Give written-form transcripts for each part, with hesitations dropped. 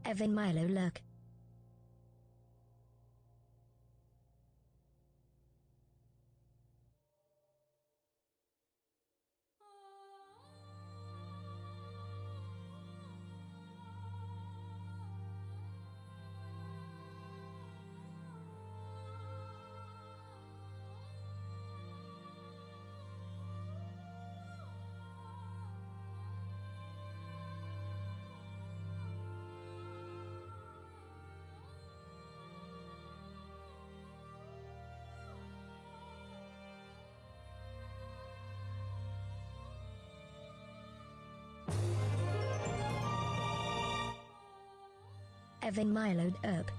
Evan Milo Lurk. Evan Milo Lurk.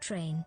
train.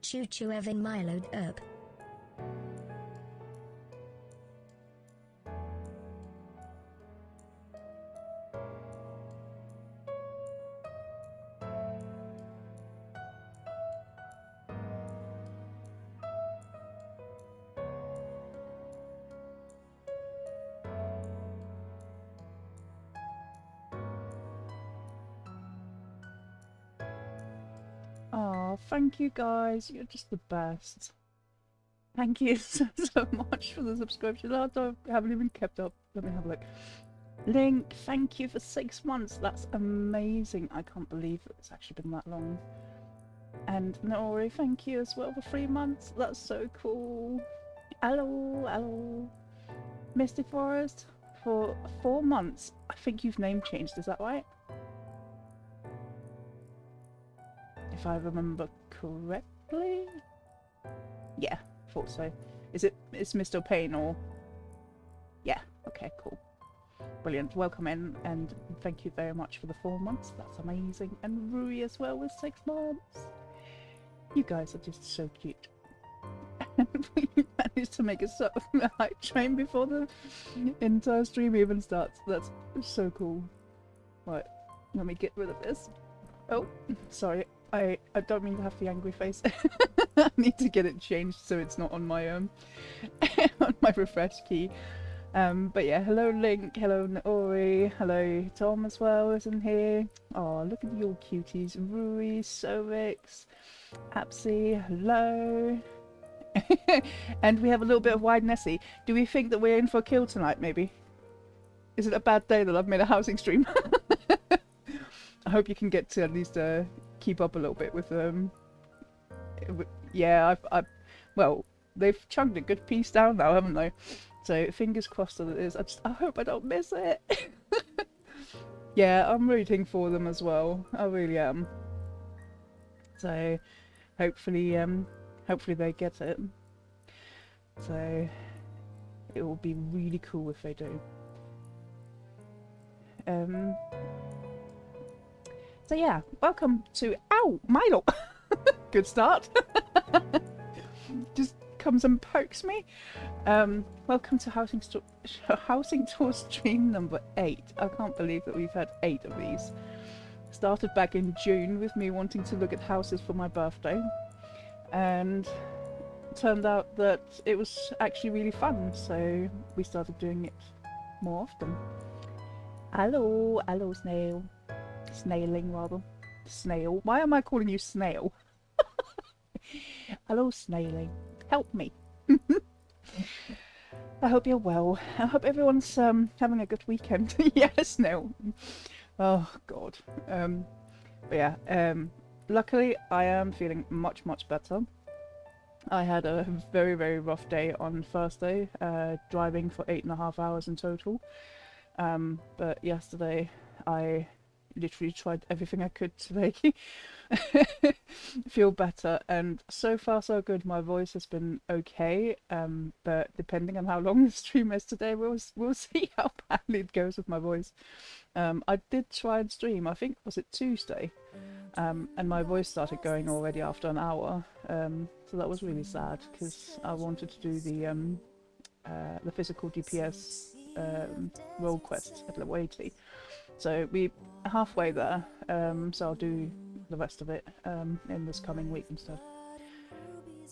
Choo choo Evan Milo Herb. Oh, thank you guys. You're just the best. Thank you so much for the subscription. I haven't even kept up. Let me have a look. Link, thank you for 6 months. That's amazing. I can't believe it's actually been that long. And Nori, thank you as well for 3 months. That's so cool. Hello, hello. Misty Forest for 4 months. I think you've name changed, is that right? If I remember correctly. Yeah, thought so. It's Mr. Payne or? Yeah, okay, cool. Brilliant. Welcome in and thank you very much for the 4 months. That's amazing. And Rui as well with 6 months. You guys are just so cute. And we managed to make a hype train before the entire stream even starts. That's so cool. Right, let me get rid of this. Oh, sorry. I don't mean to have the angry face. I need to get it changed so it's not on my on my refresh key. But yeah, hello Link, hello Naori, hello Tom as well isn't here. Oh, look at your cuties. Rui, Sovix, Apsy, hello. And we have a little bit of Wide Nessie. Do we think that we're in for a kill tonight, maybe? Is it a bad day that I've made a housing stream? I hope you can get to at least keep up a little bit with yeah, well, they've chunked a good piece down now, haven't they? So fingers crossed that it is. I hope I don't miss it. Yeah, I'm rooting for them as well. I really am. So hopefully they get it. So it will be really cool if they do. So yeah, welcome to Milo. Good start. Just comes and pokes me. Welcome to Housing Tour stream number 8. I can't believe that we've had 8 of these. Started back in June with me wanting to look at houses for my birthday, and turned out that it was actually really fun, so we started doing it more often. Hello, hello snail. Snailing rather. Snail. Why am I calling you snail? Hello snailing. Help me. I hope you're well. I hope everyone's having a good weekend. Yeah, snail. Oh god. But yeah, luckily I am feeling much better. I had a very, very rough day on Thursday, driving for 8.5 hours in total. But yesterday I literally tried everything I could to make feel better, and so far so good. My voice has been okay, but depending on how long the stream is today, we'll see how badly it goes with my voice. I did try and stream, I think, was it Tuesday? And my voice started going already after an hour, so that was really sad because I wanted to do the physical DPS role quest at level 80. So we're halfway there, so I'll do the rest of it in this coming week instead.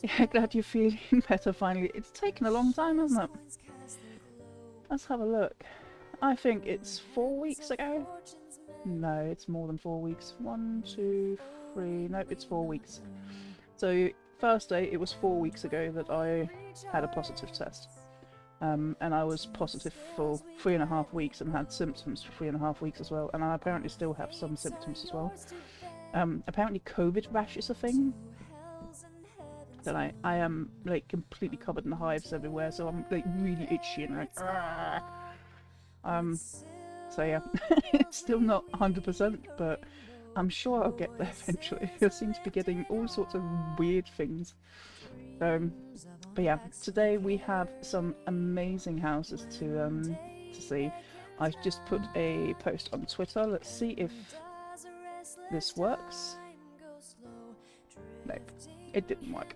Yeah, glad you're feeling better finally. It's taken a long time, hasn't it? Let's have a look. I think it's 4 weeks ago. No, it's more than 4 weeks. 1, 2, 3. Nope, it's 4 weeks. So Thursday, it was 4 weeks ago that I had a positive test. And I was positive for 3.5 weeks and had symptoms for 3.5 weeks as well. And I apparently still have some symptoms as well. Apparently COVID rash is a thing. That I am like completely covered in hives everywhere, so I'm like really itchy and like so yeah, it's still not 100%, but I'm sure I'll get there eventually. I seem to be getting all sorts of weird things. But yeah, today we have some amazing houses to see. I've just put a post on Twitter. Let's see if this works. Nope, it didn't work.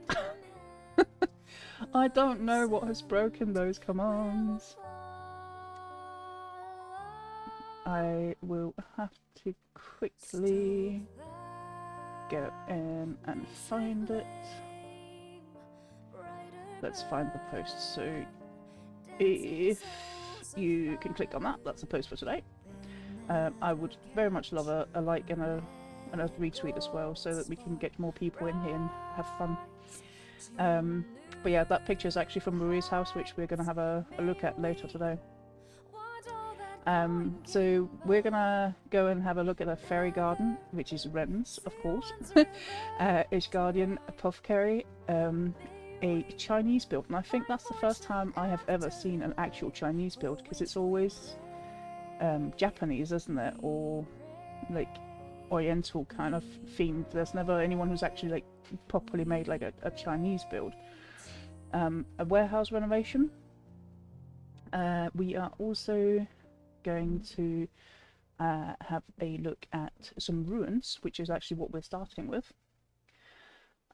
I don't know what has broken those commands. I will have to quickly go in and find it. Let's find the post. So if you can click on that, that's the post for today. I would very much love a like and a retweet as well, so that we can get more people in here and have fun. But yeah, that picture is actually from Marie's house, which we're going to have a look at later today. So we're gonna go and have a look at a fairy garden, which is Ren's, of course. Ish Guardian Apothecary, a Chinese build, and I think that's the first time I have ever seen an actual Chinese build, because it's always Japanese, isn't it, or like Oriental kind of themed. There's never anyone who's actually like properly made like a Chinese build. A warehouse renovation. We are also going to have a look at some ruins, which is actually what we're starting with.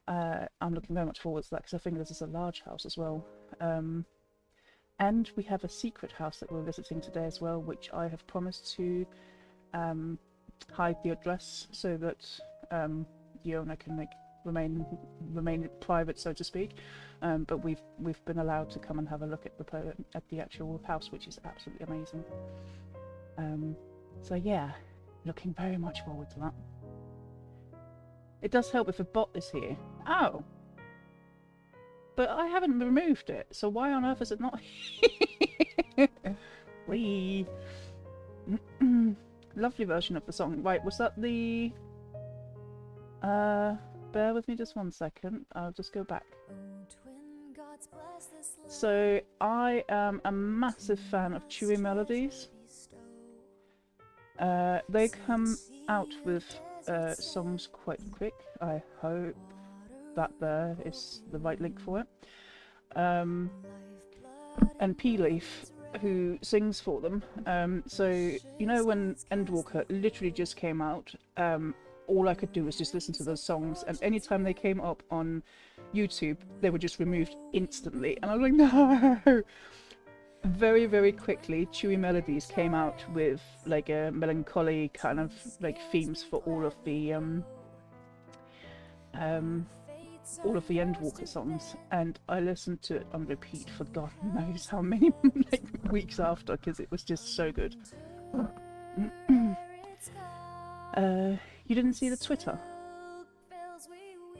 I'm looking very much forward to that because I think this is a large house as well. And we have a secret house that we're visiting today as well, which I have promised to hide the address so that the owner can like remain private, so to speak. But we've been allowed to come and have a look at the actual house, which is absolutely amazing. So yeah, looking very much forward to that. It does help if a bot is here. Oh! But I haven't removed it, so why on earth is it not here? Wee! Lovely version of the song. Right, was that the... bear with me just 1 second. I'll just go back. So, I am a massive fan of Chewy Melodies. They come out with songs quite quick. I hope that there is the right link for it. And P-Leaf, who sings for them. So, you know when Endwalker literally just came out, all I could do was just listen to those songs, and anytime they came up on YouTube, they were just removed instantly. And I was like, no! Very, very quickly, Chewy Melodies came out with like a melancholy kind of like themes for all of the Endwalker songs, and I listened to it on repeat for God knows how many like, weeks after, because it was just so good. You didn't see the Twitter?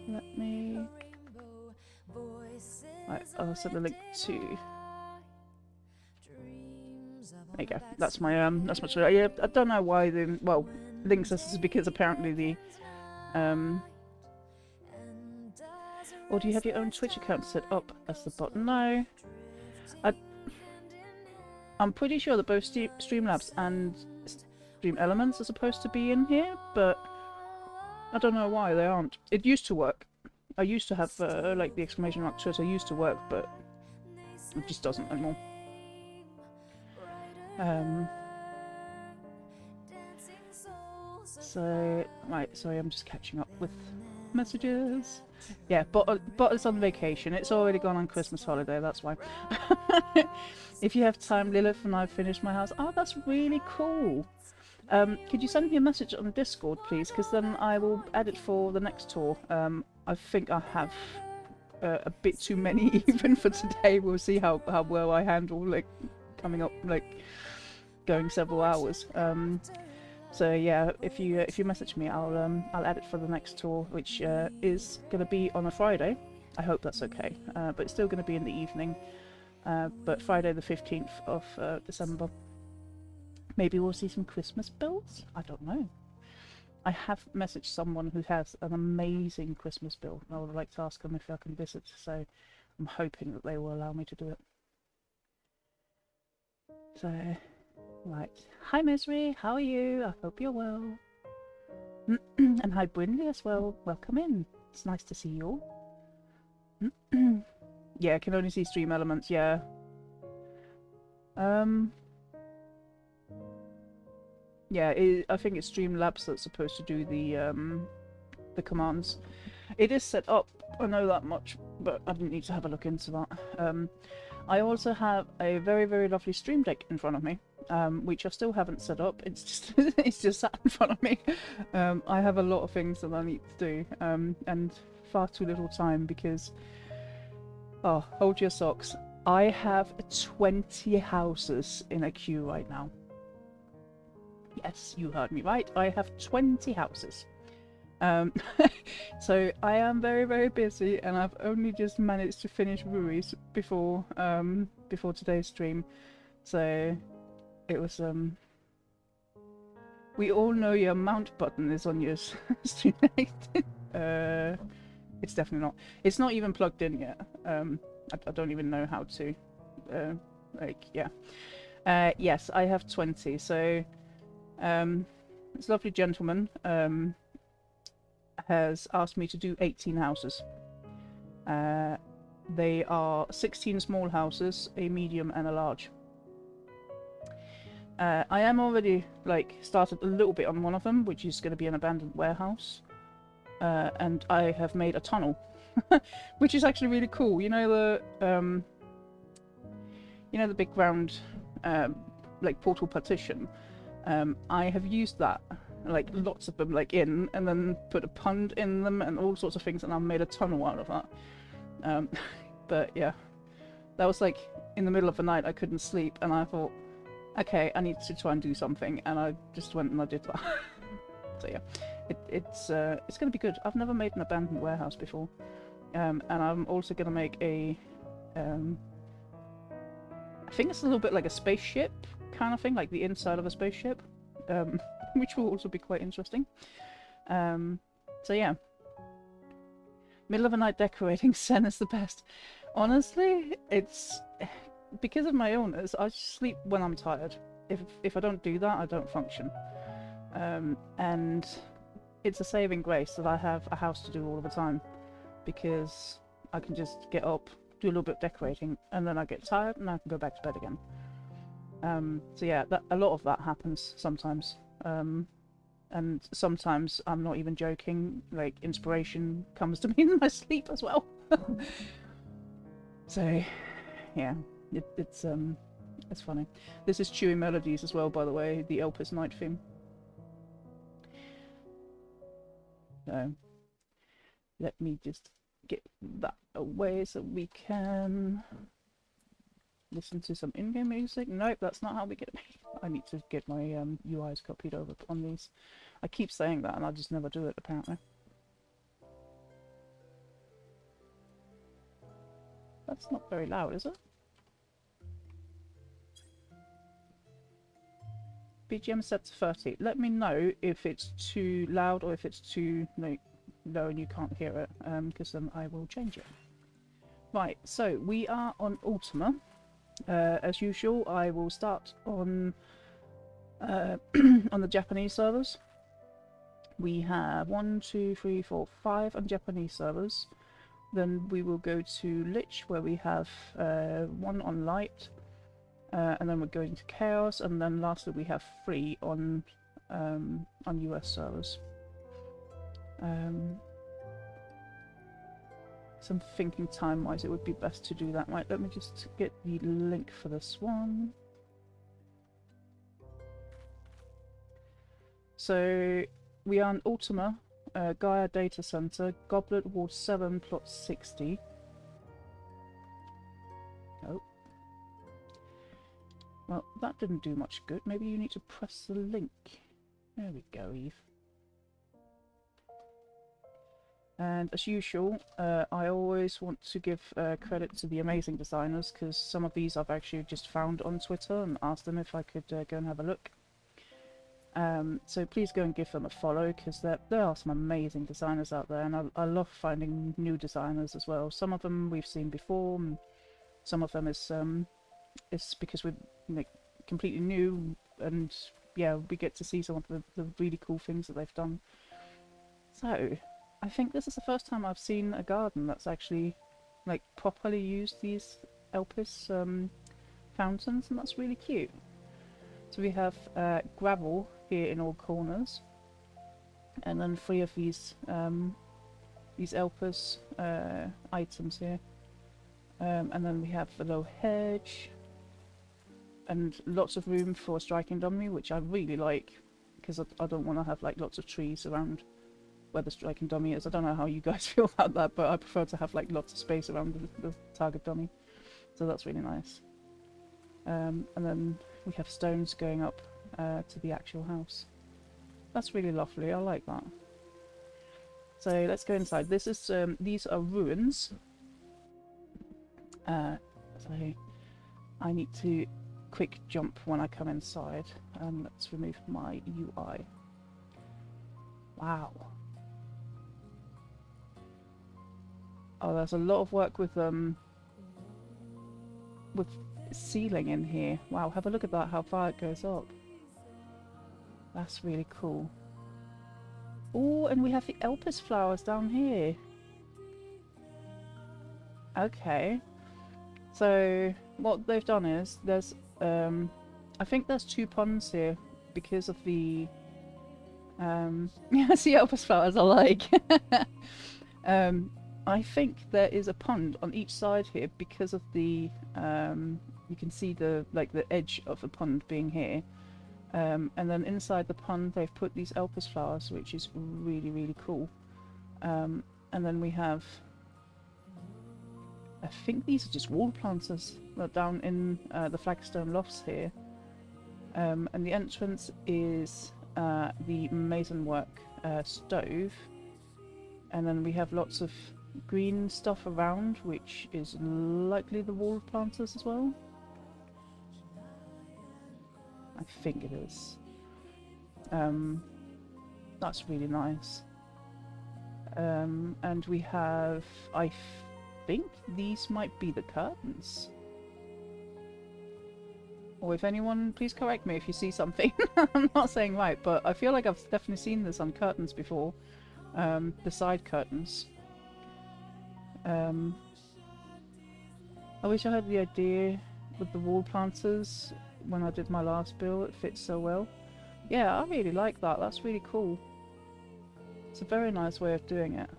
Let me... Right, I'll send a link to... There you go. That's my Twitter. Yeah, I don't know why the links. This is because apparently the Or do you have your own Twitch account set up as the bot? No. I'm pretty sure that both Streamlabs and Stream Elements are supposed to be in here, but I don't know why they aren't. It used to work. I used to have like the exclamation mark Twitter used to work, but it just doesn't anymore. So right, sorry, I'm just catching up with messages. Yeah, but is on vacation. It's already gone on Christmas holiday. That's why. If you have time, Lilith and I've finished my house. Oh, that's really cool. Could you send me a message on Discord, please? Because then I will add it for the next tour. I think I have a bit too many even for today. We'll see how well I handle like coming up, like going several hours. So yeah, if you message me, I'll add it for the next tour, which is gonna be on a Friday. I hope that's okay. But it's still gonna be in the evening. But Friday the 15th of December. Maybe we'll see some Christmas builds? I don't know. I have messaged someone who has an amazing Christmas build, and I would like to ask them if I can visit, so I'm hoping that they will allow me to do it. So, right. Hi Misery, how are you? I hope you're well. And hi Brindley as well. Welcome in. It's nice to see you all. Yeah, I can only see Stream Elements, yeah. Yeah, I think it's Streamlabs that's supposed to do the commands. It is set up, I know that much, but I didn't need to have a look into that. I also have a very, very lovely Stream Deck in front of me, which I still haven't set up. It's just it's just sat in front of me. I have a lot of things that I need to do, and far too little time because... Oh, hold your socks. I have 20 houses in a queue right now. Yes, you heard me right. I have 20 houses. So I am very, very busy, and I've only just managed to finish Rui's before before today's stream. So it was we all know your mount button is on your stream. It's definitely not. It's not even plugged in yet. I don't even know how to. Like, yeah. Yes, I have 20. So, this lovely gentleman has asked me to do 18 houses. They are 16 small houses, a medium, and a large. I am already like started a little bit on one of them, which is going to be an abandoned warehouse. And I have made a tunnel, which is actually really cool. You know the big round like portal partition. I have used that, like lots of them, like in, and then put a pond in them and all sorts of things, and I've made a tunnel out of that. But yeah, that was like in the middle of the night. I couldn't sleep, and I thought, okay, I need to try and do something, and I just went and I did that. So yeah. It's going to be good. I've never made an abandoned warehouse before, and I'm also going to make a I think it's a little bit like a spaceship kind of thing, like the inside of a spaceship, which will also be quite interesting. So yeah, middle of the night decorating. Sen is the best. Honestly, it's because of my illness. I sleep when I'm tired. If I don't do that, I don't function. And it's a saving grace that I have a house to do all the time, because I can just get up, do a little bit of decorating, and then I get tired and I can go back to bed again. So yeah, a lot of that happens sometimes. And sometimes, I'm not even joking, like inspiration comes to me in my sleep as well. So yeah, it's funny. This is Chewy Melodies as well, by the way, the Elpis Night theme. So let me just get that away so we can listen to some in-game music. Nope, that's not how we get it. I need to get my UIs copied over on these. I keep saying that and I just never do it, apparently. That's not very loud, is it? BGM set to 30. Let me know if it's too loud or if it's too, like, low and you can't hear it, because then I will change it. Right, so we are on Ultima. As usual, I will start on on the Japanese servers. We have 1, 2, 3, 4, 5 on Japanese servers. Then we will go to Lich, where we have 1 on Light, and then we're going to Chaos, and then lastly we have 3 on US servers. So I'm thinking time-wise it would be best to do that. Right, let me just get the link for this one. So we are in Ultima, Gaia Data Center, Goblet Ward 7, plot 60. Oh. Well, that didn't do much good. Maybe you need to press the link. There we go, Eve. And as usual, I always want to give credit to the amazing designers, because some of these I've actually just found on Twitter and asked them if I could go and have a look. So please go and give them a follow, because there are some amazing designers out there, and I love finding new designers as well. Some of them we've seen before, and some of them is because we're like completely new, and yeah, we get to see some of the really cool things that they've done. So I think this is the first time I've seen a garden that's actually like properly used these Elpis fountains, and that's really cute. So we have gravel here in all corners, and then 3 of these Elpis items here, and then we have the low hedge, and lots of room for a striking dummy, which I really like, because I don't want to have like lots of trees around where the striking dummy is. I don't know how you guys feel about that, but I prefer to have like lots of space around the target dummy, so that's really nice. And then we have stones going up to the actual house. That's really lovely. I like that. So let's go inside. This is these are ruins. So I need to quick jump when I come inside. Let's remove my UI. Wow. Oh, there's a lot of work with ceiling in here. Wow, have a look at that, how far it goes up. That's really cool. Oh, and we have the Elpis flowers down here. Okay. So what they've done is there's I think there's 2 ponds here because of the yeah, see Elpis flowers I like. I think there is a pond on each side here because of the you can see the edge of the pond being here, and then inside the pond they've put these Elpis flowers, which is really, really cool. And then we have, I think these are just wall planters down in the flagstone lofts here, and the entrance is the masonwork stove, and then we have lots of green stuff around, which is likely the wall planters as well. I think it is. That's really nice. And we have, I think these might be the curtains. Or if anyone, please correct me if you see something. I'm not saying right, but I feel like I've definitely seen this on curtains before. The side curtains. I wish I had the idea with the wall planters when I did my last build. It fits so well. Yeah, I really like that. That's really cool. It's a very nice way of doing it.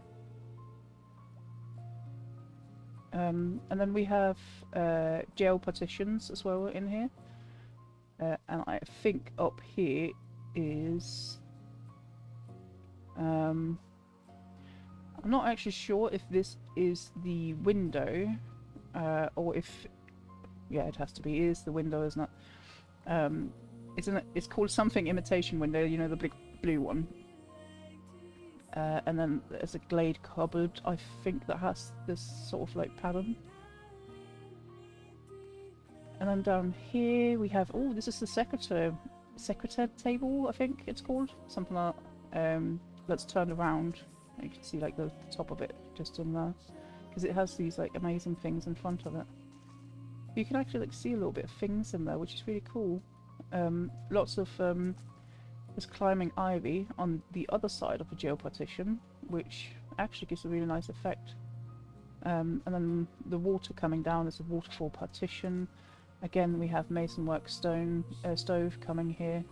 And then we have jail partitions as well in here. And I think up here is... I'm not actually sure if this is the window, or if... Yeah, it has to be. It is the window, isn't it? It's called something imitation window, you know, the big blue one. And then there's a glade cupboard, I think, that has this sort of like pattern. And then down here we have, oh, this is the secretary table, I think it's called, something like that. Let's turn around You can see like the top of it just in there, because it has these like amazing things in front of it. You can actually like see a little bit of things in there, which is really cool. Lots of there's climbing ivy on the other side of the geo partition, which actually gives a really nice effect. And then the water coming down is a waterfall partition. Again, we have masonwork stove coming here.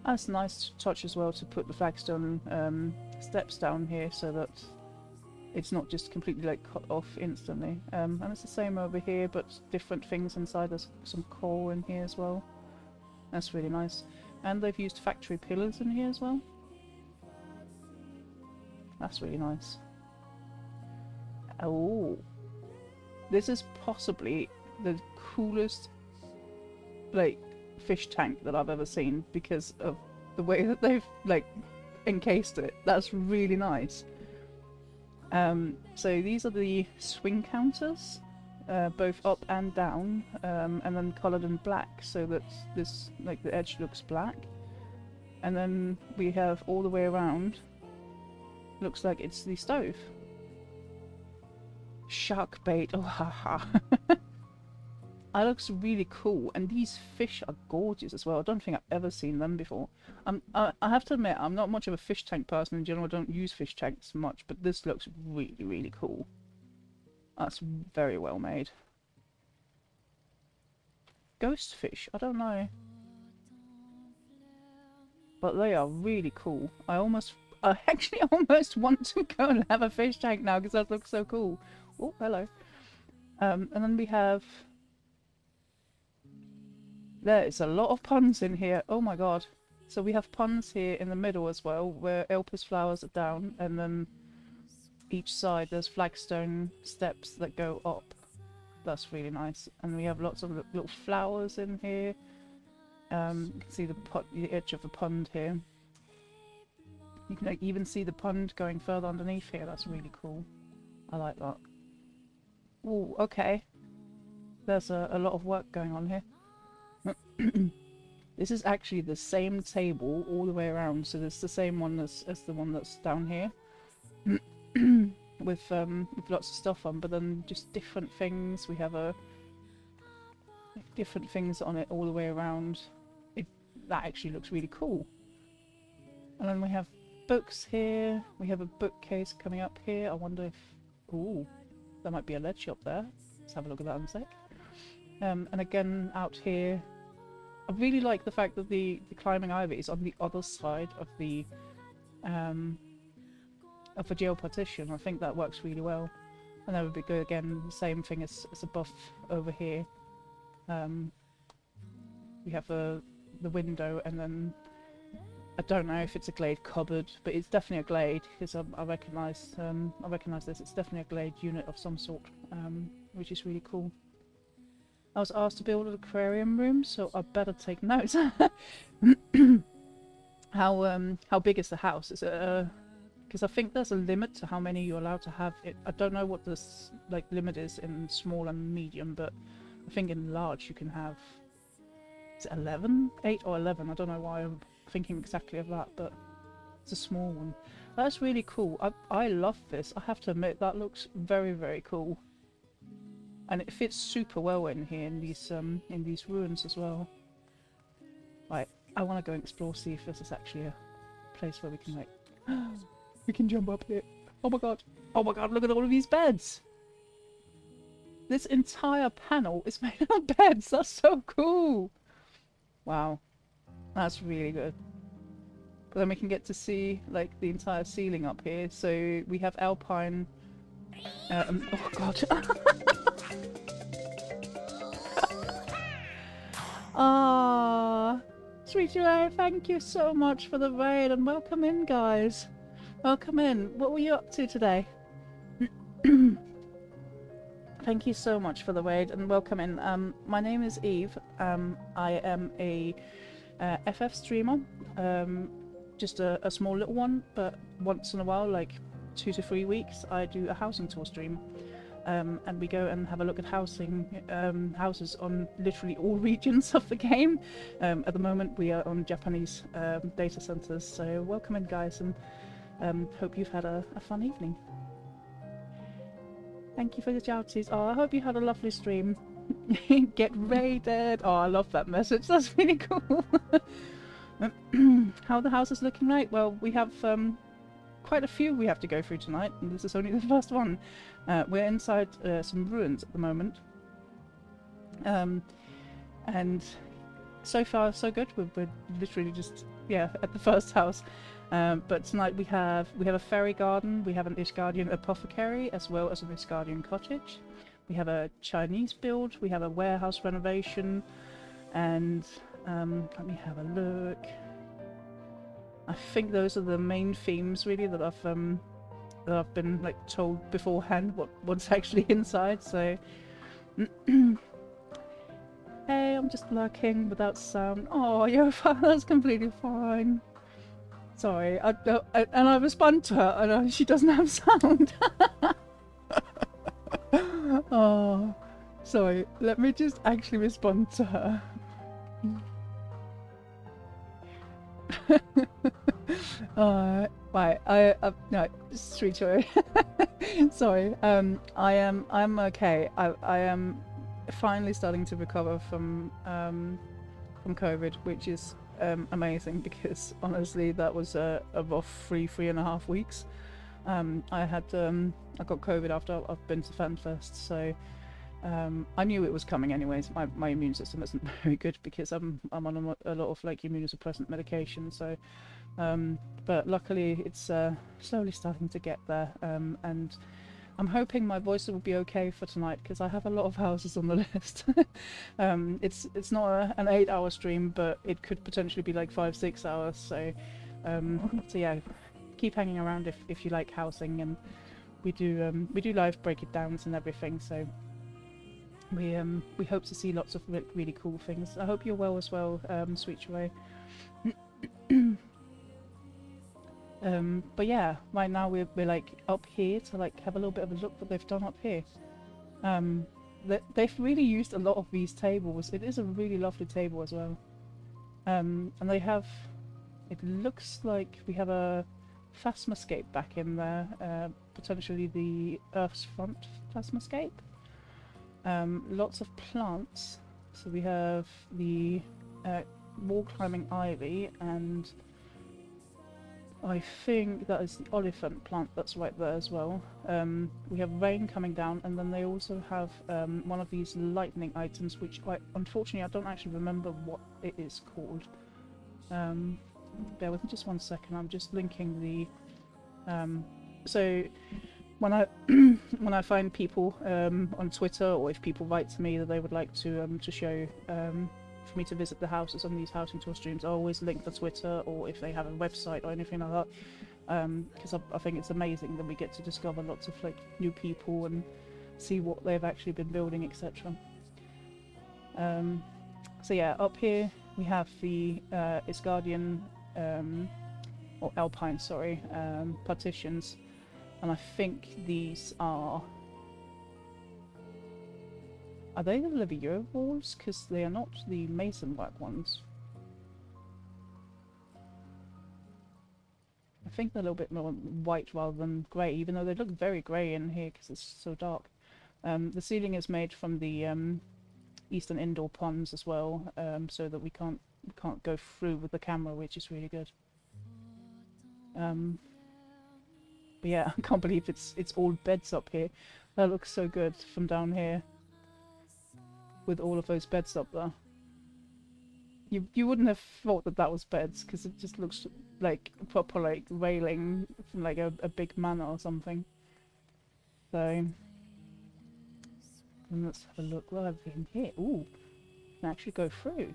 That's a nice touch as well to put the flagstone steps down here so that it's not just completely like cut off instantly. And it's the same over here, but different things inside. There's some coal in here as well. That's really nice. And they've used factory pillars in here as well. That's really nice. Oh, this is possibly the coolest like fish tank that I've ever seen because of the way that they've like encased it. That's really nice. So these are the swing counters, both up and down, and then coloured in black so that this like the edge looks black. And then we have all the way around. Looks like it's the stove. Shark bait. Oh, haha. That looks really cool, and these fish are gorgeous as well. I don't think I've ever seen them before. I have to admit, I'm not much of a fish tank person in general. I don't use fish tanks much, but this looks really, really cool. That's very well made. Ghost fish? I don't know. But they are really cool. I actually almost want to go and have a fish tank now because that looks so cool. Oh, hello. And then we have... There is a lot of ponds in here. Oh my god. So we have ponds here in the middle as well, where Elpis flowers are down, and then each side there's flagstone steps that go up. That's really nice. And we have lots of little flowers in here. You can see the edge of the pond here. You can like, even see the pond going further underneath here. That's really cool. I like that. Oh, okay. There's a lot of work going on here. This is actually the same table all the way around, so it's the same one as the one that's down here. with lots of stuff on, but then just different things. We have different things on it all the way around. That actually looks really cool. And then we have books here. We have a bookcase coming up here. I wonder if... Ooh, there might be a lead shop there. Let's have a look at that in a sec. And again, out here, I really like the fact that the climbing ivy is on the other side of the jail partition. I think that works really well. And that would be good again, the same thing as above over here. We have the window, and then I don't know if it's a glade cupboard, but it's definitely a glade because I recognise this. It's definitely a glade unit of some sort, which is really cool. I was asked to build an aquarium room, so I better take notes. How big is the house? Is it because I think there's a limit to how many you're allowed to have. I don't know what this limit is in small and medium, but I think in large you can have, is it 11? 8 or 11? I don't know why I'm thinking exactly of that, but it's a small one. That's really cool. I love this. I have to admit, that looks very, very cool. And it fits super well in here in these ruins as well. Right, I want to go and explore, see if this is actually a place where we can we can jump up here. Oh my god! Oh my god! Look at all of these beds. This entire panel is made of beds. That's so cool. Wow, that's really good. But then we can get to see the entire ceiling up here. So we have alpine. Oh god. Ah, Sweetie Ray, thank you so much for the raid, and welcome in, guys. Welcome in. What were you up to today? Thank you so much for the raid, and welcome in. My name is Eve. I am a FF streamer. Just a small little one, but once in a while, like 2 to 3 weeks, I do a housing tour stream. and we go and have a look at houses on literally all regions of the game. At the moment we are on Japanese data centers, so welcome in guys, and hope you've had a fun evening. Thank you for the joutsies. Oh, I hope you had a lovely stream. Get raided. Oh, I love that message. That's really cool. How the house is looking like? Well, we have quite a few we have to go through tonight, and this is only the first one. We're inside some ruins at the moment. And so far so good. We're literally just, yeah, at the first house. But tonight we have a fairy garden, we have an Ishgardian apothecary, as well as an Ishgardian cottage. We have a Chinese build, we have a warehouse renovation, and let me have a look. I think those are the main themes really that I've been like told beforehand what's actually inside. So hey, I'm just lurking without sound. Oh, you're fine. That's completely fine. Sorry, and I respond to her, and she doesn't have sound. Oh, sorry. Let me just actually respond to her. Right. No, street story. Sorry. I'm okay. I am finally starting to recover from COVID, which is amazing, because honestly that was a rough 3.5 weeks. I got COVID after I've been to FanFest, so I knew it was coming anyways. My immune system isn't very good because I'm on a lot of like immunosuppressant medication, so but luckily it's slowly starting to get there, and I'm hoping my voice will be okay for tonight, because I have a lot of houses on the list. It's not an 8-hour stream, but it could potentially be like 5-6 hours. So yeah, keep hanging around if you like housing, and we do live break it downs and everything. So we hope to see lots of really cool things. I hope you're well as well, Sweet Joy. But yeah, right now we're like up here to like have a little bit of a look what they've done up here. They've really used a lot of these tables. It is a really lovely table as well. And they have, it looks like we have a phasmascape back in there, potentially the Earth's Front phasmascape. Lots of plants. So we have the wall climbing ivy, and I think that is the oliphant plant that's right there as well. We have rain coming down, and then they also have one of these lightning items, which unfortunately I don't actually remember what it is called. Bear with me just 1 second, I'm just linking the... so when I when I find people on Twitter, or if people write to me that they would like to show for me to visit the houses on these housing tour streams, I always link the Twitter, or if they have a website or anything like that, because I think it's amazing that we get to discover lots of like new people and see what they've actually been building, etc. So yeah, up here we have the Ishgardian or Alpine, sorry, partitions, and I think these are they the Levieux walls? Because they are not the mason work ones. I think they're a little bit more white rather than grey, even though they look very grey in here because it's so dark. The ceiling is made from the eastern indoor ponds as well, so that we can't go through with the camera, which is really good. But yeah, I can't believe it's all beds up here. That looks so good from down here, with all of those beds up there. You wouldn't have thought that that was beds, because it just looks like proper like railing from like a big manor or something. So let's have a look. What have we in here? Ooh, can actually go through.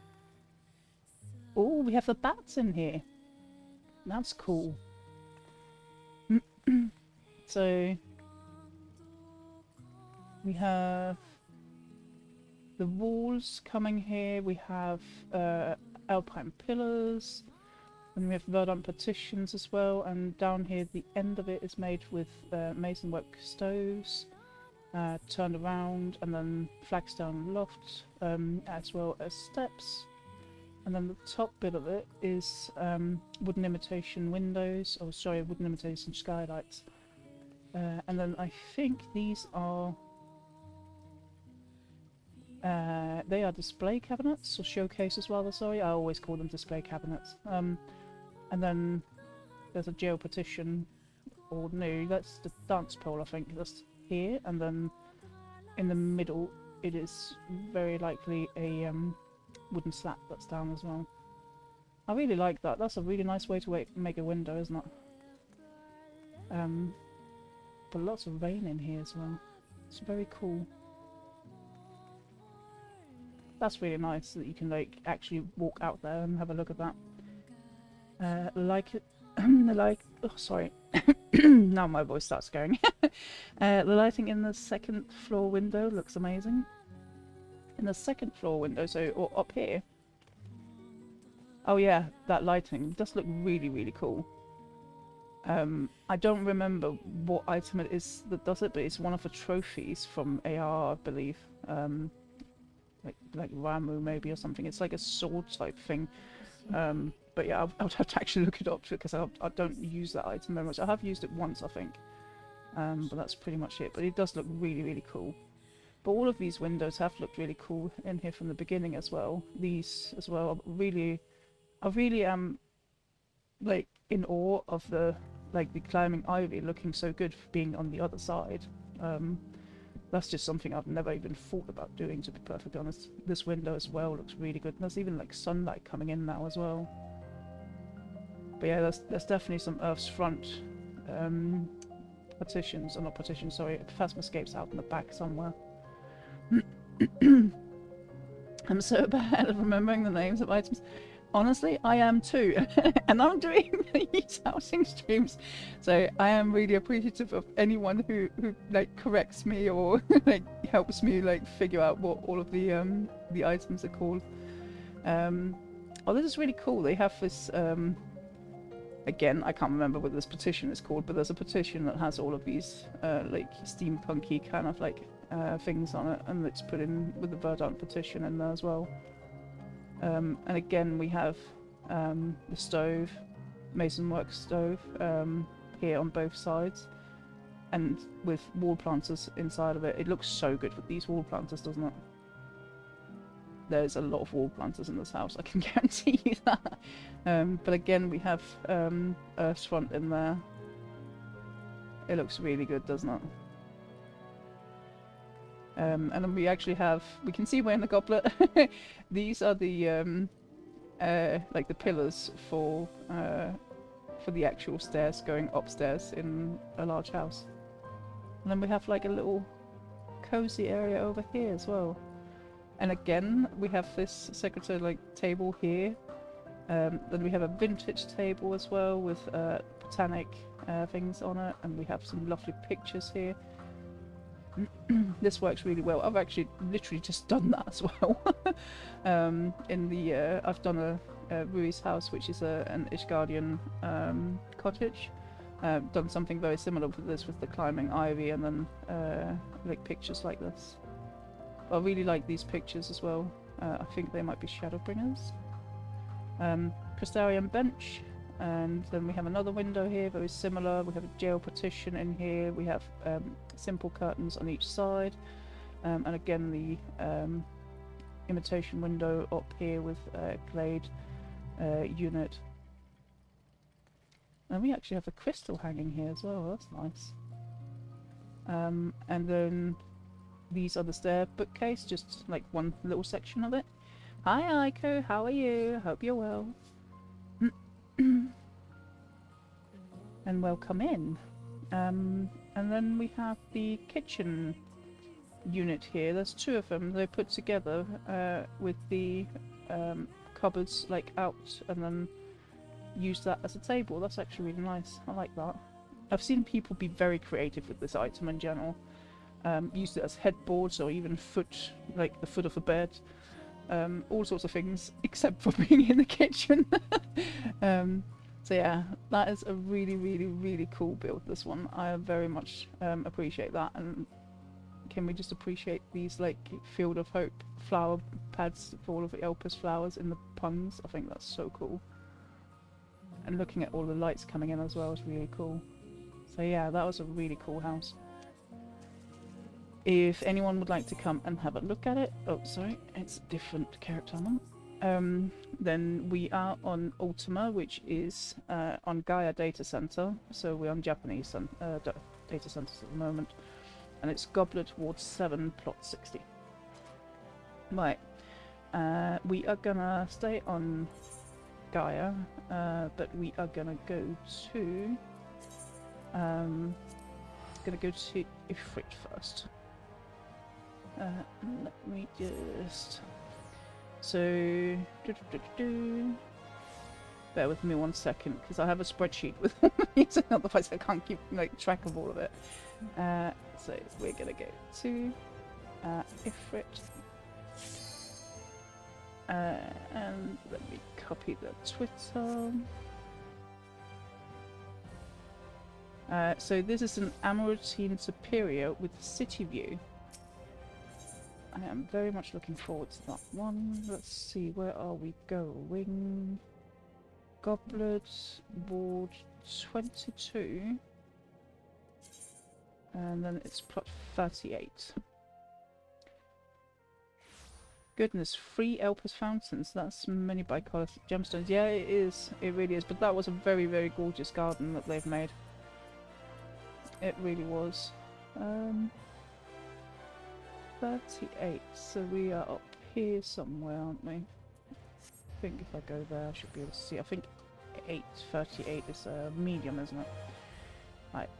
Ooh, we have the bats in here. That's cool. So we have the walls coming here. We have alpine pillars, and we have verdant partitions as well. And down here, the end of it is made with masonwork stoves. turned around, and then flagstone loft, as well as steps. And then the top bit of it is wooden imitation windows, oh sorry, wooden imitation skylights. And then I think these are they are display cabinets, or showcases rather, sorry. I always call them display cabinets. And then there's a jail partition, or no, that's the dance pole, I think, that's here. And then in the middle it is very likely a wooden slat that's down as well. I really like that. That's a really nice way to make a window, isn't it? But lots of rain in here as well. It's very cool. That's really nice that you can like actually walk out there and have a look at that. Oh sorry. Now my voice starts going. The lighting in the second floor window looks amazing. In the second floor window, so or up here. Oh yeah, that lighting does look really, really cool. I don't remember what item it is that does it, but it's one of the trophies from AR, I believe. Like Ramu maybe or something. It's like a sword type thing. But yeah, I would have to actually look it up because I don't use that item very much. I have used it once, I think. But that's pretty much it. But it does look really, really cool. But all of these windows have looked really cool in here from the beginning as well. These as well. I really am like in awe of the climbing ivy looking so good for being on the other side. That's just something I've never even thought about doing, to be perfectly honest. This window as well looks really good. And there's even like sunlight coming in now as well. But yeah, there's definitely some Earth's Front partitions, or not partitions, sorry, Phasmascapes out in the back somewhere. I'm so bad at remembering the names of items. Honestly, I am too. And I'm doing these housing streams, so I am really appreciative of anyone who like corrects me or like helps me like figure out what all of the items are called. Oh, this is really cool. They have this again, I can't remember what this petition is called, but there's a petition that has all of these like steampunky kind of like things on it, and it's put in with the Verdant petition in there as well. And again, we have the stove, masonwork stove, here on both sides, and with wall planters inside of it. It looks so good with these wall planters, doesn't it? There's a lot of wall planters in this house, I can guarantee you that. But again, we have Earth's Front in there. It looks really good, doesn't it? And then we actually have, we can see we're in the goblet. These are the like the pillars for the actual stairs going upstairs in a large house. And then we have like a little cozy area over here as well. And again, we have this secretary like table here. Then we have a vintage table as well with botanic things on it, and we have some lovely pictures here. This works really well. I've actually literally just done that as well. In the I've done a Rui's house, which is an Ishgardian cottage. Done something very similar with this, with the climbing ivy, and then like pictures like this. I really like these pictures as well. I think they might be Shadowbringers. Crystarian bench, and then we have another window here, very similar. We have a jail partition in here. We have simple curtains on each side, and again the imitation window up here with Glade unit. And we actually have a crystal hanging here as well. That's nice. And then these are the stair bookcase, just like one little section of it. Hi Aiko, how are you? Hope you're well. And welcome in. And then we have the kitchen unit here. There's two of them. They're put together with the cupboards like out, and then use that as a table. That's actually really nice. I like that. I've seen people be very creative with this item in general. Used it as headboards, or even foot, like the foot of a bed. All sorts of things, except for being in the kitchen. So yeah, that is a really, really, really cool build, this one. I very much appreciate that, and can we just appreciate these like Field of Hope flower pads for all of the Elpis flowers in the puns? I think that's so cool. And looking at all the lights coming in as well is really cool. So yeah, that was a really cool house. If anyone would like to come and have a look at it, oh sorry, it's a different character one. Then we are on Ultima, which is on Gaia Data Center. So we're on Japanese data centers at the moment, and it's Goblet Ward 7, plot 60. Right, we are gonna stay on Gaia, but we are gonna go to Ifrit first. Let me just bear with me 1 second because I have a spreadsheet with all the music, otherwise I can't keep like track of all of it. So we're gonna go to Ifrit. And let me copy the Twitter. So this is an Amarantine Superior with city view. I am very much looking forward to that one. Let's see, where are we going? Goblet Ward 22. And then it's plot 38. Goodness, 3 Elpis fountains. That's many bicolored gemstones. Yeah, it is. It really is. But that was a very, very gorgeous garden that they've made. It really was. 38. So we are up here somewhere, aren't we? I think if I go there, I should be able to see. I think 38 is a medium, isn't it? Right.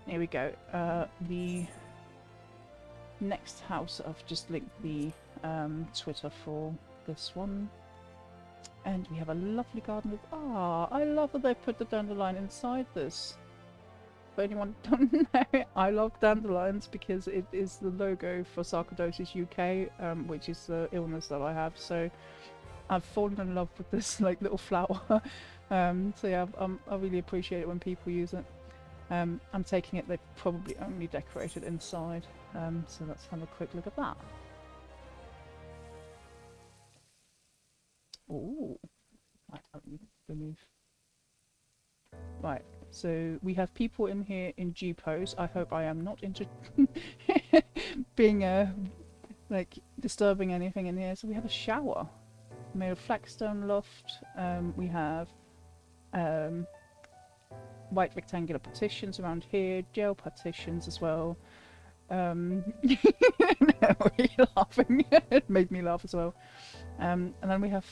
Here we go. The next house, I've just linked the Twitter for this one, and we have a lovely garden with I love that they put the dandelion inside this. For anyone who don't know, I love dandelions because it is the logo for Sarcoidosis UK, which is the illness that I have, so I've fallen in love with this like little flower. So yeah, I really appreciate it when people use it. I'm taking it they probably only decorated inside, so let's have a quick look at that. Ooh, right, let me remove. Right, so we have people in here in G pose. I hope I am not into being like disturbing anything in here. So we have a shower made of flagstone loft. We have white rectangular partitions around here, gel partitions as well. No, were you laughing? It made me laugh as well. And then we have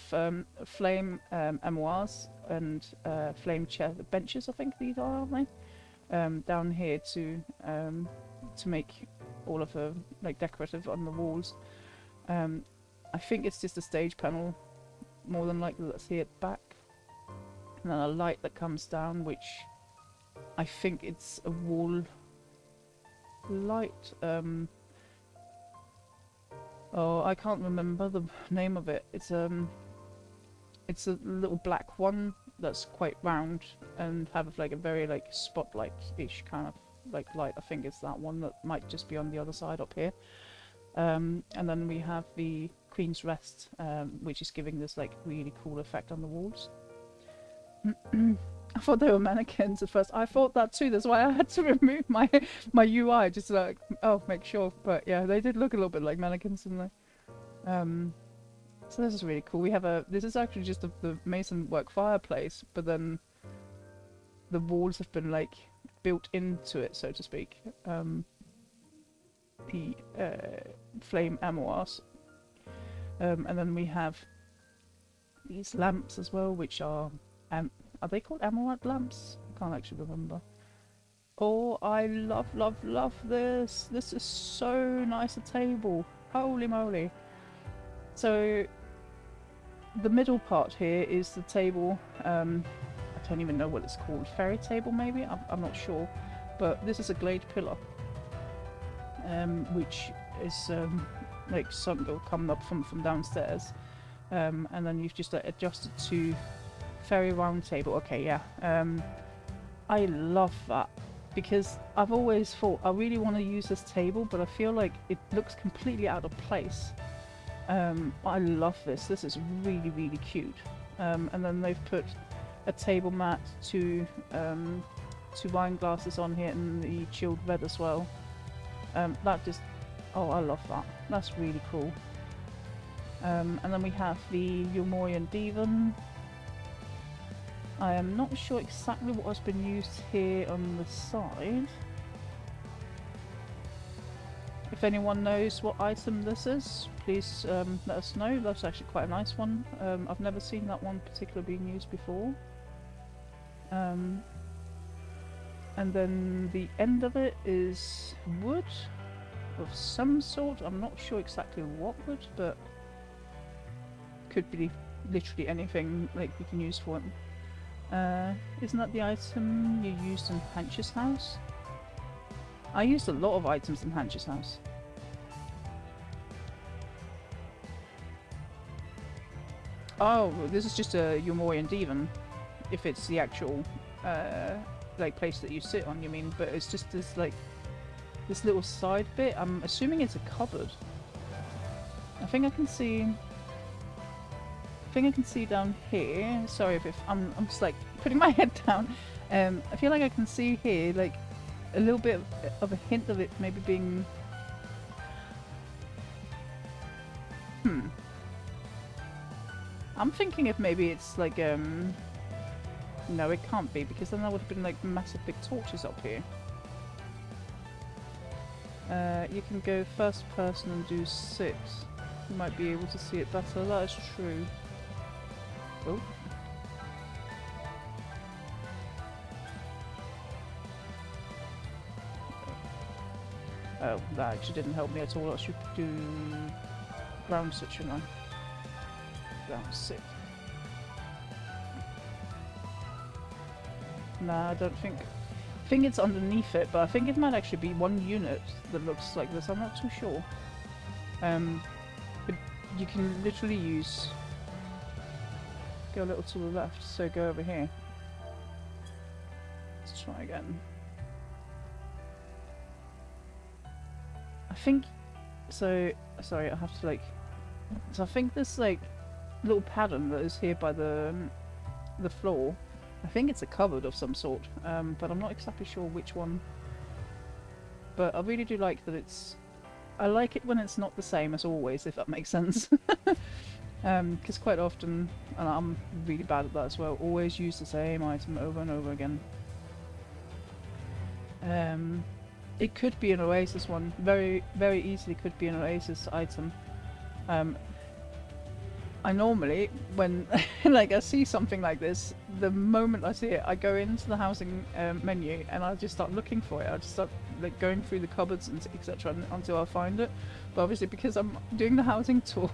flame armoires and flame chair benches. I think these are, aren't they? Down here to make all of the like decorative on the walls. I think it's just a stage panel, more than likely. Let's see it back, and then a light that comes down, which I think it's a wall light. Oh, I can't remember the name of it. It's a little black one that's quite round and have like a very like spotlight-ish kind of like light. I think it's that one that might just be on the other side up here. And then we have the Queen's Rest, which is giving this like really cool effect on the walls. I thought they were mannequins at first. I thought that too. That's why I had to remove my UI, just to like, make sure. But yeah, they did look a little bit like mannequins, didn't they? So this is really cool. We have this is actually just the mason work fireplace, but then the walls have been like built into it, so to speak. The flame armoires. And then we have these lamps as well, which are they called amaranth lamps? I can't actually remember. Oh, I love this. This is so nice a table. Holy moly. So the middle part here is the table. I don't even know what it's called. Fairy table maybe? I'm not sure. But this is a glade pillar, which is like something coming up from downstairs. And then you've just adjusted to fairy round table. Okay, yeah. I love that because I've always thought I really want to use this table, but I feel like it looks completely out of place. I love this. This is really, really cute. And then they've put a table mat, two wine glasses on here, and the chilled red as well. That just, oh, I love that. That's really cool. And then we have the Yumorian divan. I am not sure exactly what has been used here on the side. If anyone knows what item this is, please let us know. That's actually quite a nice one. I've never seen that one particularly being used before. And then the end of it is wood of some sort. I'm not sure exactly what wood, but could be literally anything like you can use for it. Isn't that the item you used in Hanch's house? I used a lot of items in Hanch's house. Oh, this is just a Yumorian divan. If it's the actual like place that you sit on, you mean? But it's just this like this little side bit. I'm assuming it's a cupboard. I think I can see down here. Sorry if I'm just like putting my head down. I feel like I can see here like a little bit of a hint of it maybe being I'm thinking if maybe it's like no, it can't be, because then there would have been like massive big torches up here. You can go first person and do 6. You might be able to see it better. That is true. Oh. Oh, that actually didn't help me at all. I should do ground 6, shouldn't I? Ground 6. Nah, I don't think... I think it's underneath it, but I think it might actually be one unit that looks like this. I'm not too sure. But you can literally use... Go a little to the left, so go over here. Let's try again. I think... So... Sorry, I have to like... So I think this like little pattern that is here by the floor, I think it's a cupboard of some sort, but I'm not exactly sure which one. But I really do like that it's... I like it when it's not the same as always, if that makes sense. Because quite often, and I'm really bad at that as well, always use the same item over and over again. It could be an Oasis one, very easily could be an Oasis item. I normally, when like I see something like this, the moment I see it, I go into the housing menu and I just start looking for it. I just start like going through the cupboards and etc. until I find it. But obviously, because I'm doing the housing tour,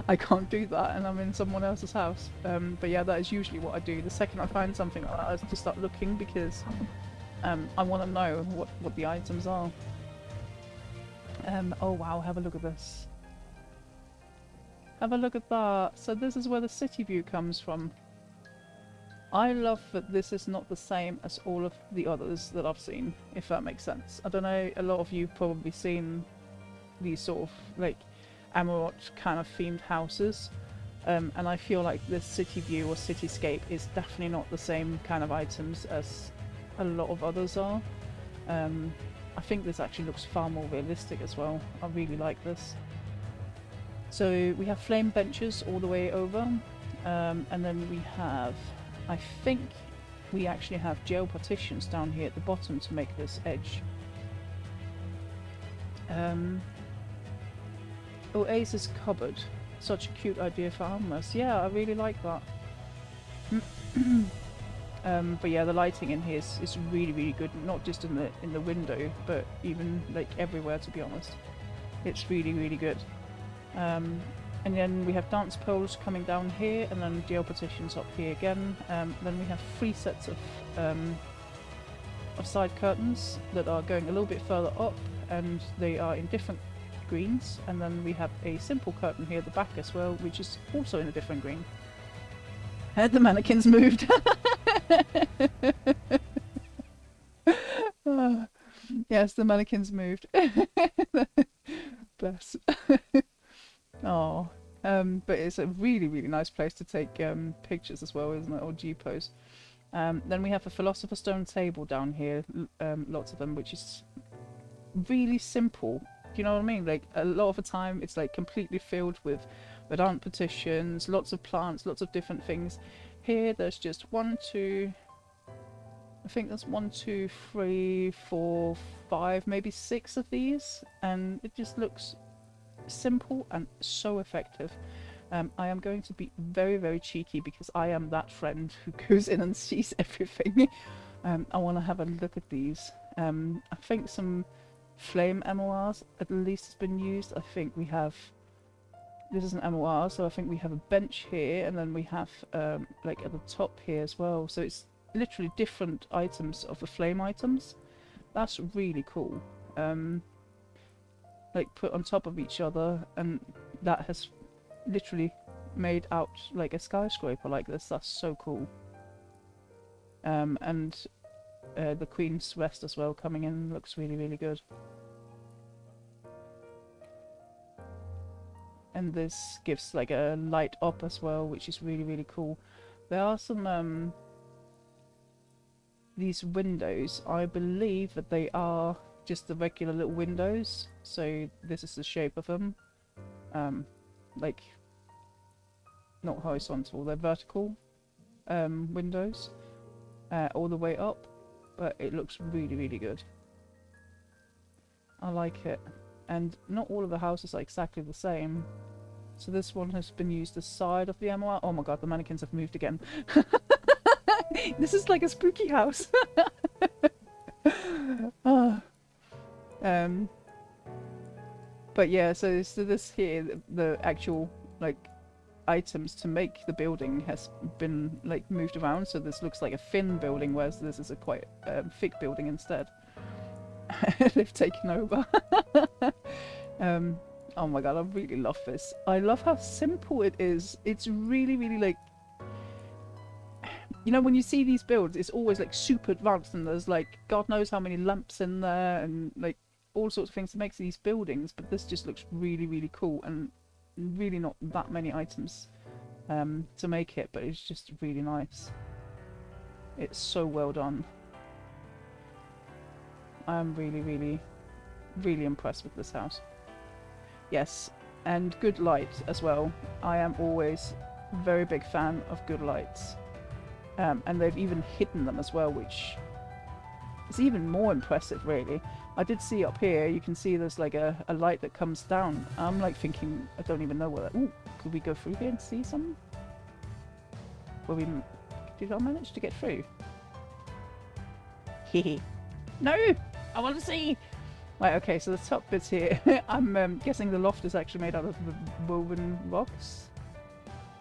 I can't do that, and I'm in someone else's house. But yeah, that is usually what I do. The second I find something like that, I just start looking, because I want to know what the items are. Oh wow, have a look at this. Have a look at that. So this is where the city view comes from. I love that this is not the same as all of the others that I've seen, if that makes sense. I don't know, a lot of you have probably seen these sort of like Amarot kind of themed houses. And I feel like this city view or cityscape is definitely not the same kind of items as a lot of others are. I think this actually looks far more realistic as well. I really like this. So we have flame benches all the way over, and then we have, I think we actually have jail partitions down here at the bottom to make this edge. Oasis cupboard, such a cute idea for armrest. Yeah, I really like that. But yeah, the lighting in here is really good, not just in the window, but even like everywhere, to be honest. It's really good. And then we have dance poles coming down here, and then jail partitions up here again. Then we have 3 sets of side curtains that are going a little bit further up, and they are in different greens. And then we have a simple curtain here at the back as well, which is also in a different green. The mannequins moved. Yes, the mannequins moved. Bless. Oh, but it's a really, really nice place to take pictures as well, isn't it? Or G-pose. Then we have a philosopher's stone table down here, lots of them, which is really simple. Do you know what I mean? Like a lot of the time, it's like completely filled with Vedant petitions, lots of plants, lots of different things. Here, there's just one, two. I think there's 1, 2, 3, 4, 5, maybe 6 of these, and it just looks simple and so effective. I am going to be very, very cheeky because I am that friend who goes in and sees everything. I want to have a look at these. I think some flame MORs at least has been used. I think we have... This is an MOR, so I think we have a bench here, and then we have like at the top here as well. So it's literally different items of the flame items. That's really cool. Like put on top of each other, and that has literally made out like a skyscraper like this. That's so cool. And the Queen's Rest as well coming in looks really, really good. And this gives like a light up as well, which is really, really cool. There are some these windows, I believe that they are just the regular little windows, so this is the shape of them. Like not horizontal, they're vertical windows all the way up, but it looks really, really good. I like it. And not all of the houses are exactly the same. So this one has been used the side of the MOR. Oh my god, the mannequins have moved again. This is like a spooky house. But yeah, so this here, the actual like items to make the building has been like moved around. So this looks like a thin building, whereas this is a quite thick building instead. They've taken over. Oh my god, I really love this. I love how simple it is. It's really, really like, you know, when you see these builds, it's always like super advanced, and there's like God knows how many lamps in there and like all sorts of things to make these buildings. But this just looks really, really cool, and really not that many items to make it, but it's just really nice. It's so well done. I'm really, really, really impressed with this house. Yes, and good light as well. I am always a very big fan of good lights. And they've even hidden them as well, which is even more impressive, really. I did see up here, you can see there's like a light that comes down. I'm like thinking, I don't even know where that... Ooh, could we go through here and see some? Did I manage to get through? Hehe. No! I want to see! Right, okay, so the top bits here, I'm guessing the loft is actually made out of the woven rocks.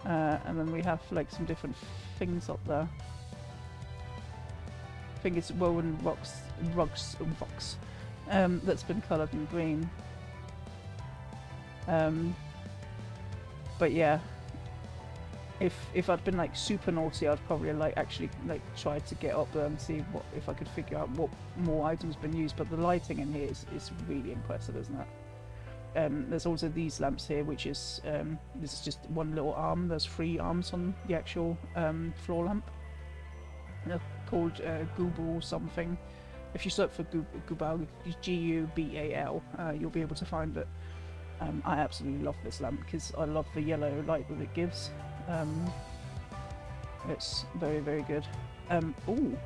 And then we have like some different things up there. I think it's woven rocks, that's been coloured in green. But yeah, if I'd been like super naughty, I'd probably like actually like try to get up there and see if I could figure out what more items have been used. But the lighting in here is really impressive, isn't it? There's also these lamps here, which is this is just one little arm. There's 3 arms on the actual floor lamp. They're called Gubal something. If you search for Gubal, G-U-B-A-L, you'll be able to find it. I absolutely love this lamp because I love the yellow light that it gives. It's very, very good. Ooh,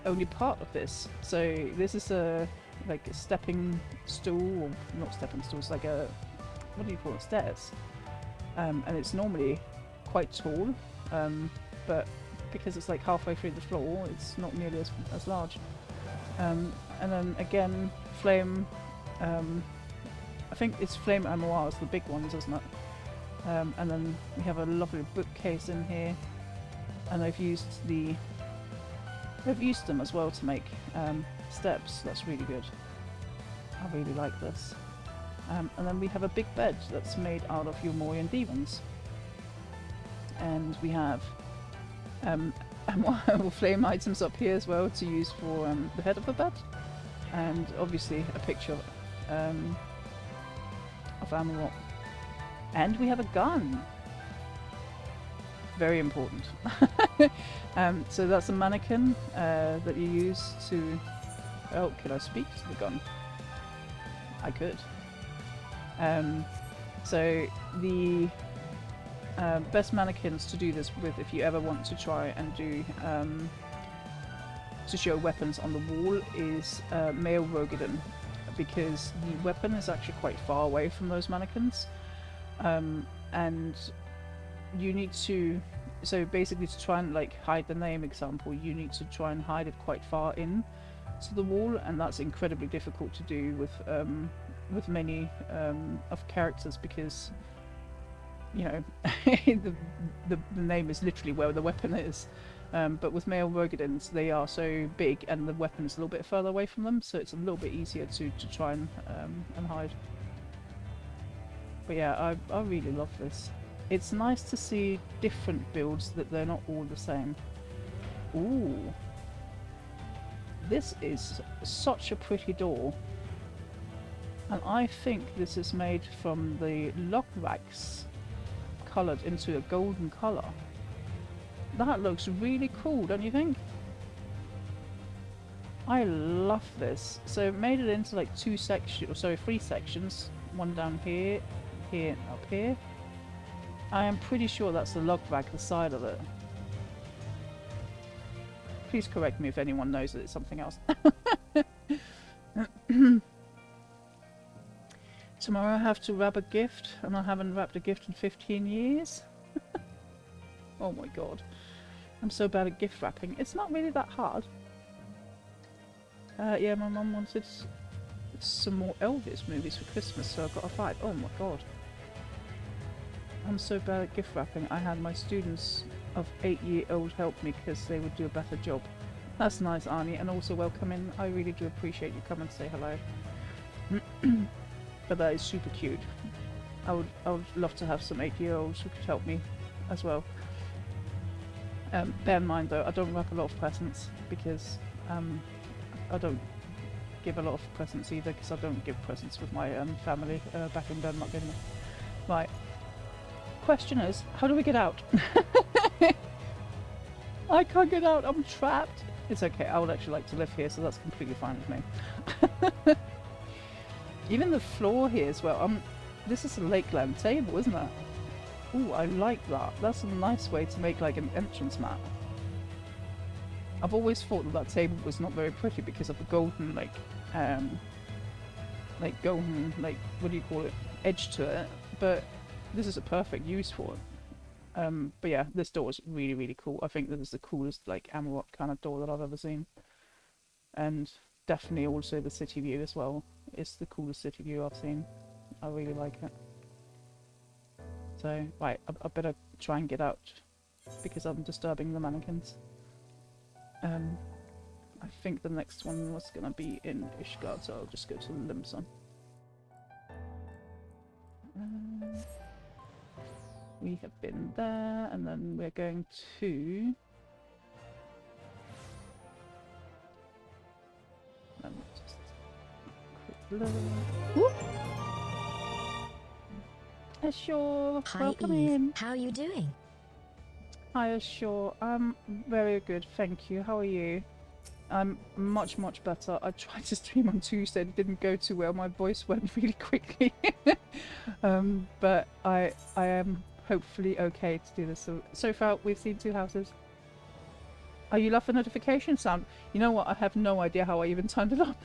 only part of this. So this is like a stepping stool, or not stepping stool, it's like a, what do you call it, stairs. And it's normally quite tall, but because it's like halfway through the floor, it's not nearly as large. And then again, flame, I think it's flame MORs, the big ones, isn't it? And then we have a lovely bookcase in here, and they've used them as well to make steps. That's really good. I really like this. And then we have a big bed that's made out of Umorian demons, and we have flame items up here as well to use for the head of the bed. and obviously a picture of Amarok. And we have a gun. Very important. So that's a mannequin that you use to... Oh, can I speak to the gun? I could. So the best mannequins to do this with, if you ever want to try and do to show weapons on the wall, is male Rogadin, because the weapon is actually quite far away from those mannequins, and you need to, so basically to try and like hide the name example, you need to try and hide it quite far in to the wall, and that's incredibly difficult to do with many of characters, because you know the name is literally where the weapon is. But with male Rogadins, they are so big and the weapon's a little bit further away from them, so it's a little bit easier to try and hide. But yeah, I really love this. It's nice to see different builds, that they're not all the same. Ooh. This is such a pretty door. And I think this is made from the lock racks coloured into a golden colour. That looks really cool, don't you think? I love this. So it made it into like three sections. One down here, here, and up here. I am pretty sure that's the log rack, the side of it. Please correct me if anyone knows that it's something else. Tomorrow I have to wrap a gift, and I haven't wrapped a gift in 15 years. Oh my god. I'm so bad at gift wrapping. It's not really that hard. Yeah, my mum wanted some more Elvis movies for Christmas, so I got a 5. Oh my god. I'm so bad at gift wrapping. I had my students of 8-year-old help me because they would do a better job. That's nice, Arnie, and also welcome in. I really do appreciate you coming to say hello. But that is super cute. I would love to have some 8-year-olds who could help me as well. Bear in mind though, I don't wrap a lot of presents, because I don't give a lot of presents either, because I don't give presents with my family back in Denmark anymore. Right. Question is, how do we get out? I can't get out, I'm trapped. It's okay, I would actually like to live here, so that's completely fine with me. Even the floor here as well. This is a Lakeland table, isn't it? Ooh, I like that. That's a nice way to make like an entrance mat. I've always thought that table was not very pretty because of the golden golden, what do you call it, edge to it. But this is a perfect use for it. But yeah, this door is really, really cool. I think this is the coolest like Amarok kind of door that I've ever seen. And definitely also the city view as well. It's the coolest city view I've seen. I really like it. So, right, I better try and get out because I'm disturbing the mannequins. I think the next one was gonna be in Ishgard, so I'll just go to Limson. We have been there, and then we're going to... Let me just quick look. Whoop! Ashore, Hi, welcome Eve. in. How are you doing? Hi Ashore, I'm very good, thank you. How are you? I'm much, much better. I tried to stream on Tuesday, it didn't go too well. My voice went really quickly. But I am hopefully okay to do this. So far, we've seen 2 houses. Oh, you love the notification sound? You know what? I have no idea how I even turned it up.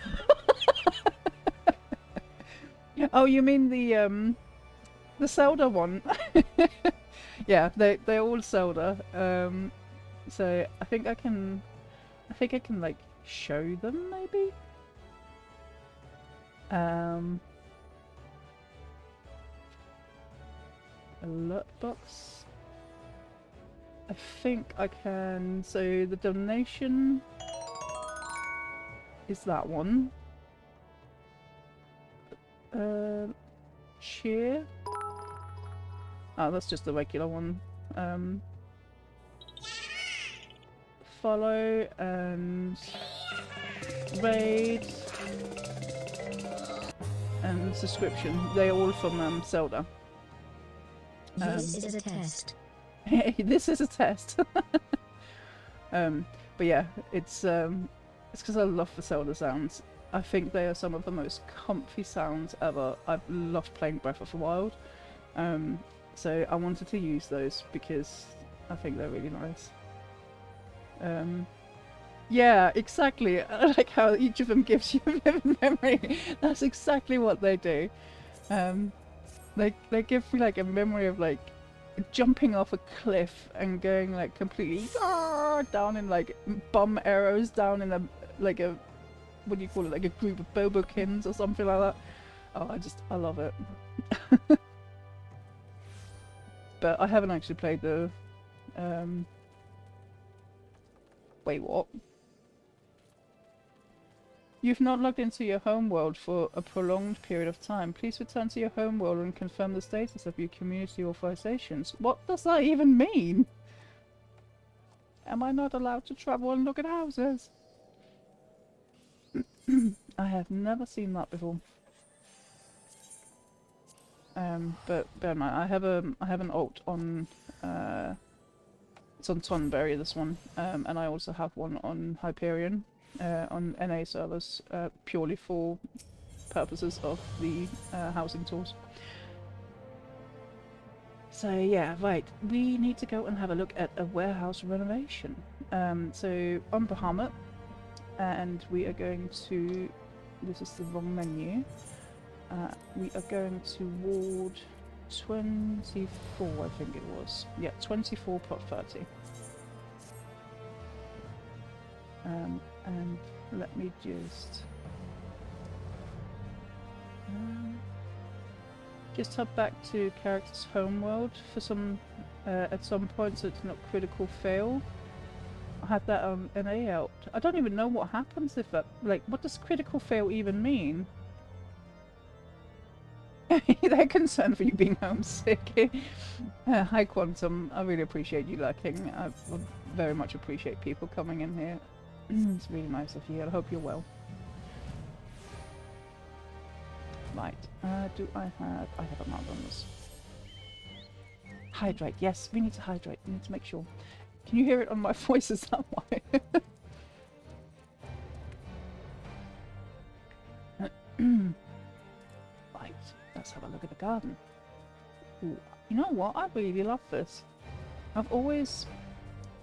Oh, you mean the Zelda one? Yeah, they're all Zelda. So I think I can like show them maybe. Alert box. I think I can. So the donation is that one. Cheer. Oh, that's just the regular one. Follow and raid. subscription. They're all from Zelda. This is a test. This is a test. But yeah, it's because I love the Zelda sounds. I think they are some of the most comfy sounds ever. I've loved playing Breath of the Wild. So I wanted to use those because I think they're really nice. Yeah, exactly. I like how each of them gives you a vivid memory. That's exactly what they do. They give me like a memory of like jumping off a cliff and going like completely down in like bum arrows down in a like a what do you call it, like a group of bobokins or something like that. Oh, I love it. But I haven't actually played the wait, what? You've not logged into your homeworld for a prolonged period of time. Please return to your homeworld and confirm the status of your community authorizations. What does that even mean? Am I not allowed to travel and look at houses? I have never seen that before. But bear in mind, I have an alt on it's on Tonberry, this one, and I also have one on Hyperion on NA servers, purely for purposes of the housing tours. So yeah, right, we need to go and have a look at a warehouse renovation. So on Bahamut, and we are going to, this is the wrong menu, we are going to Ward 24, I think it was. Yeah, 24 plot 30. And let me just hop back to character's homeworld for some at some point, so it's not critical fail. I had that on NA out. I don't even know what happens if that, like, what does critical fail even mean? They're concerned for you being homesick. Hi Quantum, I really appreciate you lurking. I very much appreciate people coming in here. It's really nice of you. I hope you're well. Right, do I have a mark on this. Hydrate, yes, we need to hydrate. We need to make sure. Can you hear it on my voice? Is that why? Right, let's have a look at the garden. Ooh, you know what? I really love this.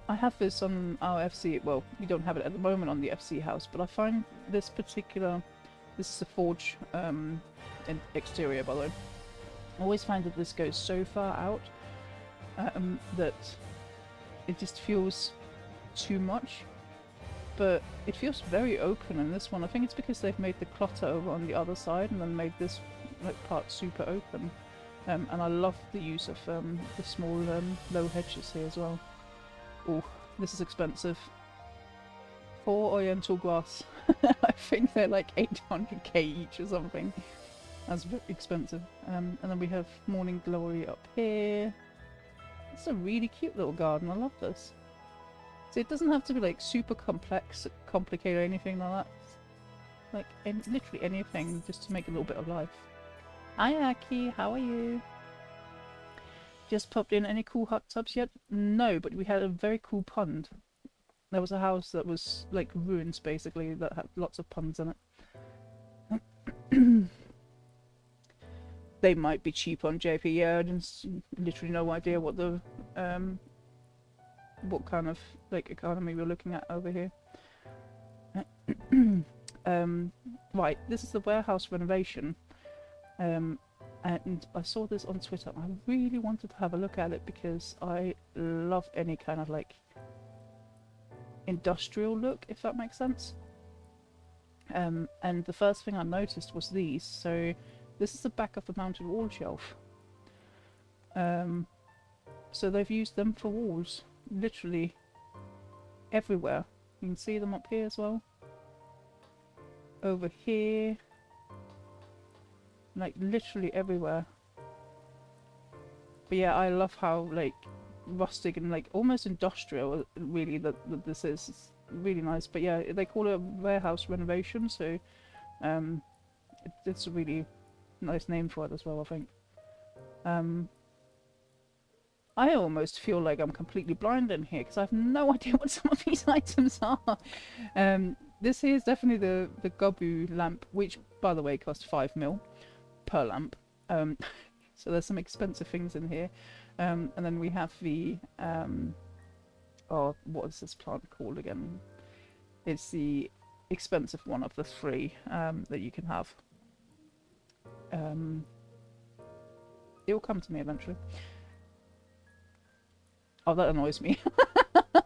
I have this on our FC, well, we don't have it at the moment on the FC house, but I find this particular, this is a forge exterior by the way, I always find that this goes so far out that it just feels too much, but it feels very open in this one. I think it's because they've made the clutter over on the other side and then made this like part super open, and I love the use of the small low hedges here as well. Oh, this is expensive. 4 Oriental grass. I think they're like 800k each or something. That's very expensive. And then we have Morning Glory up here. It's a really cute little garden. I love this. So it doesn't have to be like super complex, complicated or anything like that. Like literally anything just to make a little bit of life. Hi Aki, how are you? Just popped in. Any cool hot tubs yet? No, but we had a very cool pond. There was a house that was like ruins basically that had lots of ponds in it. They might be cheap on JP. Yeah, I just literally no idea what the what kind of like economy we're looking at over here. Right, this is the warehouse renovation. And I saw this on Twitter. I really wanted to have a look at it because I love any kind of like industrial look, if that makes sense. And the first thing I noticed was these. So this is the back of the mounted wall shelf. So they've used them for walls, literally everywhere. You can see them up here as well. Over here. Like literally everywhere. But yeah, I love how like rustic and like almost industrial really that this is. It's really nice. But yeah, they call it a warehouse renovation, so it's a really nice name for it as well, I think. I almost feel like I'm completely blind in here because I have no idea what some of these items are. This here is definitely the Gobu lamp, which, by the way, costs 5 mil per lamp. So there's some expensive things in here. And then we have the... oh, what is this plant called again? It's the expensive one of the 3 that you can have. It will come to me eventually. Oh, that annoys me.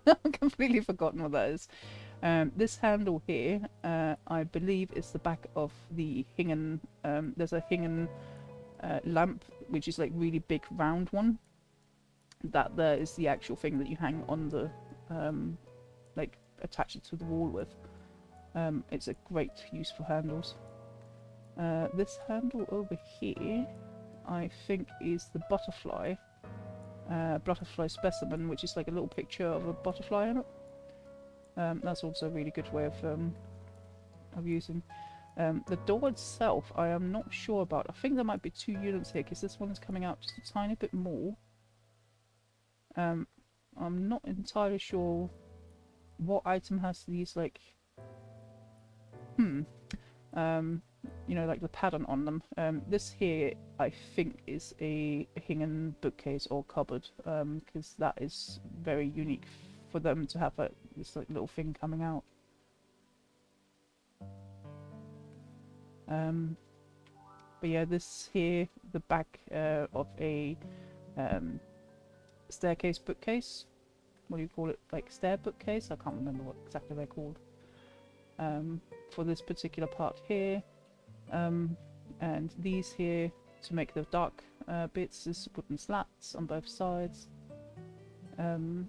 I've completely forgotten what that is. This handle here, I believe, is the back of the Hingen. There's a Hingen lamp, which is like really big round one. That there is the actual thing that you hang on the, like attach it to the wall with. It's a great use for handles. This handle over here, I think, is the butterfly. Butterfly specimen, which is like a little picture of a butterfly in it. That's also a really good way of using. The door itself, I am not sure about. I think there might be 2 units here because this one is coming out just a tiny bit more. I'm not entirely sure what item has these like. You know, like the pattern on them. This here, I think, is a Hingen bookcase or cupboard, because that is very unique for them to have this like little thing coming out. But yeah, this here, the back of a staircase bookcase. What do you call it? Like stair bookcase? I can't remember what exactly they're called. For this particular part here. And these here to make the dark bits is wooden slats on both sides. And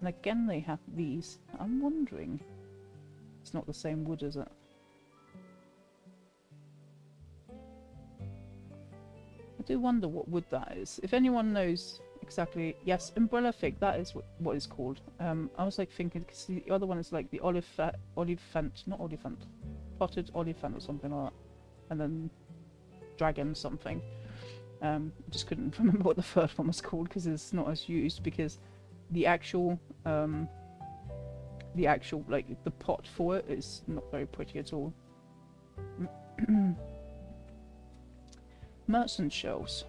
again they have these. I'm wondering, it's not the same wood, is it? I do wonder what wood that is. If anyone knows exactly, yes, umbrella fig, that is what it's called. I was like thinking, because the other one is like the potted oliphant or something like that, and then dragon something. Just couldn't remember what the third one was called because it's not as used, because the actual like the pot for it is not very pretty at all. Merchant shells.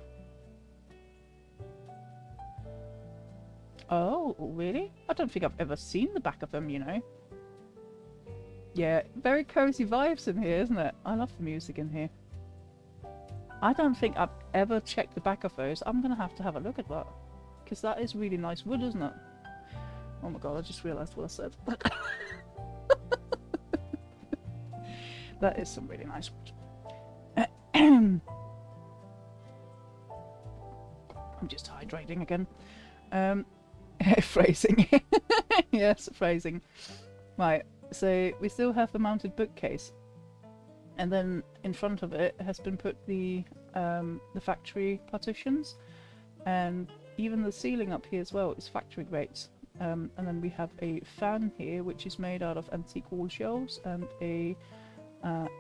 Oh, really? I don't think I've ever seen the back of them, you know. Yeah, very cozy vibes in here, isn't it? I love the music in here. I don't think I've ever checked the back of those. I'm gonna have to have a look at that, because that is really nice wood, isn't it? Oh my god, I just realised what I said. That is some really nice wood. I'm just hydrating again. Phrasing. Yes, phrasing. Right. So we still have the mounted bookcase, and then in front of it has been put the factory partitions, and even the ceiling up here as well is factory grates. And then we have a fan here which is made out of antique wall shelves, and a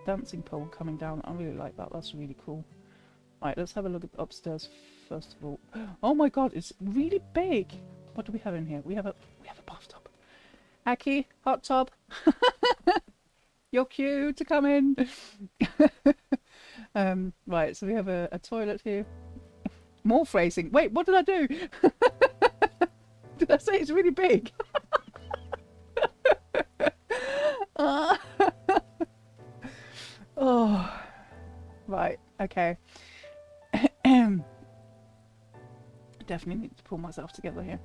dancing pole coming down. I really like that. That's really cool. Right, let's have a look at upstairs first of all. Oh my god, it's really big. What do we have in here? We have a bathtub. Aki, hot tub. You're cute to come in. Right, so we have a toilet here. More phrasing. Wait, what did I do? Did I say it's really big? Oh, right, okay. Definitely need to pull myself together here.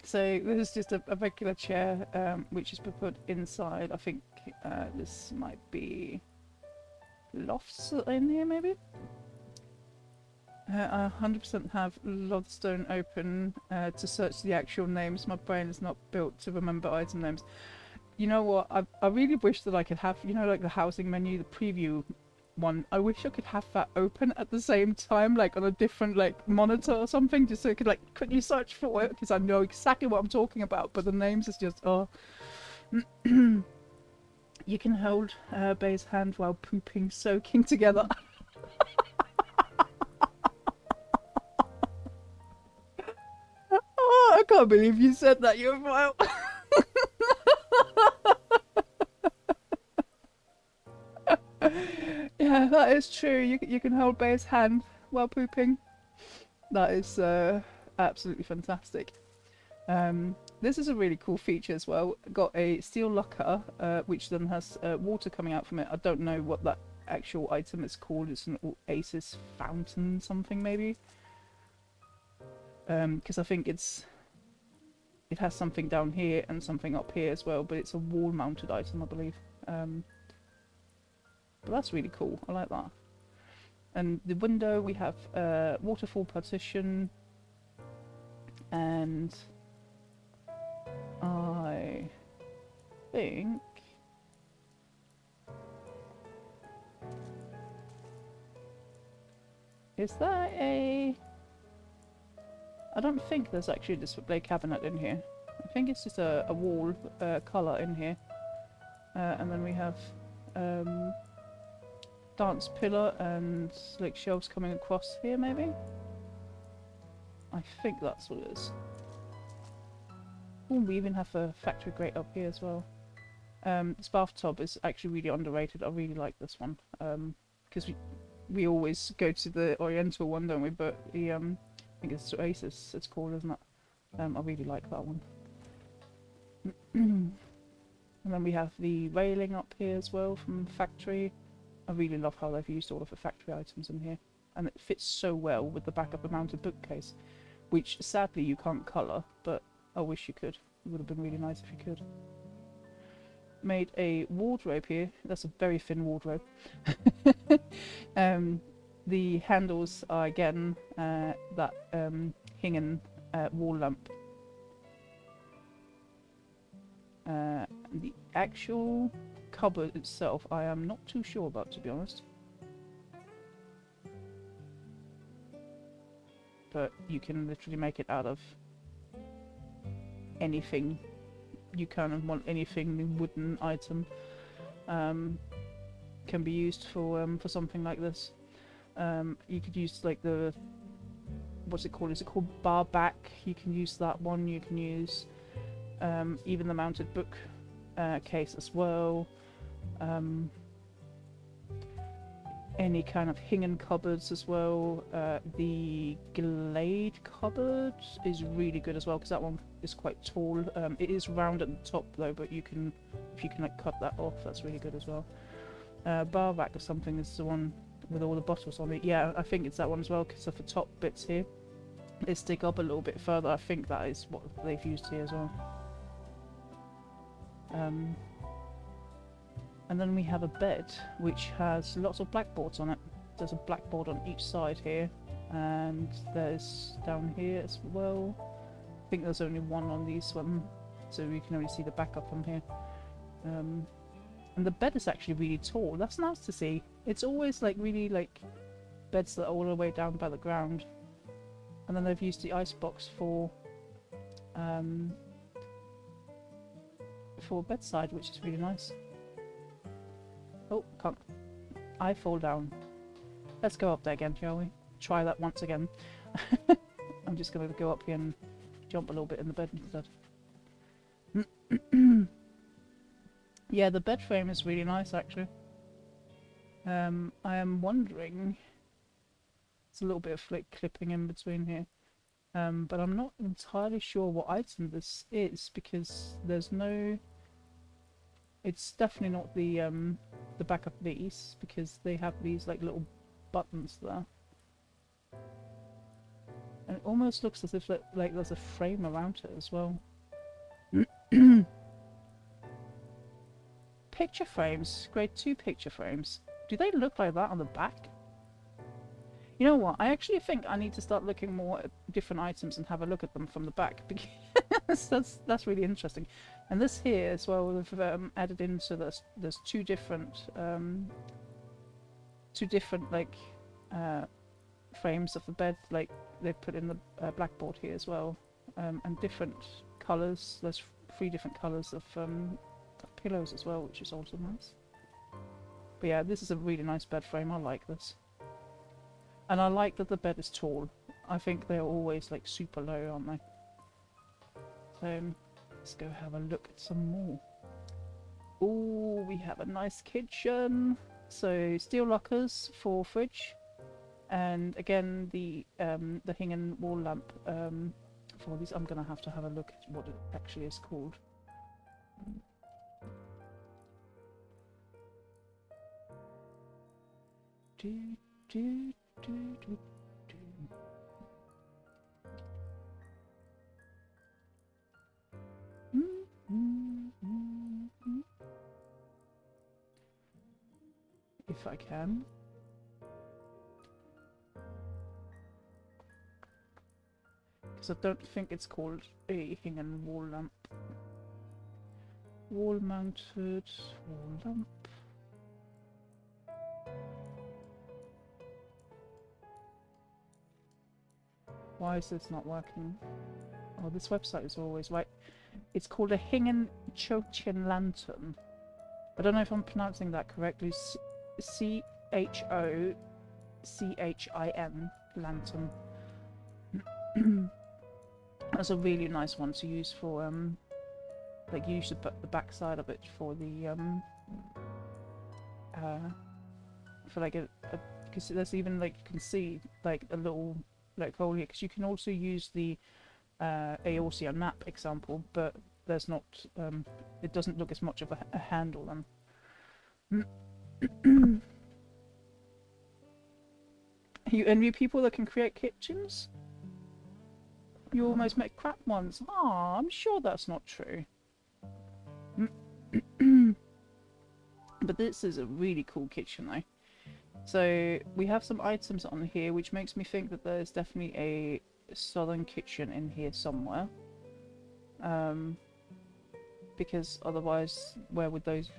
So this is just a regular chair, which is put inside. I think this might be lofts in here, maybe. I 100% have Lodestone open to search the actual names. My brain is not built to remember item names. You know what? I really wish that I could have, you know, like the housing menu, the preview one. I wish I could have that open at the same time, like on a different like monitor or something, just so I could like quickly search for it, because I know exactly what I'm talking about, but the names is just, oh. You You can hold Bay's hand while pooping, soaking together. Oh, I can't believe you said that, you're vile. Yeah, that is true. You can hold Bay's hand while pooping. That is absolutely fantastic. This is a really cool feature as well. Got a steel locker, which then has water coming out from it. I don't know what that actual item is called. It's an oasis fountain something maybe. Because I think it has something down here and something up here as well, but it's a wall mounted item I believe. But that's really cool. I like that. And the window we have waterfall partition, and I think is that a... I don't think there's actually a display cabinet in here. I think it's just a wall colour in here. And then we have dance pillar and like shelves coming across here maybe? I think that's what it is. Ooh, we even have a factory grate up here as well. This bathtub is actually really underrated. I really like this one. Because we always go to the Oriental one, don't we? But the I think it's Oasis it's called, isn't it? I really like that one. And then we have the railing up here as well from the factory. I really love how they've used all of the factory items in here. And it fits so well with the back of the mounted bookcase. Which sadly you can't colour, but I wish you could. It would have been really nice if you could. Made a wardrobe here. That's a very thin wardrobe. The handles are again that Hingen wall lamp. The actual cupboard itself I am not too sure about, to be honest. But you can literally make it out of anything you kind of want. Anything wooden item can be used for something like this. You could use like the, what's it called? Is it called bar back? You can use that one. You can use even the mounted book case as well. Any kind of Hingen cupboards as well. The Glade cupboard is really good as well because that one is quite tall. It is round at the top though, but you can, if you can like cut that off, that's really good as well. Bar rack or something is the one with all the bottles on it. Yeah, I think it's that one as well because of the top bits here. They stick up a little bit further. I think that is what they've used here as well. And then we have a bed which has lots of blackboards on it. There's a blackboard on each side here, and there's down here as well. I think there's only one on these one, so we can only see the back up from here. And the bed is actually really tall. That's nice to see. It's always like really like beds that are all the way down by the ground. And then they've used the icebox for bedside, which is really nice. Oh, can't. I fall down. Let's go up there again, shall we? Try that once again. I'm just going to go up here and jump a little bit in the bed instead. Yeah, the bed frame is really nice, actually. I am wondering... It's a little bit of like clipping in between here. But I'm not entirely sure what item this is, because there's no... It's definitely not the back of these, because they have these like little buttons there. And it almost looks as if like there's a frame around it as well. Picture frames, grade 2 picture frames. Do they look like that on the back? You know what, I actually think I need to start looking more at different items and have a look at them from the back, because that's really interesting. And this here as well, we've added in, so there's two different like frames of the bed, like they've put in the blackboard here as well, and different colours. There's 3 different colours of pillows as well, which is also nice. But yeah, this is a really nice bed frame. I like this. And I like that the bed is tall. I think they're always like super low, aren't they? So let's go have a look at some more. Oh, we have a nice kitchen. So steel lockers for fridge. And again, the hanging wall lamp for these. I'm gonna have to have a look at what it actually is called. Do, do, do, do, do. If I can. Because I don't think it's called a hanging wall lamp. Wall mounted wall lamp. Why is this not working? Oh, this website is always right. It's called a hanging Chochin lantern. I don't know if I'm pronouncing that correctly. CHOCHIN lantern. That's a really nice one to use for like you should put the back side of it for the for like a because there's even like you can see like a little like hole here because you can also use the Aorsian map example, but there's not it doesn't look as much of a handle then. You envy people that can create kitchens? You almost make crap ones. Ah, I'm sure that's not true. But this is a really cool kitchen though. So we have some items on here which makes me think that there's definitely a southern kitchen in here somewhere. Because otherwise where would those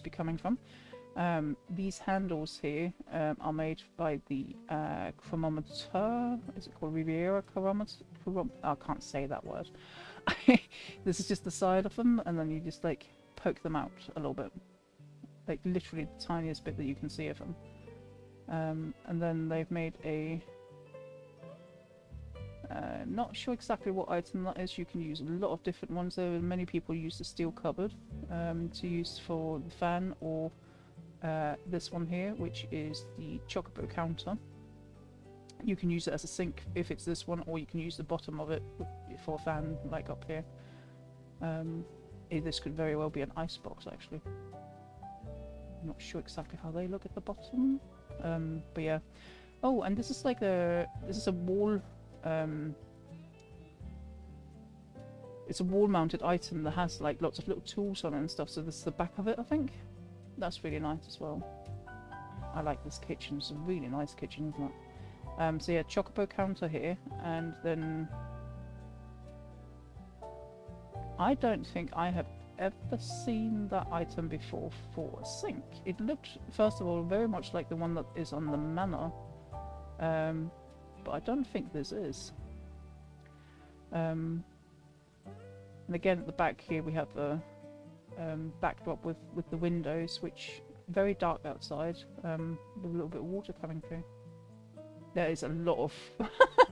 be coming from? These handles here are made by the chronometer. Is it called Riviera chronometer? I can't say that word. This is just the side of them, and then you just like poke them out a little bit, like literally the tiniest bit that you can see of them. And then they've made a not sure exactly what item that is. You can use a lot of different ones. There are many people use the steel cupboard to use for the fan, or this one here, which is the chocobo counter. You can use it as a sink if it's this one, or you can use the bottom of it for a fan, like up here. This could very well be an ice box, actually. I'm not sure exactly how they look at the bottom, but yeah. Oh, and this is like this is a wall. It's a wall-mounted item that has like lots of little tools on it and stuff. So this is the back of it, I think. That's really nice as well. I like this kitchen. It's a really nice kitchen, isn't it? So yeah, chocobo counter here, and then I don't think I have ever seen that item before for a sink. It looked, first of all, very much like the one that is on the manor, but I don't think this is. And again, at the back here we have the backdrop with the windows, which very dark outside, with a little bit of water coming through. There is a lot of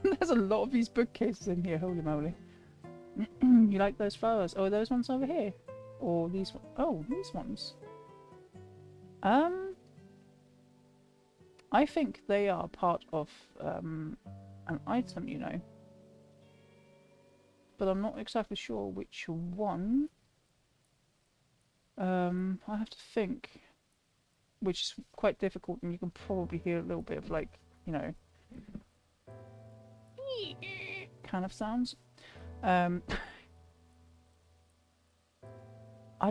there's a lot of these bookcases in here. Holy moly! You like those flowers? Oh, are those ones over here, or these? Oh, these ones. I think they are part of an item, you know, but I'm not exactly sure which one. I have to think, which is quite difficult, and you can probably hear a little bit of like, you know, kind of sounds. I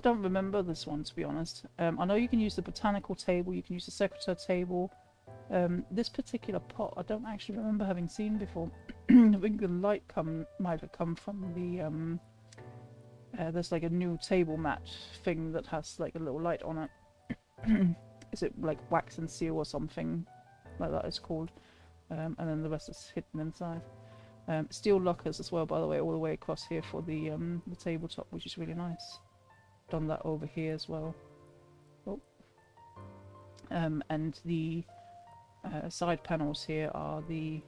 don't remember this one, to be honest. I know you can use the botanical table, you can use the secretary table. This particular pot I don't actually remember having seen before. I think the light might have come from the there's like a new table mat thing that has like a little light on it. Is it like wax and seal or something like that it's called? And then the rest is hidden inside. Steel lockers as well, by the way, all the way across here for the tabletop, which is really nice. done that over here as well. Oh. And the side panels here are the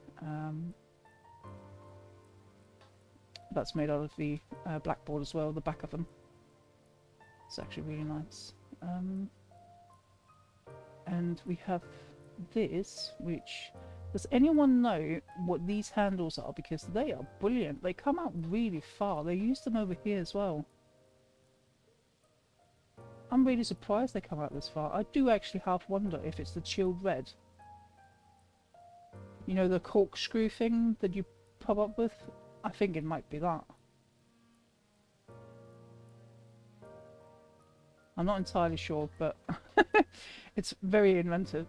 that's made out of the blackboard as well, the back of them. It's actually really nice. And we have this, which... Does anyone know what these handles are? Because they are brilliant. They come out really far. They use them over here as well. I'm really surprised they come out this far. I do actually half wonder if it's the chilled red. You know, the corkscrew thing that you pop up with? I think it might be that. I'm not entirely sure, but it's very inventive.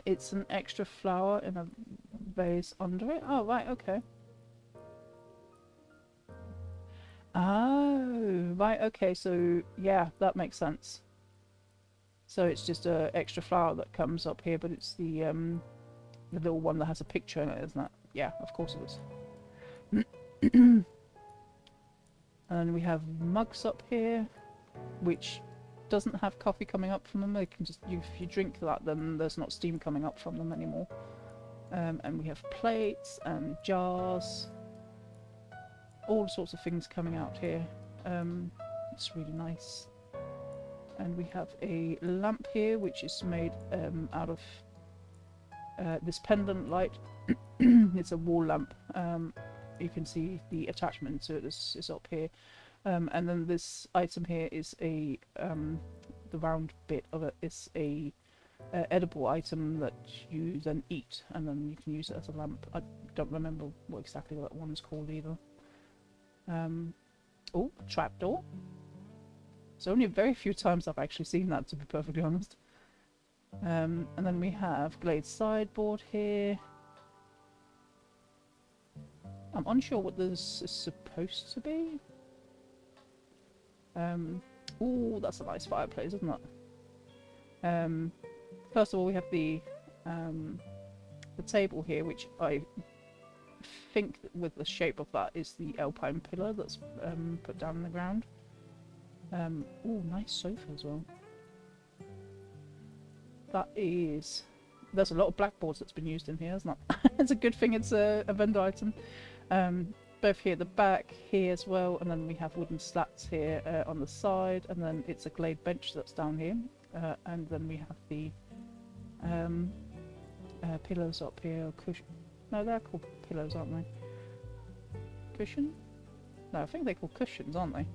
It's an extra flower in a vase under it. Oh, right, okay. Oh, right, okay, so yeah, that makes sense. So it's just a extra flower that comes up here, but it's the little one that has a picture in it, isn't it? Yeah, of course it is. And we have mugs up here, which doesn't have coffee coming up from them. They can just, if you drink that, then there's not steam coming up from them anymore. And we have plates and jars, all sorts of things coming out here. It's really nice. And we have a lamp here, which is made out of this pendant light. It's a wall lamp. You can see the attachment to it is up here. And then this item here is a the round bit of it is a edible item that you then eat, and then you can use it as a lamp. I don't remember what exactly that one's called either. Oh, trapdoor. It's only very few times I've actually seen that, to be perfectly honest. And then we have glazed sideboard here. I'm unsure what this is supposed to be. Oh, that's a nice fireplace, isn't it? First of all, we have the table here, which I think with the shape of that is the alpine pillar that's put down in the ground. Oh, nice sofa as well. That is... There's a lot of blackboards that's been used in here, isn't it? It's a good thing it's a vendor item. Both here at the back, here as well, and then we have wooden slats here on the side, and then it's a glade bench that's down here, and then we have the pillows up here, or cushion. No, they're called pillows, aren't they? Cushion? No, I think they're called cushions, aren't they?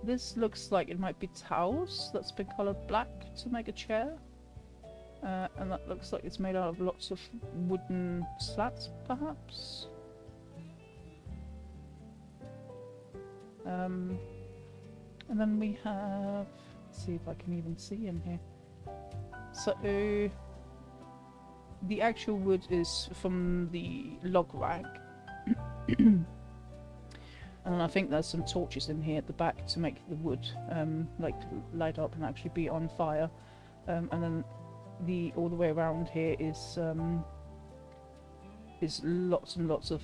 This looks like it might be towels that's been coloured black to make a chair. And that looks like it's made out of lots of wooden slats, perhaps. And then we have... Let's see if I can even see in here. So, the actual wood is from the log rack. And I think there's some torches in here at the back to make the wood like light up and actually be on fire. And then all the way around here is lots and lots of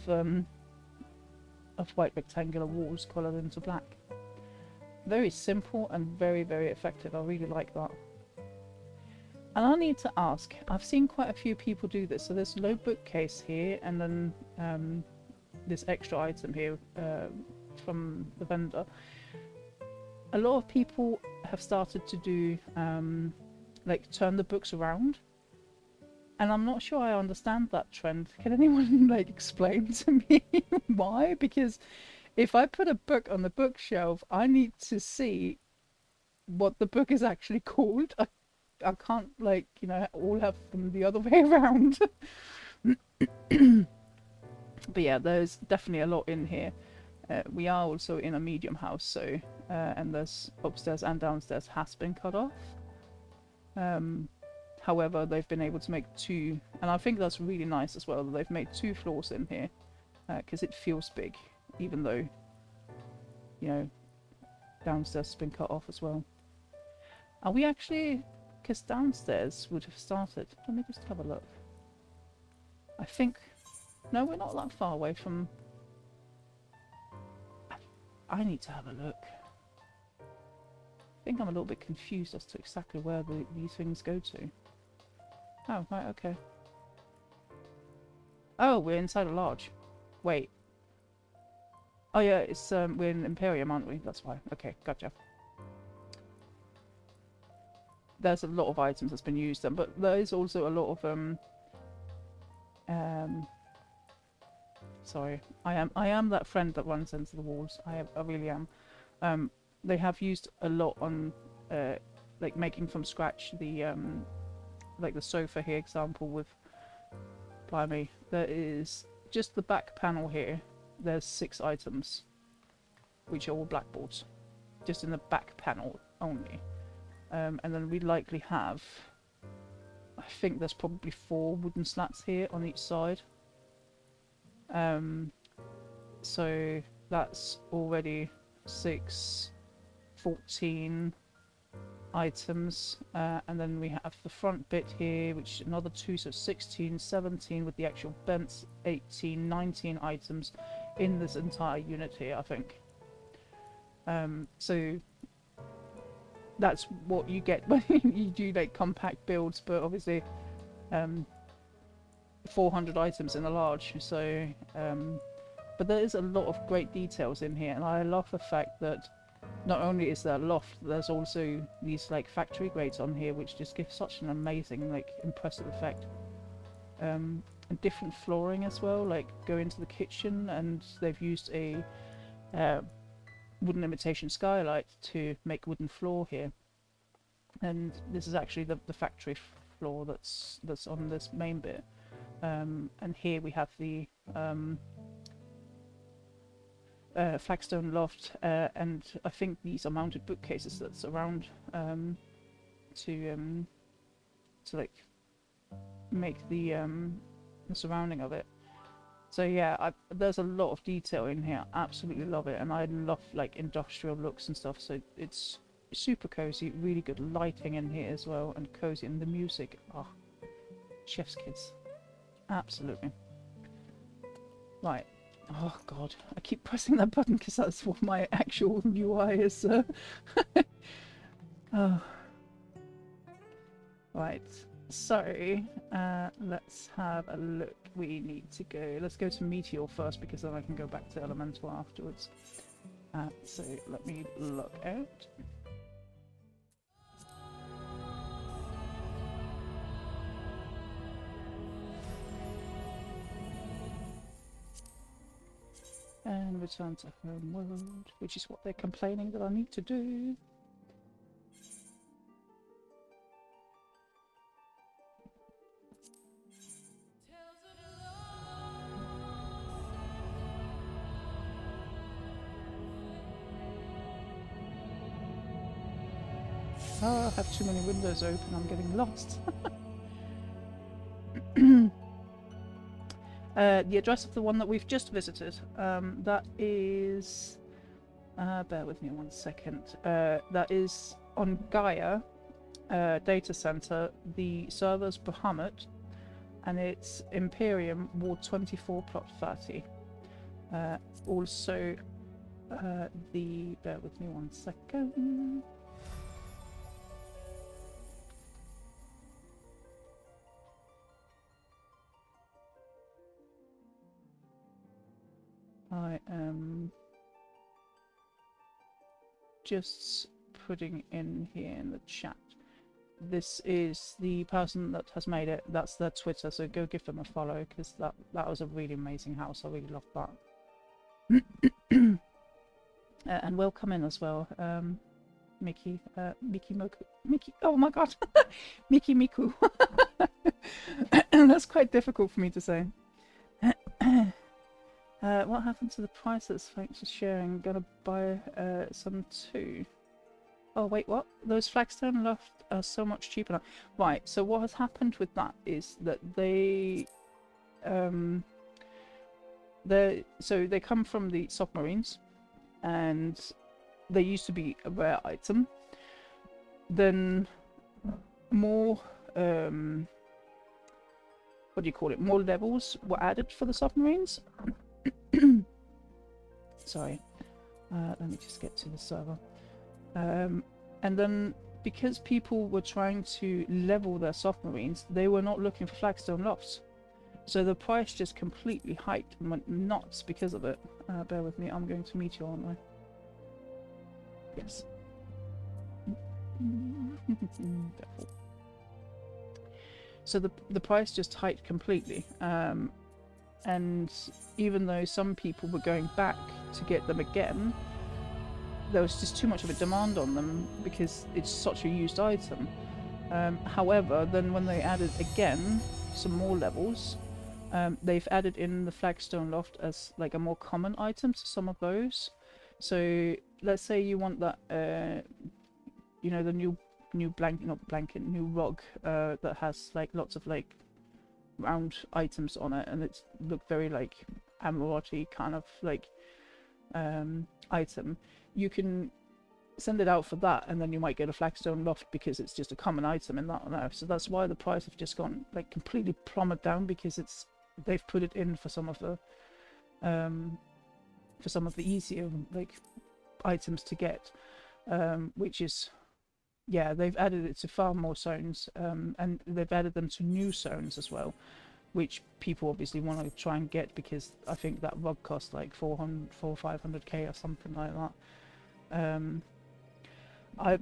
white rectangular walls coloured into black. Very simple and very, very effective. I really like that. And I need to ask, I've seen quite a few people do this. So there's a low bookcase here, and then this extra item here from the vendor. A lot of people have started to do like turn the books around, and I'm not sure I understand that trend. Can anyone like explain to me why? Because if I put a book on the bookshelf, I need to see what the book is actually called. I can't, like, you know, all have them the other way around. But yeah, there's definitely a lot in here. We are also in a medium house, so and there's upstairs and downstairs has been cut off. However, they've been able to make two, and I think that's really nice as well, that they've made 2 floors in here, because it feels big, even though, you know, downstairs has been cut off as well. Are we actually, because downstairs would have started, let me just have a look. I think No, we're not that far away from... I need to have a look. I think I'm a little bit confused as to exactly where these things go to. Oh, right, okay. Oh, we're inside a lodge. Wait. Oh yeah, it's we're in Imperium, aren't we? That's why. Okay, gotcha. There's a lot of items that's been used, but there is also a lot of sorry, I am that friend that runs into the walls. I really am. They have used a lot on like making from scratch the like the sofa here example with, blimey, there is just the back panel here. There's 6 items, which are all blackboards, just in the back panel only. And then we likely have, I think there's probably 4 wooden slats here on each side. So that's already 6, 14 items. And then we have the front bit here, which is another 2, so 16, 17 with the actual bents, 18, 19 items in this entire unit here, I think. So that's what you get when you do like compact builds, but obviously 400 items in a large. So but there is a lot of great details in here, and I love the fact that not only is there a loft, there's also these like factory grades on here, which just give such an amazing, like, impressive effect. And different flooring as well, like go into the kitchen, and they've used a wooden imitation skylight to make wooden floor here. And this is actually the factory floor that's on this main bit. And here we have the flagstone loft, and I think these are mounted bookcases that's around to like make the surrounding of it. So yeah, there's a lot of detail in here. I absolutely love it, and I love like industrial looks and stuff. So it's super cozy, really good lighting in here as well, and cozy, and the music. Oh, chef's kiss, absolutely. Right. Oh god, I keep pressing that button because that's what my actual UI is. Oh. Right, so let's have a look. We need to go, let's go to Meteor first, because then I can go back to Elemental afterwards. So let me look out. And return to home world, which is what they're complaining that I need to do. Oh, I have too many windows open, I'm getting lost. The address of the one that we've just visited, that is... bear with me 1 second. That is on Gaia data center. The server's Bahamut, and it's Imperium Ward 24 plot 30. Also, the... bear with me 1 second. I am just putting in here in the chat. This is the person that has made it. That's their Twitter, so go give them a follow, because that was a really amazing house. I really loved that. And welcome in as well, Mickey, Mickey Moku, Mickey. Oh my God, Mickey Miku. That's quite difficult for me to say. What happened to the prices? Thanks for sharing. Gonna buy some too. Oh wait, what? Those flagstone loft are so much cheaper now. Right, so what has happened with that is that they come from the submarines, and they used to be a rare item. Then more what what do you call it, more levels were added for the submarines. Sorry, let me just get to the server. And then because people were trying to level their submarines, they were not looking for flagstone lofts. So the price just completely hiked and went nuts because of it. Bear with me, I'm going to meet you, aren't I? Yes. Careful. So the price just hiked completely. And even though some people were going back to get them again, there was just too much of a demand on them because it's such a used item. However, then when they added again some more levels, they've added in the flagstone loft as like a more common item to some of those. So let's say you want that, you know, the new new rug that has like lots of like round items on it, and it's look very like emerald-y kind of like item. You can send it out for that, and then you might get a flagstone loft because it's just a common item in that now. So that's why the price have just gone like completely plummeted down, because they've put it in for some of the easier like items to get, which is, yeah, they've added it to far more zones, and they've added them to new zones as well, which people obviously want to try and get, because I think that rug cost like 500k or something like that.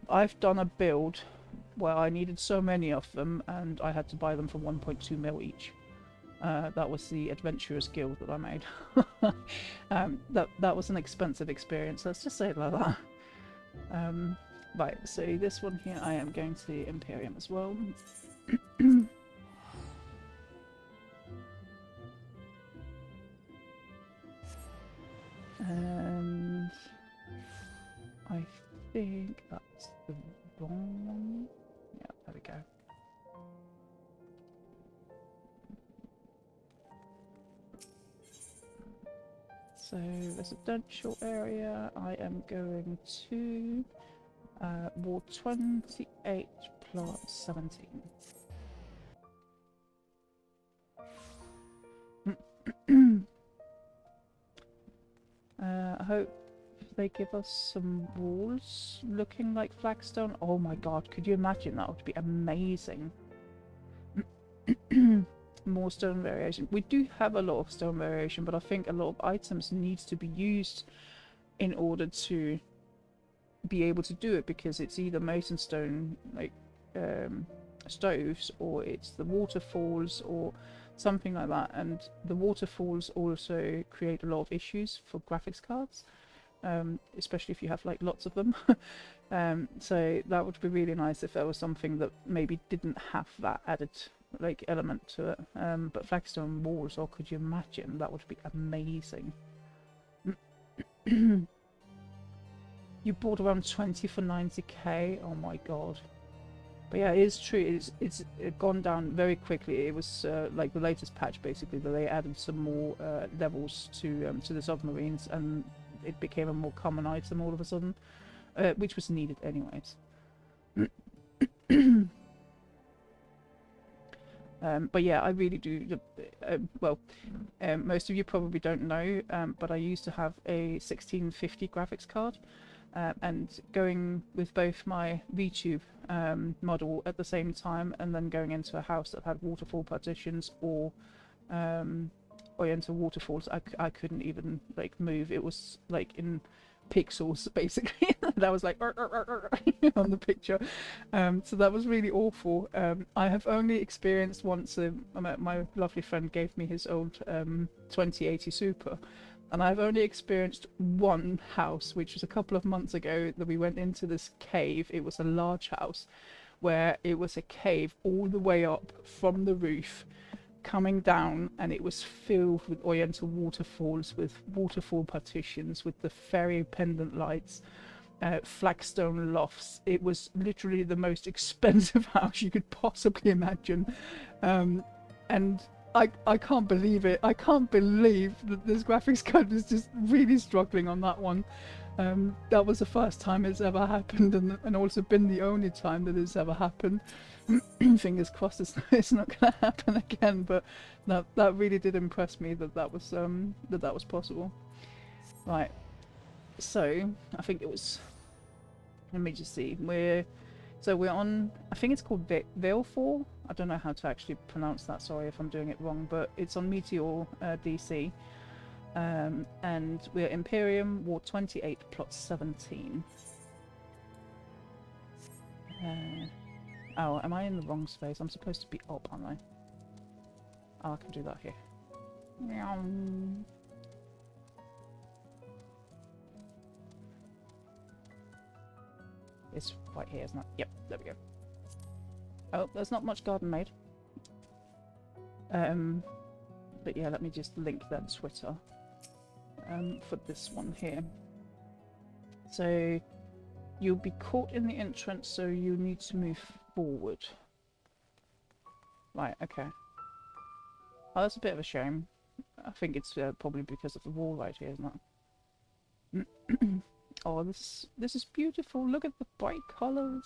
I've done a build where I needed so many of them and I had to buy them for 1.2 mil each. That was the Adventurers Guild that I made. That was an expensive experience, let's just say it like that. Right, so this one here, I am going to the Imperium as well. And I think that's the wrong one. Yeah, there we go. So residential area, I am going to Ward 28 Plant 17. I hope they give us some walls looking like flagstone. Oh my god, could you imagine? That would be amazing. More stone variation. We do have a lot of stone variation, but I think a lot of items needs to be used in order to be able to do it, because it's either mason stone like stoves, or it's the waterfalls or something like that, and the waterfalls also create a lot of issues for graphics cards, especially if you have like lots of them. So that would be really nice if there was something that maybe didn't have that added like element to it. But flagstone walls, or could you imagine? That would be amazing. You bought around 20 for 90k. Oh my god. But yeah, it is true. It's gone down very quickly. It was like the latest patch basically that they added some more levels to the submarines, and it became a more common item all of a sudden, which was needed anyways. But yeah, I really do. Well, most of you probably don't know, but I used to have a 1650 graphics card, and going with both my VTube model at the same time, and then going into a house that had waterfall partitions or into waterfalls, I couldn't even like move. It was like in pixels basically. That was like on the picture. So that was really awful. I have only experienced once. My lovely friend gave me his old 2080 Super, and I've only experienced one house, which was a couple of months ago, that we went into this cave. It was a large house where it was a cave all the way up from the roof coming down, and it was filled with oriental waterfalls, with waterfall partitions, with the fairy pendant lights, flagstone lofts. It was literally the most expensive house you could possibly imagine, and I can't believe it. I can't believe that this graphics card is just really struggling on that one. That was the first time it's ever happened, and also been the only time that it's ever happened. Fingers crossed it's not going to happen again, but that really did impress me that was possible. Right, so I think it was, let me just see, we're on, I think it's called Valefor. I don't know how to actually pronounce that, sorry if I'm doing it wrong, but it's on Meteor DC. And we're Imperium, Ward 28, Plot 17. Oh, am I in the wrong space? I'm supposed to be up, aren't I? Oh, I can do that here. Meow. It's right here, isn't it? Yep, there we go. Oh, there's not much garden made. But yeah, let me just link that Twitter. For this one here. So you'll be caught in the entrance, so you need to move forward. Right, okay. Oh, that's a bit of a shame. I think it's probably because of the wall right here, isn't it? Oh, this is beautiful. Look at the bright colours.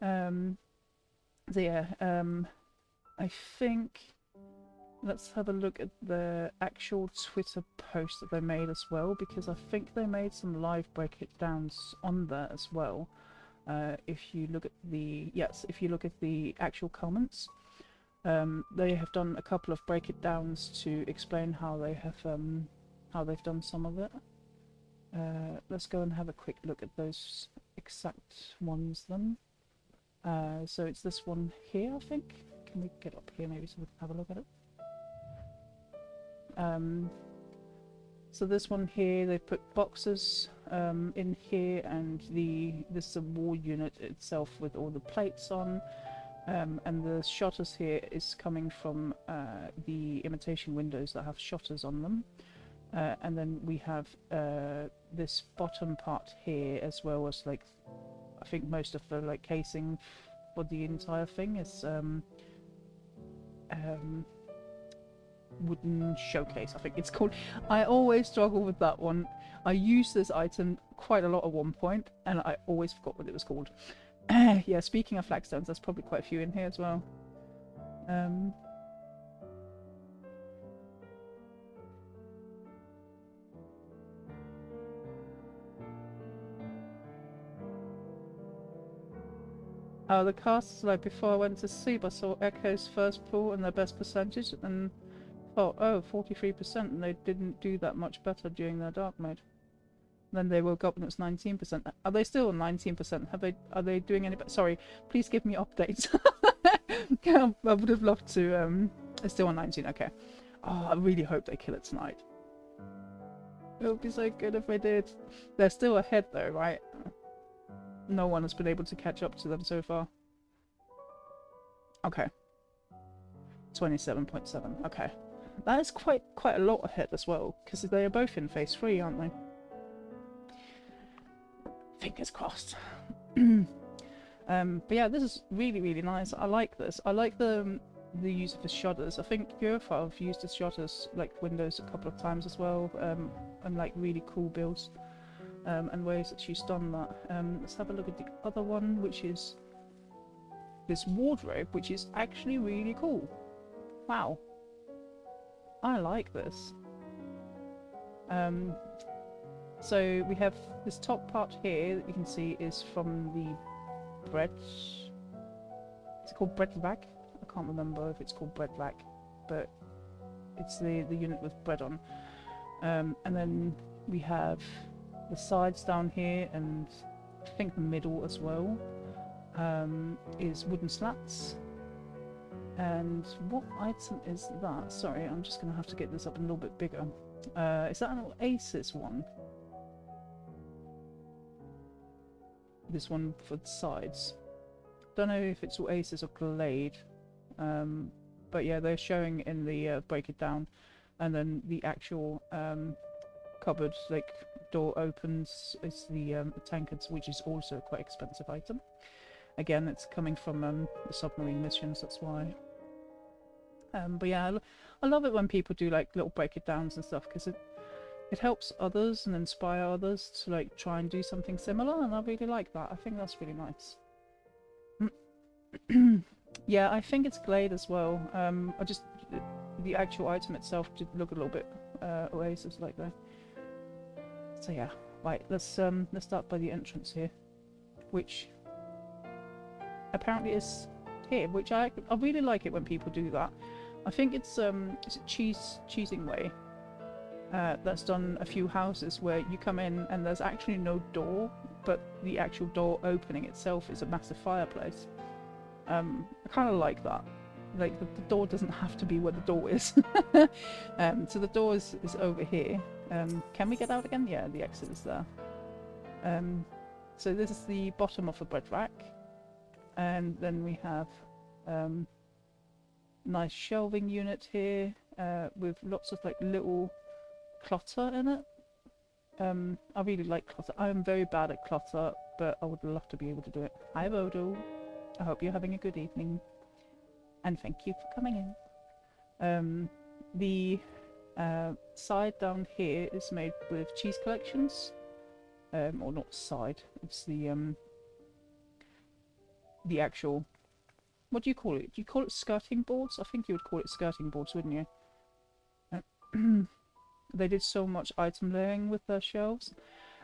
So yeah, I think let's have a look at the actual Twitter post that they made as well, because I think they made some live breakdowns on there as well. If you look at the actual comments, they have done a couple of breakdowns to explain how they have how they've done some of it. Let's go and have a quick look at those exact ones then. So it's this one here, I think. Can we get up here maybe so we can have a look at it? So this one here, they put boxes in here, and this is a wall unit itself with all the plates on, and the shutters here is coming from the imitation windows that have shutters on them, and then we have this bottom part here, as well as like I think most of the like casing for the entire thing is wooden showcase, I think it's called. I always struggle with that one. I used this item quite a lot at one point and I always forgot what it was called. Yeah, speaking of flagstones, there's probably quite a few in here as well. Oh, the cast is like before I went to sleep, I saw Echo's first pull and their best percentage and thought, oh, 43%, and they didn't do that much better during their dark mode. Then they woke up and it was 19%. Are they still on 19%? Are they doing any better? Sorry, please give me updates. I would have loved to. It's still on 19. Okay. Oh, I really hope they kill it tonight. It would be so good if they did. They're still ahead though, right? No one has been able to catch up to them so far. Okay. 27.7. Okay. That is quite a lot ahead as well, because they are both in phase 3, aren't they? Fingers crossed. But yeah, this is really nice. I like this. I like the use of the shutters. I think Purify have used the shutters like windows a couple of times as well, and like really cool builds and ways that she's done that. Let's have a look at the other one, which is this wardrobe, which is actually really cool. Wow. I like this. So we have this top part here that you can see is from the bread. Is it called bread rack? I can't remember if it's called bread rack, but it's the unit with bread on. And then we have the sides down here, and I think the middle as well is wooden slats. And what item is that? Sorry, I'm just going to have to get this up a little bit bigger. Is that an Oasis one? This one for the sides. Don't know if it's Oasis or Glade. But yeah, they're showing in the break it down. And then the actual cupboard, like, door opens, is the tankards, which is also a quite expensive item. Again, it's coming from the submarine missions, that's why. But yeah, I love it when people do like little break it downs and stuff, because it helps others and inspire others to like try and do something similar, and I really like that. I think that's really nice. Yeah, I think it's Glade as well. I just the actual item itself did look a little bit Oasis like though. So yeah, right. Let's start by the entrance here, which apparently is here. Which I really like it when people do that. I think it's is it Cheesing Way. That's done a few houses where you come in and there's actually no door, but the actual door opening itself is a massive fireplace. I kind of like that. Like the door doesn't have to be where the door is. So the door is over here. Can we get out again? Yeah, the exit is there. So this is the bottom of the bread rack, and then we have nice shelving unit here with lots of like little clutter in it. I really like clutter. I am very bad at clutter, but I would love to be able to do it. Hi Bodo. I hope you're having a good evening, and thank you for coming in. The side down here is made with cheese collections, or not side. It's the actual. What do you call it? Do you call it skirting boards? I think you would call it skirting boards, wouldn't you? They did so much item layering with their shelves.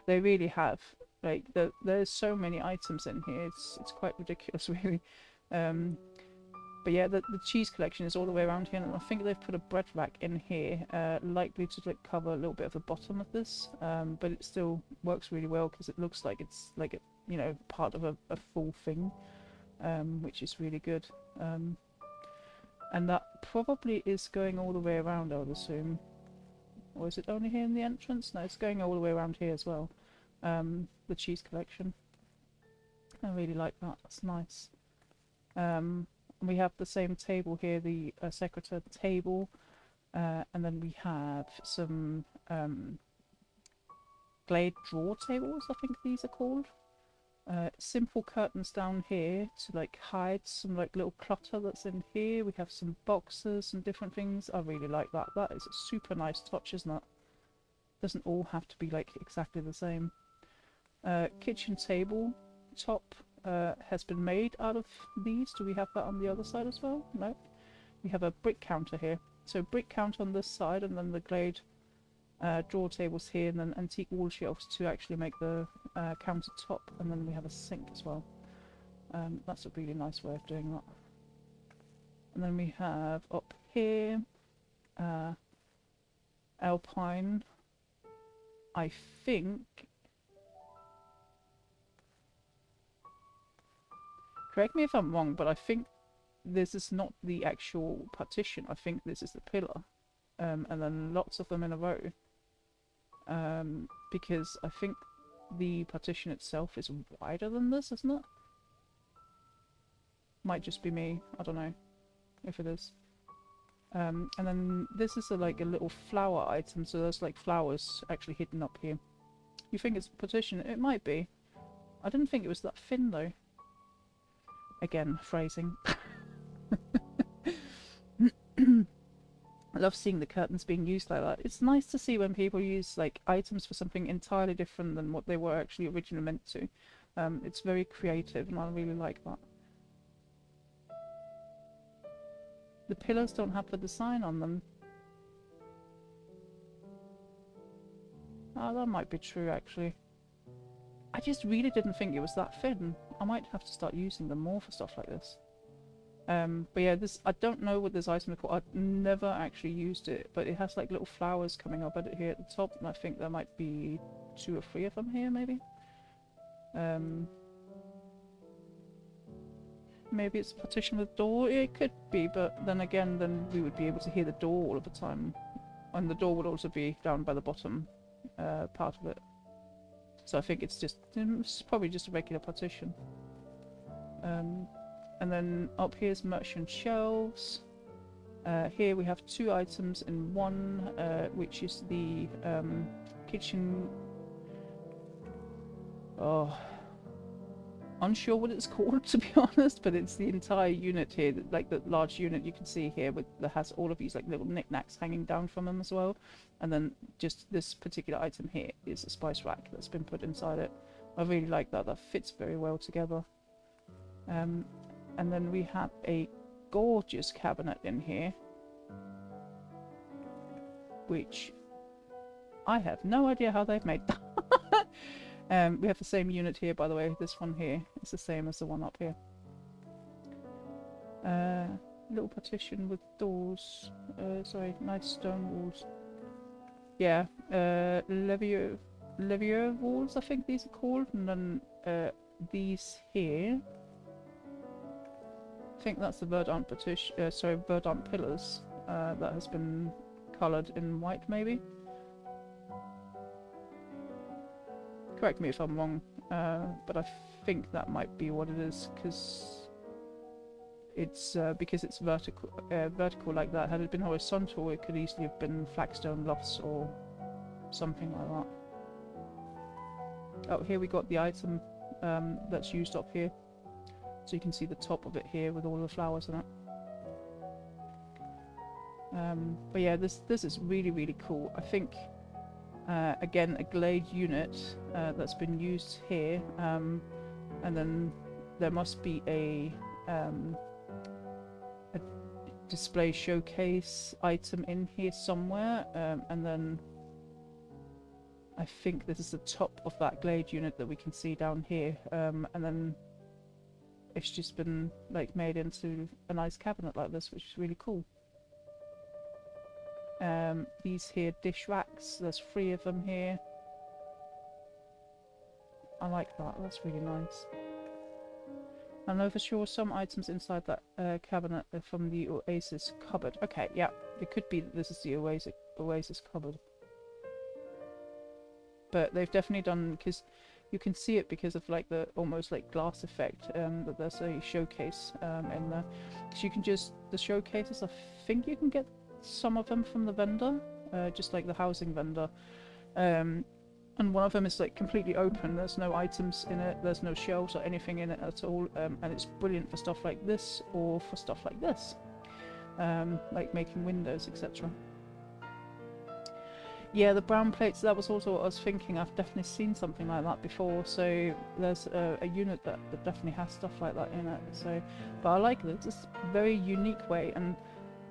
They really have. Like there's so many items in here. It's quite ridiculous, really. But yeah, the cheese collection is all the way around here, and I think they've put a bread rack in here, likely to like cover a little bit of the bottom of this. But it still works really well because it looks like it's like a part of a full thing, which is really good. And that probably is going all the way around, I would assume. Or is it only here in the entrance? No, it's going all the way around here as well. The cheese collection. I really like that. That's nice. We have the same table here, the secretary table, and then we have some Glade drawer tables, I think these are called. Simple curtains down here to like hide some like little clutter that's in here. We have some boxes and different things. I really like that. That is a super nice touch, isn't it? Doesn't all have to be like exactly the same. Kitchen table top has been made out of these. Do we have that on the other side as well? No. We have a brick counter here. So brick counter on this side, and then the Glade drawer tables here, and then antique wall shelves to actually make the countertop, and then we have a sink as well. That's a really nice way of doing that. And then we have up here Alpine. I think, correct me if I'm wrong, but I think this is not the actual partition. I think this is the pillar, and then lots of them in a row. Because I think the partition itself is wider than this, isn't it? Might just be me. I don't know if it is. And then this is like a little flower item, so there's like flowers actually hidden up here. You think it's a partition? It might be. I didn't think it was that thin though. Again, phrasing. I love seeing the curtains being used like that. It's nice to see when people use like items for something entirely different than what they were actually originally meant to. It's very creative, and I really like that. The pillars don't have the design on them. Oh, that might be true actually. I just really didn't think it was that thin. I might have to start using them more for stuff like this. But yeah, this, I don't know what this item is called. I've never actually used it, but it has like little flowers coming up at it here at the top, and I think there might be 2 or 3 of them here, maybe. Maybe it's a partition with a door. It could be, but then again, then we would be able to hear the door all of the time, and the door would also be down by the bottom part of it. So I think it's probably just a regular partition. And then up here's merchant shelves. Here we have 2 items in one, which is the kitchen. Oh, unsure what it's called, to be honest, but it's the entire unit here, like the large unit you can see here that has all of these like little knickknacks hanging down from them as well. And then just this particular item here is a spice rack that's been put inside it. I really like that. That fits very well together. And then we have a gorgeous cabinet in here, which I have no idea how they've made that. We have the same unit here, by the way. This one here is the same as the one up here. Little partition with doors. Sorry, nice stone walls. Yeah, levier walls, I think these are called. And then these here, I think that's the verdant partition. Verdant pillars that has been coloured in white, maybe. Correct me if I'm wrong, but I think that might be what it is, because it's vertical like that. Had it been horizontal, it could easily have been flagstone lofts or something like that. Oh, here we got the item that's used up here, so you can see the top of it here with all the flowers in it. But yeah, this is really, really cool. I think. Again, a glade unit that's been used here, and then there must be a display showcase item in here somewhere, and then I think this is the top of that glade unit that we can see down here, and then it's just been like made into a nice cabinet like this, which is really cool. These here dish racks, there's 3 of them here. I like that, that's really nice. I know for sure some items inside that cabinet are from the Oasis cupboard. Okay, yeah, it could be that this is the Oasis cupboard. But they've definitely done, because you can see it because of like the almost like glass effect, that there's a showcase in there. So you can just, the showcases, I think you can get some of them from the vendor, just like the housing vendor, and one of them is like completely open. There's no items in it, there's no shelves or anything in it at all, and it's brilliant for stuff like this or for stuff like this, like making windows, etc. Yeah, the brown plates, that was also what I was thinking. I've definitely seen something like that before, so there's a unit that definitely has stuff like that in it. So, but I like it, it's a very unique way, and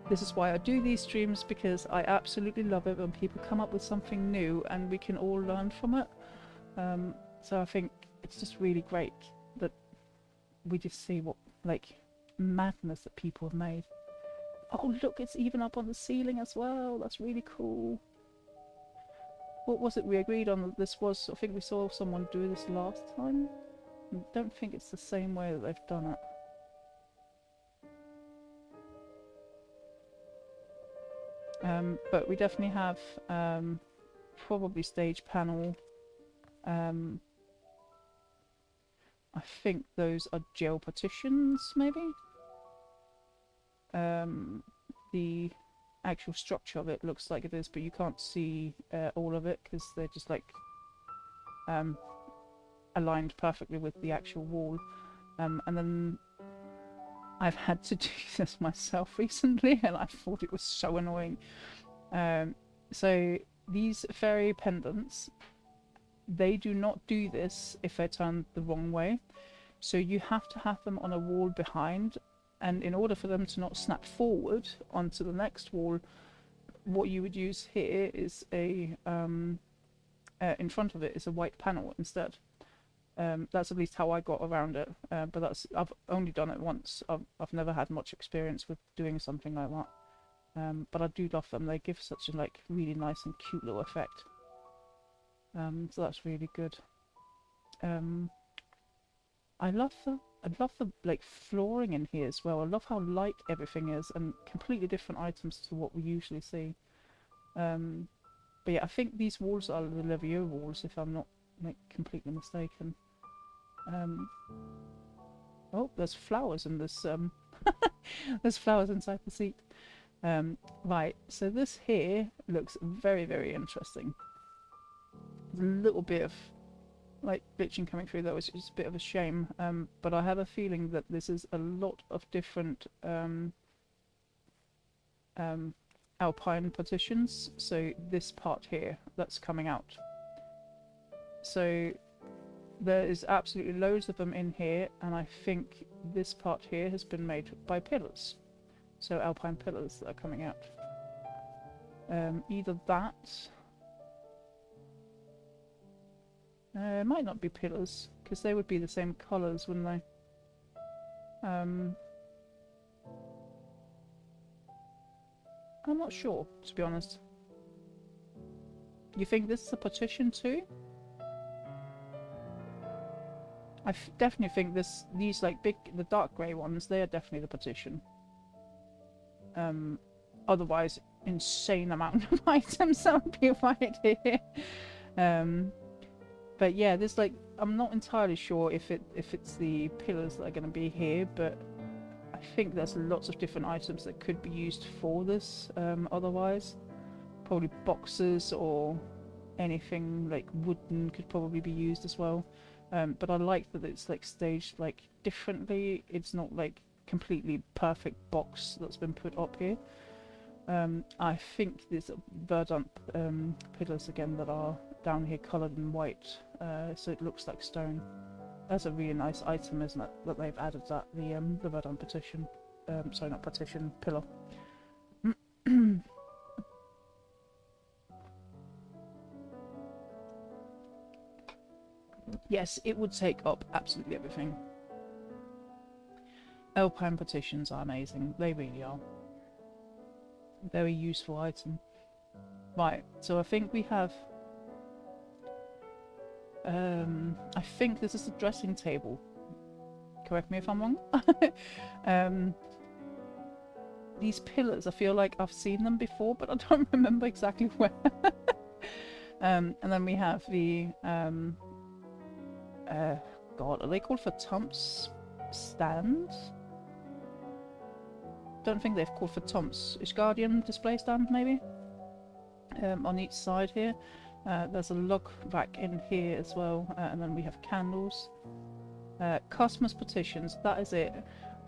this is why I do these streams, because I absolutely love it when people come up with something new and we can all learn from it. So I think it's just really great that we just see what like madness that people have made. Oh look, it's even up on the ceiling as well. That's really cool. What was it we agreed on that this was? I think we saw someone do this last time. I don't think it's the same way that they've done it. But we definitely have probably stage panel. I think those are gel partitions, maybe. The actual structure of it looks like it is, but you can't see all of it because they're just like aligned perfectly with the actual wall. And then I've had to do this myself recently, and I thought it was so annoying. So these fairy pendants, they do not do this if they're turned the wrong way. So you have to have them on a wall behind, and in order for them to not snap forward onto the next wall, what you would use here is a in front of it is a white panel instead. That's at least how I got around it, but that's, I've only done it once. I've never had much experience with doing something like that, but I do love them. They give such a like really nice and cute little effect, so that's really good. I love the like flooring in here as well. I love how light everything is and completely different items to what we usually see. But yeah, I think these walls are the Levieux walls, if I'm not like completely mistaken. Oh, there's flowers in this. There's flowers inside the seat. Right, so this here looks very, very interesting. There's a little bit of like glitching coming through though, which is a bit of a shame. But I have a feeling that this is a lot of different alpine partitions. So this part here that's coming out. So there is absolutely loads of them in here, and I think this part here has been made by pillars. So alpine pillars that are coming out. Either that. It might not be pillars, because they would be the same colours, wouldn't they? I'm not sure, to be honest. You think this is a partition too? I definitely think these like the dark grey ones, they are definitely the partition. Otherwise, insane amount of items that would be right here. But yeah, there's like, I'm not entirely sure if it's the pillars that are going to be here, but I think there's lots of different items that could be used for this. Otherwise, probably boxes or anything like wooden could probably be used as well. But I like that it's like staged like differently. It's not like completely perfect box that's been put up here. I think there's verdant pillars again that are down here coloured in white, so it looks like stone. That's a really nice item, isn't it? That they've added that, the verdant partition. Sorry, not partition, pillar. Yes, it would take up absolutely everything. Alpine partitions are amazing. They really are. Very useful item. Right, so I think we have... I think this is a dressing table. Correct me if I'm wrong. These pillars, I feel like I've seen them before, but I don't remember exactly where. And then we have the... God, are they called for Tom's stand? Don't think they've called for Tom's. Guardian display stand, maybe? On each side here. There's a log rack in here as well, and then we have candles. Cosmos partitions, that is it.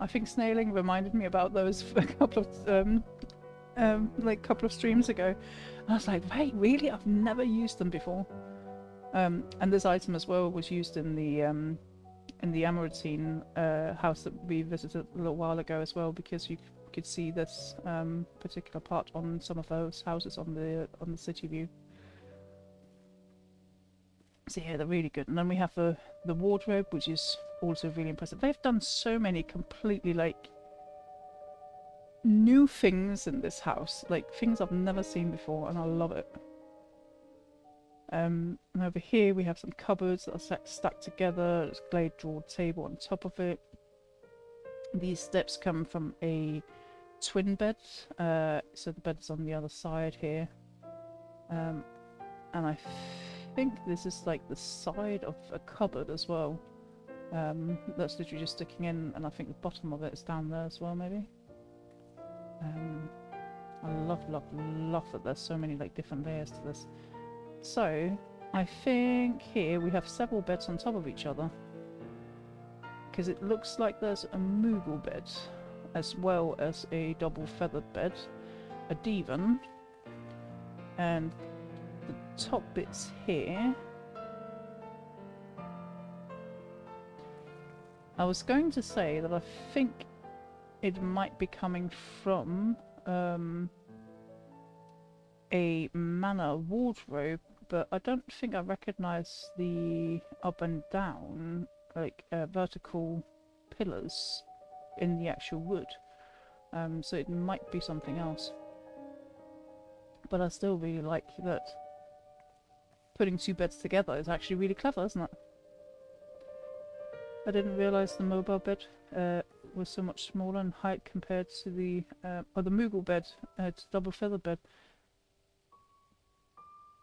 I think Snailing reminded me about those a couple of streams ago. And I was like, wait, really? I've never used them before. And this item as well was used in the Amaritine house that we visited a little while ago as well, because you could see this particular part on some of those houses on the city view. So yeah, they're really good. And then we have the wardrobe, which is also really impressive. They've done so many completely like new things in this house, like things I've never seen before, and I love it. And over here we have some cupboards that are stacked together. There's a glade drawer table on top of it. These steps come from a twin bed, so the bed's on the other side here. And I think this is like the side of a cupboard as well. That's literally just sticking in, and I think the bottom of it is down there as well, maybe. I love that there's so many like different layers to this. So I think here we have several beds on top of each other, because it looks like there's a Moogle bed as well as a double feathered bed, a divan, and the top bits here. I was going to say that I think it might be coming from a manor wardrobe, but I don't think I recognise the up and down, like vertical pillars in the actual wood. So it might be something else. But I still really like that putting two beds together is actually really clever, isn't it? I didn't realise the mobile bed was so much smaller in height compared to the Moogle bed, to double feather bed.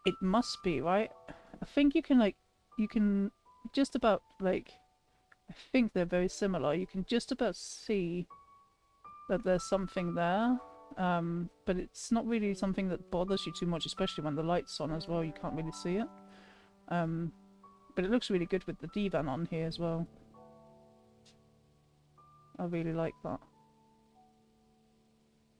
It must be, right? I think you can just about like, I think they're very similar. You can just about see that there's something there, but it's not really something that bothers you too much, especially when the light's on as well. You can't really see it. But it looks really good with the divan on here as well. I really like that.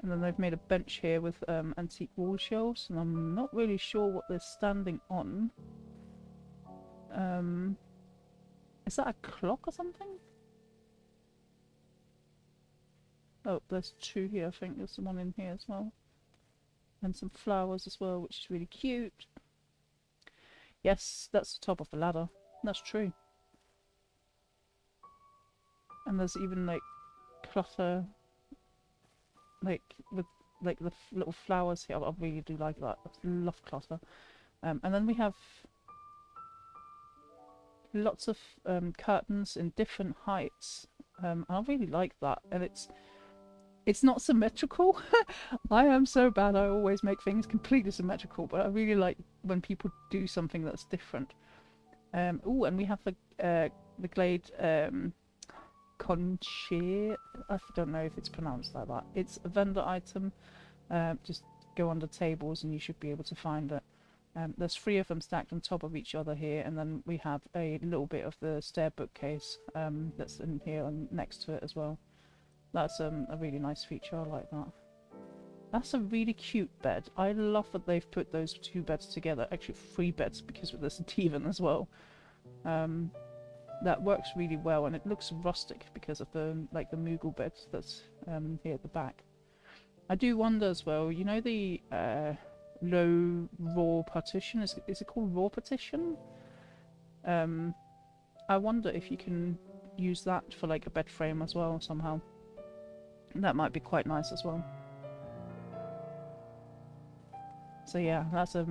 And then they've made a bench here with antique wall shelves, and I'm not really sure what they're standing on. Is that a clock or something? Oh, there's two here. I think there's one in here as well. And some flowers as well, which is really cute. Yes, that's the top of the ladder. That's true. And there's even like clutter, like with like the little flowers here. I really do like that. I love clutter. And then we have lots of curtains in different heights. And I really like that. And it's not symmetrical. I am so bad. I always make things completely symmetrical, but I really like when people do something that's different. Oh, and we have the Glade concierge. I don't know if it's pronounced like that. It's a vendor item. Just go under tables and you should be able to find it. There's 3 of them stacked on top of each other here, and then we have a little bit of the stair bookcase that's in here and next to it as well. That's a really nice feature. I like that. That's a really cute bed. I love that they've put those 2 beds together. Actually 3 beds, because there's a divan as well. That works really well, and it looks rustic because of the the Moogle bed that's here at the back. I do wonder as well, you know the low raw partition? Is it called raw partition? I wonder if you can use that for like a bed frame as well somehow. That might be quite nice as well. So yeah, that's a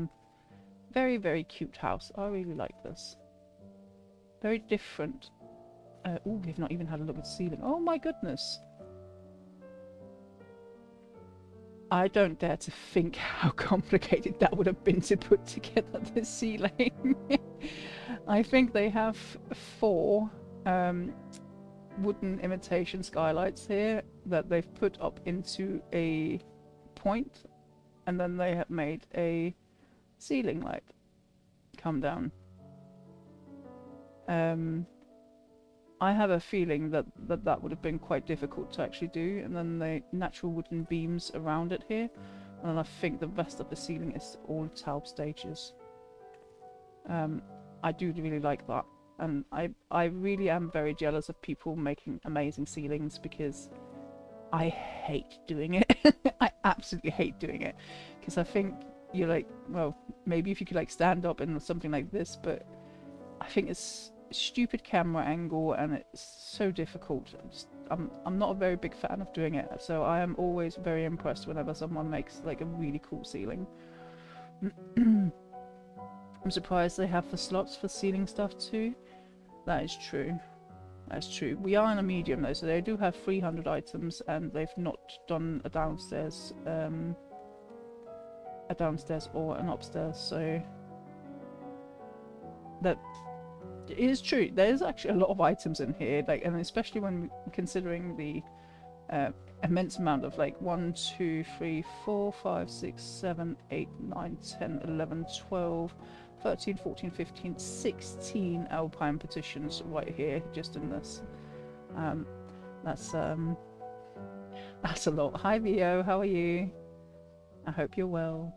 very, very cute house. I really like this. Very different. Oh, we've not even had a look at the ceiling. Oh my goodness. I don't dare to think how complicated that would have been to put together the ceiling. I think they have 4 wooden imitation skylights here that they've put up into a point, and then they have made a ceiling light come down. I have a feeling that would have been quite difficult to actually do, and then the natural wooden beams around it here, and I think the rest of the ceiling is all tile stages. I do really like that, and I really am very jealous of people making amazing ceilings, because I hate doing it. I absolutely hate doing it, because I think you're like, well, maybe if you could like stand up in something like this, but I think it's stupid camera angle and it's so difficult. I'm not a very big fan of doing it, so I am always very impressed whenever someone makes like a really cool ceiling. I'm surprised they have the slots for ceiling stuff too. That is true. That's true. We are in a medium though, so they do have 300 items, and they've not done a downstairs or an upstairs, so that it is true. There's actually a lot of items in here, like, and especially when considering the immense amount of like 1, 2, 3, 4, 5, 6, 7, 8, 9, 10, 11, 12, 13, 14, 15, 16 alpine petitions right here, just in this. That's a lot. Hi Vio, how are you? I hope you're well.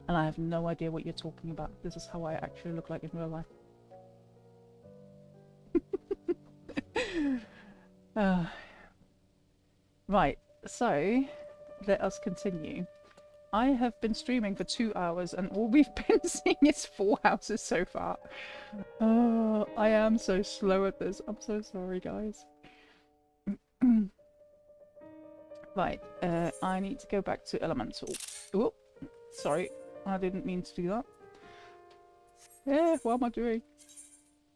And I have no idea what you're talking about. This is how I actually look like in real life. Right, so let us continue. I have been streaming for 2 hours, and all we've been seeing is 4 houses so far. Oh, I am so slow at this. I'm so sorry, guys. Right, I need to go back to Elemental. Oh, sorry. I didn't mean to do that. Yeah, what am I doing?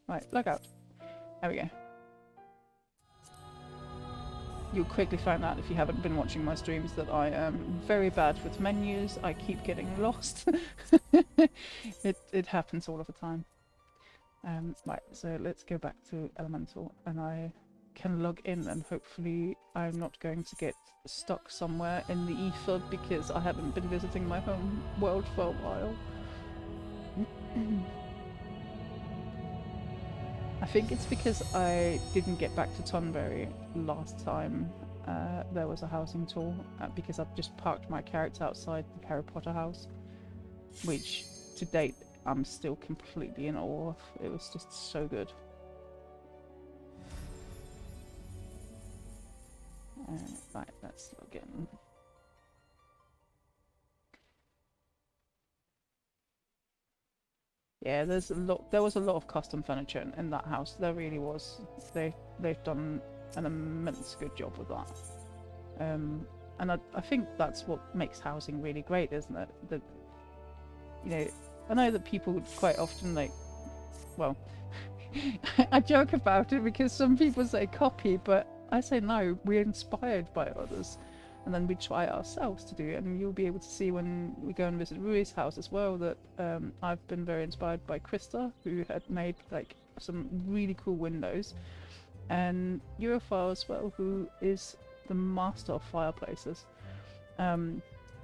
Right, look out. There we go. You'll quickly find out if you haven't been watching my streams that I am very bad with menus. I keep getting lost. It happens all of the time. Right, so let's go back to Elemental, and I can log in, and hopefully I'm not going to get stuck somewhere in the ether because I haven't been visiting my home world for a while. I think it's because I didn't get back to Tonberry last time there was a housing tour, because I've just parked my character outside the Harry Potter house, which to date I'm still completely in awe of. It was just so good. Right, let's log in. Yeah, there was a lot of custom furniture in that house. There really was. They've done an immense good job with that. And I think that's what makes housing really great, isn't it? That, you know, I know that people quite often well, I joke about it because some people say copy, but I say no, we're inspired by others. And then we try ourselves to do it, and you'll be able to see when we go and visit Rui's house as well that I've been very inspired by Krista, who had made some really cool windows, and Europhile as well, who is the master of fireplaces.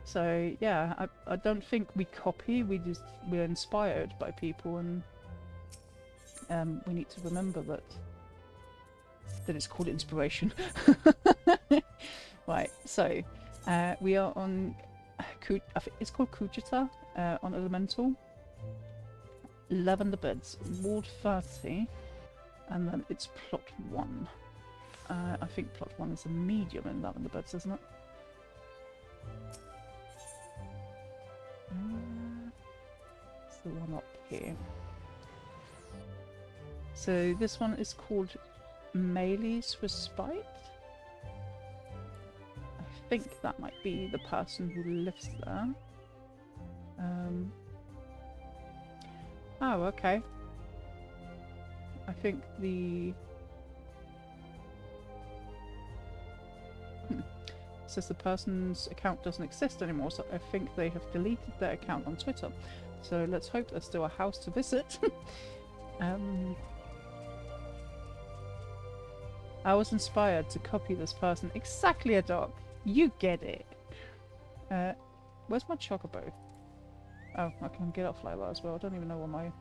So yeah, I don't think we copy, we're inspired by people, and we need to remember that it's called inspiration. Right, so we are on it's called Kujita on Elemental. Lavender Beds, Ward 30, and then it's plot 1. I think plot 1 is a medium in Lavender Beds, isn't it? It's the one up here. So this one is called Maylee's Respite. I think that might be the person who lives there. Oh, okay. I think the... says the person's account doesn't exist anymore, so I think they have deleted their account on Twitter. So let's hope there's still a house to visit. I was inspired to copy this person. Exactly, a dog. You get it. Where's my chocobo? Oh, I can get up flyby as well. I don't even know what my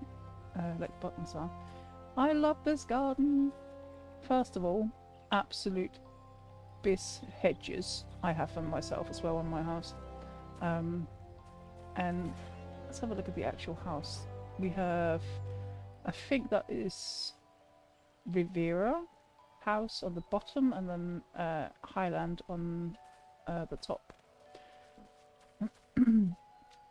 buttons are. I love this garden. First of all, absolute bis hedges I have for myself as well on my house. And let's have a look at the actual house. We have, I think that is Rivera house on the bottom, and then Highland on the top.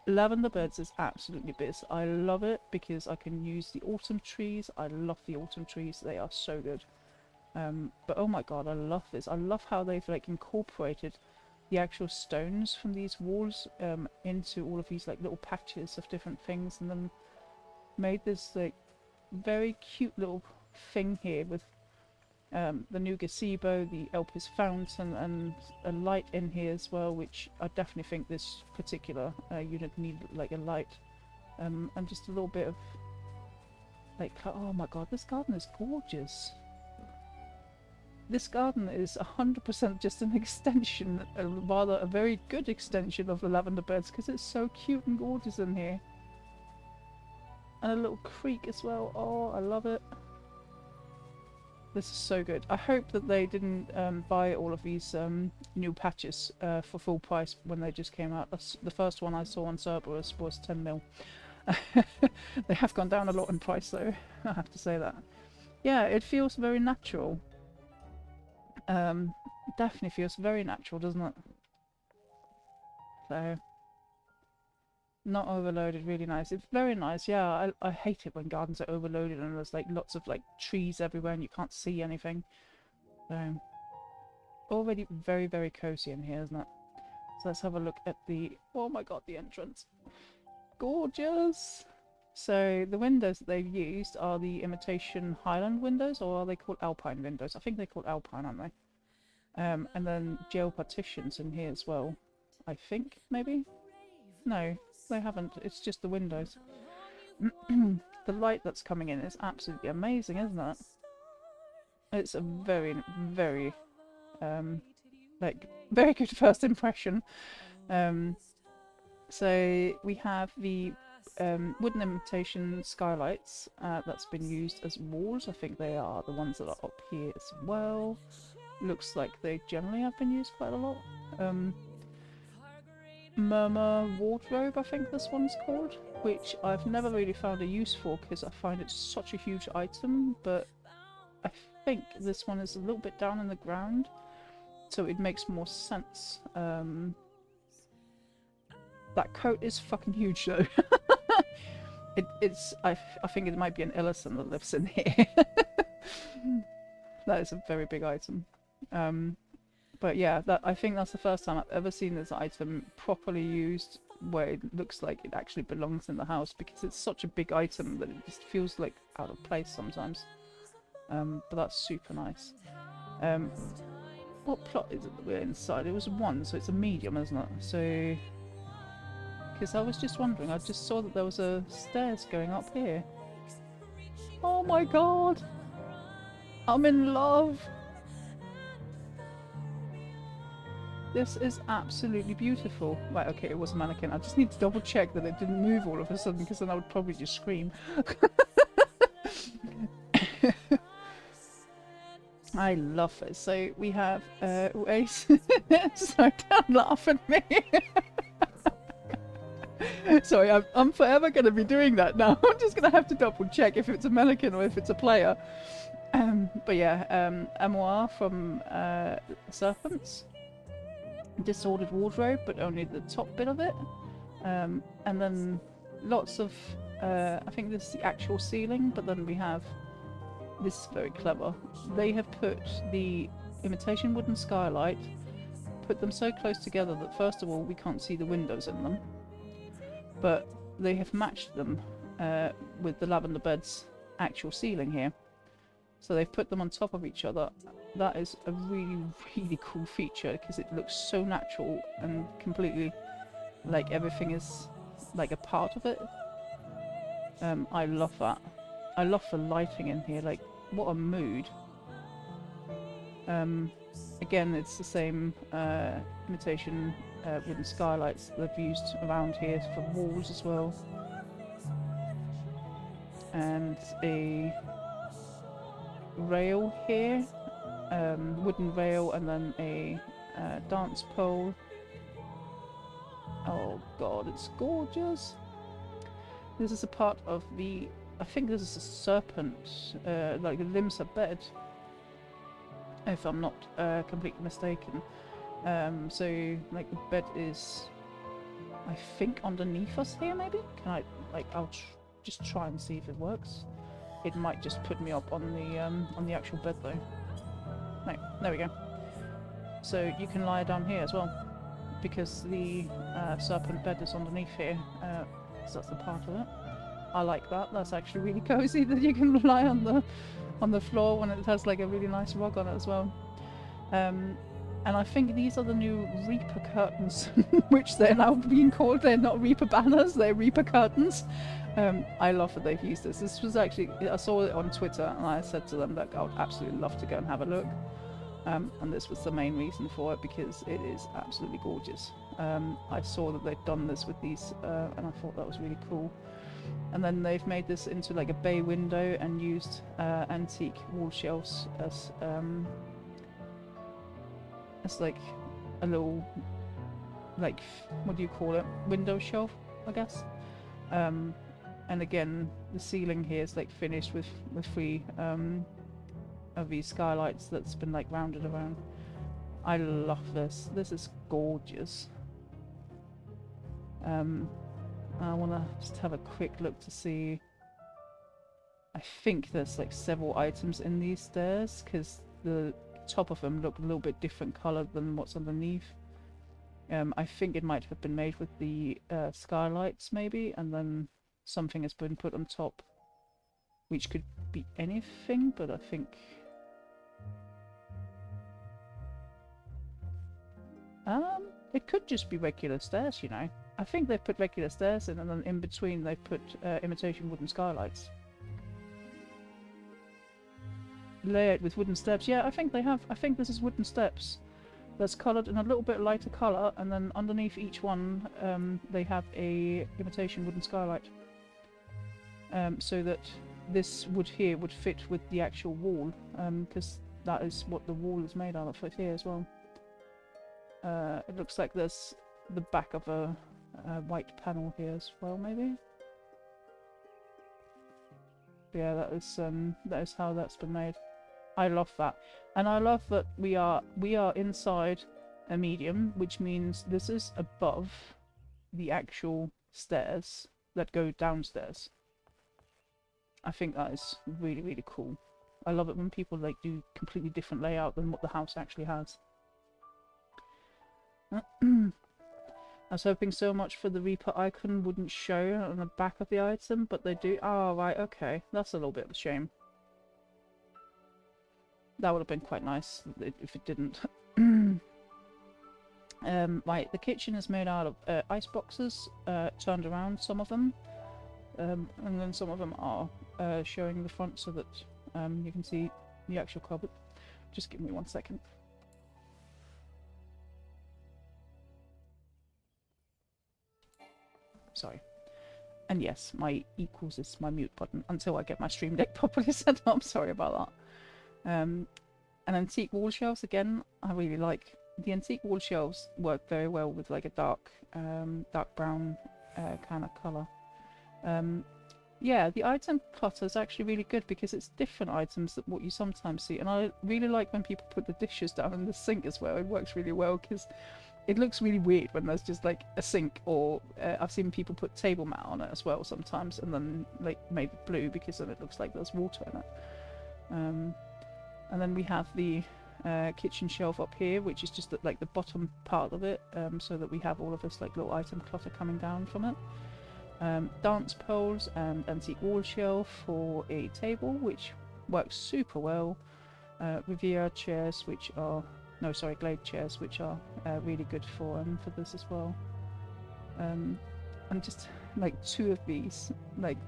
Lavender Beds is absolutely biz. I love it because I can use the autumn trees. I love the autumn trees. They are so good. But oh my god, I love this. I love how they've incorporated the actual stones from these walls into all of these little patches of different things, and then made this very cute little thing here with the new gazebo, the Elpis fountain, and a light in here as well, which I definitely think this particular unit needed a light, and just a little bit of oh my god, this garden is gorgeous. This garden is 100% just an extension, rather a very good extension of the Lavender Beds, because it's so cute and gorgeous in here. And a little creek as well. Oh, I love it. This is so good. I hope that they didn't buy all of these new patches for full price when they just came out. The first one I saw on Cerberus was 10 mil. They have gone down a lot in price though, I have to say that. Yeah, it feels very natural. Definitely feels very natural, doesn't it? So, not overloaded, really nice. It's very nice, yeah. I hate it when gardens are overloaded and there's lots of trees everywhere and you can't see anything. So, already very, very cozy in here, isn't it? So let's have a look at the... oh my god, the entrance. Gorgeous! So the windows that they've used are the imitation Highland windows, or are they called Alpine windows? I think they're called Alpine, aren't they? And then gel partitions in here as well. I think, maybe? No, they haven't. It's just the windows. The light that's coming in is absolutely amazing, isn't it? It's a very, very, very good first impression. So we have the wooden imitation skylights that's been used as walls. I think they are the ones that are up here as well. Looks like they generally have been used quite a lot. Murmur wardrobe, I think this one's called, which I've never really found a use for because I find it such a huge item, but I think this one is a little bit down in the ground, so it makes more sense. That coat is fucking huge though. I think it might be an Ellison that lives in here. That is a very big item. But yeah, I think that's the first time I've ever seen this item properly used, where it looks like it actually belongs in the house, because it's such a big item that it just feels like out of place sometimes. But that's super nice. What plot is it that we're inside? It was 1, so it's a medium, isn't it? So, because I was just wondering, I just saw that there was a stairs going up here. Oh my god! I'm in love! This is absolutely beautiful. Right, okay, it was a mannequin. I just need to double check that it didn't move all of a sudden, because then I would probably just scream. I love it. So we have Ace. So don't laugh at me. Sorry, I'm forever going to be doing that now. I'm just going to have to double check if it's a mannequin or if it's a player. But yeah, Amoir from Serpents. Disordered wardrobe, but only the top bit of it. And then lots of, I think this is the actual ceiling, but then we have, this is very clever. They have put the imitation wooden skylight, put them so close together that first of all we can't see the windows in them, but they have matched them with the lavender bed's actual ceiling here. So they've put them on top of each other. That is a really, really cool feature because it looks so natural and completely like everything is like a part of it. I love that. I love the lighting in here, like what a mood. Again, it's the same imitation wooden skylights that they've used around here for walls as well. And a rail here, wooden rail, and then a dance pole. Oh god, it's gorgeous. This is a part of the, I think this is a serpent, like the limbs are bed, if I'm not completely mistaken. So like the bed is, I think, underneath us here maybe? Can I, like, I'll just try and see if it works. It might just put me up on the actual bed though. No, there we go. So you can lie down here as well, because the serpent bed is underneath here. So that's the part of it. I like that. That's actually really cozy that you can lie on the floor when it has like a really nice rug on it as well. And I think these are the new Reaper curtains, which they're now being called. They're not Reaper banners, they're Reaper curtains. I love that they've used this. This was actually, I saw it on Twitter and I said to them that I would absolutely love to go and have a look. And this was the main reason for it, because it is absolutely gorgeous. I saw that they'd done this with these and I thought that was really cool. And then they've made this into like a bay window and used antique wall shelves as like a little, like, what do you call it, window shelf, I guess. And again, the ceiling here is like finished with 3 of these skylights that's been like rounded around. I love this. This is gorgeous. I want to just have a quick look to see. I think there's like several items in these stairs, because the top of them look a little bit different coloured than what's underneath. I think it might have been made with the skylights maybe, and then something has been put on top, which could be anything, but I think it could just be regular stairs, you know. I think they've put regular stairs in, and then in between they've put imitation wooden skylights. Layout with wooden steps. Yeah, I think they have. I think this is wooden steps. that's coloured in a little bit lighter colour, and then underneath each one they have a imitation wooden skylight, so that this wood here would fit with the actual wall, because that is what the wall is made out of here as well. It looks like there's the back of a white panel here as well, maybe. But yeah, that is how that's been made. I love that, and I love that we are inside a medium, which means this is above the actual stairs that go downstairs. I think that is really, really cool. I love it when people like do completely different layout than what the house actually has. I was hoping so much for the Reaper icon wouldn't show on the back of the item, but they do. Oh, right, okay. That's a little bit of a shame. That would have been quite nice if it didn't. Right, the kitchen is made out of ice boxes, turned around, some of them. And then some of them are showing the front so that you can see the actual cupboard. Just give me 1 second. Sorry. And yes, my equals is my mute button until I get my stream deck properly set up. Sorry about that. And antique wall shelves, again, I really like. The antique wall shelves work very well with like a dark brown kind of colour. Yeah, the item clutter is actually really good because it's different items than what you sometimes see. And I really like when people put the dishes down in the sink as well. It works really well because it looks really weird when there's just like a sink, or I've seen people put table mat on it as well sometimes, and then like made it blue because then it looks like there's water in it. And then we have the kitchen shelf up here, which is just like the bottom part of it, so that we have all of this like little item clutter coming down from it. Dance poles and antique wall shelf for a table, which works super well. Riviera chairs, which are Glade chairs, which are really good for this as well. And just like two of these, like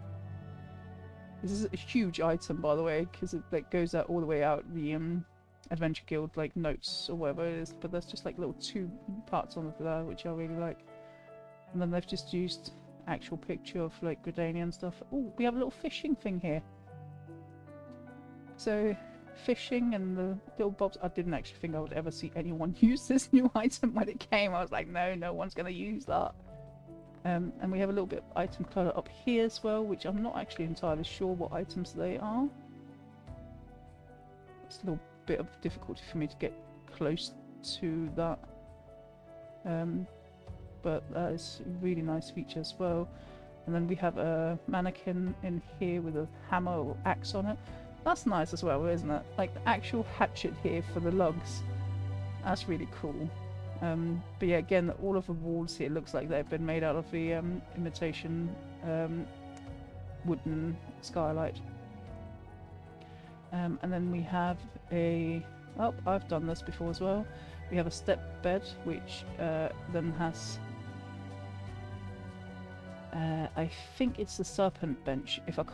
this is a huge item, by the way, because it like goes out all the way out the Adventure Guild like notes or whatever it is. But there's just like little two parts on it there, which I really like. And then they've just used actual picture of like Gridania and stuff. Oh, we have a little fishing thing here. So fishing and the little bobs. I didn't actually think I would ever see anyone use this new item when it came. I was like, no one's going to use that. And we have a little bit of item clutter up here as well, which I'm not actually entirely sure what items they are. It's a little bit of difficulty for me to get close to that. But that is a really nice feature as well. And then we have a mannequin in here with a hammer or axe on it. That's nice as well, isn't it? Like the actual hatchet here for the lugs. That's really cool. But yeah, again, all of the walls here looks like they've been made out of the imitation wooden skylight. And then we have a... Oh, I've done this before as well. We have a step bed, which then has... I think it's the serpent bench, if I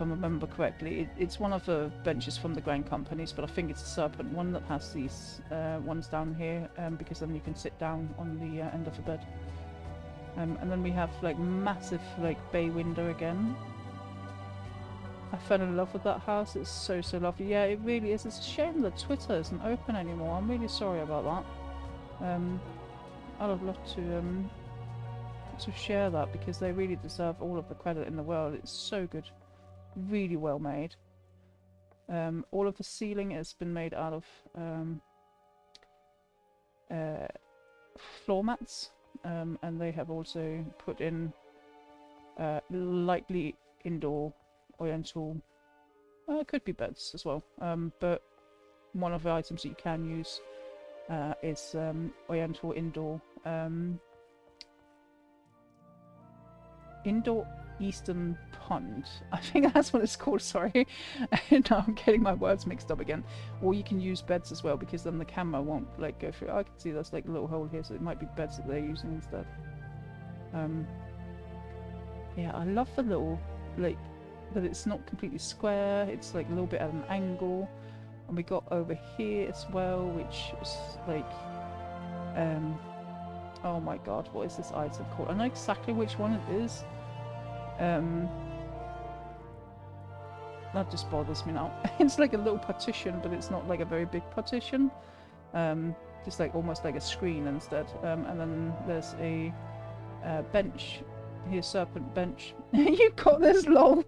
remember correctly. It's one of the benches from the Grand Companies, but I think it's the serpent one that has these ones down here, because then you can sit down on the end of the bed. And then we have like massive like bay window again. I fell in love with that house. It's so lovely. Yeah, it really is. It's a shame that Twitter isn't open anymore. I'm really sorry about that. I'd have loved to share that because they really deserve all of the credit in the world. It's so good, really well made. All of the ceiling has been made out of floor mats, and they have also put in lightly indoor oriental, it could be beds as well, but one of the items that you can use is oriental indoor eastern pond. I think that's what it's called, sorry. Now I'm getting my words mixed up again. Or you can use beds as well, because then the camera won't like go through. I can see there's like a little hole here, so it might be beds that they're using instead. Yeah, I love the little like that it's not completely square, it's like a little bit at an angle. And we got over here as well, which is like Oh my god, what is this item called? I know exactly which one it is. That just bothers me now. It's like a little partition, but it's not like a very big partition. Just like almost like a screen instead. And then there's a bench here, serpent bench. You got this, lol.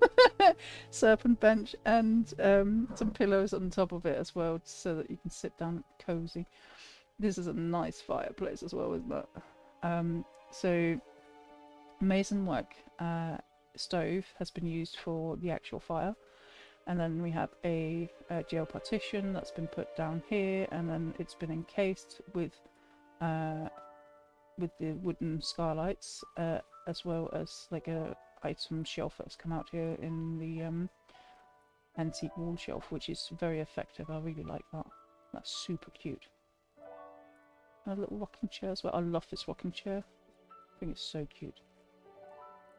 Serpent bench and some pillows on top of it as well, so that you can sit down cozy. This is a nice fireplace as well, isn't it? So mason work stove has been used for the actual fire, and then we have a jail partition that's been put down here, and then it's been encased with the wooden skylights, as well as like a item shelf that's come out here in the antique wall shelf, which is very effective. I really like that. That's super cute. A little rocking chair as well. I love this rocking chair. I think it's so cute.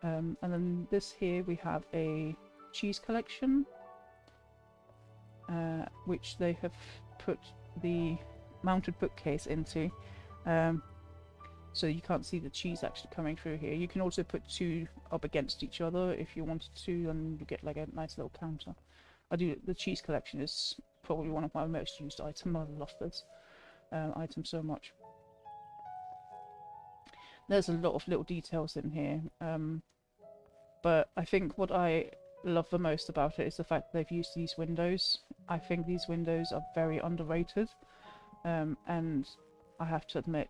And then this here we have a cheese collection, which they have put the mounted bookcase into. So you can't see the cheese actually coming through here. You can also put two up against each other if you wanted to, and you get like a nice little counter. The cheese collection is probably one of my most used items. I love this item so much. There's a lot of little details in here, but I think what I love the most about it is the fact that they've used these windows. I think these windows are very underrated, and I have to admit,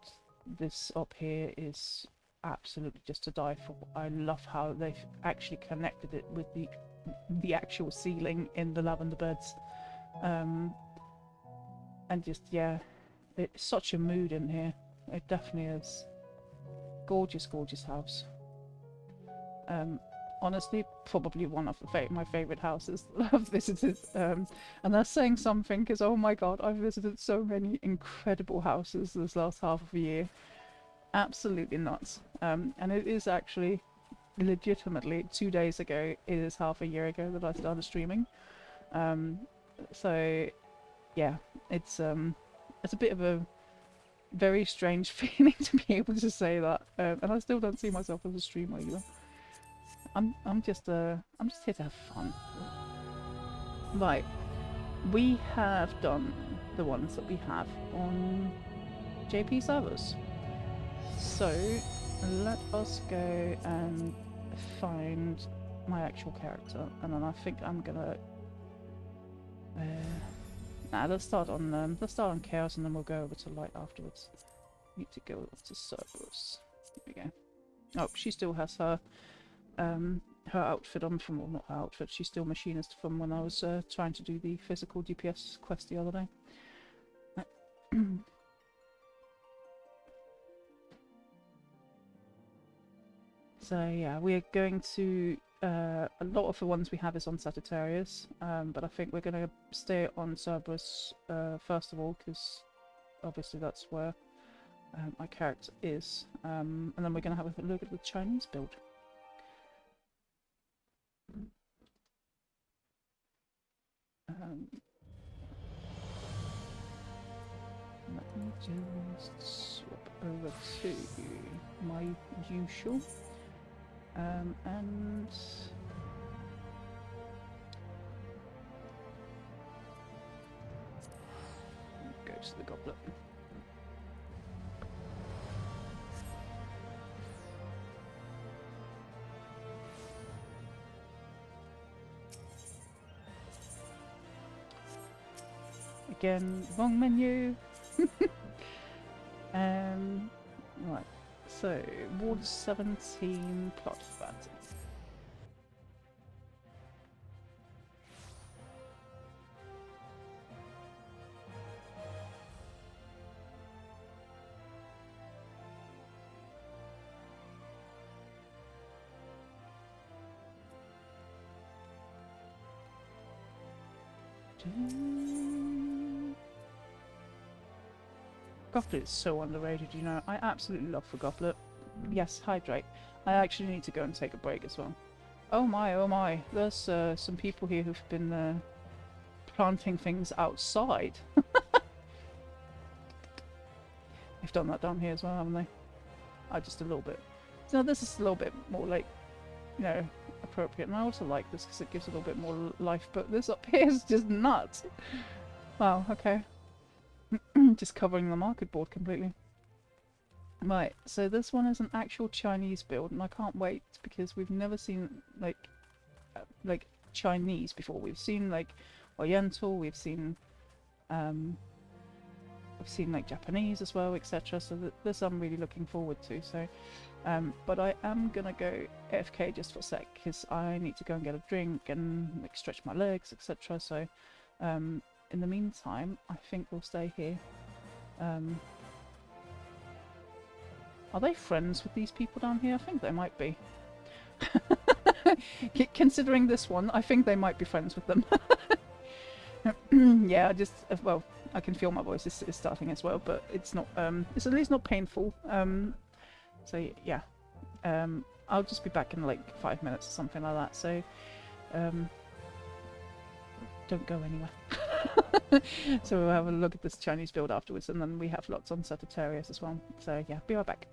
this up here is absolutely just to die for. I love how they've actually connected it with the actual ceiling in the lavender beds, and just, yeah, it's such a mood in here. It definitely is. Gorgeous, gorgeous house. Honestly, probably one of my favorite houses that I've visited, and that's saying something, because oh my god, I've visited so many incredible houses this last half of a year. Absolutely nuts. And it is actually legitimately 2 days ago, it is half a year ago that I started streaming. So yeah, it's a bit of a very strange feeling to be able to say that, and I still don't see myself as a streamer either. I'm just here to have fun. Right, we have done the ones that we have on JP servers, so let us go and find my actual character, and then I think I'm gonna let's start on Chaos, and then we'll go over to Light afterwards. Need to go up to Cerberus. Here we go. Oh, she still has her outfit on from, well, not her outfit, she's still machinist from when I was trying to do the physical DPS quest the other day. So yeah, we're going to, a lot of the ones we have is on Sagittarius, but I think we're going to stay on Cerberus first of all, because obviously that's where my character is, and then we're going to have a look at the Chinese build. Let me just swap over to my usual, and go to the goblet. Again, wrong menu. Right, so Ward 17 plot fantasy. Goblet is so underrated, you know. I absolutely love the goblet. Yes, hydrate. I actually need to go and take a break as well. Oh my, oh my. There's some people here who've been planting things outside. I they've done that down here as well, haven't they? Just a little bit. So this is a little bit more like, you know, appropriate. And I also like this because it gives a little bit more life. But this up here is just nuts. Wow, okay. Just covering the market board completely. Right, so this one is an actual Chinese build, and I can't wait because we've never seen like Chinese before. We've seen like Oriental, we've seen like Japanese as well, etc. So this I'm really looking forward to. So, but I am gonna go AFK just for a sec because I need to go and get a drink and like stretch my legs, etc. So, in the meantime, I think we'll stay here. Are they friends with these people down here? I think they might be. Considering this one, I think they might be friends with them. Yeah, well, I can feel my voice is starting as well, but it's not, it's at least not painful. So yeah, I'll just be back in like 5 minutes or something like that, so, don't go anywhere. So we'll have a look at this Chinese build afterwards, and then we have lots on Sagittarius as well, so yeah, be right back.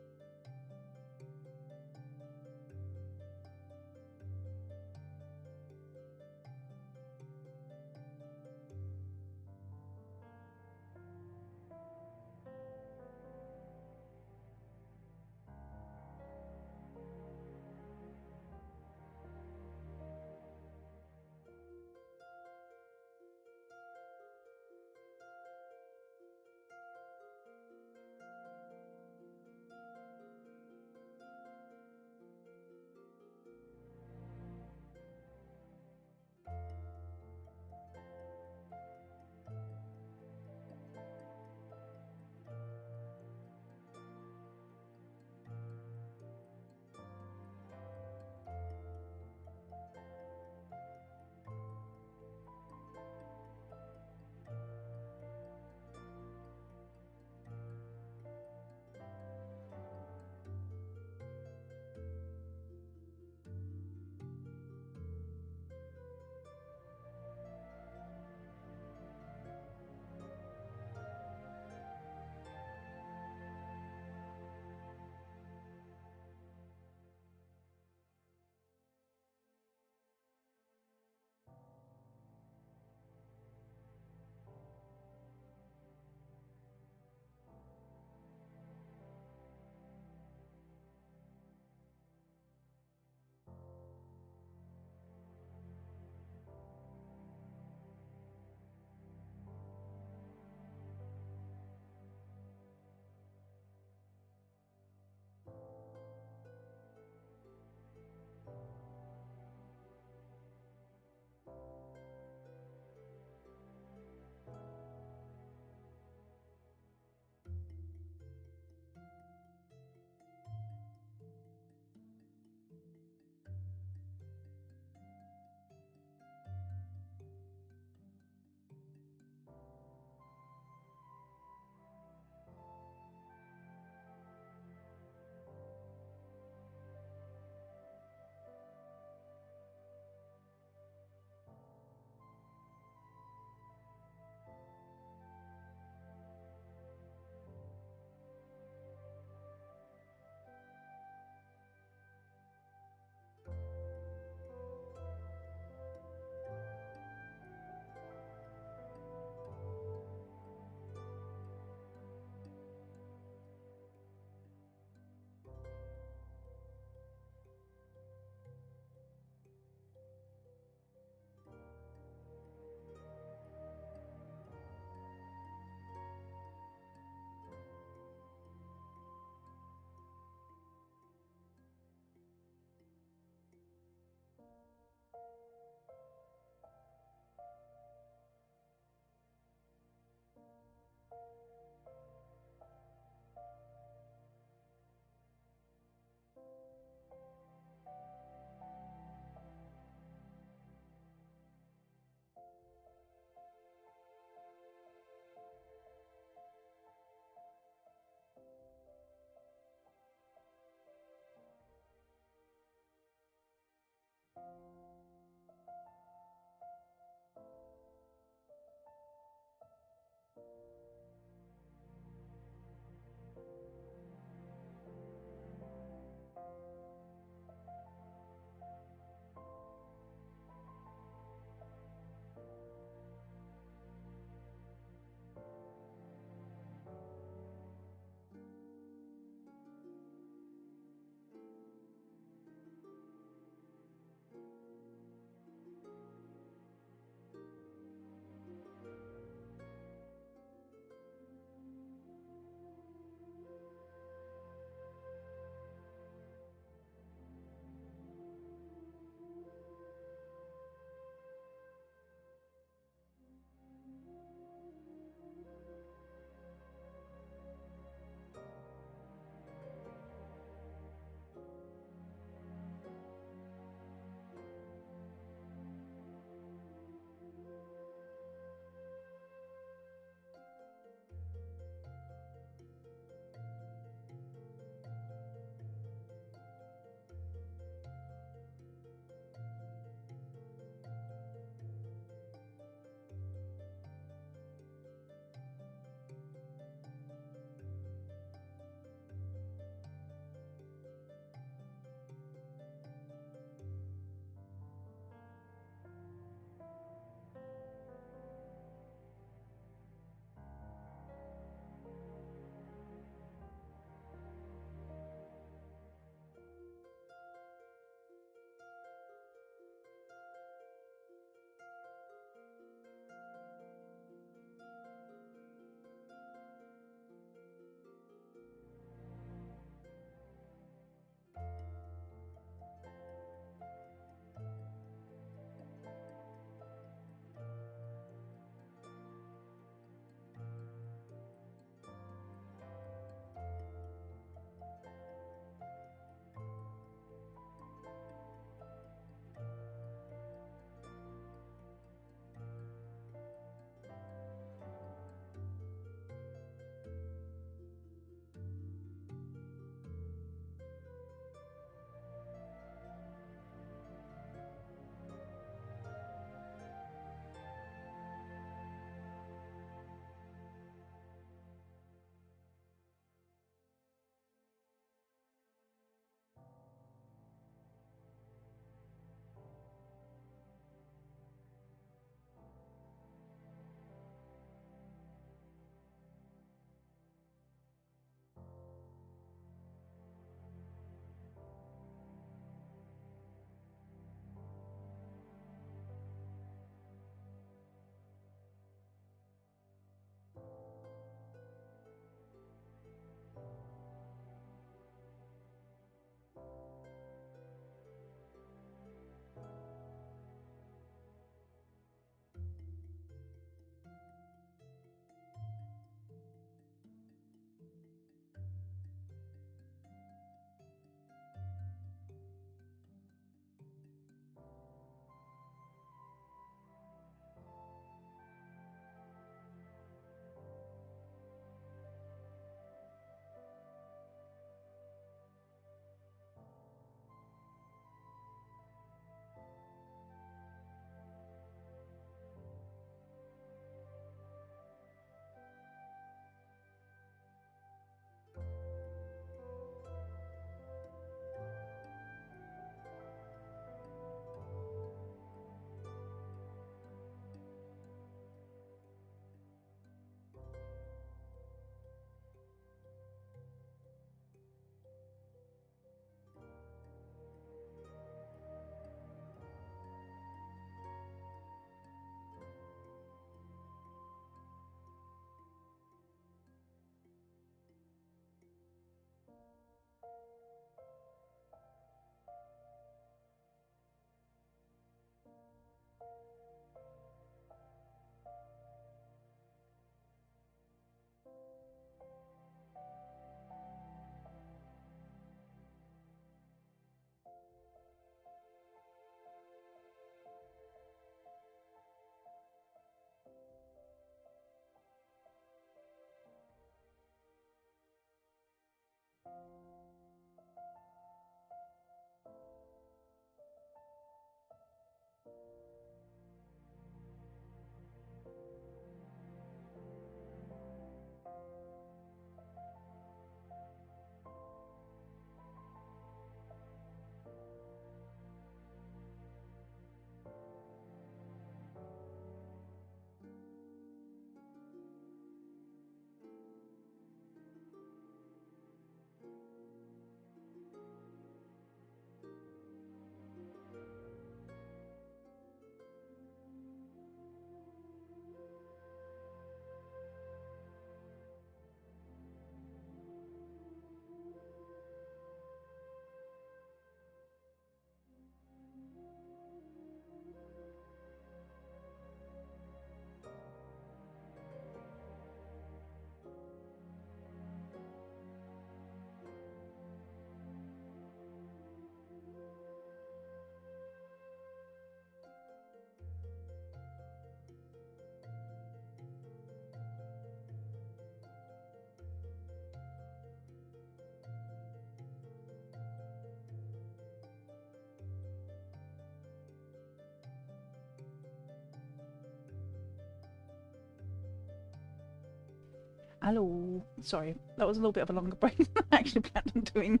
Hello. Sorry, that was a little bit of a longer break than I actually planned on doing.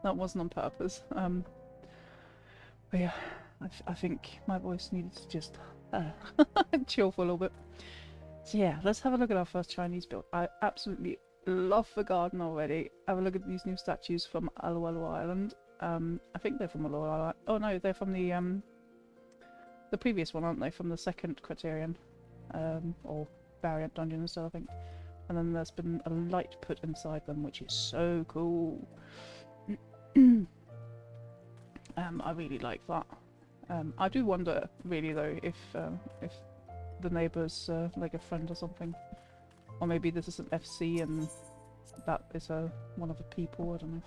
That wasn't on purpose. But yeah, I think my voice needed to just chill for a little bit. So yeah, let's have a look at our first Chinese build. I absolutely love the garden already. Have a look at these new statues from Alualu Island. I think they're from Alualu Island. Oh no, they're from the previous one, aren't they? From the second Criterion, or variant dungeon and stuff, I think. And then there's been a light put inside them, which is so cool. I really like that. I do wonder, really though, if the neighbour's like a friend or something, or maybe this is an FC and that is one of the people. I don't know.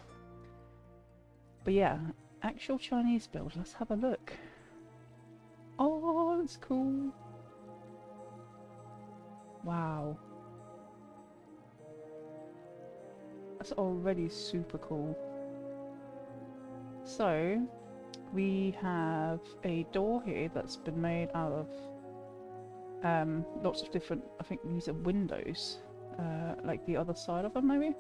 But yeah, actual Chinese build. Let's have a look. Oh, that's cool. Wow. That's already super cool. So, we have a door here that's been made out of lots of different, I think these are windows, like the other side of them maybe.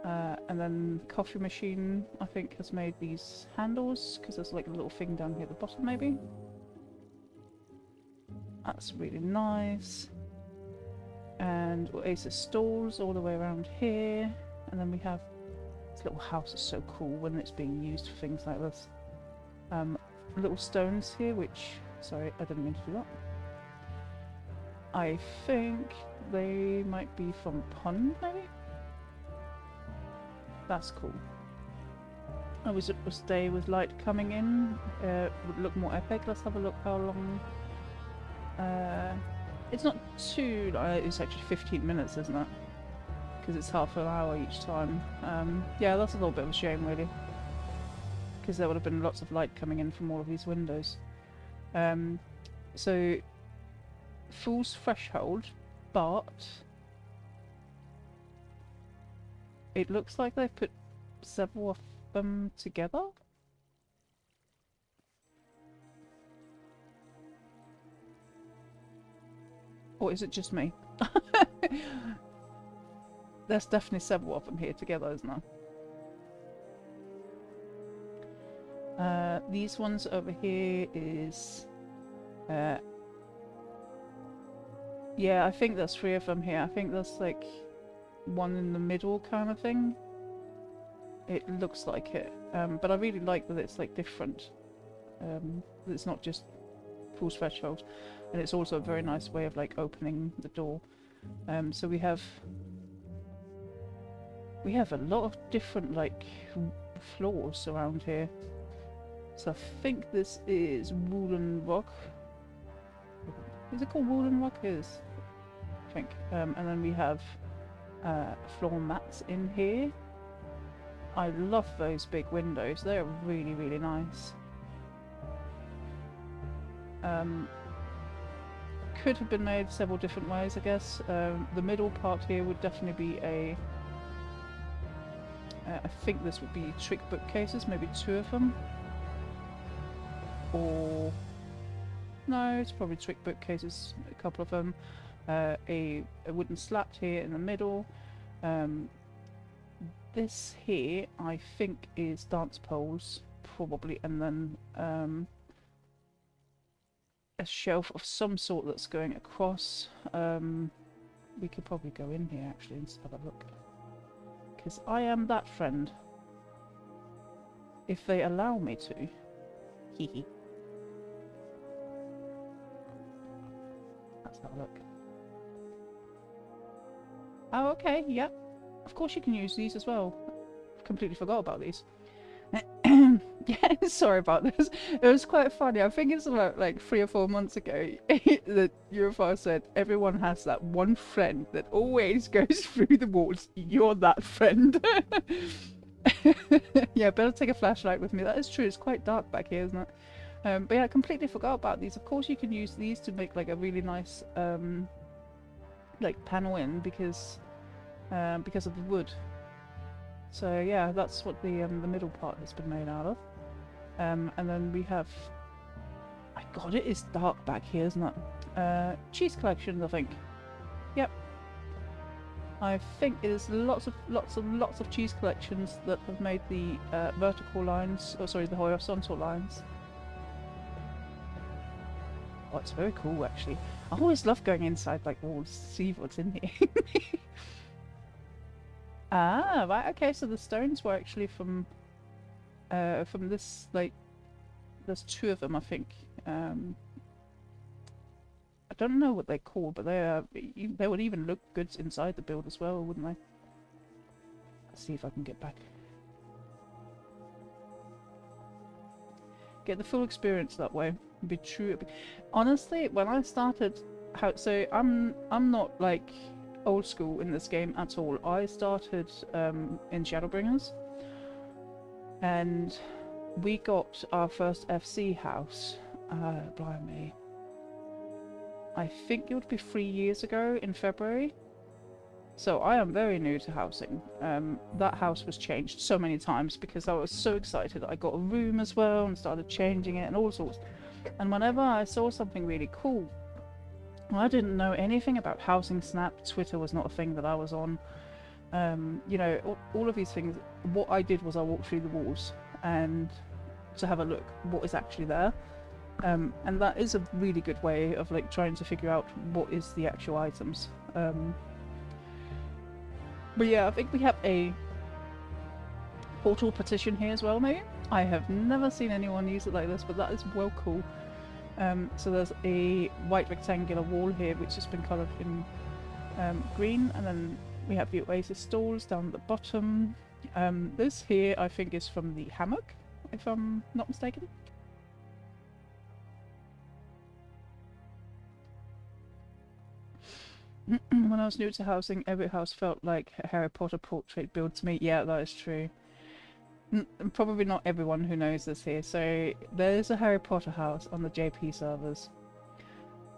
And then the coffee machine, I think, has made these handles, because there's like a little thing down here at the bottom maybe. That's really nice. And Oasis stalls all the way around here. And then we have this little house. Is so cool when it's being used for things like this. Little stones here, which, sorry, I didn't mean to do that. I think they might be from Pond, maybe? That's cool. I wish it was day with light coming in. Would look more epic. Let's have a look how long. It's not too. It's actually 15 minutes, isn't it? Because it's half an hour each time. Yeah, that's a little bit of a shame, really. Because there would have been lots of light coming in from all of these windows. So, Fool's Threshold, but it looks like they've put several of them together. Or is it just me? There's definitely several of them here together, isn't there? These ones over here is... yeah, I think there's 3 of them here. I think there's like one in the middle kind of thing. It looks like it. But I really like that it's like different. It's not just Fool's Threshold. And it's also a very nice way of like opening the door. So we have a lot of different like floors around here. So I think this is Woolen Rock. Is it called Woolen Rock? It is, I think. And then we have floor mats in here. I love those big windows. They're really, really nice. Could have been made several different ways, I guess. The middle part here would definitely be a... I think this would be trick bookcases, maybe 2 of them. Or... no, it's probably trick bookcases, a couple of them. A wooden slat here in the middle. This here, I think, is dance poles, probably, and then a shelf of some sort that's going across. We could probably go in here actually and have a look, because I am that friend, if they allow me to. Hehe. Let's have a look. Oh, okay, yeah. Of course you can use these as well. I've completely forgot about these. Yeah, sorry about this. It was quite funny. I think it's about like 3 or 4 months ago that Eurofire said everyone has that one friend that always goes through the walls. You're that friend. Yeah, better take a flashlight with me. That is true. It's quite dark back here, isn't it? But yeah, I completely forgot about these. Of course you can use these to make like a really nice like panel in, because of the wood. So yeah, that's what the middle part has been made out of. And then we have... my god, it is dark back here, isn't it? Cheese collections, I think. Yep, I think it is lots of cheese collections that have made the vertical lines, or sorry, the horizontal lines. Oh, it's very cool actually. I always love going inside like walls to see what's in here. Ah, right, okay, so the stones were actually from this, like, there's two of them, I think. I don't know what they're called, but they would even look good inside the build as well, wouldn't they? Let's see if I can get back. Get the full experience that way. Be true. Honestly, when I started, so I'm not like old school in this game at all. I started in Shadowbringers, and we got our first FC house. Blimey. I think it would be 3 years ago in February. So I am very new to housing. That house was changed so many times because I was so excited. I got a room as well and started changing it and all sorts. And whenever I saw something really cool, I didn't know anything about Housing Snap. Twitter was not a thing that I was on. You know, all of these things. What I did was I walked through the walls and to have a look what is actually there. And that is a really good way of like trying to figure out what is the actual items. But yeah, I think we have a portal partition here as well, maybe? I have never seen anyone use it like this, but that is well cool. So there's a white rectangular wall here which has been coloured in green, and then we have the oasis stalls down at the bottom. This here I think is from the hammock, if I'm not mistaken. When I was new to housing, every house felt like a Harry Potter portrait built to me. Yeah, that is true. Probably not everyone who knows this here. So there's a Harry Potter house on the JP servers.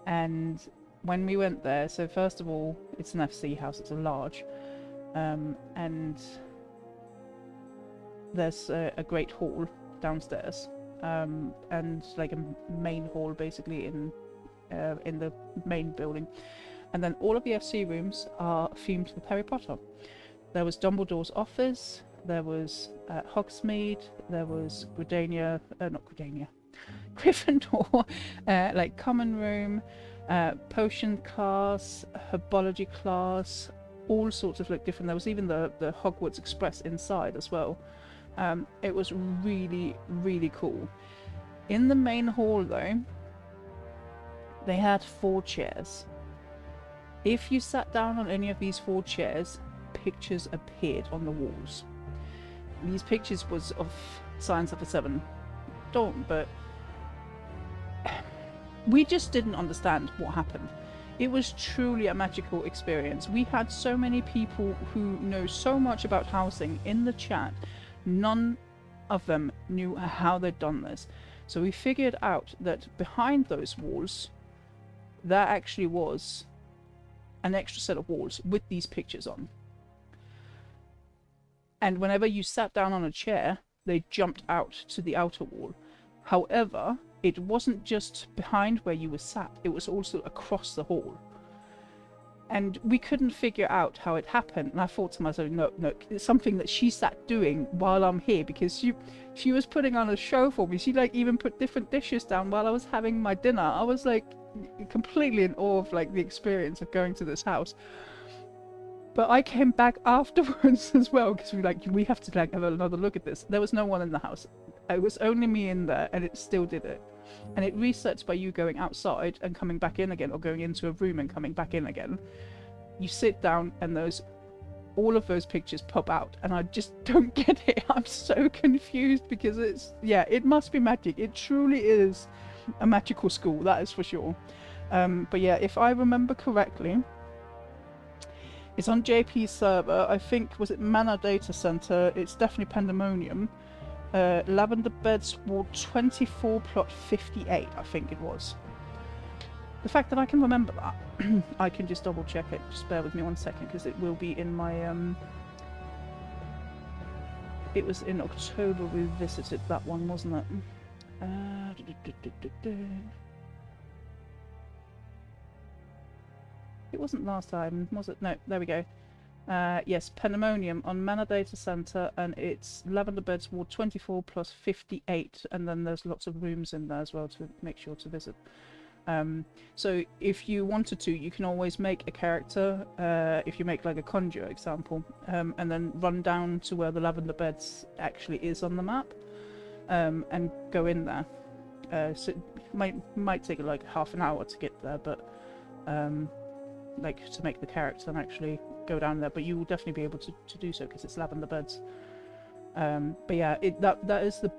And when we went there, so first of all, it's an FC house, it's a large. And there's a great hall downstairs. And like a main hall basically in the main building. And then all of the FC rooms are themed with Harry Potter. There was Dumbledore's office, there was Hogsmeade, there was Gridania, not Gridania, Gryffindor, like common room, potion class, herbology class, all sorts of like different. There was even the Hogwarts Express inside as well. It was really, really cool. In the main hall though, they had 4 chairs. If you sat down on any of these 4 chairs, pictures appeared on the walls. These pictures was of Science FFXIV Dawn, but we just didn't understand what happened. It was truly a magical experience. We had so many people who know so much about housing in the chat. None of them knew how they'd done this. So we figured out that behind those walls, there actually was an extra set of walls with these pictures on. And whenever you sat down on a chair, they jumped out to the outer wall. However, it wasn't just behind where you were sat, it was also across the hall. And we couldn't figure out how it happened. And I thought to myself, no, it's something that she sat doing while I'm here, because she was putting on a show for me. She like even put different dishes down while I was having my dinner. I was like completely in awe of like the experience of going to this house. But I came back afterwards as well, because we have to like have another look at this. There was no one in the house. It was only me in there, and it still did it. And it resets by you going outside and coming back in again, or going into a room and coming back in again. You sit down and all of those pictures pop out, and I just don't get it. I'm so confused, because it must be magic. It truly is a magical school, that is for sure. But yeah, if I remember correctly, it's on JP's server. I think, was it Mana Data Center? It's definitely Pandemonium. Lavender Beds Ward 24, plot 58, I think it was. The fact that I can remember that, I can just double check it. Just bear with me 1 second, because it will be in my... It was in October we visited that one, wasn't it? It wasn't last time, was it? No, there we go. Yes, Pandemonium on Mana Data Center, and it's Lavender Beds Ward 24 plus 58, and then there's lots of rooms in there as well to make sure to visit. So if you wanted to, you can always make a character, if you make like a conjure example, and then run down to where the Lavender Beds actually is on the map, and go in there. So it might take like half an hour to get there, but like to make the character and actually go down there, but you will definitely be able to do so because it's Lavender Beds. But yeah, that is the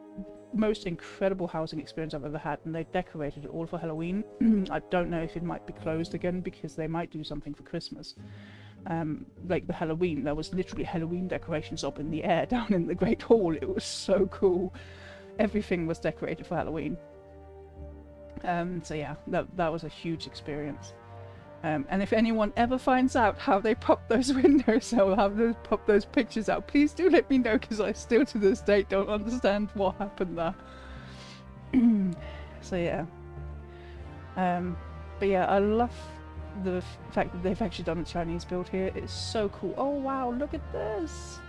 most incredible housing experience I've ever had, and they decorated it all for Halloween. I don't know if it might be closed again because they might do something for Christmas. Like the Halloween, there was literally Halloween decorations up in the air down in the Great Hall. It was so cool. Everything was decorated for Halloween. So yeah, that was a huge experience. And if anyone ever finds out how they pop those windows or how they pop those pictures out, please do let me know, because I still to this day don't understand what happened there. So yeah. But yeah, I love the fact that they've actually done a Chinese build here. It's so cool. Oh wow, look at this!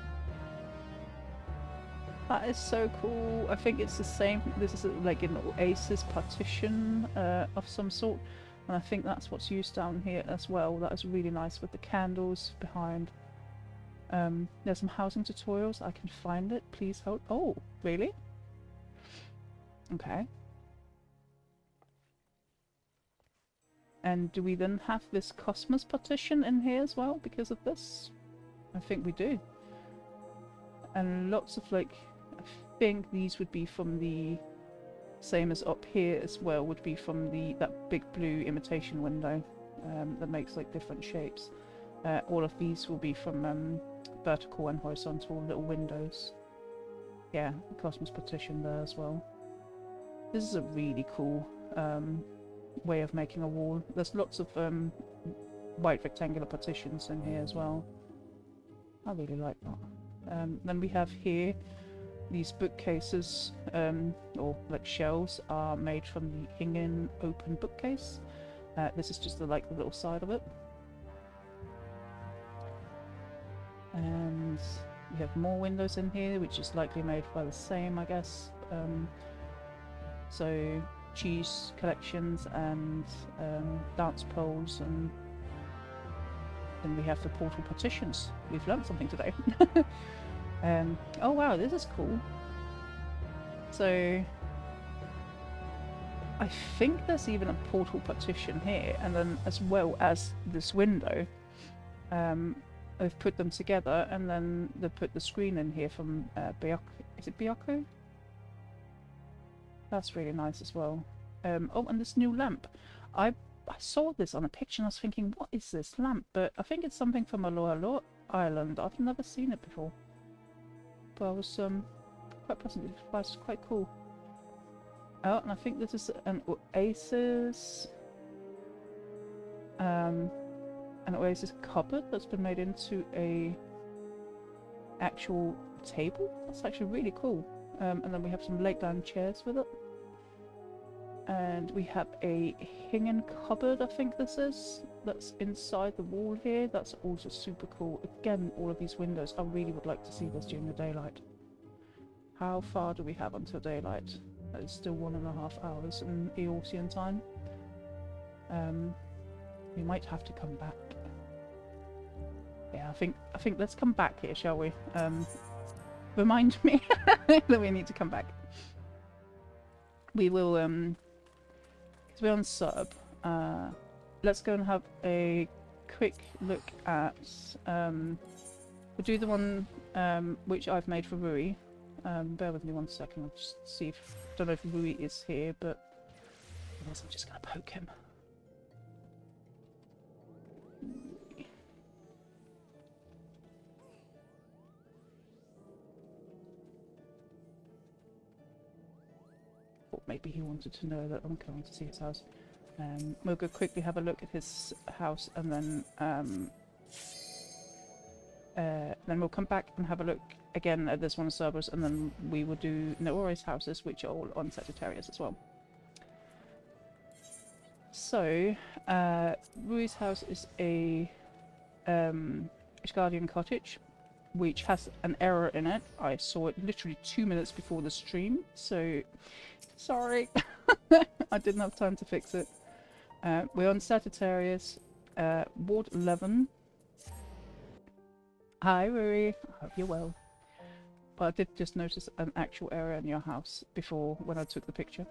That is so cool. I think it's the same. This is like an Oasis partition of some sort. And I think that's what's used down here as well. That is really nice with the candles behind. There's some housing tutorials. I can find it. Please hold. Oh, really? Okay. And do we then have this Cosmos partition in here as well because of this? I think we do. And lots of like, I think these would be from the same as up here as well, would be from that big blue imitation window that makes like different shapes. All of these will be from vertical and horizontal little windows. Yeah, Cosmos partition there as well. This is a really cool way of making a wall. There's lots of white rectangular partitions in here as well. I really like that. Then we have here these bookcases, or like shelves, are made from the Hingen open bookcase. This is just the little side of it. And we have more windows in here, which is likely made by the same, I guess. So cheese collections and dance poles, and then we have the portal partitions. We've learned something today. Oh wow, this is cool. So I think there's even a portal partition here, and then as well as this window. They've put them together, and then they put the screen in here from Byaku. Is it Byaku? That's really nice as well. Oh, and this new lamp. I saw this on a picture and I was thinking, what is this lamp? But I think it's something from Aloha Island. I've never seen it before. But I was quite pleasantly surprised. It's quite cool. Oh, and I think this is an Oasis. An Oasis cupboard that's been made into a actual table. That's actually really cool. And then we have some late down chairs with it. And we have a Hingen cupboard, I think this is, that's inside the wall here. That's also super cool. Again, all of these windows. I really would like to see this during the daylight. How far do we have until daylight? That is still 1.5 hours in Eorzean time. We might have to come back. Yeah, I think let's come back here, shall we? Remind me that we need to come back. We will, because we're on sub, let's go and have a quick look at, we'll do the one which I've made for Rui. Bear with me 1 second, I'll just see if, don't know if Rui is here, but otherwise I'm just going to poke him. Maybe he wanted to know that I'm going to see his house. We'll go quickly have a look at his house, and then we'll come back and have a look again at this one of Cerberus, and then we will do Naore's houses, which are all on Sagittarius as well. So, Rui's house is a Ishgardian cottage, which has an error in it. I saw it literally 2 minutes before the stream, so sorry. I didn't have time to fix it. We're on Sagittarius, Ward 11. Hi, Ruri. I hope you're well. But I did just notice an actual error in your house before when I took the picture.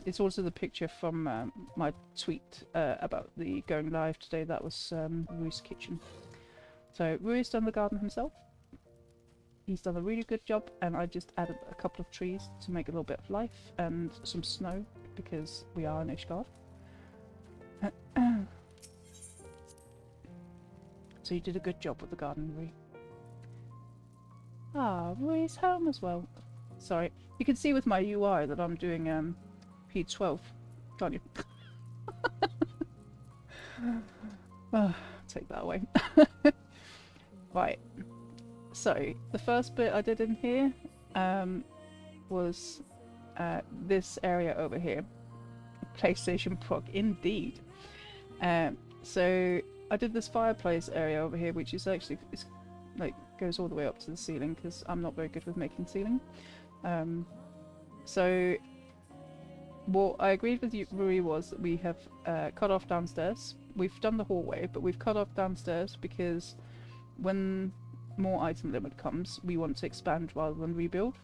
It's also the picture from my tweet about the going live today. That was Rui's kitchen. So Rui's done the garden himself. He's done a really good job, and I just added a couple of trees to make a little bit of life and some snow because we are in Ishgard. So you did a good job with the garden, Rui. Ah, Rui's home as well. Sorry, you can see with my UI that I'm doing P12, can't you? Take that away. Right. So the first bit I did in here was this area over here. PlayStation Proc, indeed. So I did this fireplace area over here, which is actually like goes all the way up to the ceiling because I'm not very good with making ceiling. So what I agreed with you, Rui, was that we have cut off downstairs. We've done the hallway, but we've cut off downstairs because when more item limit comes, we want to expand rather than rebuild.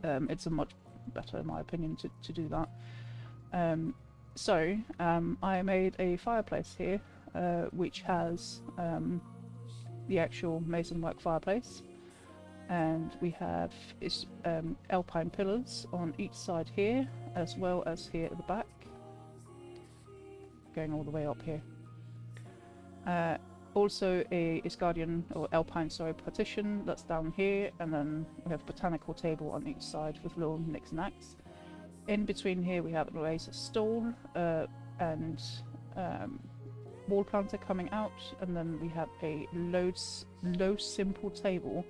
It's a much better, in my opinion, to do that. So I made a fireplace here, which has the actual masonwork fireplace, and we have alpine pillars on each side here, as well as here at the back, going all the way up here. Also a Ishgardian, or Alpine, sorry, partition that's down here, and then we have a botanical table on each side with little knicks and knacks. In between here we have a laser stall and wall planter coming out, and then we have a low simple table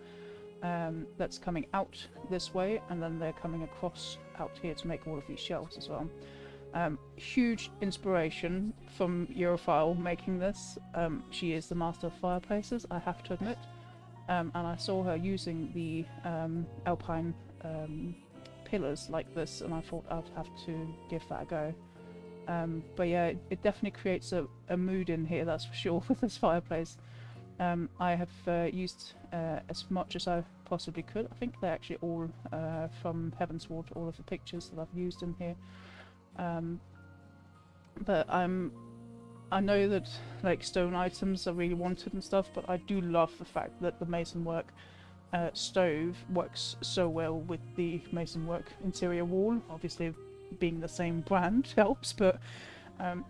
that's coming out this way, and then they're coming across out here to make all of these shelves as well. Huge inspiration from Europhile making this. She is the master of fireplaces, I have to admit, and I saw her using the alpine pillars like this, and I thought I'd have to give that a go. But yeah, it definitely creates a mood in here, that's for sure, with this fireplace. I have used as much as I possibly could. I think they're actually all from Heavensward, all of the pictures that I've used in here. But I know that like stone items are really wanted and stuff, but I do love the fact that the masonwork stove works so well with the masonwork interior wall. Obviously being the same brand helps, but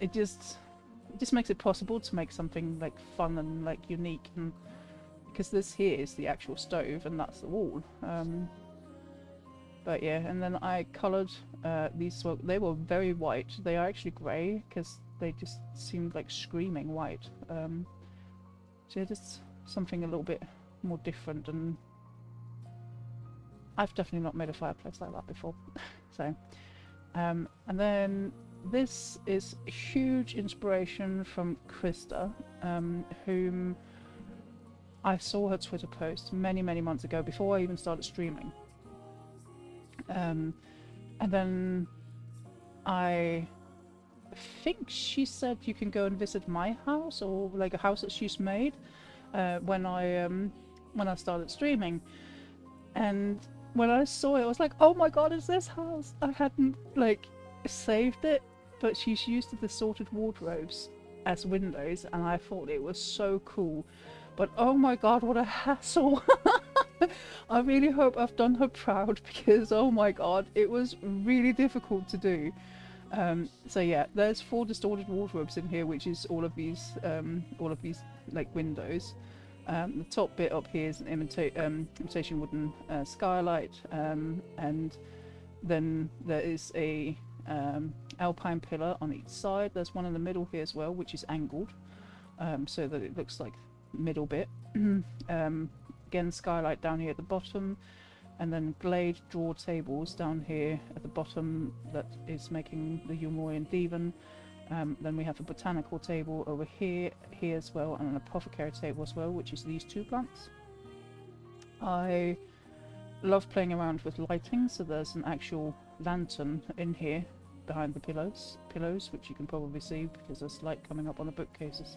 it just makes it possible to make something like fun and like unique, and because this here is the actual stove and that's the wall. But yeah, and then I coloured these. Well, they were very white. They are actually grey because they just seemed like screaming white. So yeah, just something a little bit more different, and I've definitely not made a fireplace like that before. So, and then this is a huge inspiration from Krista, whom I saw her Twitter post many months ago before I even started streaming. And then I think she said you can go and visit my house, or like a house that she's made, when I started streaming. And when I saw it, I was like, oh my god, it's this house! I hadn't like saved it, but she's used the sorted wardrobes as windows, and I thought it was so cool. But oh my god, what a hassle! I really hope I've done her proud, because oh my god, it was really difficult to do. So yeah, there's 4 distorted wardrobes in here, which is all of these like windows. The top bit up here is an imitation wooden skylight, and then there is a alpine pillar on each side. There's one in the middle here as well, which is angled, so that it looks like middle bit. Again, skylight down here at the bottom, and then glade drawer tables down here at the bottom that is making the Umorian divan, Then we have a botanical table over here as well, and an apothecary table as well, which is these two plants. I love playing around with lighting, so there's an actual lantern in here behind the pillows, which you can probably see because there's light coming up on the bookcases.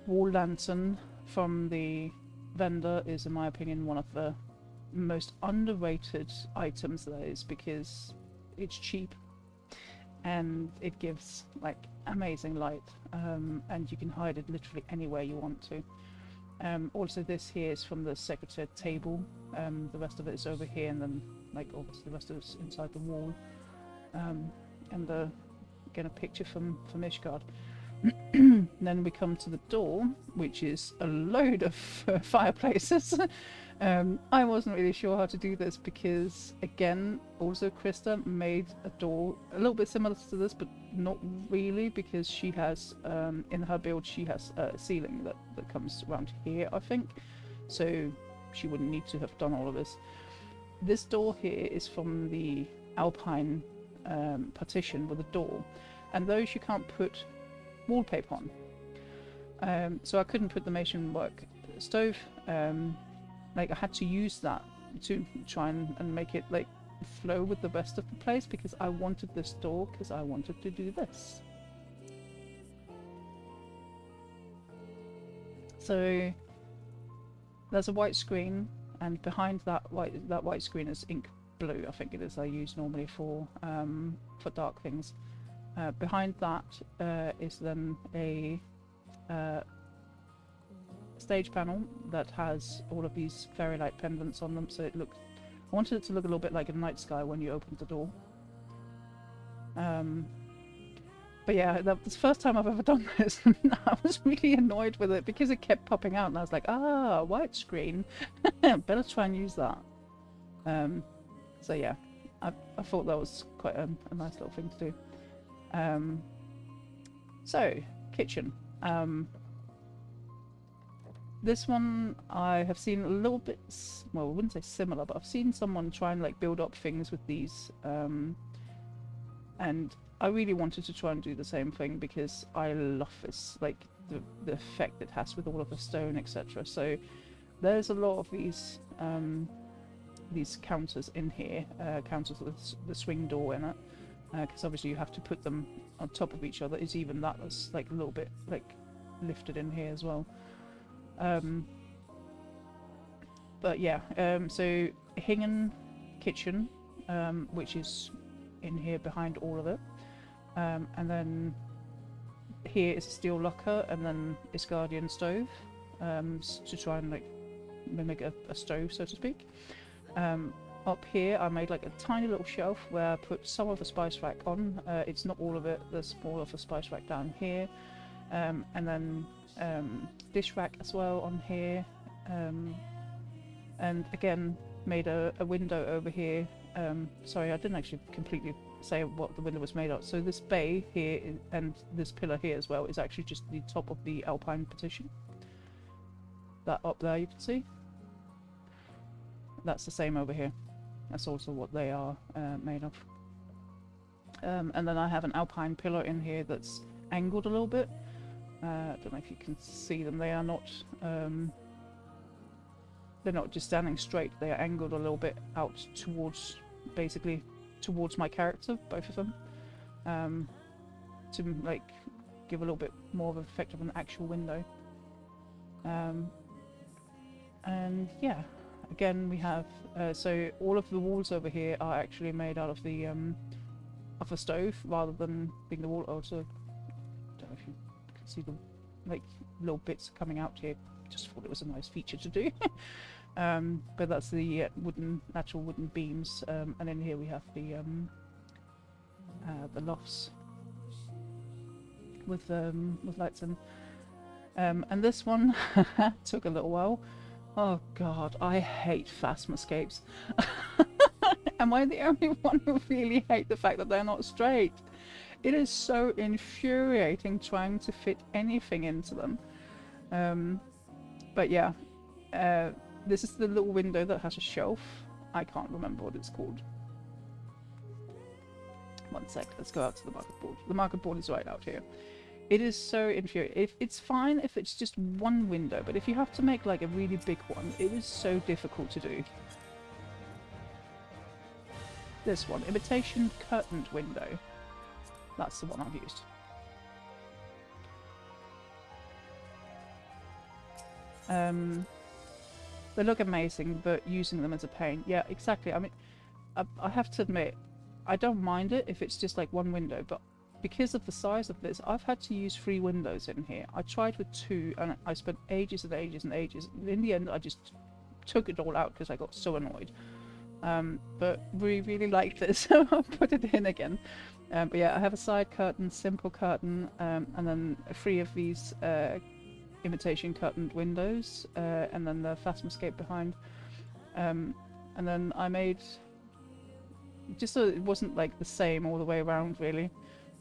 Wall lantern from the vendor is, in my opinion, one of the most underrated items there is, because it's cheap and it gives like amazing light, and you can hide it literally anywhere you want to. Also, this here is from the secretary table. The rest of it is over here, and then like obviously the rest of it's inside the wall. And again, a picture from Ishgard. Then we come to the door, which is a load of fireplaces. I wasn't really sure how to do this because, again, also Krista made a door a little bit similar to this, but not really, because she has, in her build, she has a ceiling that comes around here, I think. So she wouldn't need to have done all of this. This door here is from the Alpine partition with a door, and those you can't put wallpaper on. So I couldn't put the masonwork stove. Like I had to use that to try and make it like flow with the rest of the place, because I wanted this door because I wanted to do this. So there's a white screen, and behind that white screen is ink blue, I think it is. I use normally for dark things. Behind that is then a stage panel that has all of these fairy light pendants on them, so it looked, I wanted it to look a little bit like a night sky when you opened the door. But yeah, that was the first time I've ever done this, and I was really annoyed with it because it kept popping out, and I was like, ah, white screen, better try and use that. So yeah, I thought that was quite a nice little thing to do. So, kitchen. This one I have seen a little bit, well, I wouldn't say similar, but I've seen someone try and like build up things with these, and I really wanted to try and do the same thing because I love this, like the effect it has with all of the stone, etc. So there's a lot of these counters in here, counters with the swing door in it, because obviously you have to put them on top of each other. Is even that was like a little bit like lifted in here as well. But yeah, so Hingen kitchen, which is in here behind all of it, and then here is a steel locker, and then Isgardian stove, to try and like mimic a stove, so to speak. Up here I made like a tiny little shelf where I put some of the spice rack on. It's not all of it, there's more of a spice rack down here, and then dish rack as well on here, and again made a window over here. Sorry, I didn't actually completely say what the window was made of. So this bay here and this pillar here as well is actually just the top of the Alpine partition. That up there you can see. That's the same over here. That's also what they are made of. And then I have an Alpine pillar in here that's angled a little bit. I don't know if you can see them. They are not. They're not just standing straight. They are angled a little bit out towards, basically, towards my character, both of them, to like give a little bit more of an effect of an actual window. And yeah, again we have so all of the walls over here are actually made out of the stove rather than being the wall. Also, I don't know if you can see the like little bits coming out here. Just thought it was a nice feature to do. But that's the natural wooden beams, and in here we have the lofts with lights in. And this one took a little while. Oh god, I hate phasmoscapes. Am I the only one who really hate the fact that they're not straight? It is so infuriating trying to fit anything into them. But yeah, this is the little window that has a shelf. I can't remember what it's called. 1 sec, let's go out to the market board. The market board is right out here. It is so infuriating. It's fine if it's just one window, but if you have to make like a really big one, it is so difficult to do. This one, imitation curtained window. That's the one I've used. They look amazing, but using them is a pain. Yeah, exactly. I mean, I have to admit, I don't mind it if it's just like one window, but because of the size of this, I've had to use 3 windows in here. I tried with 2, and I spent ages and ages and ages. In the end, I just took it all out because I got so annoyed. But we really like this, so I'll put it in again. But yeah, I have a side curtain, simple curtain, and then 3 of these imitation curtained windows, and then the Phasmoscape behind. And then I made, just so it wasn't like the same all the way around really,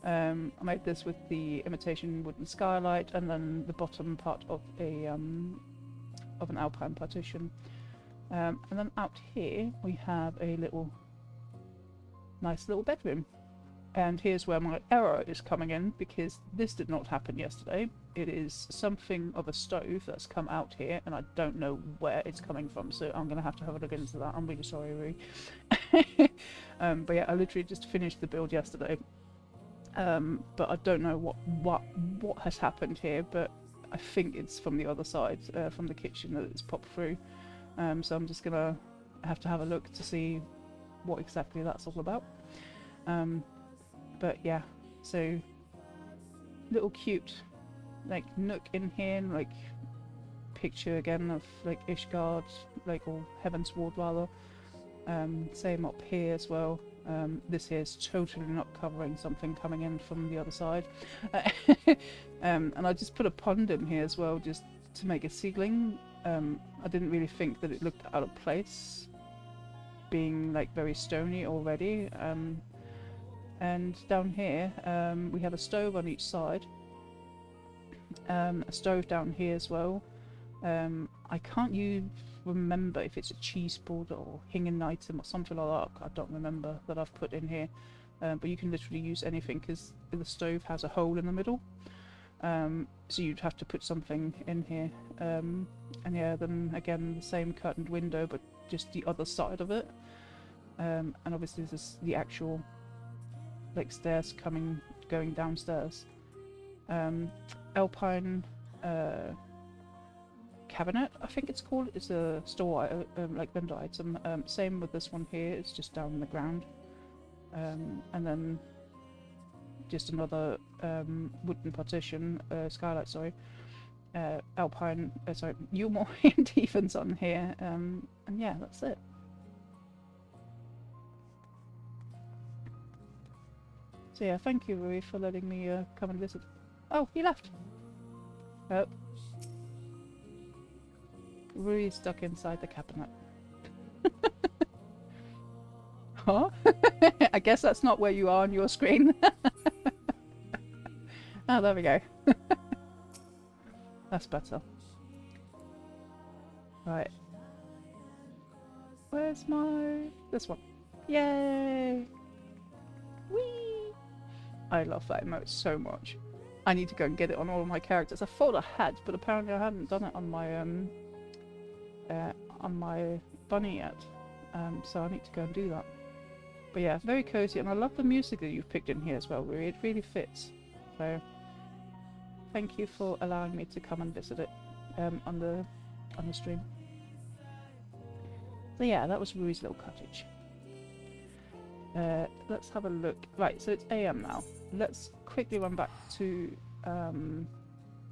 I made this with the imitation wooden skylight, and then the bottom part of an alpine partition. And then out here we have a nice little bedroom. And here's where my error is coming in, because this did not happen yesterday. It is something of a stove that's come out here, and I don't know where it's coming from, so I'm going to have a look into that. I'm really sorry, Rui. But yeah, I literally just finished the build yesterday. But I don't know what has happened here, but I think it's from the other side, from the kitchen, that it's popped through. So I'm just going to have a look to see what exactly that's all about. But yeah, so little cute like nook in here, and like picture again of like Ishgard, like, or Heavensward rather. Same up here as well. This here is totally not covering something coming in from the other side. And I just put a pond in here as well, just to make a ceiling. I didn't really think that it looked out of place, being like very stony already. And down here we have a stove on each side, a stove down here as well. I can't remember if it's a cheese board or hinging item or something like that. I don't remember that I've put in here, but you can literally use anything because the stove has a hole in the middle, so you'd have to put something in here. And yeah, then again the same curtained window, but just the other side of it. And obviously this is the actual like stairs going downstairs. Alpine cabinet, I think it's called. It's a store like vendor item. Same with this one here, it's just down on the ground. And then just another wooden partition, skylight, sorry. Alpine, sorry, Yulmore and Evans on here. And yeah, that's it. So yeah, thank you, Rui, for letting me come and visit. Oh, he left. Oh. Rui is stuck inside the cabinet. Huh? I guess that's not where you are on your screen. Oh, there we go. That's better. Right. Where's this one? Yay! Whee! I love that emote so much. I need to go and get it on all of my characters. I thought I had, but apparently I hadn't done it on my bunny yet. So I need to go and do that. But yeah, very cozy, and I love the music that you've picked in here as well, Rui. It really fits. So thank you for allowing me to come and visit it on the stream. So yeah, that was Rui's little cottage. Let's have a look. Right, so it's AM now. Let's quickly run back to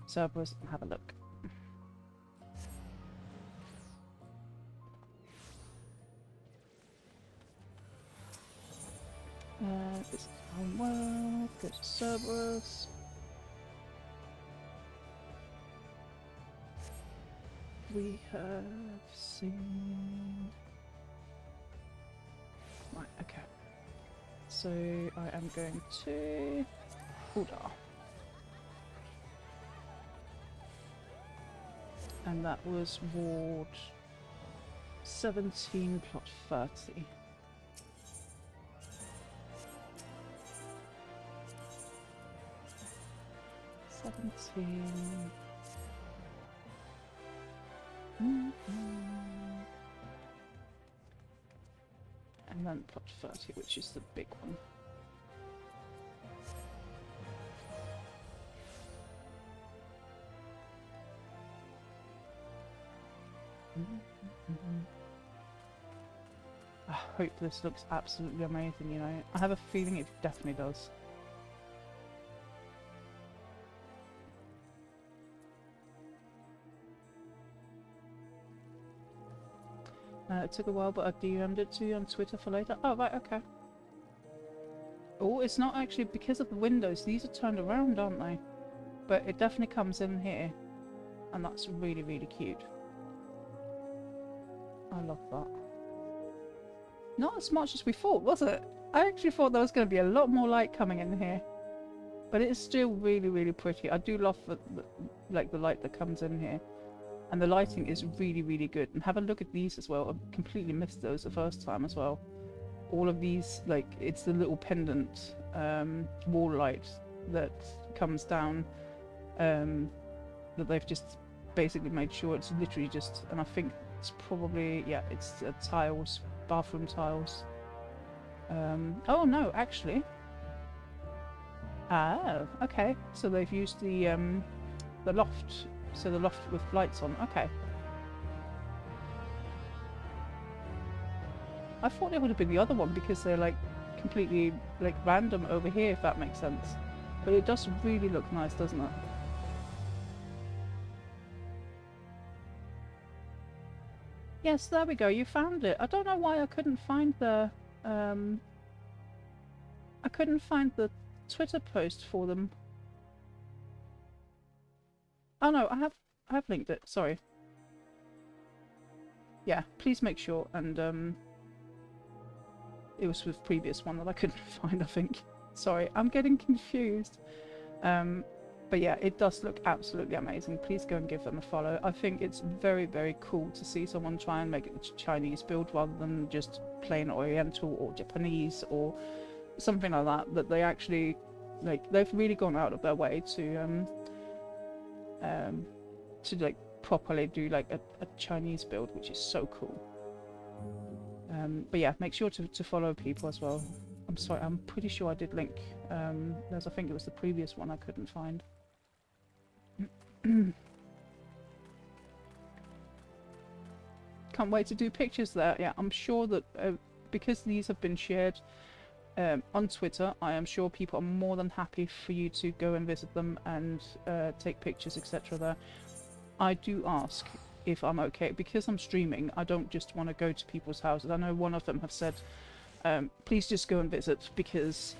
Cerberus and have a look. This is home world. Go to Cerberus. We have seen. Right, okay. So I am going to Uldar. And that was Ward 17, plot 30. Let's see. And then plot 30, which is the big one. I hope this looks absolutely amazing, you know. I have a feeling it definitely does. It took a while, but I DM'd it to you on Twitter for later. Oh, right, okay. Oh, it's not actually because of the windows. These are turned around, aren't they? But it definitely comes in here. And that's really, really cute. I love that. Not as much as we thought, was it? I actually thought there was going to be a lot more light coming in here. But it is still really, really pretty. I do love the light that comes in here. And the lighting is really, really good. And have a look at these as well. I completely missed those the first time as well. All of these, like, it's the little pendant wall light that comes down. That they've just basically made sure it's literally just, and I think it's probably, yeah, it's tiles, bathroom tiles. Oh no, actually. Oh, okay. So they've used the loft. So the loft with lights on. Okay. I thought it would have been the other one because they're like completely like random over here, if that makes sense. But it does really look nice, doesn't it? Yes, there we go. You found it. I don't know why I couldn't find the Twitter post for them. Oh no, I have linked it. Sorry. Yeah, please make sure. And it was with previous one that I couldn't find, I think. Sorry, I'm getting confused. But yeah, it does look absolutely amazing. Please go and give them a follow. I think it's very, very cool to see someone try and make it a Chinese build rather than just plain Oriental or Japanese or something like that. That they actually, like, they've really gone out of their way to like properly do like a Chinese build, which is so cool. But yeah, make sure to follow people as well. I'm sorry, I'm pretty sure I did link. I think it was the previous one I couldn't find. Can't wait to do pictures there. Yeah, I'm sure that because these have been shared on Twitter, I am sure people are more than happy for you to go and visit them and take pictures, etc. there. I do ask if I'm okay, because I'm streaming. I don't just want to go to people's houses. I know one of them have said, please just go and visit, because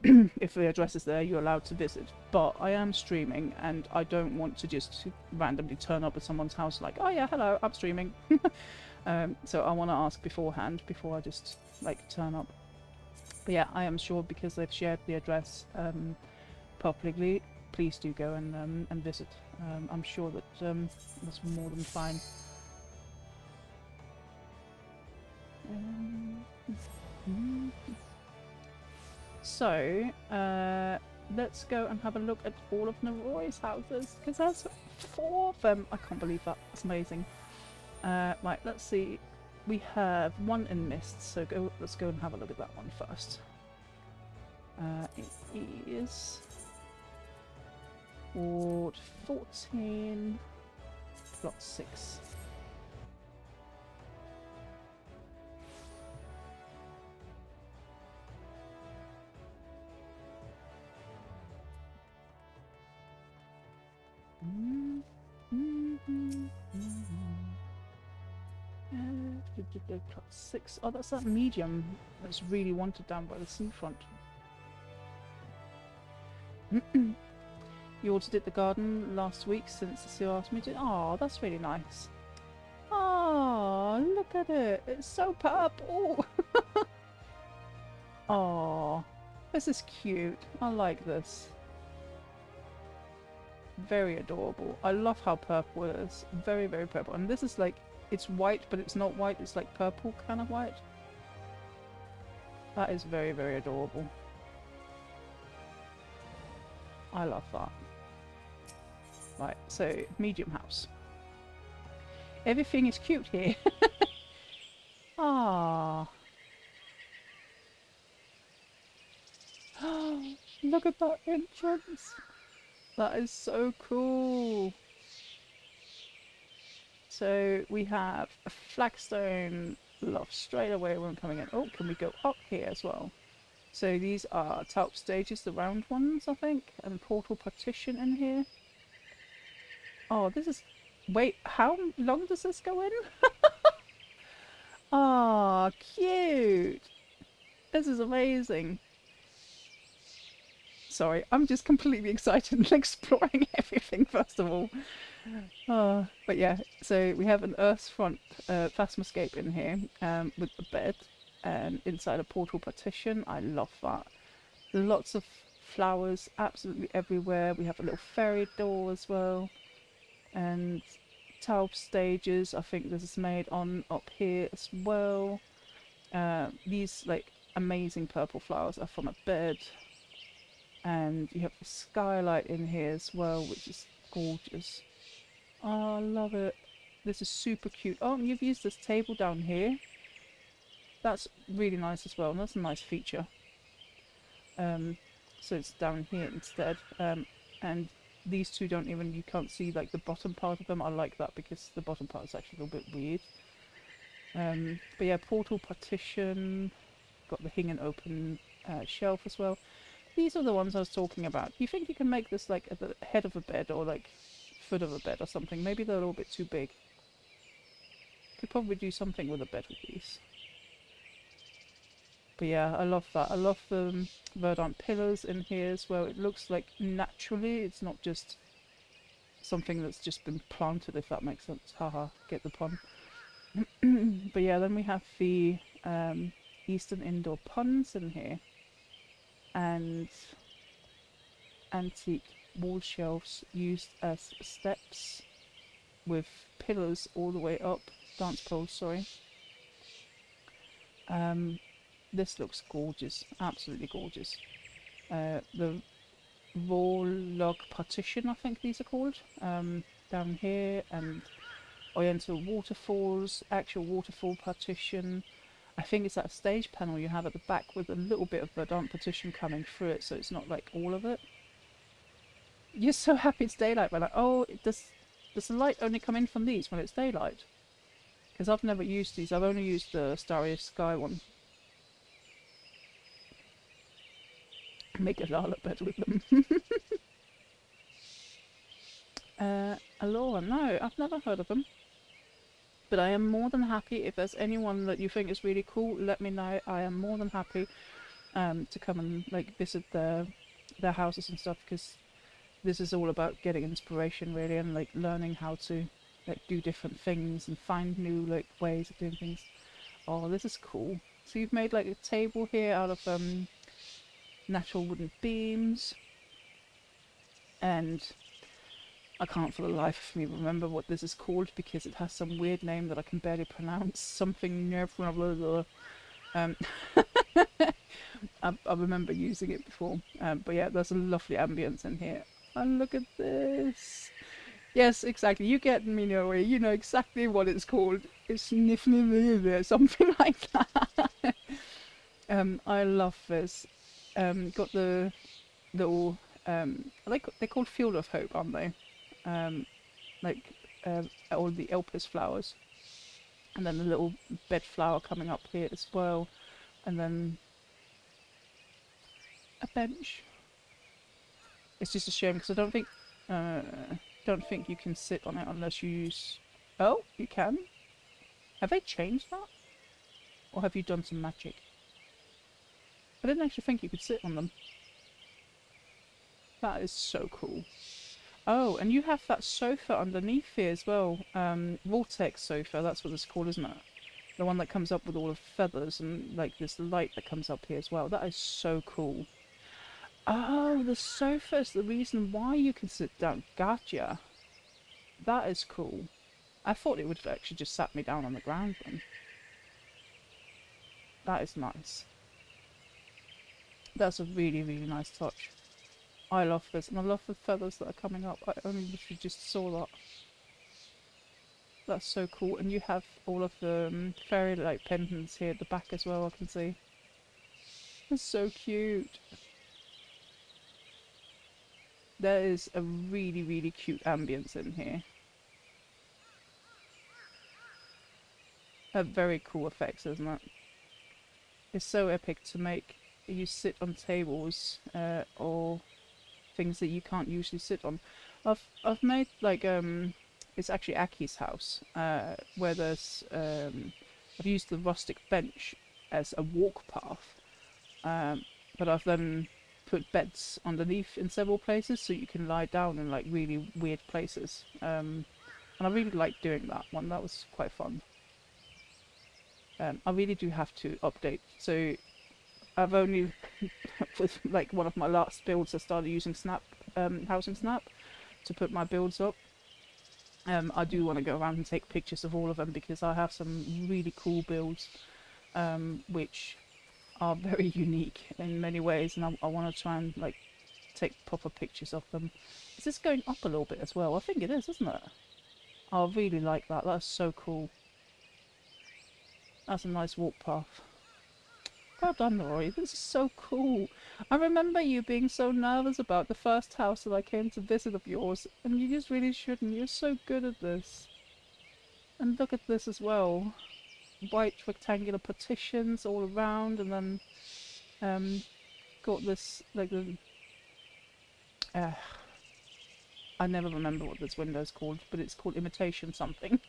if the address is there, you're allowed to visit. But I am streaming, and I don't want to just randomly turn up at someone's house like, oh yeah, hello, I'm streaming. So I want to ask beforehand, before I just like turn up. But yeah, I am sure because they've shared the address publicly, please do go and visit. I'm sure that that's more than fine. So, let's go and have a look at all of Naroy's houses, because there's 4 of them. I can't believe that. That's amazing. Right, let's see. We have one in Mist, so let's go and have a look at that one first. It is Ward 14, plot 6. Plot 6. Oh, that's that medium that's really wanted down by the seafront. You also did the garden last week since Cecile asked me to. Oh, that's really nice. Oh, look at it. It's so purple. Oh, this is cute. I like this. Very adorable. I love how purple it is. Very, very purple. And this is like, it's white, but it's not white. It's like purple kind of white. That is very, very adorable. I love that. Right, so medium house. Everything is cute here. Ah. Look at that entrance. That is so cool. So we have a flagstone loft straight away when coming in. Oh, can we go up here as well? So these are top stages, the round ones, I think, and portal partition in here. Oh, this is... Wait, how long does this go in? Ah, cute. This is amazing. Sorry, I'm just completely excited and exploring everything first of all. But yeah, so we have an earthfront phasmoscape in here with a bed and inside a portal partition. I love that. Lots of flowers absolutely everywhere. We have a little fairy door as well. And tile stages, I think this is made on up here as well. These like amazing purple flowers are from a bed. And you have the skylight in here as well, which is gorgeous. Oh, I love it. This is super cute. Oh, and you've used this table down here. That's really nice as well. And that's a nice feature. So it's down here instead. And these two don't even, you can't see like the bottom part of them. I like that because the bottom part is actually a little bit weird. But yeah, portal partition. Got the hing and open shelf as well. These are the ones I was talking about. Do you think you can make this like at the head of a bed or like foot of a bed or something? Maybe they're a little bit too big. Could probably do something with a bed with these. But yeah, I love that. I love the verdant pillars in here as well. It looks like naturally, it's not just something that's just been planted, if that makes sense. Haha, get the pun. But yeah, then we have the Eastern indoor ponds in here. And antique wall shelves used as steps with pillars all the way up. Dance poles, sorry. This looks gorgeous, absolutely gorgeous. The raw log partition, I think these are called, down here, and oriental waterfalls, actual waterfall partition. I think it's that stage panel you have at the back with a little bit of verdant partition coming through it, so it's not like all of it. You're so happy it's daylight, but like, oh, does the light only come in from these when it's daylight? Because I've never used these. I've only used the Starry Sky one. Make a lot better with them. Alora, no, I've never heard of them. But I am more than happy if there's anyone that you think is really cool. Let me know. I am more than happy to come and like visit their houses and stuff, because this is all about getting inspiration really, and like learning how to like do different things and find new like ways of doing things. Oh, this is cool. So you've made like a table here out of natural wooden beams, and I can't for the life of me remember what this is called because it has some weird name that I can barely pronounce. Something I remember using it before. But yeah, there's a lovely ambience in here. And look at this. Yes, exactly. You get me, Noe. You know exactly what it's called. It's something like that. I love this. Got the little they're called Field of Hope, aren't they? Like all the Elpis flowers, and then the little bed flower coming up here as well, and then a bench. It's just a shame because I don't think you can sit on it unless you use. Oh, you can. Have they changed that, or have you done some magic? I didn't actually think you could sit on them. That is so cool. Oh, and you have that sofa underneath here as well. Vortex sofa, that's what it's called, isn't it? The one that comes up with all the feathers and like this light that comes up here as well. That is so cool. Oh, the sofa is the reason why you can sit down. Gotcha. That is cool. I thought it would have actually just sat me down on the ground then. That is nice. That's a really, really nice touch. I love this, and I love the feathers that are coming up. I only literally just saw that. That's so cool. And you have all of the fairy-like pendants here at the back as well, I can see. It's so cute. There is a really, really cute ambience in here. Very cool effects, isn't it? It's so epic to make. You sit on tables or things that you can't usually sit on. I've made like it's actually Aki's house where there's I've used the rustic bench as a walk path, but I've then put beds underneath in several places so you can lie down in like really weird places. And I really liked doing that one. That was quite fun. I really do have to update. So I've only with like one of my last builds I started using Snap, Housing Snap, to put my builds up. I do want to go around and take pictures of all of them because I have some really cool builds which are very unique in many ways, and I want to try and like take proper pictures of them. Is this going up a little bit as well? I think it is, isn't it? I really like that. That's so cool. That's a nice walk path. Well done, Rory. This is so cool. I remember you being so nervous about the first house that I came to visit of yours, and you just really shouldn't. You're so good at this. And look at this as well. White rectangular partitions all around, and then got this like the I never remember what this window is called, but it's called imitation something.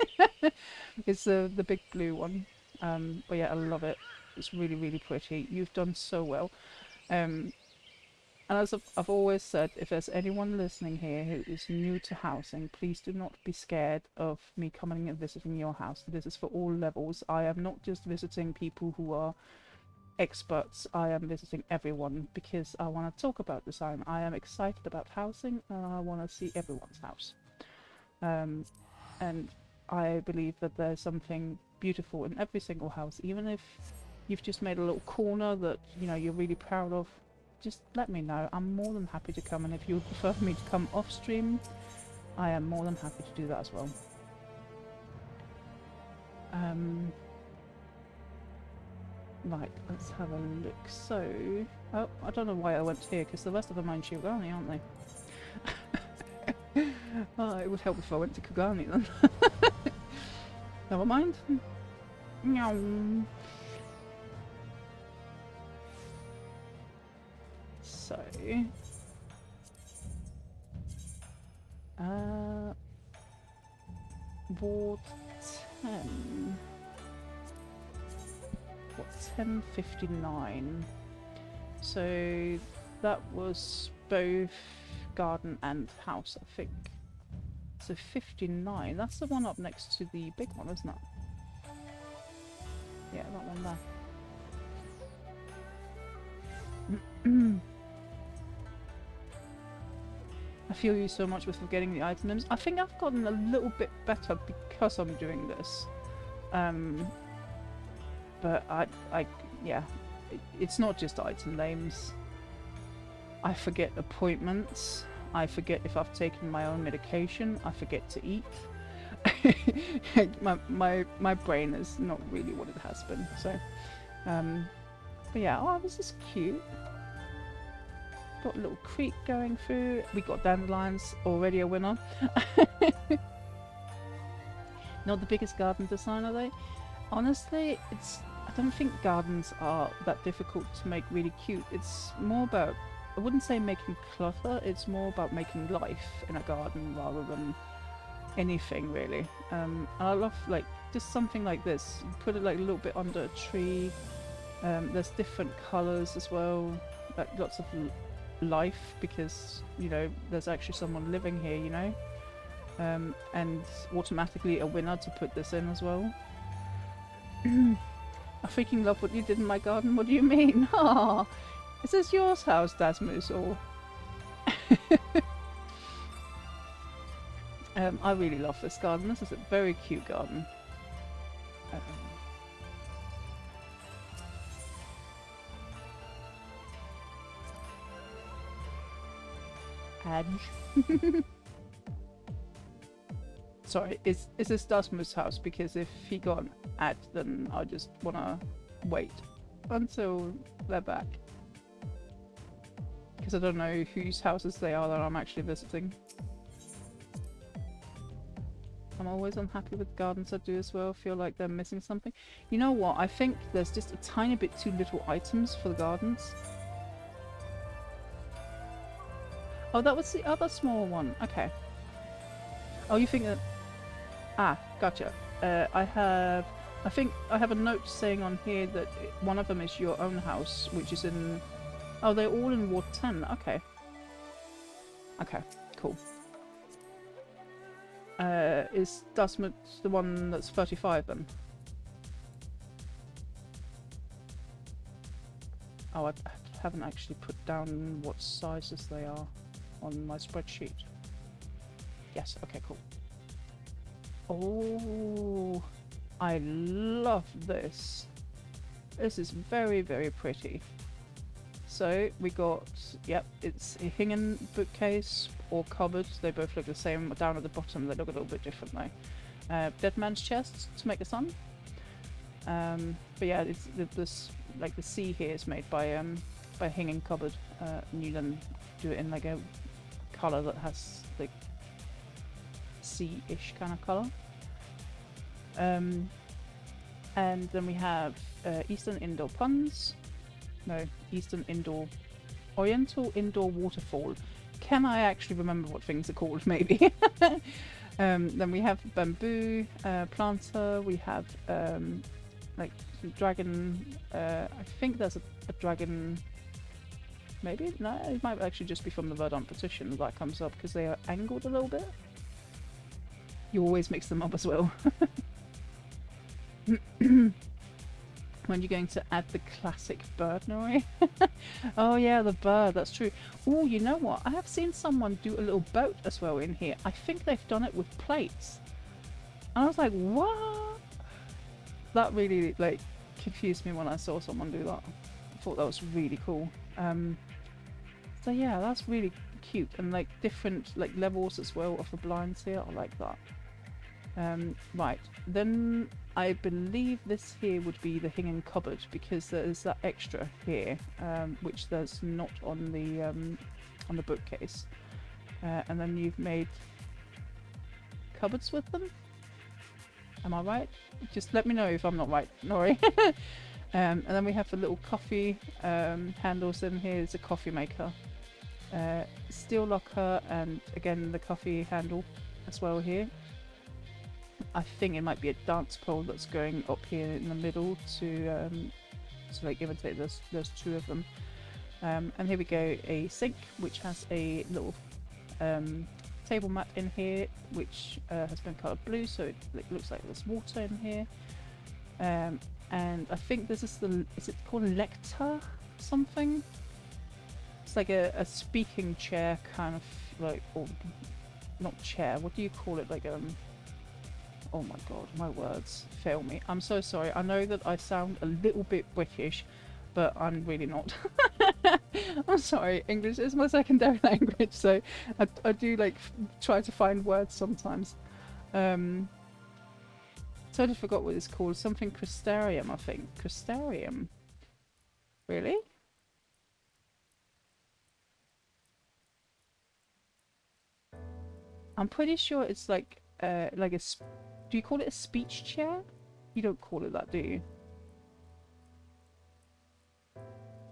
It's the big blue one. But yeah, I love it. It's really, really pretty. You've done so well. And as I've always said, if there's anyone listening here who is new to housing, please do not be scared of me coming and visiting your house. This is for all levels. I am not just visiting people who are experts. I am visiting everyone because I want to talk about design. I am excited about housing and I want to see everyone's house. And I believe that there's something beautiful in every single house, even if you've just made a little corner that you know you're really proud of. Just let me know. I'm more than happy to come, and if you would prefer me to come off stream, I am more than happy to do that as well. Right, let's have a look. So, oh, I don't know why I went here, because the rest of them are in Kugani, aren't they? Oh, it would help if I went to Kugani then. Never mind. Meow. So, Ward 10. What, 1059? So that was both garden and house, I think. So 59, that's the one up next to the big one, isn't it? Yeah, that one there. I feel you so much with forgetting the items. I think I've gotten a little bit better because I'm doing this. But yeah, it's not just item names. I forget appointments. I forget if I've taken my own medication. I forget to eat. my brain is not really what it has been. So, but yeah, oh, this is cute. Got a little creek going through. We got dandelions, already a winner. Not the biggest garden design, are they? Honestly, I don't think gardens are that difficult to make really cute. It's more about, I wouldn't say making clutter, it's more about making life in a garden rather than anything really. And I love like just something like this. You put it like a little bit under a tree. There's different colours as well, like lots of life because you know there's actually someone living here, you know, and automatically a winner to put this in as well. I freaking love what you did in my garden. What do you mean? Ah, is this yours house, Dasmus, or? I really love this garden. This is a very cute garden. badge. Sorry, is this Dustmoose house? Because if he got an ad, then I just wanna wait until they're back. Because I don't know whose houses they are that I'm actually visiting. I'm always unhappy with gardens I do as well. Feel like they're missing something. You know what? I think there's just a tiny bit too little items for the gardens. Oh, that was the other small one. Okay. Oh, you think that... Ah, gotcha. I think I have a note saying on here that one of them is your own house, which is in... Oh, they're all in Ward 10. Okay. Okay, cool. Is Dustmoose the one that's 35 then? Oh, I haven't actually put down what sizes they are on my spreadsheet. Yes, okay, cool. Oh, I love this. This is very, very pretty. So we got, yep, it's a hanging bookcase or cupboard. They both look the same. Down at the bottom, they look a little bit different though. Dead man's chest to make the sun. But yeah, it's this like the C here is made by a hanging cupboard. And you then do it in like a color that has like sea-ish kind of color. And then we have Eastern Indoor Ponds. No, Eastern Indoor... Oriental Indoor Waterfall. Can I actually remember what things are called, maybe? Then we have bamboo planter. We have like dragon... I think there's a dragon... Maybe? No, it might actually just be from the Verdant petition that comes up because they are angled a little bit. You always mix them up as well. When you're going to add the classic bird, Nori? Oh yeah, the bird, that's true. Oh, you know what? I have seen someone do a little boat as well in here. I think they've done it with plates. And I was like, what? That really, like, confused me when I saw someone do that. I thought that was really cool. So yeah, that's really cute. And like different like levels as well of the blinds here. I like that. Right, then I believe this here would be the hanging cupboard because there's that extra here, which there's not on the bookcase. And then you've made cupboards with them. Am I right? Just let me know if I'm not right, Nori. And then we have the little coffee handles in here. It's a coffee maker, steel locker, and again the coffee handle as well here. I think it might be a dance pole that's going up here in the middle to like imitate those two of them. And here we go, a sink which has a little table mat in here which has been coloured blue, so it looks like there's water in here. And I think this is is it called lector something? It's like a speaking chair kind of like, or not chair, what do you call it, like oh my god, my words fail me. I'm so sorry. I know that I sound a little bit British, but I'm really not. I'm sorry, English is my secondary language, so I do like try to find words sometimes. Totally forgot what it's called. Something crustarium, I think. Crustarium? Really? I'm pretty sure it's like a... Do you call it a speech chair? You don't call it that, do you? You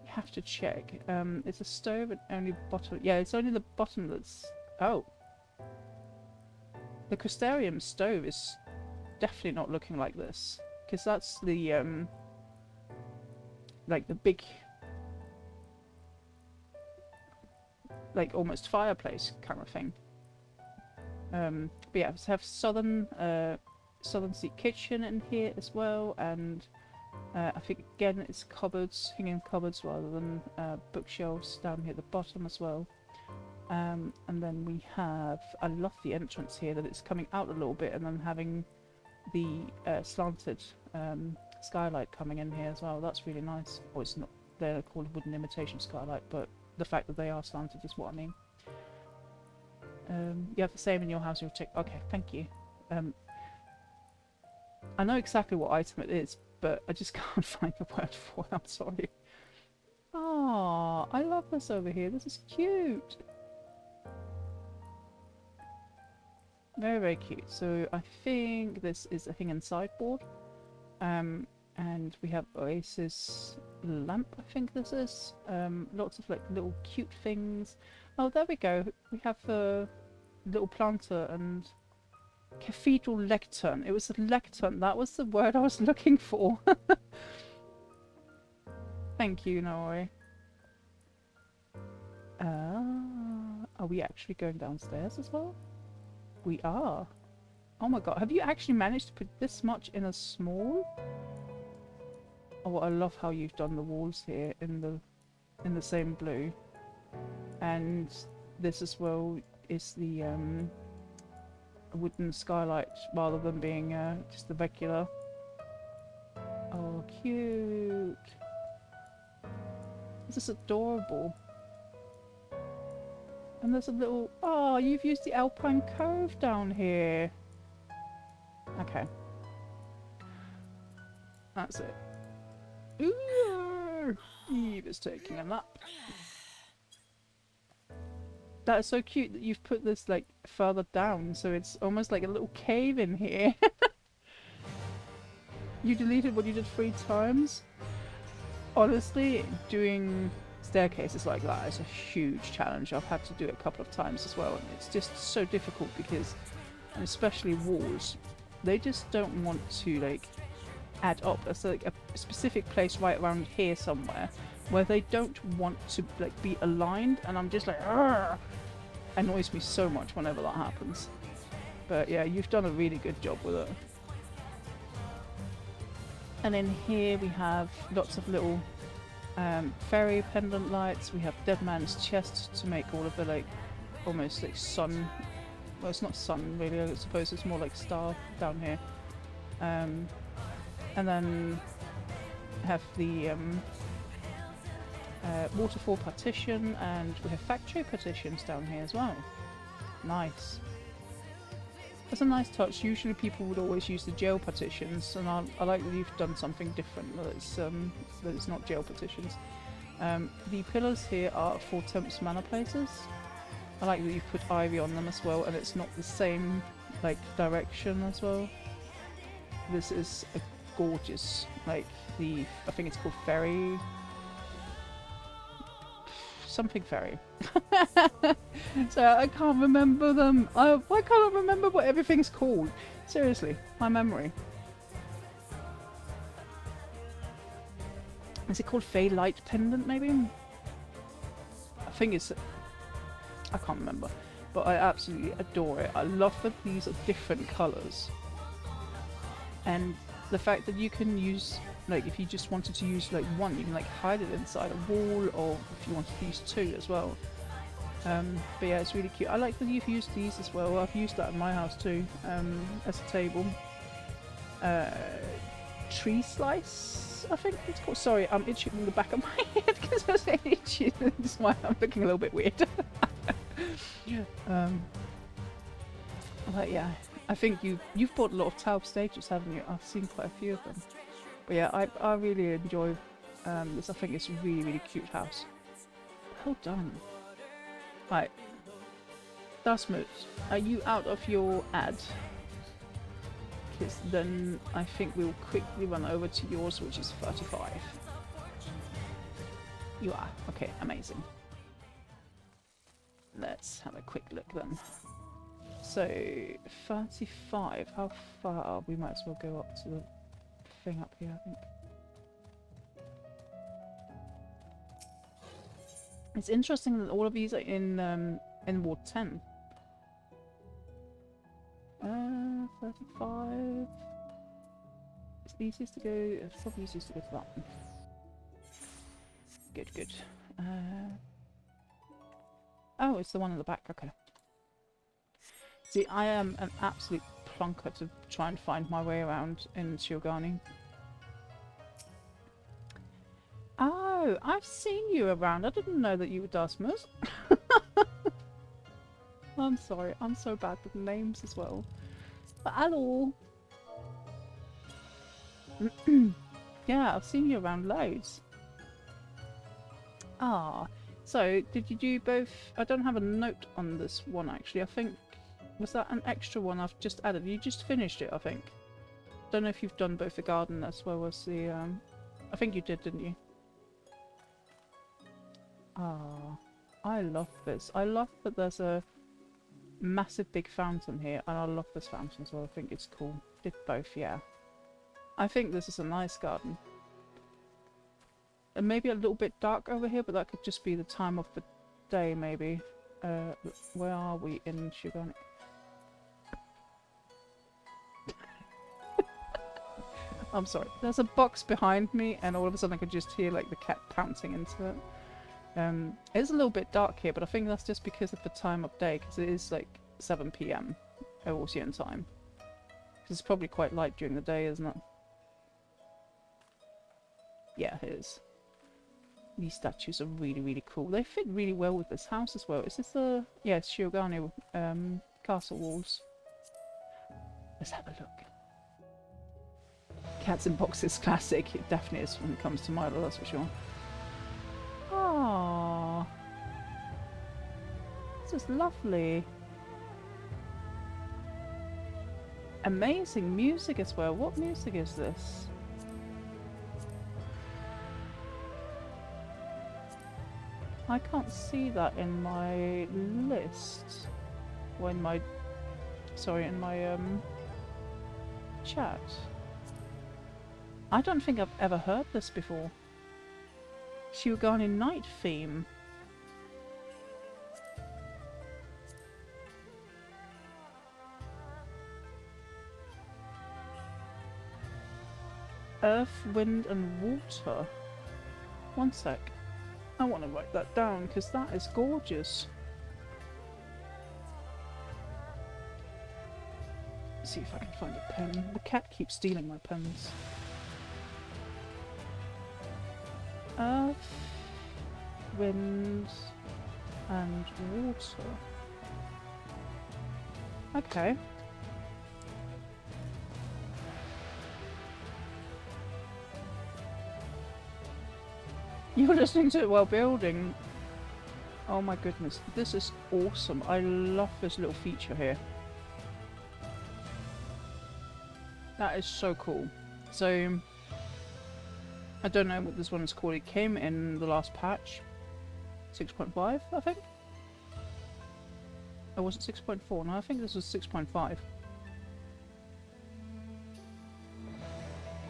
have to check. It's a stove and only bottom... Yeah, it's only the bottom that's... Oh. The crustarium stove is definitely not looking like this. Because that's the, like the big... like almost fireplace kind of thing. But yeah, we have southern seat kitchen in here as well, and I think again it's cupboards, hanging cupboards rather than bookshelves down here at the bottom as well. And then we have, I love the entrance here, that it's coming out a little bit and then having the slanted skylight coming in here as well. That's really nice. Or it's not, they're called wooden imitation skylight, but the fact that they are slanted is what I mean. You have the same in your house. You'll check. Okay, thank you. I know exactly what item it is, but I just can't find the word for it. I'm sorry. Ah, I love this over here. This is cute. Very, very cute. So I think this is a thing in sideboard. And we have Oasis lamp, I think this is. Lots of like little cute things. Oh, there we go. We have a little planter and cathedral lectern. It was a lectern. That was the word I was looking for. Thank you, Naori. Are we actually going downstairs as well? We are. Oh my god, have you actually managed to put this much in a small? Oh, I love how you've done the walls here in the same blue. And this as well is the wooden skylight rather than being just the regular. Oh, cute. This is adorable. And there's a little... Oh, you've used the Alpine Cove down here. Okay. That's it. Ooh, Eve is taking a nap. That is so cute that you've put this like further down, so it's almost like a little cave in here. You deleted what you did 3 times? Honestly, doing staircases like that is a huge challenge. I've had to do it a couple of times as well, and it's just so difficult because, and especially walls, they just don't want to like add up. There's like a specific place right around here somewhere where they don't want to like be aligned, and I'm just like, argh! Annoys me so much whenever that happens. But yeah, you've done a really good job with it. And in here we have lots of little fairy pendant lights. We have Dead Man's Chest to make all of the like almost like sun. Well, it's not sun really. I suppose it's more like star down here. And then have the waterfall partition, and we have factory partitions down here as well. Nice. That's a nice touch. Usually people would always use the jail partitions, and I like that you've done something different, that it's not jail partitions. The pillars here are for Temp's Manor places. I like that you've put ivy on them as well, and it's not the same like direction as well. This is a gorgeous, like I think it's called Fairy... something fairy. So I can't remember them. Why can't I remember what everything's called? Seriously, my memory. Is it called Fey Light Pendant maybe? I think it's... I can't remember. But I absolutely adore it. I love that these are different colours. And the fact that you can use... like if you just wanted to use like one, you can like hide it inside a wall, or if you wanted to use 2 as well. But yeah, it's really cute. I like that you've used these as well. I've used that in my house too, as a table. Tree slice, I think it's called. Sorry, I'm itching in the back of my head because I was itchy. That's why I'm looking a little bit weird. But yeah, I think you've bought a lot of Taub stages, haven't you? I've seen quite a few of them. But yeah, I really enjoy this. I think it's a really, really cute house. Well done. Right. Dasmut, are you out of your ad? Because then I think we'll quickly run over to yours, which is 35. You are. Okay, amazing. Let's have a quick look then. So, 35. How far? We might as well go up to the thing up here, I think. It's interesting that all of these are in Ward 10. 35. It's the easiest to go. It's probably easiest to go to that one. Good, good. Oh, it's the one in the back. Okay. See, I am an absolute plonker to try and find my way around in Shiogani. Oh, I've seen you around. I didn't know that you were Dasmus. I'm sorry, I'm so bad with names as well. But hello! Yeah, I've seen you around loads. Ah, so did you do both? I don't have a note on this one actually. I think, was that an extra one I've just added? You just finished it, I think. Don't know if you've done both the garden as well as the, I think you did, didn't you? Ah, I love this. I love that there's a massive big fountain here, and I love this fountain as well. I think it's cool. Did both, yeah. I think this is a nice garden. And maybe a little bit dark over here, but that could just be the time of the day, maybe. Where are we in Shugani? I'm sorry. There's a box behind me, and all of a sudden I could just hear like the cat pouncing into it. It's a little bit dark here, but I think that's just because of the time of day, because it is like 7 PM Ocean time. It's probably quite light during the day, isn't it? Yeah, it is. These statues are really, really cool. They fit really well with this house as well. Is this the... yeah, it's Shiogane castle walls. Let's have a look. Cats in Boxes classic. It definitely is when it comes to Milo, that's for sure. Aww. This is lovely. Amazing music as well. What music is this? I can't see that in my list. Or in my... sorry, in my chat. I don't think I've ever heard this before. Shiogane Night theme. Earth, wind and water. One sec. I want to write that down because that is gorgeous. Let's see if I can find a pen. The cat keeps stealing my pens. Earth, wind and water. Okay. You were listening to it while building. Oh my goodness, this is awesome. I love this little feature here. That is so cool. So, I don't know what this one is called. It came in the last patch. 6.5, I think? Or was it 6.4? No, I think this was 6.5.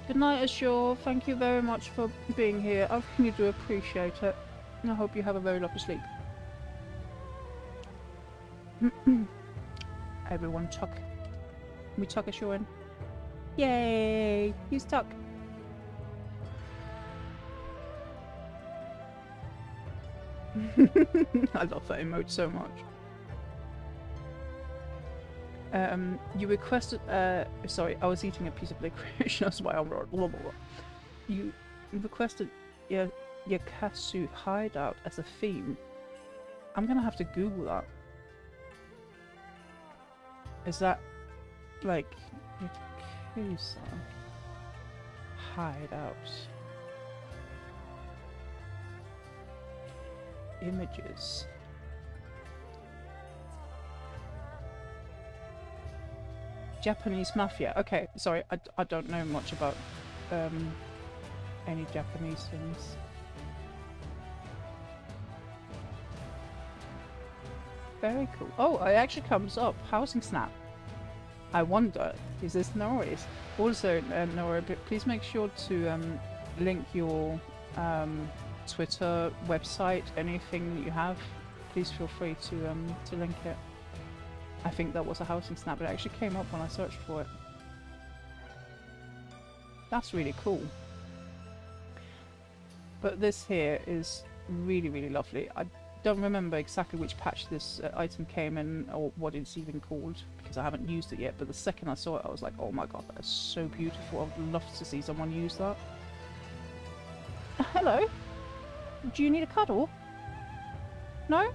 Good night, Ashore. Thank you very much for being here. I really do appreciate it. And I hope you have a very lovely sleep. Everyone tuck. We tuck Ashore in. Yay! He's tuck. I love that emote so much. You requested, sorry, I was eating a piece of licorice, that's why I'm blah, blah, blah. You requested Yakasu hideout as a theme. I'm gonna have to Google that. Is that, like, Yakuza hideout? Images. Japanese mafia. Okay, sorry, I don't know much about any Japanese things. Very cool. Oh, it actually comes up. Housing Snap. I wonder, is this Norris? Also, Nora, please make sure to link your Twitter, website, anything that you have. Please feel free to link it. I think that was a housing snap. It actually came up when I searched for it. That's really cool. But this here is really, really lovely. I don't remember exactly which patch this item came in or what it's even called because I haven't used it yet. But the second I saw it, I was like, oh my god, that is so beautiful. I would love to see someone use that. Hello? Do you need a cuddle? No?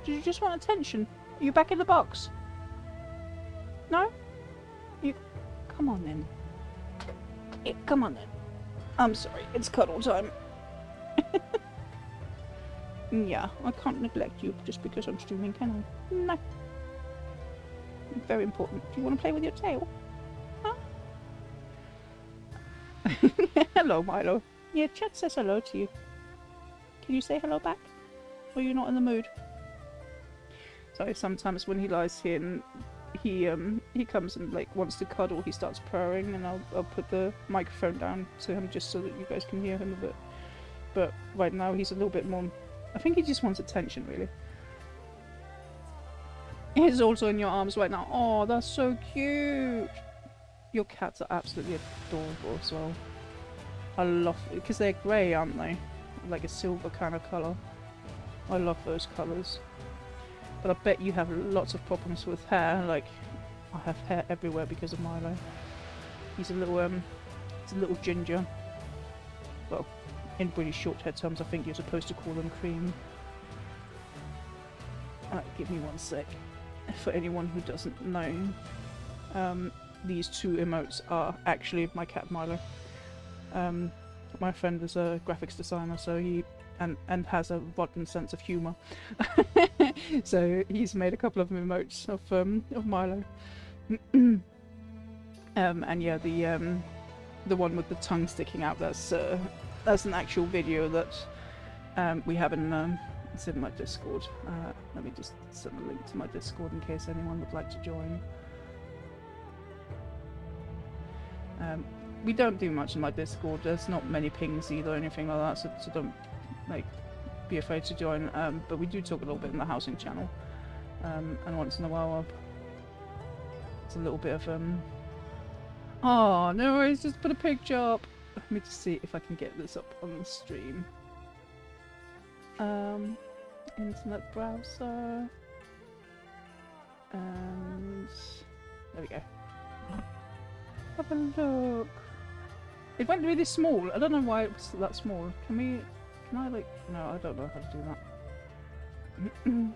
Do you just want attention? You back in the box? No? You... Come on then. Yeah, come on then. I'm sorry, it's cuddle time. Yeah, I can't neglect you just because I'm streaming, can I? No. Very important. Do you want to play with your tail? Huh? Hello, Milo. Yeah, chat says hello to you. Can you say hello back? Or are you not in the mood? So sometimes when he lies here and he comes and like wants to cuddle, he starts purring, and I'll put the microphone down to him just so that you guys can hear him a bit. But right now he's a little bit more... I think he just wants attention, really. He's also in your arms right now. Oh, that's so cute! Your cats are absolutely adorable as well. I love it, because they're grey, aren't they? Like a silver kind of colour. I love those colours. But I bet you have lots of problems with hair, like I have hair everywhere because of Milo. He's a little ginger. Well, in British short hair terms I think you're supposed to call them cream. Give me one sec. For anyone who doesn't know, these two emotes are actually my cat Milo. My friend is a graphics designer, so he and has a rotten sense of humour. So he's made a couple of emotes of Milo. And yeah, the one with the tongue sticking out, that's an actual video that we have in it's in my Discord. Let me just send a link to my Discord in case anyone would like to join. We don't do much in my Discord. There's not many pings either or anything like that, so don't like be afraid to join. But we do talk a little bit in the housing channel, and once in a while it's a little bit of oh no worries, just put a picture up. Let me just see if I can get this up on the stream. Internet browser, and there we go. Have a look. It went really small. I don't know why it was that small. Can I like... No, I don't know how to do that.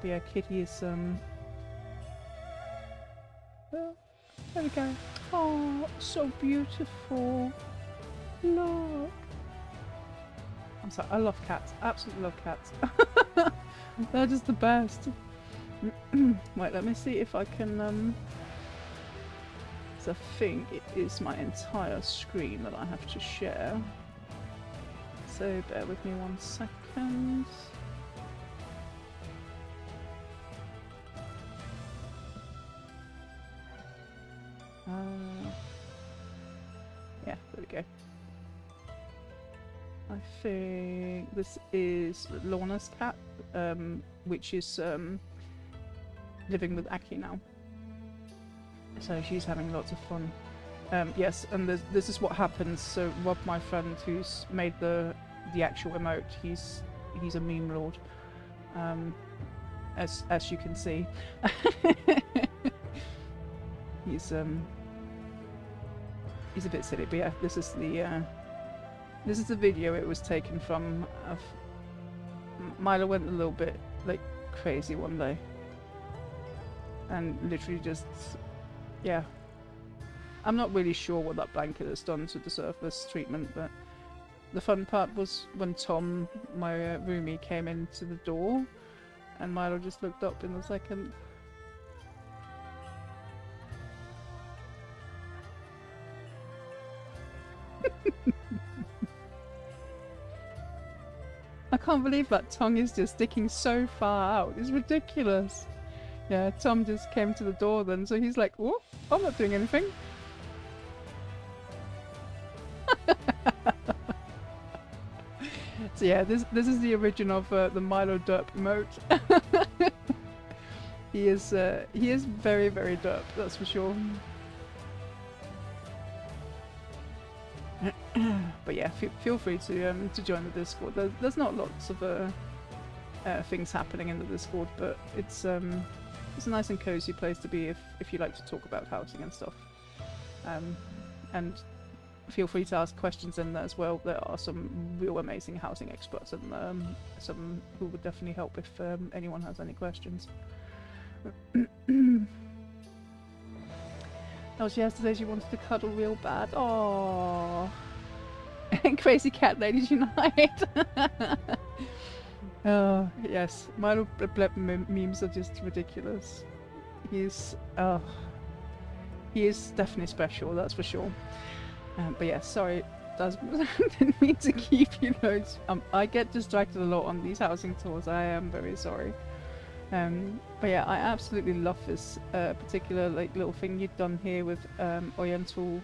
But yeah, Kitty is well, there we go. Oh, so beautiful. Look. I'm sorry, I love cats. Absolutely love cats. They're just the best. Wait, let me see if I can so I think it is my entire screen that I have to share. So bear with me 1 second. Yeah, there we go. I think this is Lorna's cat, which is living with Aki now. So she's having lots of fun. Yes, and this is what happens. So Rob, my friend, who's made the actual emote, he's a meme lord, as you can see. He's a bit silly, but yeah, this is the video it was taken from. Milo went a little bit like crazy one day, and literally just, yeah. I'm not really sure what that blanket has done to deserve this treatment, but the fun part was when Tom, my roomie, came into the door, and Milo just looked up in a second. I can't believe that tongue is just sticking so far out. It's ridiculous. Yeah, Tom just came to the door then, so he's like, "Whoa, I'm not doing anything." So yeah, this is the origin of the Milo derp emote. He is very, very derp, that's for sure. But yeah, feel free to join the Discord. There's not lots of things happening in the Discord, but it's a nice and cozy place to be if you like to talk about housing and stuff. And feel free to ask questions in there as well. There are some real amazing housing experts and some who would definitely help if anyone has any questions. Oh, yesterday she wanted to cuddle real bad. Oh, crazy cat ladies unite. Oh yes, Milo Bleb memes are just ridiculous. He's he is definitely special, that's for sure. But yeah, sorry, didn't mean to keep you loads. I get distracted a lot on these housing tours. I am very sorry. But yeah, I absolutely love this particular like little thing you've done here with Oriental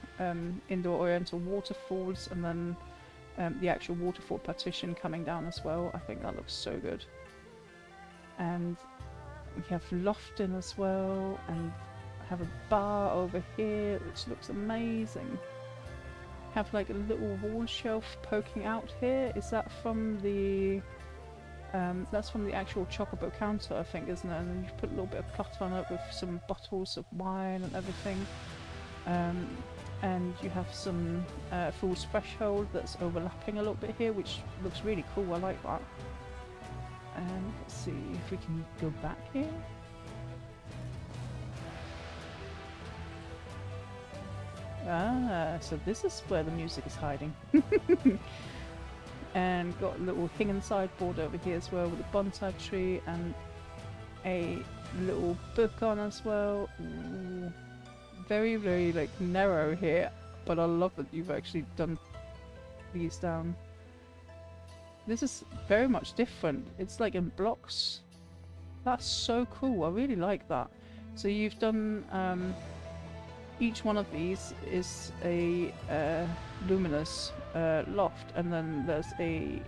indoor Oriental waterfalls, and then the actual waterfall partition coming down as well. I think that looks so good. And we have Lofton as well, and have a bar over here which looks amazing. Have like a little wall shelf poking out here. Is that from the that's from the actual chocobo counter, I think, isn't it? And then you've put a little bit of clutter on it with some bottles of wine and everything. And you have some fool's threshold that's overlapping a little bit here, which looks really cool. I like that. And let's see if we can go back here. Ah, so this is where the music is hiding. And got a little hanging sideboard over here as well with a bonsai tree and a little book on as well. Ooh. Very, very like narrow here, but I love that you've actually done these down. This is very much different. It's like in blocks. That's so cool. I really like that. So you've done each one of these is a luminous loft, and then there's a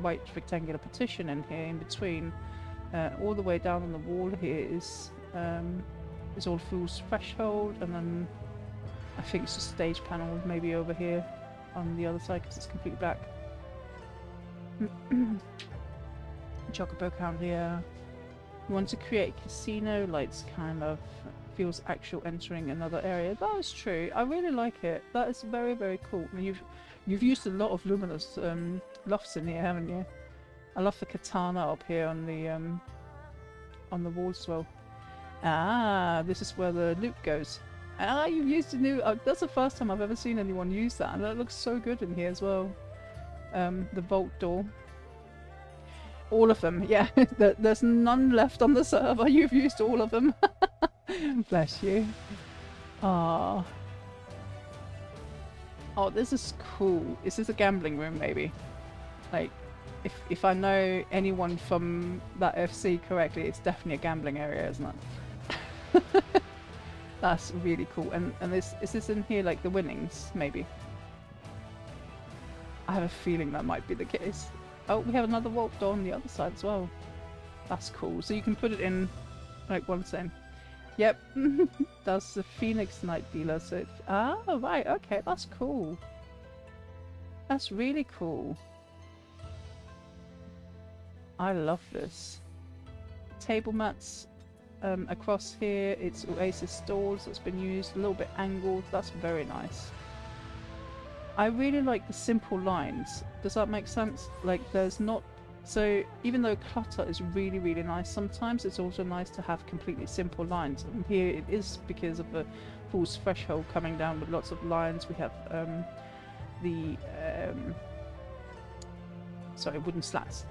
white rectangular partition in here in between. All the way down on the wall here is all fool's threshold, and then I think it's just stage panel maybe over here on the other side because it's completely black. Chocobo count here. You want to create a casino, lights kind of feels actual entering another area. That is true. I really like it. That is very, very cool. I mean, you've used a lot of luminous lofts in here, haven't you? I love the katana up here on the walls as well. Ah, this is where the loop goes. Ah, you've used a new... that's the first time I've ever seen anyone use that, and that looks so good in here as well. The vault door. All of them, yeah. There's none left on the server. You've used all of them. Bless you. Ah. Oh, this is cool. Is this a gambling room, maybe? Like, if I know anyone from that FC correctly, it's definitely a gambling area, isn't it? That's really cool. And is this in here like the winnings, maybe? I have a feeling that might be the case. Oh, we have another vault door on the other side as well. That's cool. So you can put it in like one same. Yep. That's the Phoenix Night Dealer. So it, right. Okay, that's cool. That's really cool. I love this. Table mats across here. It's Oasis stalls that's been used. A little bit angled. That's very nice. I really like the simple lines. Does that make sense? Like, there's not... So, even though clutter is really, really nice, sometimes it's also nice to have completely simple lines. And here it is because of the fool's threshold coming down with lots of lines. We have wooden slats.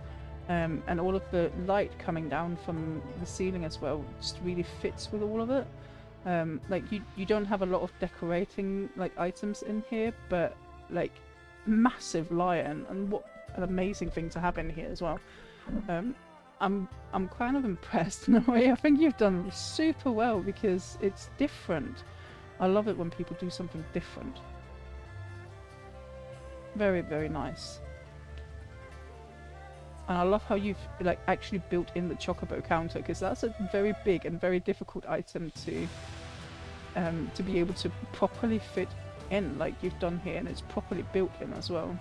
And all of the light coming down from the ceiling as well just really fits with all of it. Like, you don't have a lot of decorating like items in here, but like massive lion, and what an amazing thing to have in here as well. I'm kind of impressed in a way. I think you've done super well because it's different. I love it when people do something different. Very, very nice. And I love how you've like actually built in the chocobo counter, because that's a very big and very difficult item to be able to properly fit in like you've done here, and it's properly built in as well.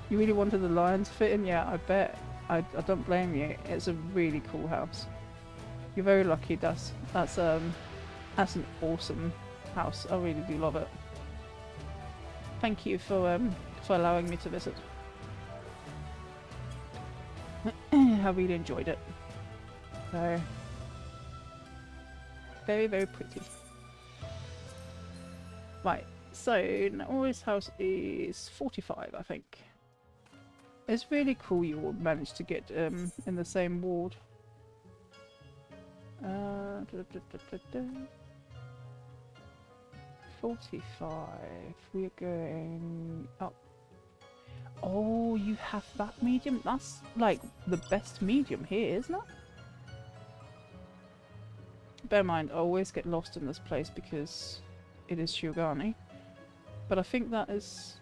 You really wanted the lion to fit in? Yeah, I bet. I don't blame you. It's a really cool house. You're very lucky. That's an awesome house. I really do love it. thank you for allowing me to visit. I really enjoyed it. So very, very pretty. Right, so Naori's house is 45, I think. It's really cool you all managed to get in the same ward. 45. We're going up. Oh, you have that medium? That's like the best medium here, isn't it? Bear in mind, I always get lost in this place because it is Shiogani. But I think that is...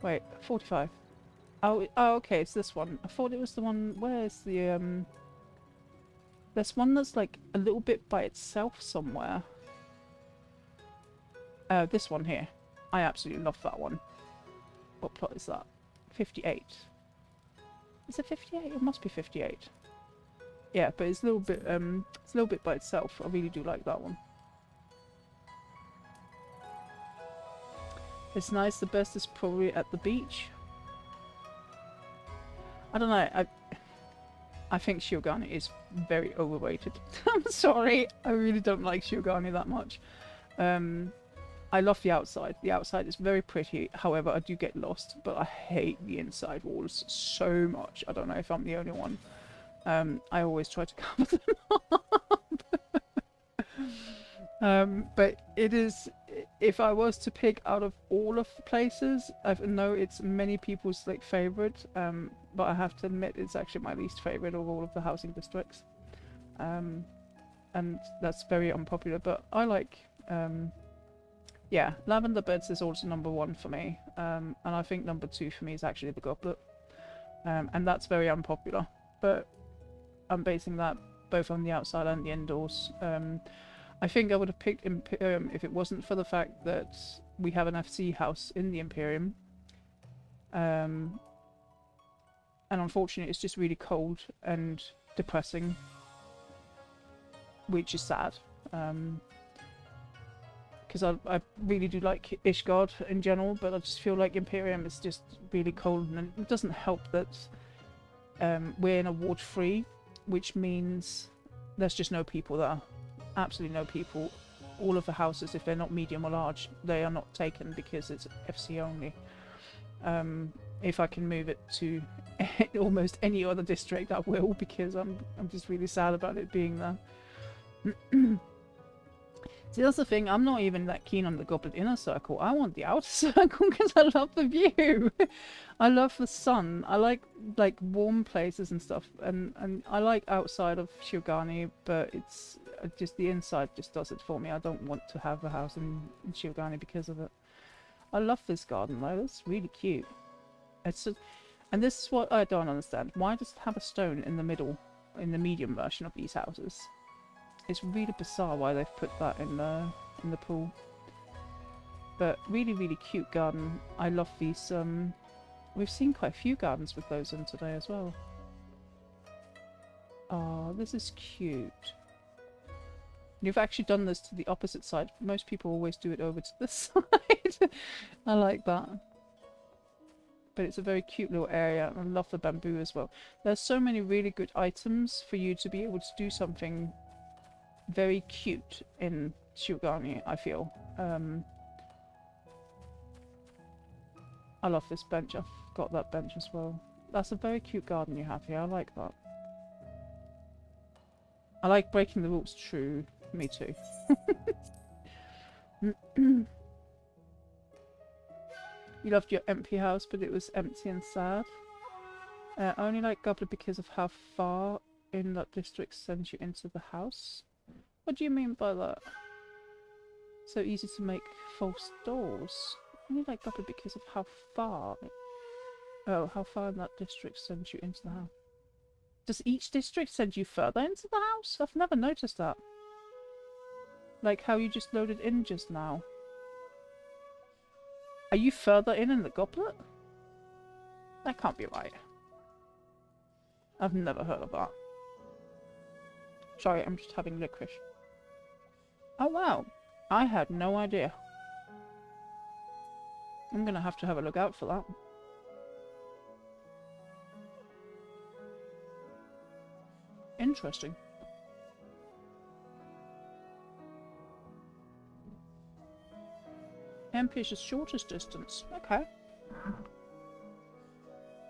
wait, 45. Oh, okay, it's this one. I thought it was the one... Where's the... There's one that's like a little bit by itself somewhere. This one here. I absolutely love that one. What plot is that? 58. Is it 58? It must be 58. Yeah, but it's a little bit by itself. I really do like that one. It's nice. The best is probably at the beach. I don't know. I think Shiogani is very overrated. I'm sorry. I really don't like Shiogani that much. I love the outside. The outside is very pretty. However, I do get lost, but I hate the inside walls so much. I don't know if I'm the only one. I always try to cover them up. But it is, if I was to pick out of all of the places, I know it's many people's like favorite, but I have to admit it's actually my least favorite of all of the housing districts. And that's very unpopular, but I like... yeah, Lavender Beds is also #1 for me, and I think #2 for me is actually the Goblet, and that's very unpopular, but I'm basing that both on the outside and the indoors. I think I would have picked Imperium if it wasn't for the fact that we have an FC house in the Imperium, and unfortunately it's just really cold and depressing, which is sad. Because I really do like Ishgard in general, but I just feel like Imperium is just really cold, and it doesn't help that we're in a Ward 3, which means there's just no people there. Absolutely no people. All of the houses, if they're not medium or large, they are not taken because it's FC only. If I can move it to almost any other district, I will, because I'm just really sad about it being there. See, that's the thing, I'm not even that keen on the Goblet Inner Circle. I want the Outer Circle because I love the view. I love the sun. I like warm places and stuff, and I like outside of Shiogani, but it's just the inside just does it for me. I don't want to have a house in Shiogani because of it. I love this garden though, it's really cute. It's just, and this is what I don't understand. Why does it have a stone in the middle, in the medium version of these houses? It's really bizarre why they've put that in the pool. But really, really cute garden. I love these. We've seen quite a few gardens with those in today as well. Oh, this is cute. You've actually done this to the opposite side. Most people always do it over to this side. I like that. But it's a very cute little area. I love the bamboo as well. There's so many really good items for you to be able to do something very cute in Shiogani, I feel. I love this bench. I've got that bench as well. That's a very cute garden you have here. I like that. I like breaking the rules. True. Me too. You loved your empty house, but it was empty and sad. I only like Goblet because of how far in that district sends you into the house. What do you mean by that? So easy to make false doors. I only like Goblet because of how far. Oh, how far in that district sends you into the house. Does each district send you further into the house? I've never noticed that. Like how you just loaded in just now. Are you further in the Goblet? That can't be right. I've never heard of that. Sorry, I'm just having licorice. Oh wow, I had no idea. I'm gonna have to have a look out for that. Interesting. MP is the shortest distance. Okay.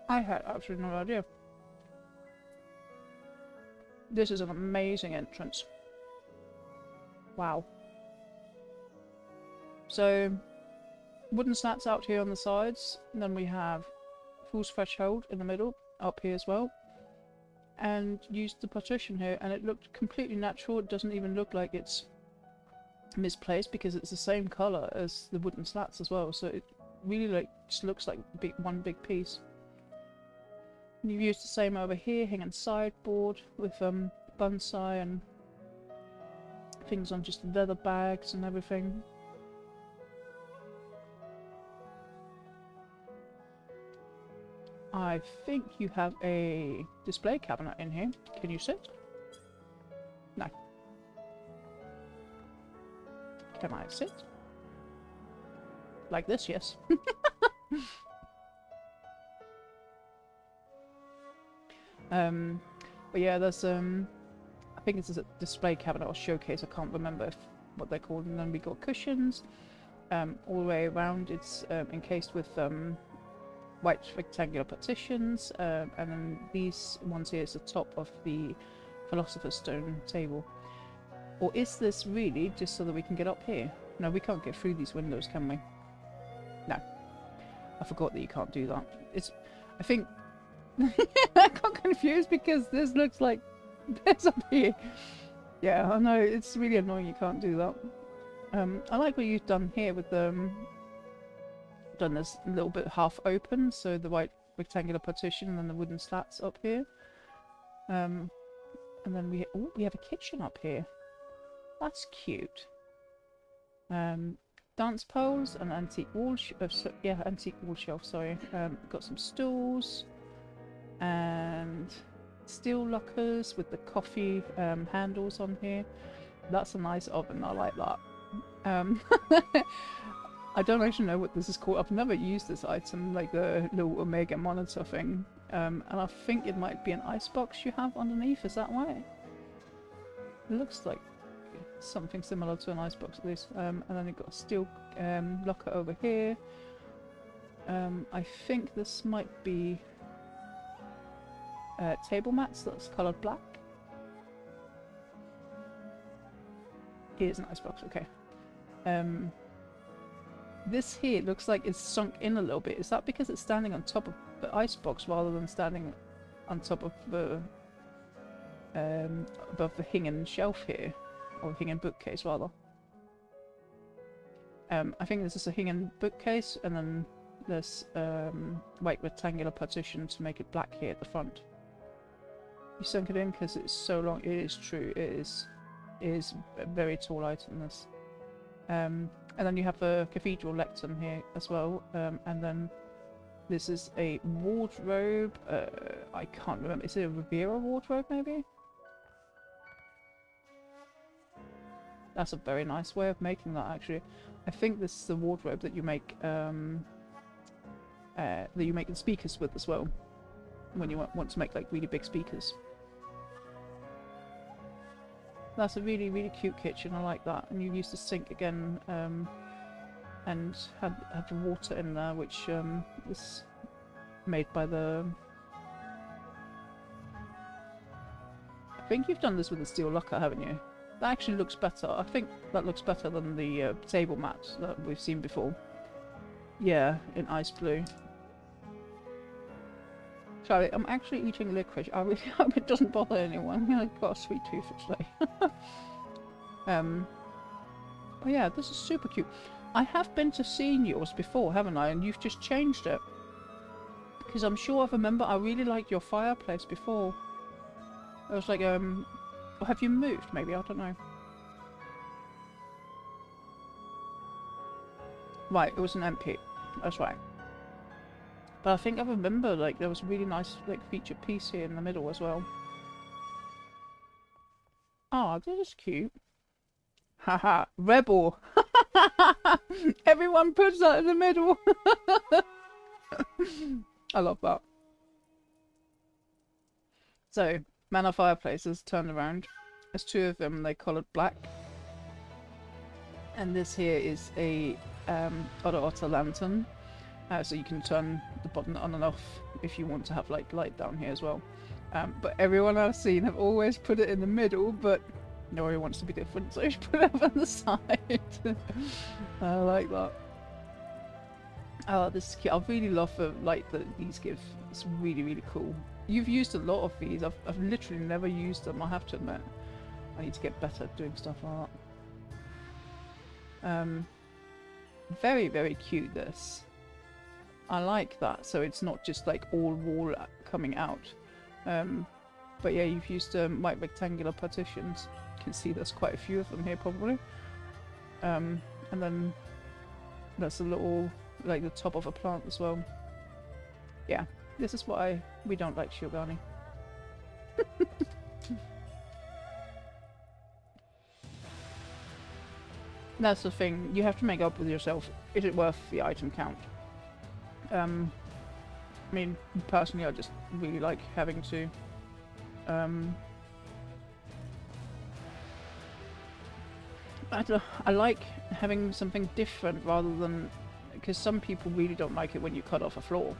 I had absolutely no idea. This is an amazing entrance. Wow. So, wooden slats out here on the sides, and then we have Fool's Threshold in the middle, up here as well. And used the partition here, and it looked completely natural. It doesn't even look like it's misplaced because it's the same colour as the wooden slats as well. So it really like just looks like one big piece. And you've used the same over here, hanging sideboard with bonsai and things on just leather bags and everything. I think you have a display cabinet in here. Can you sit? No. Can I sit? Like this, yes. But yeah, there's I think it's a display cabinet or showcase. I can't remember what they're called. And then we got cushions all the way around. It's encased with white rectangular partitions, and then these ones here is the top of the Philosopher's Stone table. Or is this really just so that we can get up here? No, we can't get through these windows, can we? No. I forgot that you can't do that. I think I got confused because this looks like this up here. Yeah, I know, it's really annoying you can't do that. I like what you've done here with done this a little bit half open, so the white rectangular partition and then the wooden slats up here. And then we have a kitchen up here. That's cute. Dance poles and antique wall antique wall shelf, sorry. Got some stools and steel lockers with the coffee handles on here. That's a nice oven, I like that. I don't actually know what this is called. I've never used this item, like the little Omega monitor thing. And I think it might be an icebox you have underneath, is that right? It looks like something similar to an icebox at least. And then you've got a steel locker over here. I think this might be table mats that's coloured black. Here's an icebox, okay. This here looks like it's sunk in a little bit. Is that because it's standing on top of the icebox rather than standing on top of the above the hanging shelf here, or hanging bookcase rather? I think this is a hanging bookcase, and then there's white rectangular partition to make it black here at the front. You sunk it in because it's so long. It is true. It is a very tall item. This. And then you have a cathedral lectern here as well, and then this is a wardrobe. I can't remember. Is it a Riviera wardrobe, maybe? That's a very nice way of making that, actually. I think this is the wardrobe that you make the speakers with as well, when you want to make like really big speakers. That's a really, really cute kitchen. I like that. And you use the sink again, and have the water in there, which is made by the... I think you've done this with a steel locker, haven't you? That actually looks better. I think that looks better than the table mat that we've seen before. Yeah, in ice blue. Sorry, I'm actually eating licorice. I really hope it doesn't bother anyone. I've got a sweet tooth today. But yeah, this is super cute. I have been to seeing yours before, haven't I? And you've just changed it. Because I'm sure I remember I really liked your fireplace before. I was like, or have you moved? Maybe, I don't know. Right, it was an MP. That's right. But I think I remember, like, there was a really nice, like, featured piece here in the middle as well. Ah, this is cute. Haha, rebel. Everyone puts that in the middle. I love that. So, Manor fireplaces turned around. There's two of them, they coloured black. And this here is a otter lantern. So you can turn the button on and off if you want to have like light down here as well. But everyone I've seen have always put it in the middle, but nobody wants to be different, so you should put it up on the side. I like that. Oh, this is cute. I really love the light that these give. It's really, really cool. You've used a lot of these. I've literally never used them, I have to admit. I need to get better at doing stuff like that. Very, very cute, this. I like that, so it's not just like all wall coming out. But yeah, you've used white rectangular partitions. You can see there's quite a few of them here probably. And then that's a little, like the top of a plant as well. Yeah, this is why we don't like Shiogani. That's the thing, you have to make up with yourself, is it worth the item count? I mean, personally I just really like having to I like having something different rather than, because some people really don't like it when you cut off a floor.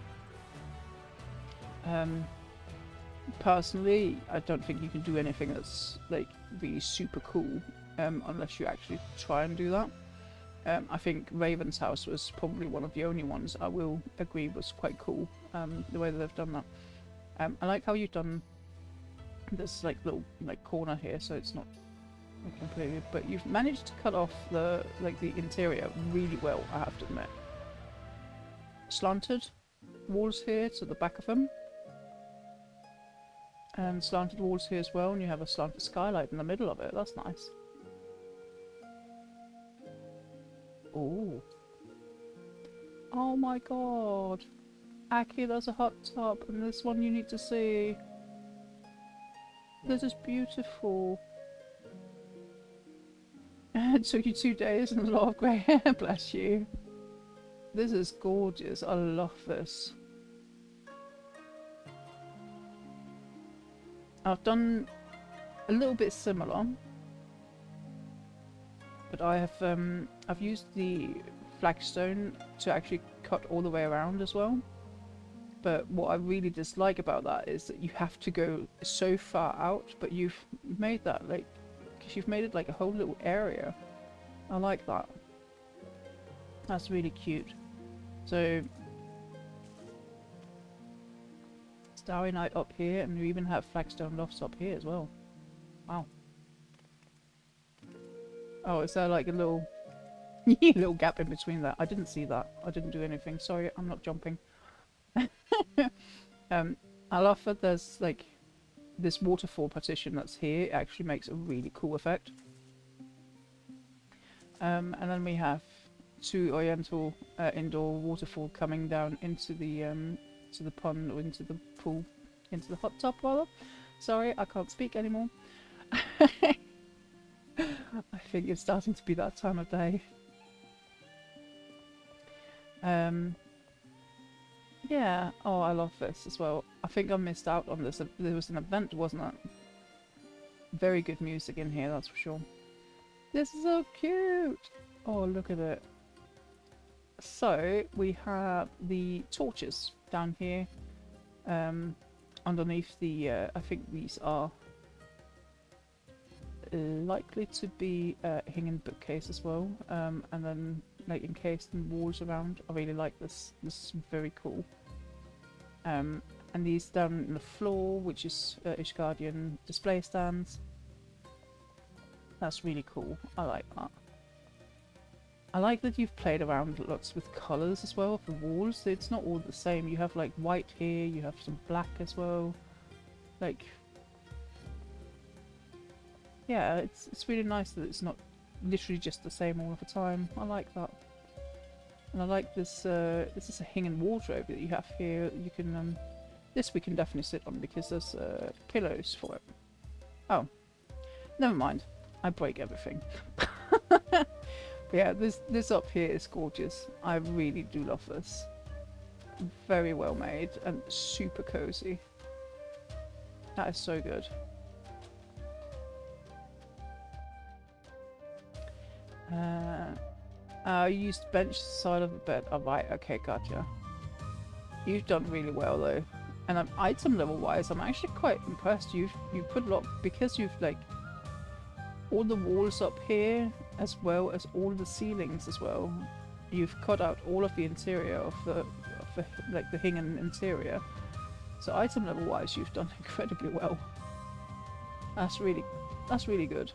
Personally, I don't think you can do anything that's like really super cool unless you actually try and do that. I think Raven's house was probably one of the only ones I will agree was quite cool, the way that they've done that. I like how you've done this like little like corner here, so it's not completely, but you've managed to cut off the the interior really well, I have to admit. Slanted walls here to the back of them, and slanted walls here as well, and you have a slanted skylight in the middle of it. That's nice. Oh. Oh my god. Aki, there's a hot tub, and this one you need to see. This is beautiful. It took you 2 days and a lot of grey hair, bless you. This is gorgeous. I love this. I've done a little bit similar, but I have I've used the flagstone to actually cut all the way around as well. But what I really dislike about that is that you have to go so far out, but you've made that like, because you've made it like a whole little area. I like that. That's really cute. So Starry Night up here, and you even have flagstone lofts up here as well. Wow. Oh, is there like a little little gap in between that? I didn't see that. I didn't do anything. Sorry, I'm not jumping. I love that there's like this waterfall partition that's here. It actually makes a really cool effect. And then we have two oriental indoor waterfall coming down into the pond, or into the pool, into the hot tub rather. Sorry, I can't speak anymore. I think it's starting to be that time of day. Yeah, oh, I love this as well. I think I missed out on this. There was an event, wasn't it? Very good music in here, that's for sure. This is so cute! Oh, look at it. So, we have the torches down here. Underneath the, I think these are likely to be a hanging bookcase as well. And then like encased in walls around. I really like this. This is very cool. And these down in the floor, which is Ishgardian display stands. That's really cool. I like that. I like that you've played around lots with colours as well of the walls. It's not all the same. You have like white here, you have some black as well. Like, yeah, it's really nice that it's not literally just the same all of the time. I like that. And I like this, this is a hanging wardrobe that you have here. You can, this we can definitely sit on because there's pillows for it. Oh, never mind. I break everything. Yeah, this up here is gorgeous. I really do love this. Very well made and super cozy. That is so good. I used bench side of the bed. Oh, right, okay, gotcha. You've done really well though. And item level wise, I'm actually quite impressed. You've put a lot, because you've like all the walls up here as well as all the ceilings as well. You've cut out all of the interior of the like the hinging interior. So item level wise, you've done incredibly well. That's really good.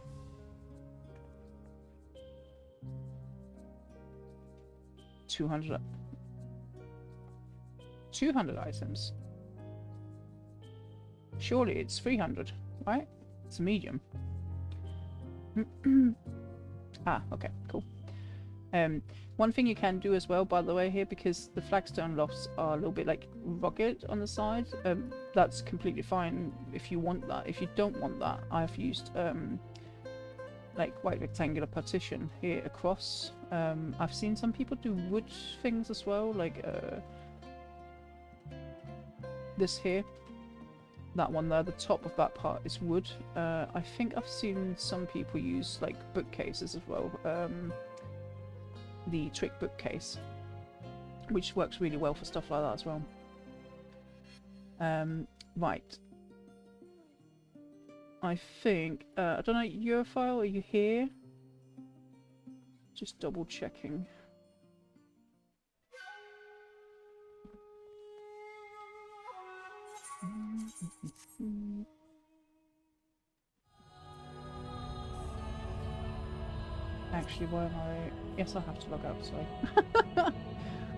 $200 items. Surely it's 300, right? It's a medium. Ah, okay, cool. One thing you can do as well, by the way, here, because the flagstone lofts are a little bit like rugged on the side, that's completely fine if you want that. If you don't want that, I've used like white rectangular partition here across. I've seen some people do wood things as well, like this here. That one there, the top of that part is wood. I think I've seen some people use like bookcases as well. The trick bookcase, which works really well for stuff like that as well. Right. I think, I don't know, Europhile, are you here? Just double checking. Actually, why am I... Yes, I have to log out, sorry.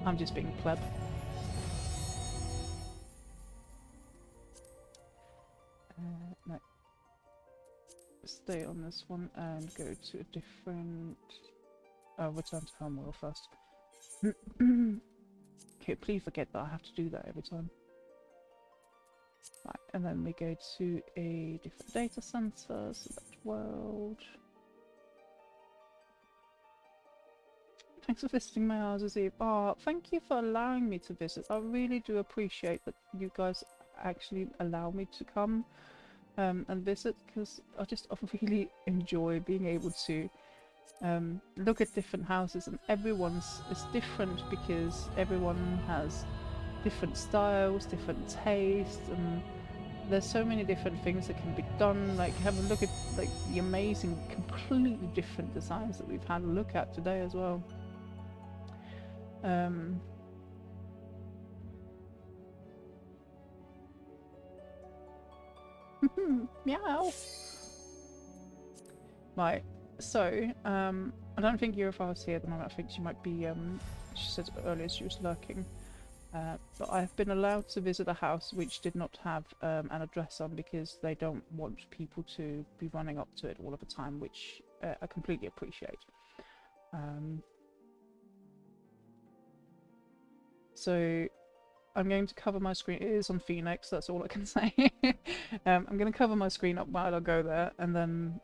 I'm just being pleb. No. Stay on this one and go to a different... return to Homeworld first. Okay, please forget that I have to do that every time. Right, and then we go to a different data center, select world. Thanks for visiting my house this eve. Oh, thank you for allowing me to visit. I really do appreciate that you guys actually allow me to come and visit, because I really enjoy being able to look at different houses, and everyone's is different because everyone has different styles, different tastes, and there's so many different things that can be done. Like have a look at like the amazing, completely different designs that we've had a look at today as well. Meow. Right, so I don't think Eurofile is here at the moment. I think she might be she said earlier she was lurking. But I've been allowed to visit a house which did not have an address on, because they don't want people to be running up to it all of the time, which I completely appreciate. So I'm going to cover my screen. It is on Phoenix, that's all I can say. I'm going to cover my screen up while I go there, and then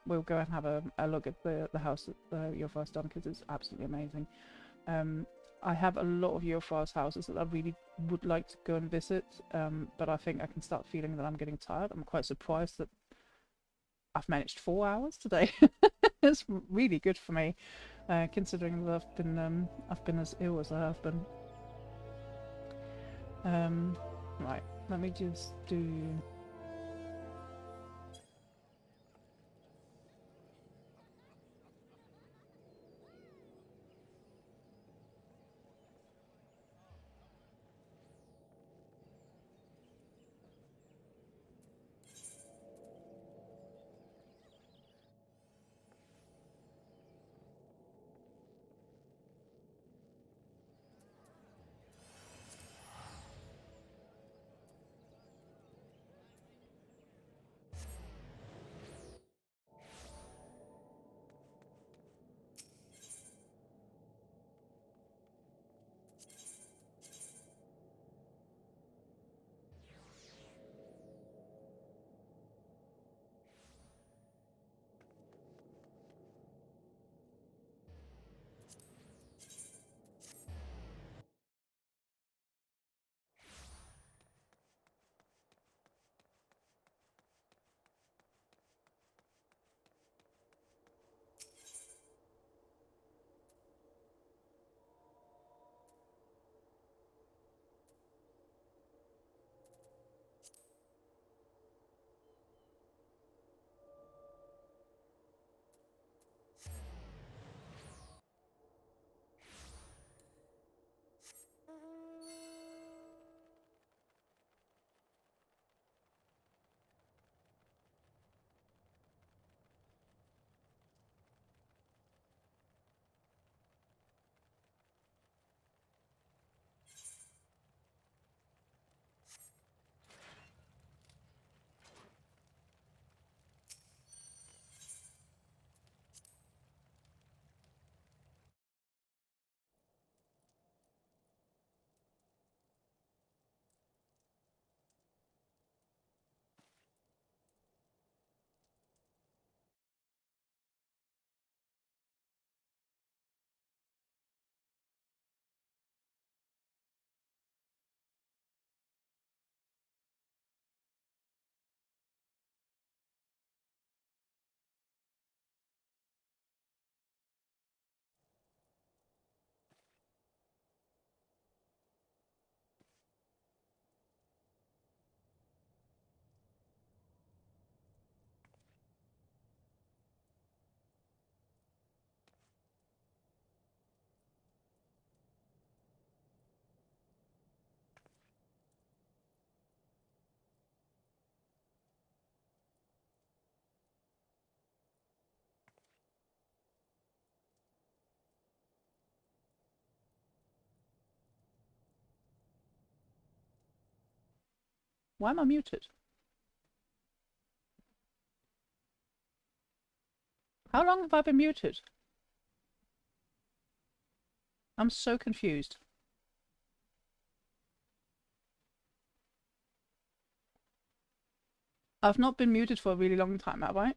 we'll go and have a look at the house that you're first done, because it's absolutely amazing. I have a lot of Europhiles houses that I really would like to go and visit, but I think I can start feeling that I'm getting tired. I'm quite surprised that I've managed 4 hours today. It's really good for me, considering that I've been as ill as I have been. Right, let me just do... Why am I muted? How long have I been muted? I'm so confused. I've not been muted for a really long time, have I?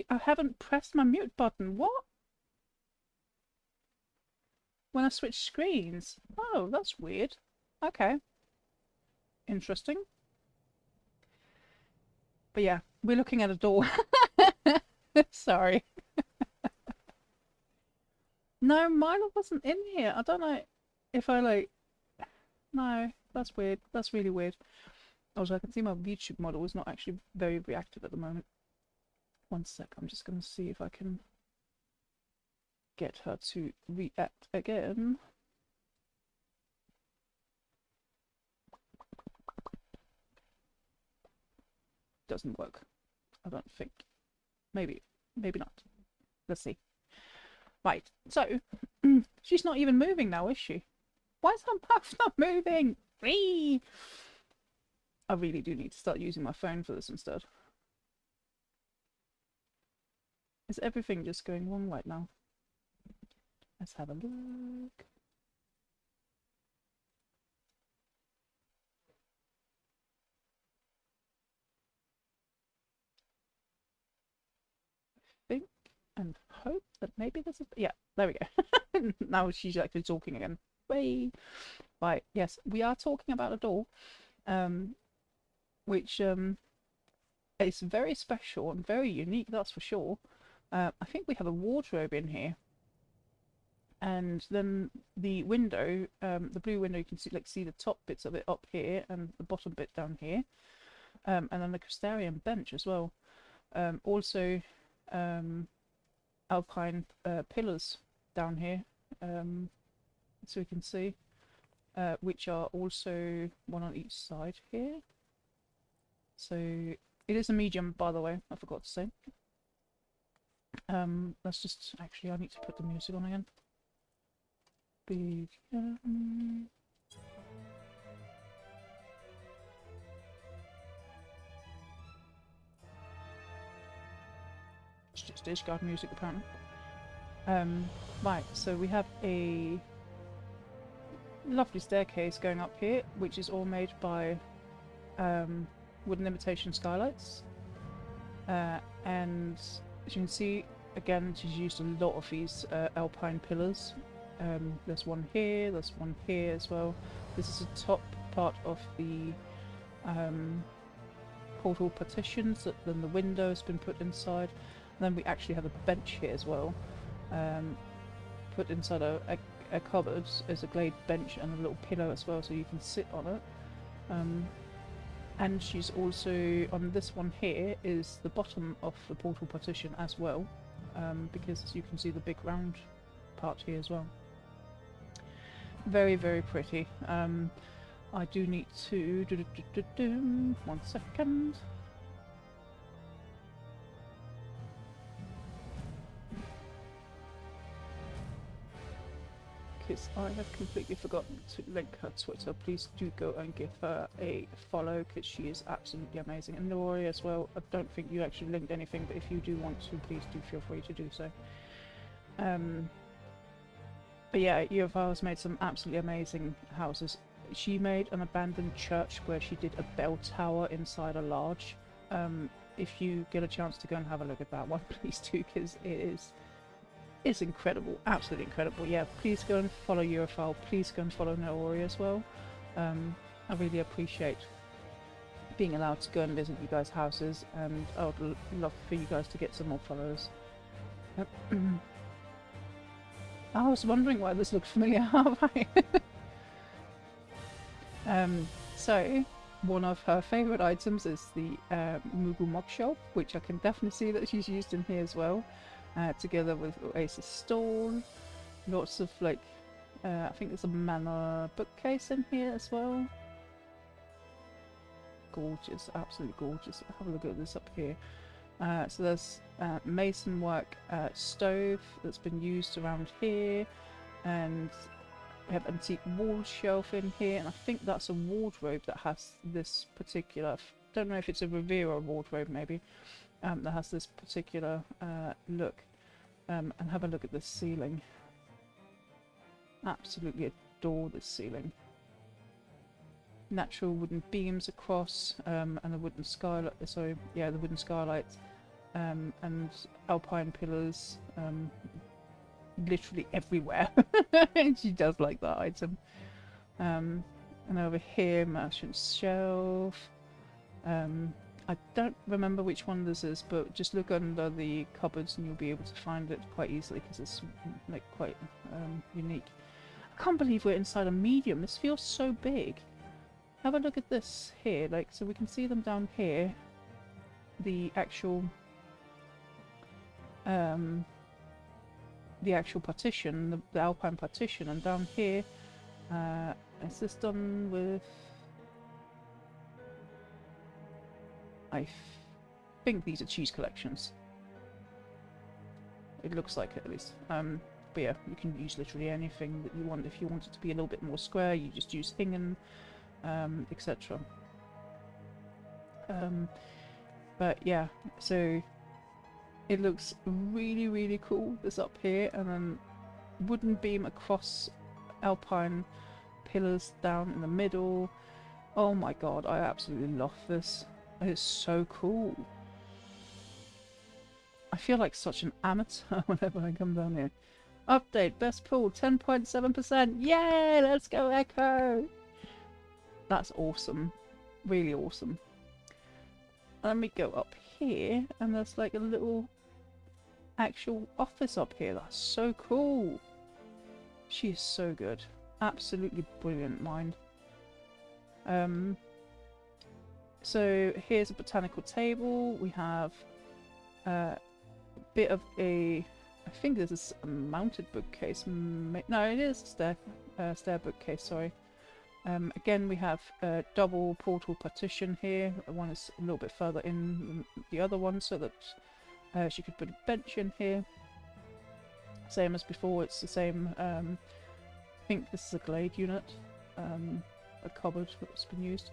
I haven't pressed my mute button. What? When I switch screens? Oh, that's weird. Okay. Interesting. But yeah, we're looking at a door. Sorry. No, Milo wasn't in here. I don't know if I like... No, that's weird. That's really weird. Also, I can see my YouTube model is not actually very reactive at the moment. One sec, I'm just going to see if I can get her to react again. Doesn't work. I don't think. Maybe. Maybe not. Let's see. Right, so, she's not even moving now, is she? Why is her mouth not moving? Whee! I really do need to start using my phone for this instead. Is everything just going wrong right now? Let's have a look. Think and hope that maybe this is... Yeah, there we go. Now she's actually talking again. Way. Right, yes, we are talking about a door, which is very special and very unique, that's for sure. I think we have a wardrobe in here. And then the window, the blue window, you can see the top bits of it up here and the bottom bit down here. And then the Crystarian bench as well. Also, alpine pillars down here, so we can see, which are also one on each side here. So it is a medium, by the way, I forgot to say. Let's just, actually, I need to put the music on again. Big, it's just Ishgard music, apparently. Right, so we have a lovely staircase going up here, which is all made by wooden imitation skylights. And as you can see, again, she's used a lot of these alpine pillars. There's one here, there's one here as well. This is the top part of the portal partitions, that then the window has been put inside. And then we actually have a bench here as well, put inside a cupboard as a glade bench and a little pillow as well, so you can sit on it. And she's also, on this one here, is the bottom of the portal partition as well, because you can see the big round part here as well. Very, very pretty. I do need to... 1 second. Because I have completely forgotten to link her Twitter. Please do go and give her a follow, because she is absolutely amazing. And Laurie as well. I don't think you actually linked anything, but if you do want to, please do feel free to do so. But yeah, UFO has made some absolutely amazing houses. She made an abandoned church where she did a bell tower inside a lodge. If you get a chance to go and have a look at that one, please do, because it's incredible, absolutely incredible. Yeah, please go and follow Europhile, please go and follow Naori as well. I really appreciate being allowed to go and visit you guys' houses, and I would love for you guys to get some more followers. I was wondering why this looked familiar. So, one of her favourite items is the Mugu Mock Shelf, which I can definitely see that she's used in here as well, together with Oasis Stall. Lots of, like, I think there's a mana bookcase in here as well. Gorgeous, absolutely gorgeous. Have a look at this up here. So there's mason work stove that's been used around here, and We have antique wall shelf in here, and I think that's a wardrobe that has this particular, don't know if it's a Rivera wardrobe maybe, that has this particular look. And have a look at this ceiling. Absolutely adore this ceiling. Natural wooden beams across, and the wooden skylight, sorry, yeah, the wooden skylights, and alpine pillars, literally everywhere. She does like that item. And over here, merchant shelf. I don't remember which one this is, but just look under the cupboards and you'll be able to find it quite easily because it's like quite unique. I can't believe we're inside a medium. This feels so big. Have a look at this here, like, so we can see them down here. The actual partition, the alpine partition, and down here, is this done with? I think these are cheese collections. It looks like it, at least. But yeah, you can use literally anything that you want. If you want it to be a little bit more square, you just use Hingen, etc. But yeah, so it looks really, really cool, this up here, and then wooden beam across alpine pillars down in the middle. Oh my god, I absolutely love this. It's so cool. I feel like such an amateur whenever I come down here. Update, best pool, 10.7%. Yay, let's go Echo! That's awesome. Really awesome. Let me go up here, and there's like a little actual office up here. That's so cool. She is so good. Absolutely brilliant mind. So here's a botanical table. We have a bit of a, I think this is a mounted bookcase. No, it is a stair bookcase, sorry. Again, we have a double portal partition here. One is a little bit further in than the other one, so that she could put a bench in here. Same as before, it's the same. I think this is a Glade unit, a cupboard that's been used.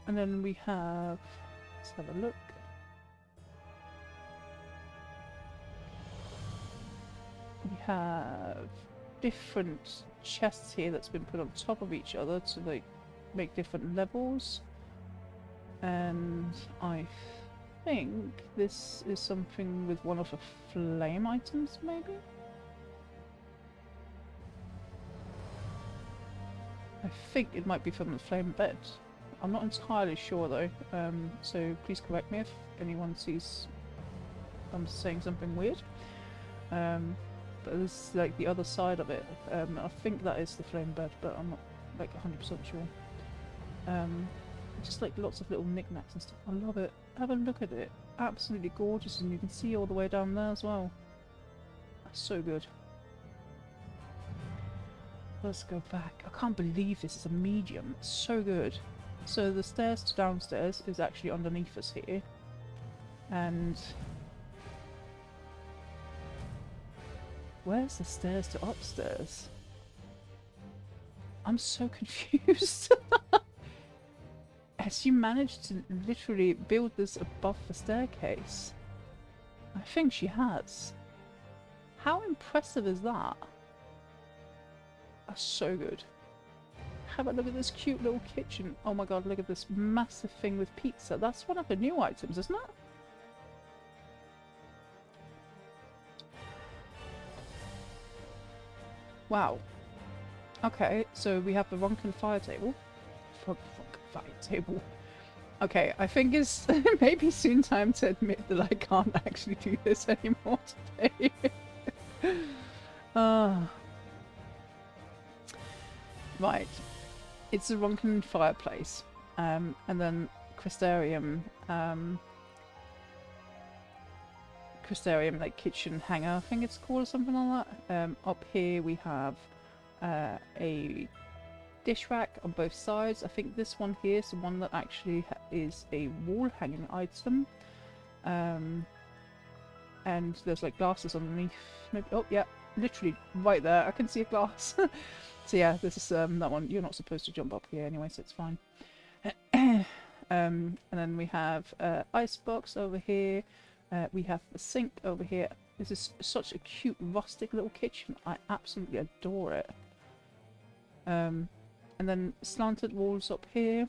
And then we have, let's have a look. We have different chests here that's been put on top of each other to like make different levels. And I think this is something with one of the flame items, maybe? I think it might be from the flame bed. I'm not entirely sure though, so please correct me if anyone sees I'm saying something weird. But this is like the other side of it. I think that is the flame bed, but I'm not like 100% sure. Just like lots of little knickknacks and stuff. I love it. Have a look at it. Absolutely gorgeous, and you can see all the way down there as well. That's so good. Let's go back. I can't believe this is a medium. It's so good. So the stairs to downstairs is actually underneath us here. And where's the stairs to upstairs? I'm so confused. Has she managed to literally build this above the staircase? I think she has. How impressive is that? That's so good. Have a look at this cute little kitchen. Oh my god, look at this massive thing with pizza. That's one of the new items, isn't it? Wow. Okay, so we have the Ronken fire table. Ronken fire table. Okay, I think it's maybe soon time to admit that I can't actually do this anymore today. Right. It's a Ronken fireplace. And then Crystarium like kitchen hanger, I think it's called, or something like that. Up here we have a dish rack on both sides. I think this one here is the one that actually is a wall hanging item. And there's like glasses underneath. Maybe, oh yeah, literally right there. I can see a glass. So yeah, this is that one. You're not supposed to jump up here anyway, so it's fine. And then we have icebox over here. We have the sink over here. This is such a cute rustic little kitchen. I absolutely adore it. And then slanted walls up here.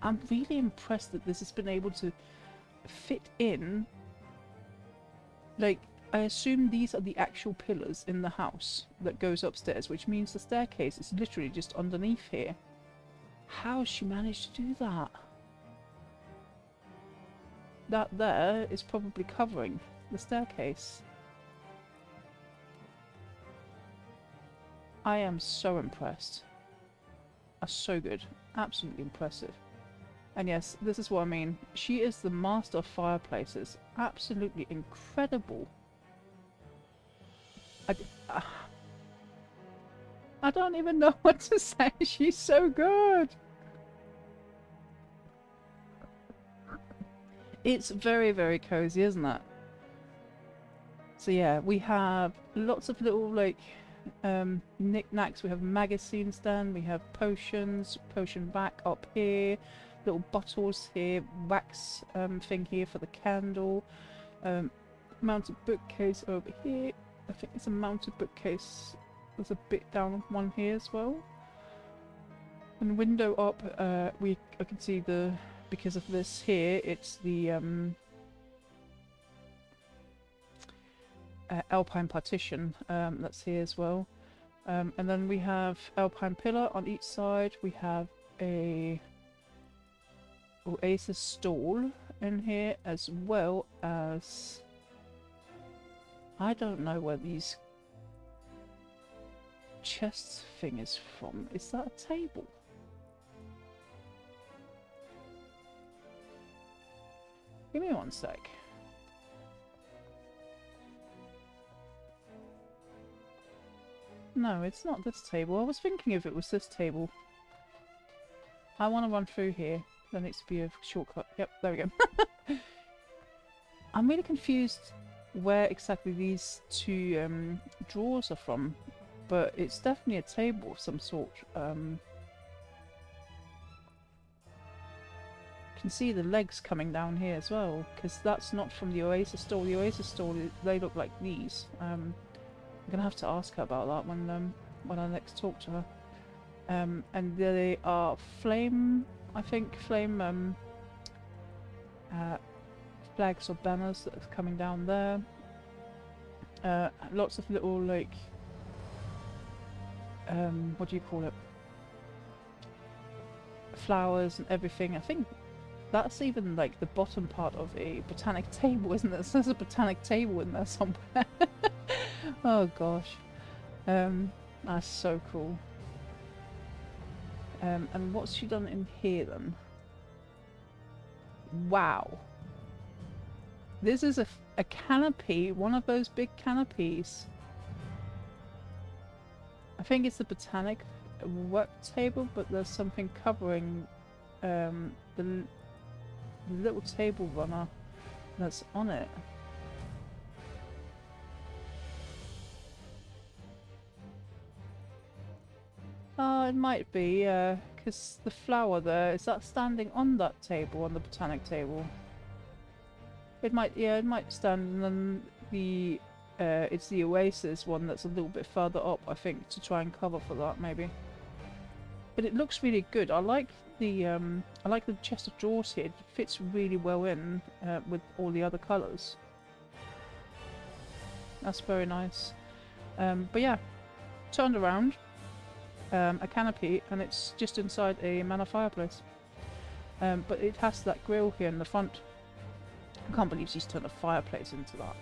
I'm really impressed that this has been able to fit in. Like, I assume these are the actual pillars in the house that goes upstairs, which means the staircase is literally just underneath here. How has she managed to do that? That there is probably covering the staircase. I am so impressed. That's so good. Absolutely impressive. And yes, this is what I mean. She is the master of fireplaces. Absolutely incredible. I don't even know what to say. She's so good. It's very, very cozy, isn't it? So yeah, we have lots of little like knick-knacks. We have magazine stand, we have potions, potion back up here, little bottles here, wax thing here for the candle, mounted bookcase over here. I think it's a mounted bookcase. There's a bit down one here as well. And window up, I can see the, because of this here, it's the alpine partition that's here as well. And then we have alpine pillar on each side. We have a oasis stall in here, as well as, I don't know where these chests thing is from. Is that a table? Give me one sec. No, it's not this table. I was thinking if it was this table. I want to run through here. There needs to be a shortcut. Yep, there we go. I'm really confused where exactly these two drawers are from, but it's definitely a table of some sort. Can see the legs coming down here as well, because that's not from the Oasis store. The Oasis store, they look like these. I'm gonna have to ask her about that when I next talk to her. And they are flame, I think, flame flags or banners that are coming down there. Lots of little like what do you call it? Flowers and everything. I think that's even like the bottom part of a botanic table, isn't it? There's a botanic table in there somewhere. Oh gosh. That's so cool. And what's she done in here then? Wow. This is a canopy, one of those big canopies. I think it's the botanic work table, but there's something covering the little table runner that's on it. Oh, it might be, because the flower there, is that standing on that table, on the botanic table? It might, yeah, it might stand, and then the, it's the Oasis one that's a little bit further up, I think, to try and cover for that, maybe. But it looks really good. I like the chest of drawers here. It fits really well in with all the other colours. That's very nice. But yeah, turned around. A canopy, and it's just inside a manor fireplace. But it has that grill here in the front. I can't believe she's turned a fireplace into that.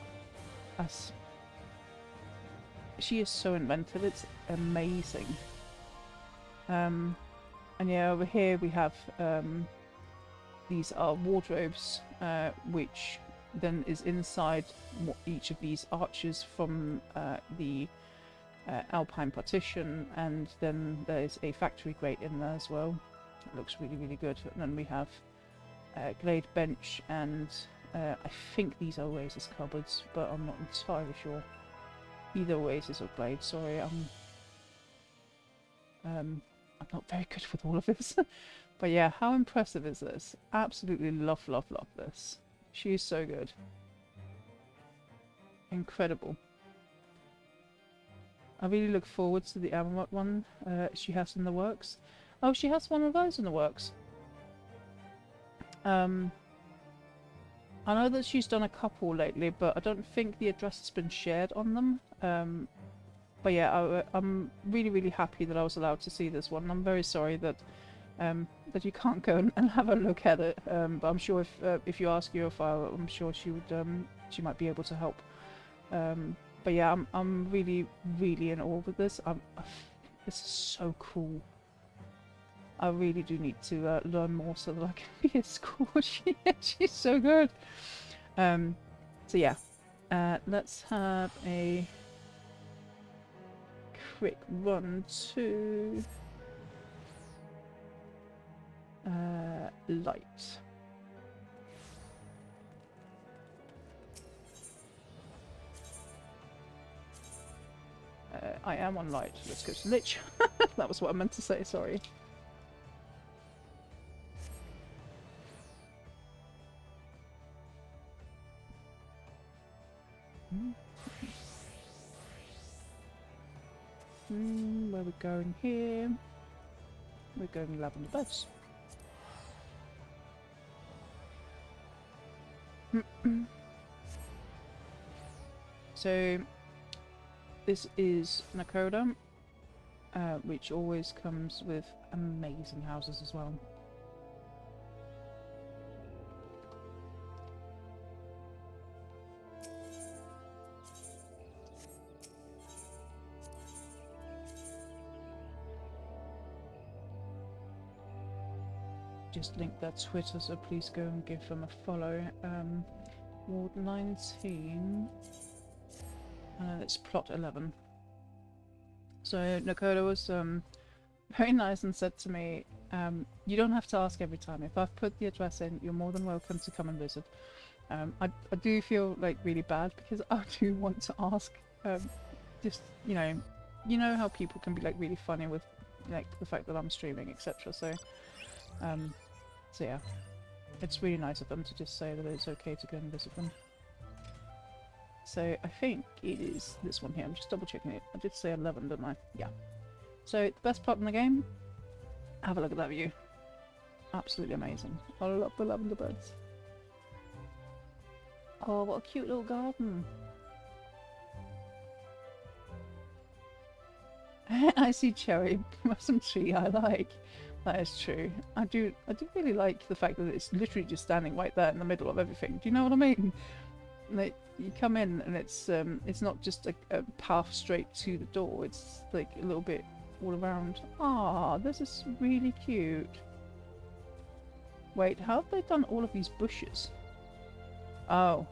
She is so inventive, it's amazing. And yeah, over here we have these are wardrobes, which then is inside each of these arches from the alpine partition, and then there's a factory grate in there as well. It looks really, really good. And then we have glade bench, and I think these are Oasis cupboards, but I'm not entirely sure. either Oasis or Blade. Sorry, I'm not very good with all of this. But yeah, how impressive is this? Absolutely love this. She's so good. Incredible. I really look forward to the Amulet one she has in the works. Oh, she has one of those in the works. I know that she's done a couple lately, but I don't think the address has been shared on them. But yeah, I'm really happy that I was allowed to see this one. I'm very sorry that that you can't go and have a look at it. But I'm sure if you ask Eurofile, I'm sure she would she might be able to help. But yeah, I'm really in awe with this. This is so cool. I really do need to learn more so that I can be as cool as she is. She's so good. So yeah, let's have a quick run to light. I am on light. Let's go to Lich. That was what I meant to say, sorry. Where are we going here? We're going Lavender Beds. So this is Nakoda, which always comes with amazing houses as well. Just link their Twitter, so please go and give them a follow. Ward 19. It's plot 11. So Nakoda was very nice and said to me, you don't have to ask every time. If I've put the address in, you're more than welcome to come and visit. I do feel like really bad because I do want to ask. Just you know how people can be like really funny with like the fact that I'm streaming, etc. So yeah, it's really nice of them to just say that it's okay to go and visit them. So I think it is this one here. I'm just double checking it. I did say 11, didn't I? Yeah. So the best part in the game, have a look at that view. Absolutely amazing. I love the lavender beds. Oh, what a cute little garden. I see cherry blossom tree I like. That is true. I do really like the fact that it's literally just standing right there in the middle of everything. Do you know what I mean? Like, you come in and it's not just a path straight to the door. It's like a little bit all around. Ah, this is really cute. Wait, how have they done all of these bushes? Oh,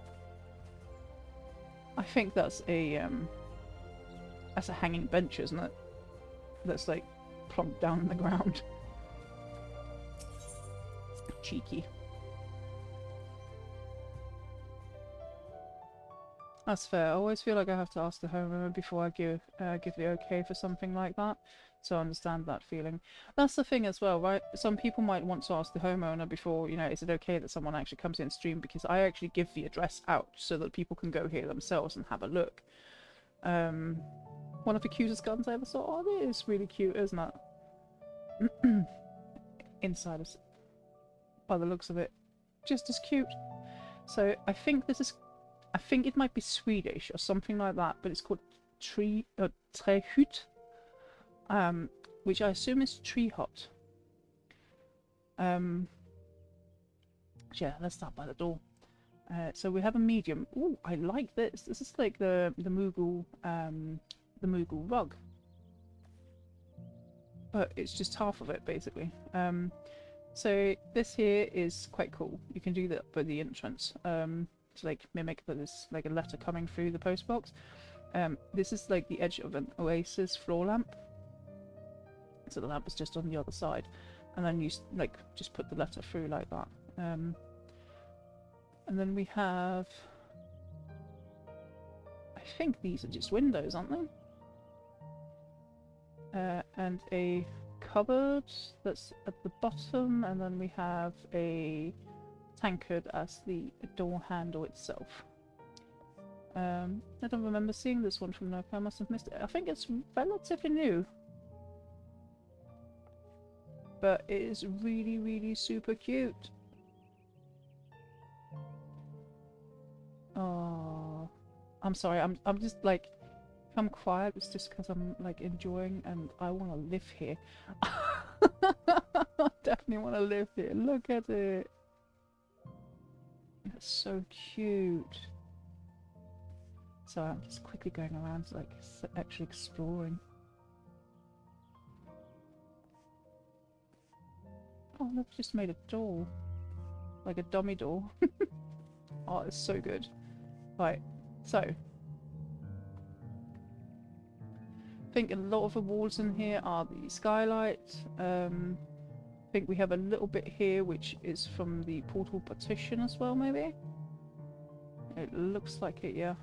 I think that's a hanging bench, isn't it? That's like plonked down in the ground. Cheeky. That's fair. I always feel like I have to ask the homeowner before I give the okay for something like that. So I understand that feeling. That's the thing as well, right? Some people might want to ask the homeowner before, is it okay that someone actually comes in and stream? Because I actually give the address out so that people can go here themselves and have a look. One of the cutest gardens I ever saw. Oh, it is really cute, isn't it? Inside is, by the looks of it, just as cute. So I think it might be Swedish or something like that, but it's called trähut, which I assume is tree hut. Yeah, let's start by the door. So we have a medium. Ooh, I like this. This is like the Mughal rug, but it's just half of it basically. So this here is quite cool. You can do that by the entrance. To like mimic that there's like a letter coming through the post box. This is like the edge of an Oasis floor lamp. So the lamp is just on the other side, and then you like just put the letter through like that. And then we have, I think these are just windows, aren't they? And a cupboard that's at the bottom, and then we have a tankard as the door handle itself. I don't remember seeing this one from Nook. I must have missed it. I think it's relatively new. But it is really, really super cute. Oh, I'm sorry. I'm just like, if I'm quiet, it's just because I'm like enjoying and I want to live here. I definitely want to live here. Look at it. It's so cute. So I'm just quickly going around, like actually exploring. Oh, they've just made a door, like a dummy door. Oh, it's so good. Right, so I think a lot of the walls in here are the skylight. I think we have a little bit here which is from the portal partition as well, maybe? It looks like it, yeah.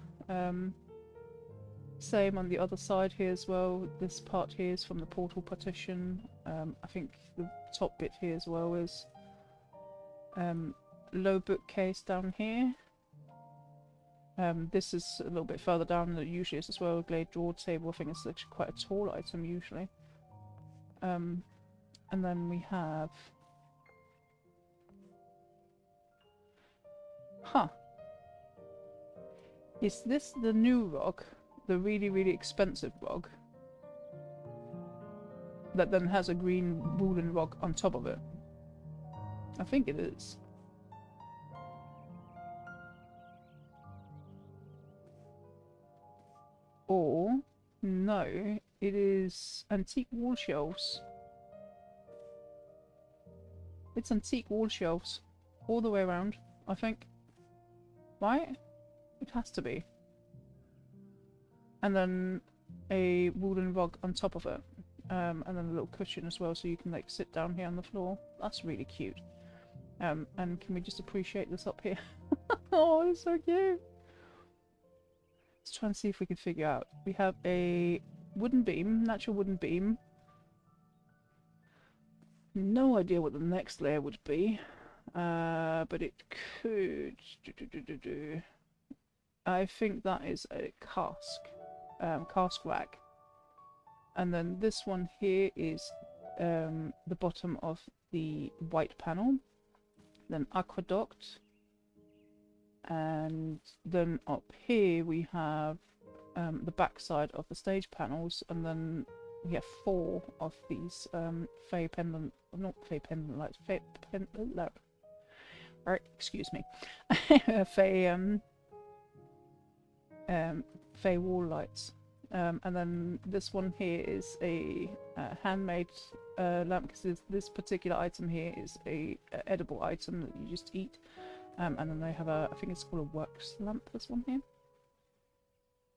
Same on the other side here as well. This part here is from the portal partition. I think the top bit here as well is low bookcase down here. This is a little bit further down than it usually is as well. Glade drawer table. I think it's actually quite a tall item usually. And then we have... Huh. Is this the new rug? The really, really expensive rug? That then has a green woolen rug on top of it? I think it is. Or, no, it is antique wall shelves. It's antique wall shelves. All the way around, I think. Right? It has to be. And then a wooden rug on top of it. And then a little cushion as well, so you can like sit down here on the floor. That's really cute. And can we just appreciate this up here? Oh, it's so cute! Let's try and see if we can figure out. We have a wooden beam, natural wooden beam. No idea what the next layer would be. But it could... I think that is a cask rack. And then this one here is the bottom of the white panel. Then aqueduct. And then up here we have the back side of the stage panels, and then we have 4 of these fey pendant, not fey pendant lights, fey pendant, no. Excuse me, fey fey wall lights. And then this one here is a handmade lamp, because this particular item here is a edible item that you just eat. And then they have a, I think it's called a works lamp, this one here.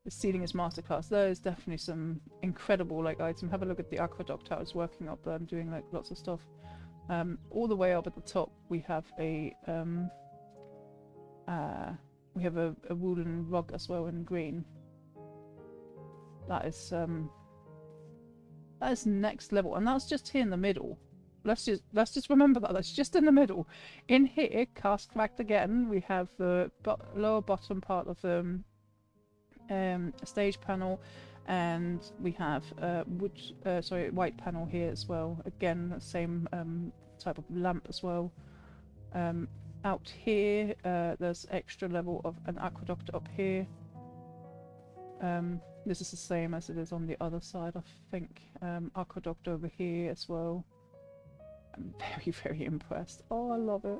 The ceiling is masterclass. There is definitely some incredible like item. Have a look at the aqueduct, how it's working up there and doing like lots of stuff. All the way up at the top we have a wooden rug as well in green. That is next level, and that's just here in the middle. Let's just remember that that's just in the middle. In here, cask racked again, we have the lower bottom part of the stage panel, and we have white panel here as well. Again, the same type of lamp as well. Out here, there's extra level of an aqueduct up here. This is the same as it is on the other side, I think. Aqueduct over here as well. I'm very, very impressed. Oh, I love it.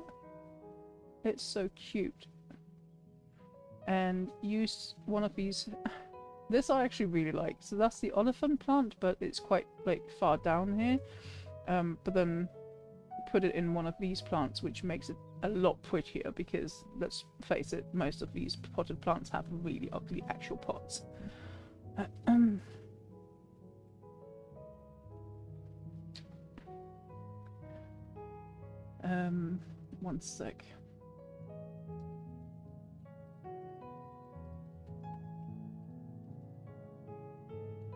It's so cute. And use one of these. This I actually really like. So that's the elephant plant, but it's quite like far down here. But then put it in one of these plants, which makes it a lot prettier, because let's face it, most of these potted plants have really ugly actual pots. One sec.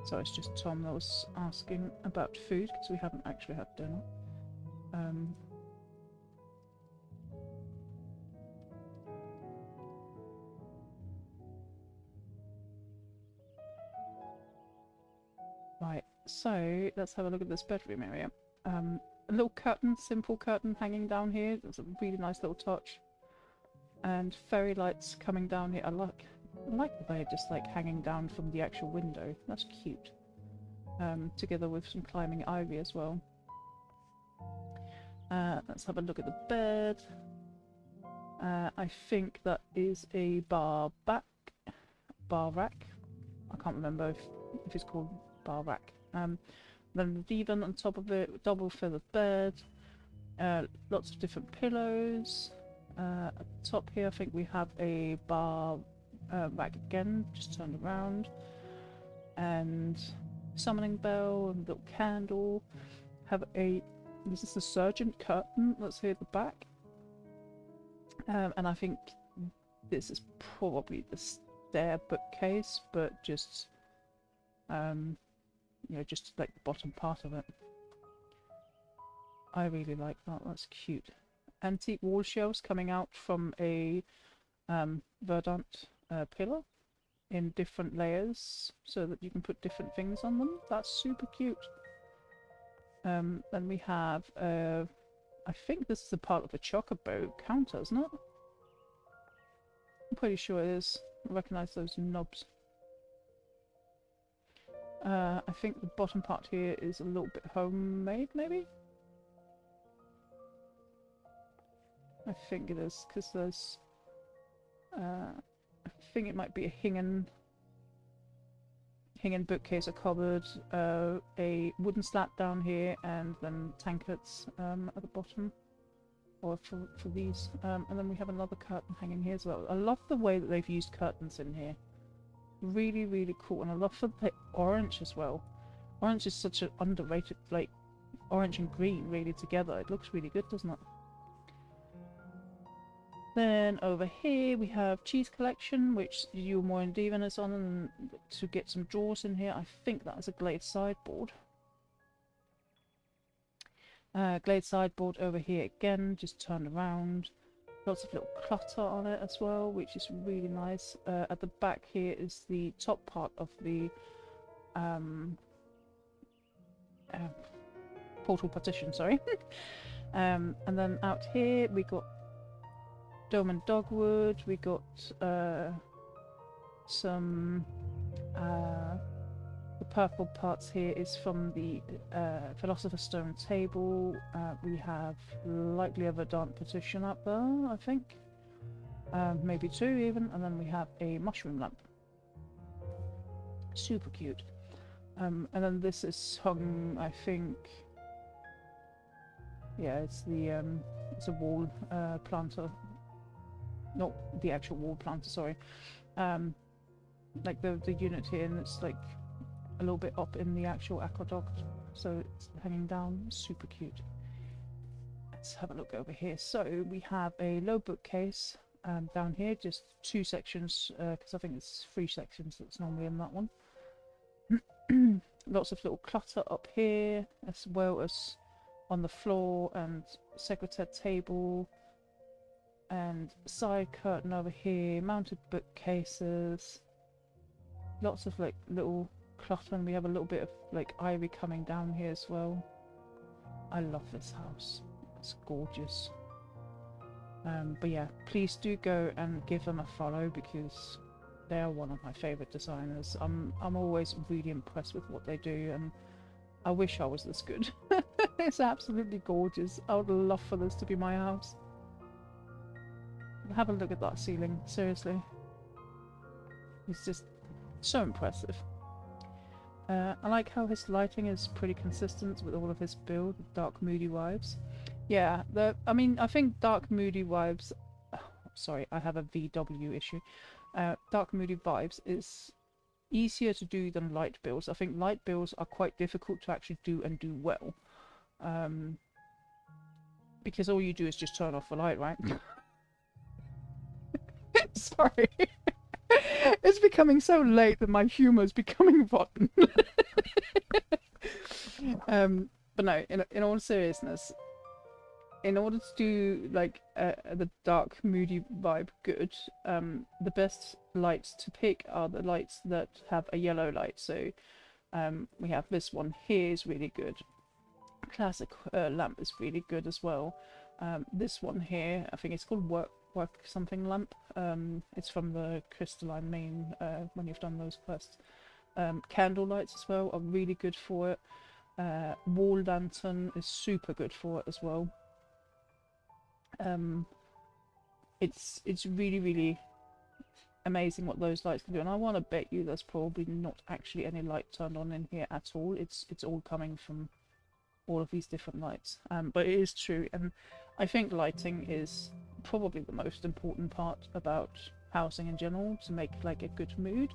So it's just Tom that was asking about food because we haven't actually had dinner. Right, so let's have a look at this bedroom area. A little curtain, simple curtain hanging down here. That's a really nice little touch. And fairy lights coming down here. I like the way just like hanging down from the actual window. That's cute. Together with some climbing ivy as well. Let's have a look at the bed. I think that is a bar rack. I can't remember if it's called bar rack. Then the divan on top of it, double feathered bed, lots of different pillows. At the top here I think we have a bar rack again, just turned around, and summoning bell and little candle. Have this is the surgeon curtain that's here at the back, and I think this is probably the stair bookcase, but just you know, just like the bottom part of it. I really like that. That's cute. Antique wall shelves coming out from a verdant pillar in different layers so that you can put different things on them. That's super cute. Then we have I think this is a part of a chocobo counter, isn't it? I'm pretty sure it is. I recognise those knobs. I think the bottom part here is a little bit homemade, maybe? I think it is, because there's... I think it might be a hinging bookcase, a cupboard, a wooden slat down here, and then tankards at the bottom, or for these. And then we have another curtain hanging here as well. I love the way that they've used curtains in here. Really, really cool, and I love the orange as well. Orange is such an underrated, like, orange and green really together. It looks really good, doesn't it? Then over here we have cheese collection, which you more in Divan is on, and to get some drawers in here. I think that is a glazed sideboard. Glazed sideboard over here again, just turned around. Lots of little clutter on it as well, which is really nice. At the back here is the top part of the portal partition, sorry. And then out here we got dome and dogwood, we got some the purple parts here is from the Philosopher's Stone table. We have likely a verdant petition up there, I think. Maybe two even. And then we have a mushroom lamp. Super cute. And then this is hung, I think... Yeah, it's the it's a wall planter. Not the actual wall planter, sorry. Like the unit here, and it's like a little bit up in the actual aqueduct, so it's hanging down. Super cute. Let's have a look over here. So we have a low bookcase down here, just two sections, because I think it's 3 sections that's normally in that one. Lots of little clutter up here, as well as on the floor, and secretary table, and side curtain over here, mounted bookcases, lots of like little clutter, and we have a little bit of like ivy coming down here as well. I love this house. It's gorgeous. But yeah, please do go and give them a follow, because they are one of my favourite designers. I'm always really impressed with what they do, and I wish I was this good. It's absolutely gorgeous. I would love for this to be my house. Have a look at that ceiling, seriously. It's just so impressive. I like how his lighting is pretty consistent with all of his build, dark moody vibes. Yeah, I mean, I think dark moody vibes... sorry, I have a VW issue. Dark moody vibes is easier to do than light builds. I think light builds are quite difficult to actually do and do well. Because all you do is just turn off the light, right? Sorry. It's becoming so late that my humour is becoming rotten. But no, in all seriousness, in order to do like the dark, moody vibe good, the best lights to pick are the lights that have a yellow light. So we have this one here is really good. Classic lamp is really good as well. This one here, I think it's called work something lamp. It's from the crystalline main when you've done those quests. Candle lights as well are really good for it. Wall lantern is super good for it as well. It's really amazing what those lights can do, and I want to bet you there's probably not actually any light turned on in here at all. It's all coming from all of these different lights, but it is true, and I think lighting is probably the most important part about housing in general to make like a good mood.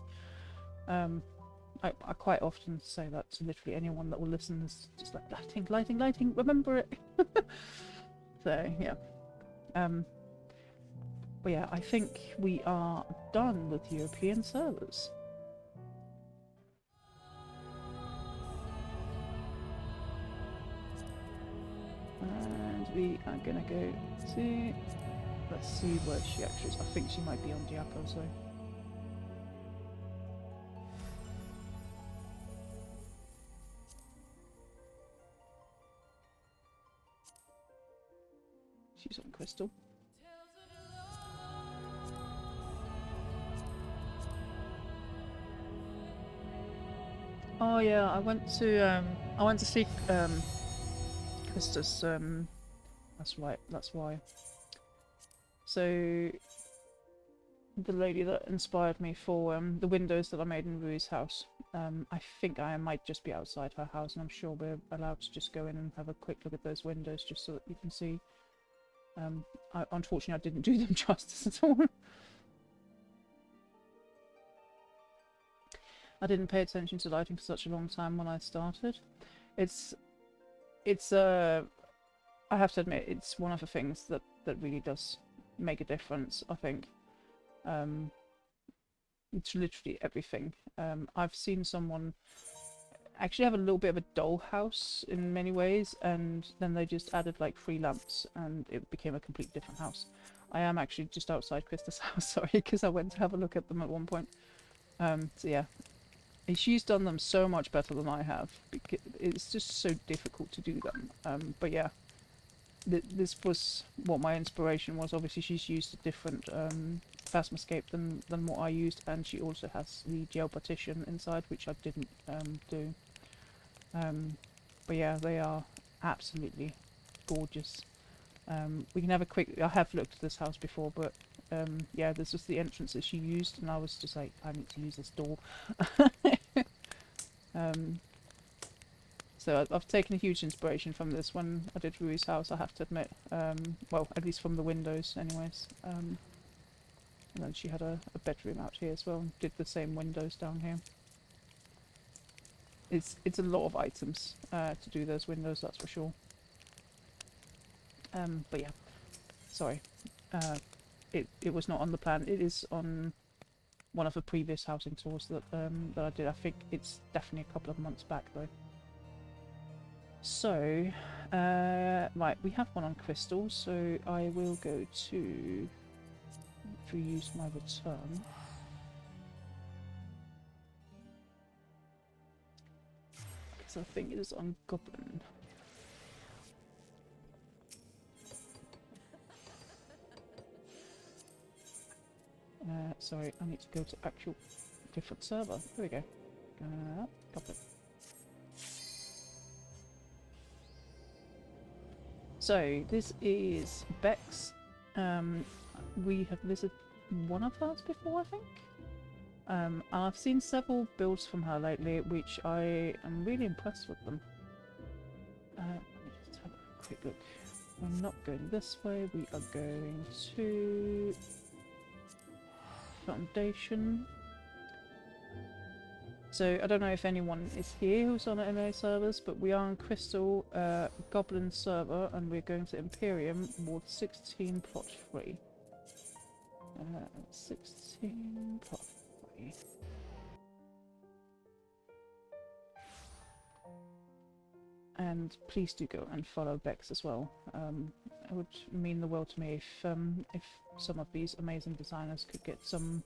I quite often say that to literally anyone that will listen. Is just like lighting, remember it. So yeah. But yeah, I think we are done with European servers. And we are gonna go to, let's see where she actually is. I think she might be on Diaco, so. She's on Crystal. Oh yeah, I went to see Christus. That's right. That's why. So the lady that inspired me for the windows that I made in Rui's house. I think I might just be outside her house, and I'm sure we're allowed to just go in and have a quick look at those windows, just so that you can see. Unfortunately, I didn't do them justice at all. I didn't pay attention to lighting for such a long time when I started. It's I have to admit, it's one of the things that really does make a difference, I think. It's literally everything. I've seen someone actually have a little bit of a dollhouse in many ways, and then they just added like 3 lamps and it became a completely different house. I am actually just outside Krista's house, sorry, because I went to have a look at them at one point. So yeah, she's done them so much better than I have, because it's just so difficult to do them. But yeah, this was what my inspiration was. Obviously she's used a different Phasmoscape than what I used, and she also has the gel partition inside, which I didn't do. But yeah, they are absolutely gorgeous. We can have a quick, I have looked at this house before, but yeah, this was the entrance that she used, and I was just like, I need to use this door. So I've taken a huge inspiration from this when I did Rui's house, I have to admit. Well, at least from the windows anyways. And then she had a bedroom out here as well, and did the same windows down here. It's a lot of items to do those windows, that's for sure. But yeah, sorry. It was not on the plan. It is on one of the previous housing tours that I did. I think it's definitely a couple of months back though. So, right, we have one on Crystal, so I will go to use my return. Because I think it is on Goblin. Sorry, I need to go to actual different server. There we go. Goblin. So, this is Bex. We have visited one of hers before, I think. And I've seen several builds from her lately, which I am really impressed with them. Let me just have a quick look. We're not going this way, we are going to Foundation. So I don't know if anyone is here who's on MA servers, but we are on Crystal Goblin server, and we're going to Imperium, Ward 16, Plot 3. 16, Plot 3. And please do go and follow Bex as well. It would mean the world to me if some of these amazing designers could get some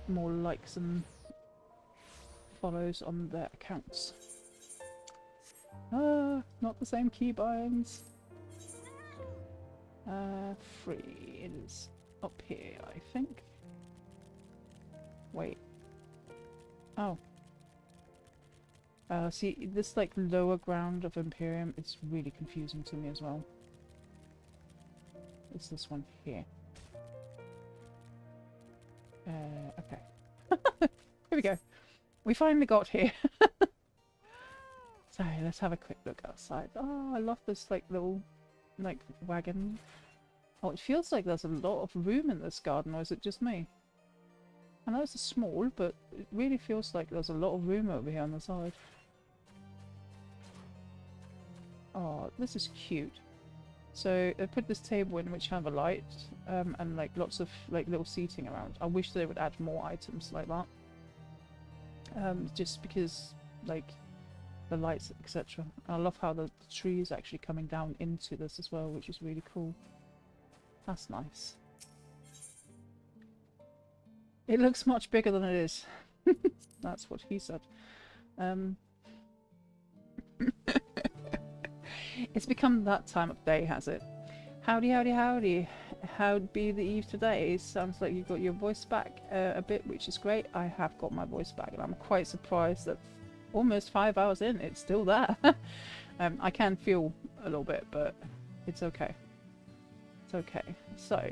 more likes and follows on their accounts. Not the same keybinds. 3. It is up here, I think. Wait. Oh. See, this like lower ground of Imperium is really confusing to me as well. It's this one here. Okay. Here we go. We finally got here. So let's have a quick look outside. Oh, I love this like little like wagon. Oh, it feels like there's a lot of room in this garden, or is it just me? I know it's small, but it really feels like there's a lot of room over here on the side. Oh, this is cute. So I put this table in which have a light and like lots of like little seating around. I wish they would add more items like that. Just because like the lights, etc. I love how the tree is actually coming down into this as well, which is really cool. That's nice. It looks much bigger than it is. That's what he said. It's become that time of day, has it? Howdy, howdy, howdy. How'd be the eve today? Sounds like you got your voice back a bit, which is great. I have got my voice back, and I'm quite surprised that almost 5 hours in, it's still there. I can feel a little bit, but it's okay. It's okay. So,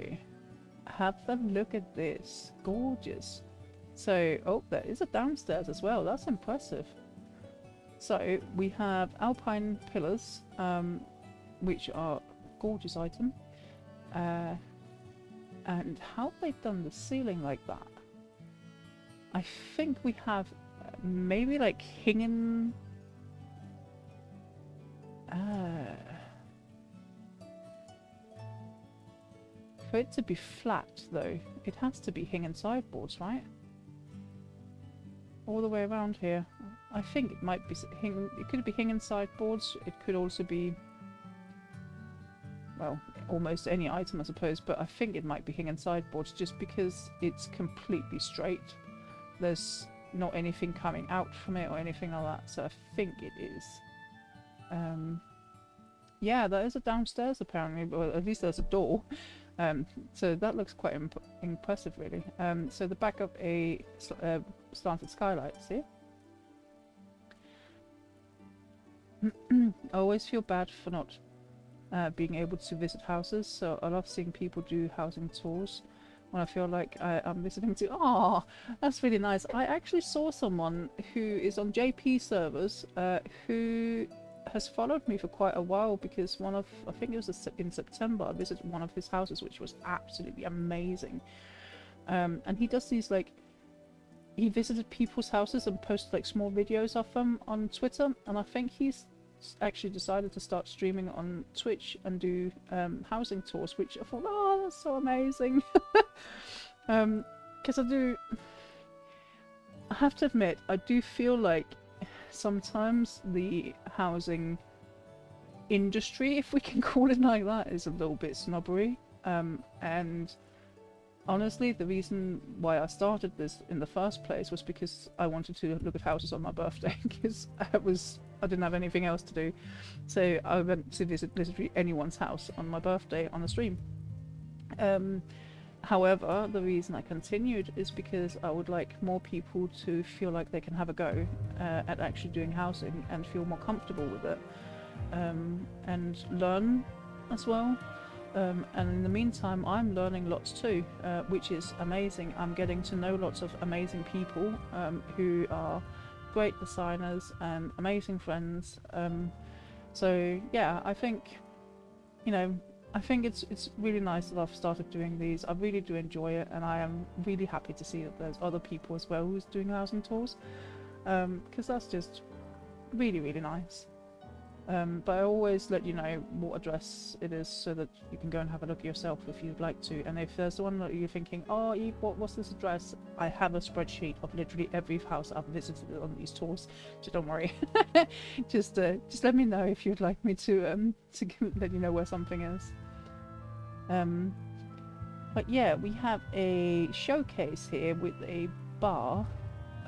have a look at this. Gorgeous. So, oh, there is a downstairs as well. That's impressive. So, we have alpine pillars, which are a gorgeous item. And how have they done the ceiling like that? I think we have maybe like hanging... For it to be flat, though, it has to be hanging sideboards, right? All the way around here. I think it might be it could be hanging sideboards. It could also be, well, almost any item, I suppose. But I think it might be hanging sideboards just because it's completely straight. There's not anything coming out from it or anything like that. So I think it is. Yeah, there is a downstairs apparently, or at least there's a door. So that looks quite impressive, really. So the back of a slanted skylight, see? I always feel bad for not being able to visit houses, so I love seeing people do housing tours when I feel like I'm visiting too. Oh, that's really nice. I actually saw someone who is on JP servers who has followed me for quite a while, because I think it was in September, I visited one of his houses, which was absolutely amazing. And he does these like, he visited people's houses and posted like small videos of them on Twitter, and I think he's actually decided to start streaming on Twitch and do housing tours, which I thought, oh, that's so amazing. Because I have to admit, I do feel like sometimes the housing industry, if we can call it like that, is a little bit snobbery. And honestly, the reason why I started this in the first place was because I wanted to look at houses on my birthday, because I didn't have anything else to do. So I went to visit literally anyone's house on my birthday on a stream. However, the reason I continued is because I would like more people to feel like they can have a go at actually doing housing and feel more comfortable with it, and learn as well. And in the meantime, I'm learning lots too, which is amazing. I'm getting to know lots of amazing people who are great designers and amazing friends. So yeah, I think, you know, I think it's really nice that I've started doing these. I really do enjoy it, and I am really happy to see that there's other people as well who's doing housing tours, because that's just really, really nice. But I always let you know what address it is so that you can go and have a look yourself if you'd like to. And if there's one that you're thinking, oh Eve, what's this address? I have a spreadsheet of literally every house I've visited on these tours, so don't worry. just let me know if you'd like me to let you know where something is. But yeah, we have a showcase here with a bar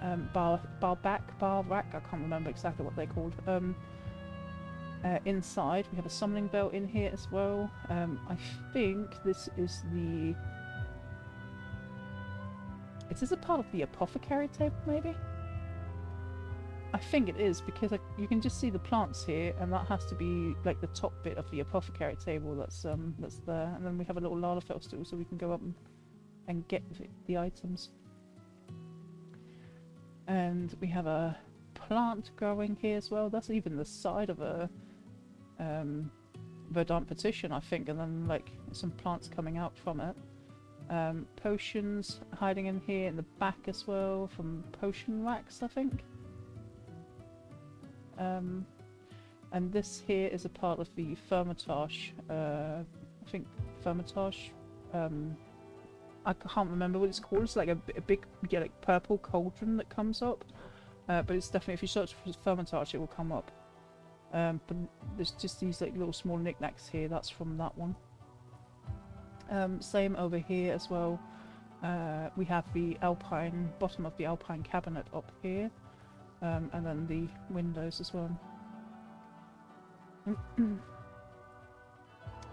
rack, I can't remember exactly what they're called. Inside we have a summoning belt in here as well. I think this is the... Is this a part of the apothecary table maybe? I think it is, because you can just see the plants here, and that has to be like the top bit of the apothecary table that's there. And then we have a little Lalafell stool so we can go up and get the items. And we have a plant growing here as well. That's even the side of a verdant petition, I think, and then like some plants coming out from it. Potions hiding in here in the back as well from potion racks, I think. And this here is a part of the Hermitage, I think Hermitage, I can't remember what it's called. It's like a big, yeah, like purple cauldron that comes up, but it's definitely, if you search for Hermitage, it will come up. But there's just these like little small knickknacks here, that's from that one. Same over here as well. We have the Alpine, bottom of the Alpine cabinet up here. And then the windows as well.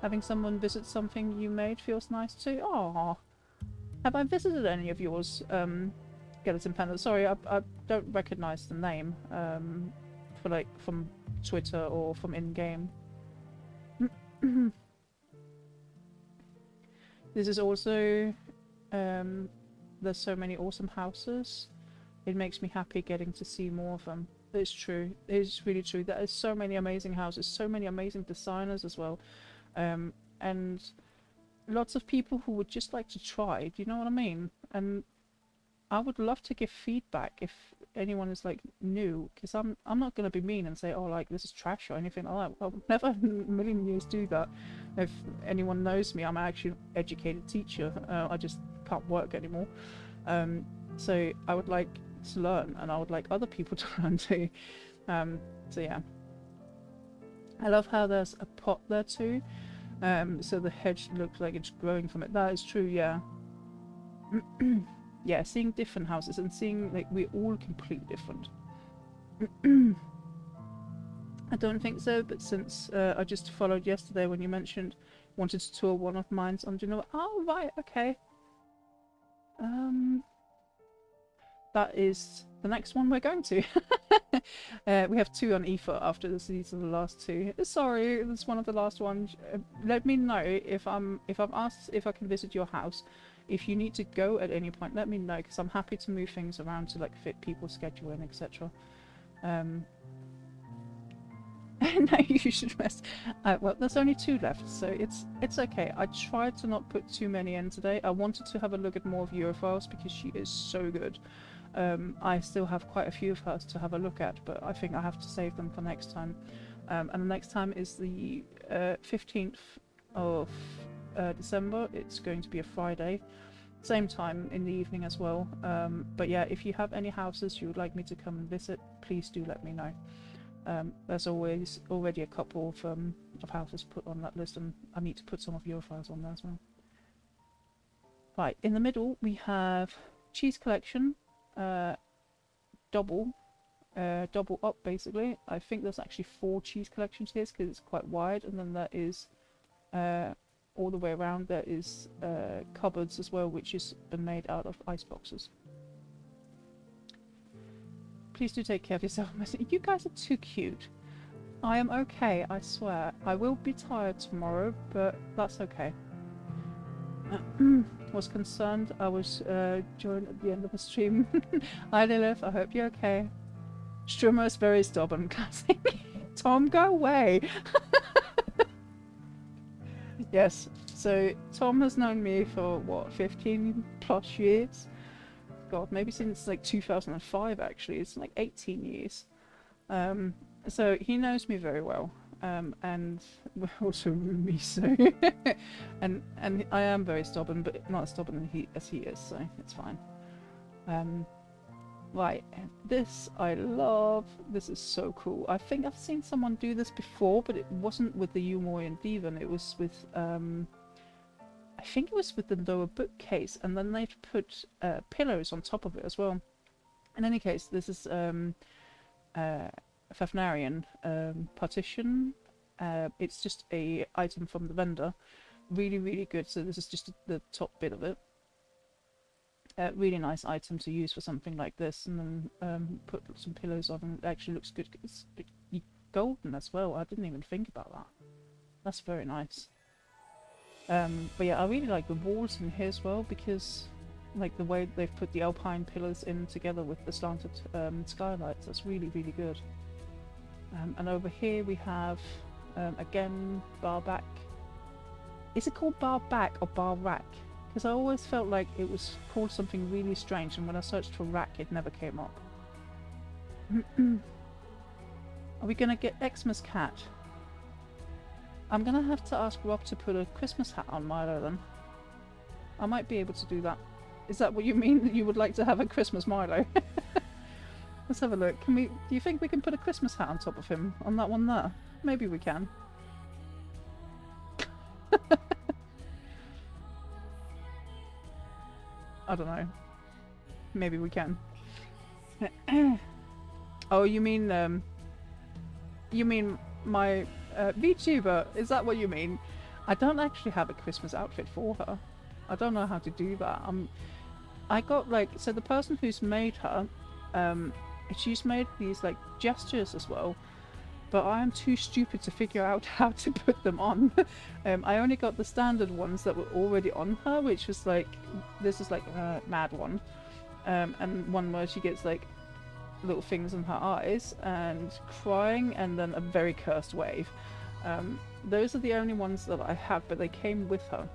Having someone visit something you made feels nice too. Oh, have I visited any of yours, Skeleton Panda? Sorry, I don't recognise the name for like from Twitter or from in-game. This is also there's so many awesome houses. It makes me happy getting to see more of them. It's true. It's really true. There are so many amazing houses, so many amazing designers as well. And lots of people who would just like to try. Do you know what I mean? And I would love to give feedback if anyone is like new, because I'm not going to be mean and say, oh, like this is trash or anything like that. I'll never in a million years do that. If anyone knows me, I'm actually an educated teacher. I just can't work anymore. So I would like to learn, and I would like other people to learn too. So yeah, I love how there's a pot there too, so the hedge looks like it's growing from it. That is true, yeah. Yeah, seeing different houses and seeing like we're all completely different. I don't think so, but since I just followed yesterday when you mentioned wanted to tour one of mine on Genoa. Oh right, okay. That is the next one we're going to. We have 2 on Aoife after this. These are the last 2. Sorry, it's one of the last ones. Let me know if I'm asked if I can visit your house. If you need to go at any point, let me know, because I'm happy to move things around to like fit people's schedule and etc. No, you should rest. Well, there's only 2 left, so it's okay. I tried to not put too many in today. I wanted to have a look at more of Eurofiles because she is so good. I still have quite a few of hers to have a look at, but I think I have to save them for next time. And the next time is the 15th of December. It's going to be a Friday. Same time in the evening as well. But yeah, if you have any houses you would like me to come and visit, please do let me know. There's always already a couple of houses put on that list, and I need to put some of your files on there as well. Right, in the middle we have cheese collection, double up basically. I think there's actually 4 cheese collections here because it's quite wide, and then there is all the way around there is cupboards as well, which has been made out of ice boxes. Please do take care of yourself. You guys are too cute. I am okay, I swear. I will be tired tomorrow, but that's okay. Was concerned I was joined at the end of the stream. Hi Lilith, I hope you're okay. Strummer is very stubborn. Classic. Tom, go away. Yes, so Tom has known me for what, 15 plus years? God, maybe since like 2005 actually. It's like 18 years. So he knows me very well, and we're also roomies, so and I am very stubborn, but not as stubborn as he is, so it's fine. Right, this I love. This is so cool. I think I've seen someone do this before, but it wasn't with the Umorian Divan. It was with I think it was with the lower bookcase, and then they've put pillows on top of it as well. In any case, this is Fafnarian partition. It's just a item from the vendor. Really, really good. So this is just the top bit of it. Really nice item to use for something like this, and then put some pillows on, and it actually looks good. It's golden as well. I didn't even think about that. That's very nice. But yeah, I really like the walls in here as well, because like the way they've put the alpine pillars in together with the slanted skylights. That's really, really good. And over here we have again bar back. Is it called bar back or bar rack? Because I always felt like it was called something really strange, and when I searched for rack it never came up. Are we gonna get Xmas cat? I'm gonna have to ask Rob to put a Christmas hat on Milo then. I might be able to do that. Is that what you mean, that you would like to have a Christmas Milo? Let's have a look. Can we? Do you think we can put a Christmas hat on top of him? On that one there? Maybe we can. I don't know. Maybe we can. Oh, you mean my VTuber? Is that what you mean? I don't actually have a Christmas outfit for her. I don't know how to do that. I got like, so the person who's made her, she's made these like gestures as well, but I am too stupid to figure out how to put them on. I only got the standard ones that were already on her, which was like, this is like a mad one, and one where she gets like little things in her eyes and crying, and then a very cursed wave. Those are the only ones that I have, but they came with her.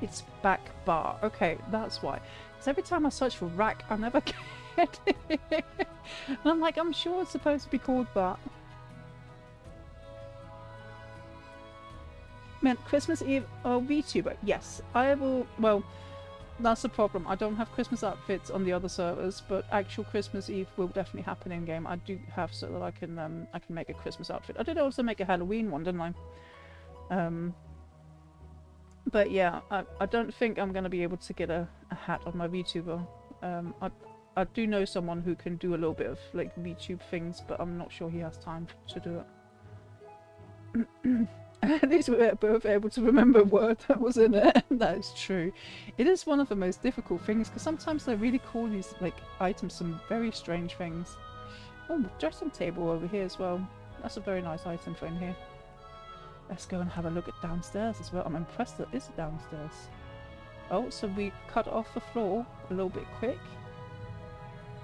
It's back bar. Okay, that's why. Because every time I search for rack, I never get it. And I'm like, I'm sure it's supposed to be called that. Man, Christmas Eve. Oh, VTuber. Yes, I will. Well, that's the problem. I don't have Christmas outfits on the other servers, but actual Christmas Eve will definitely happen in game. I do have, so that I can make a Christmas outfit. I did also make a Halloween one, didn't I? But yeah, I don't think I'm going to be able to get a hat on my VTuber. I do know someone who can do a little bit of like VTube things, but I'm not sure he has time to do it. At least we were both able to remember a word that was in it. That is true. It is one of the most difficult things, because sometimes they really call these like items some very strange things. Oh, dressing table over here as well. That's a very nice item for in here. Let's go and have a look at downstairs as well. I'm impressed that it's downstairs. Oh, so we cut off the floor a little bit quick.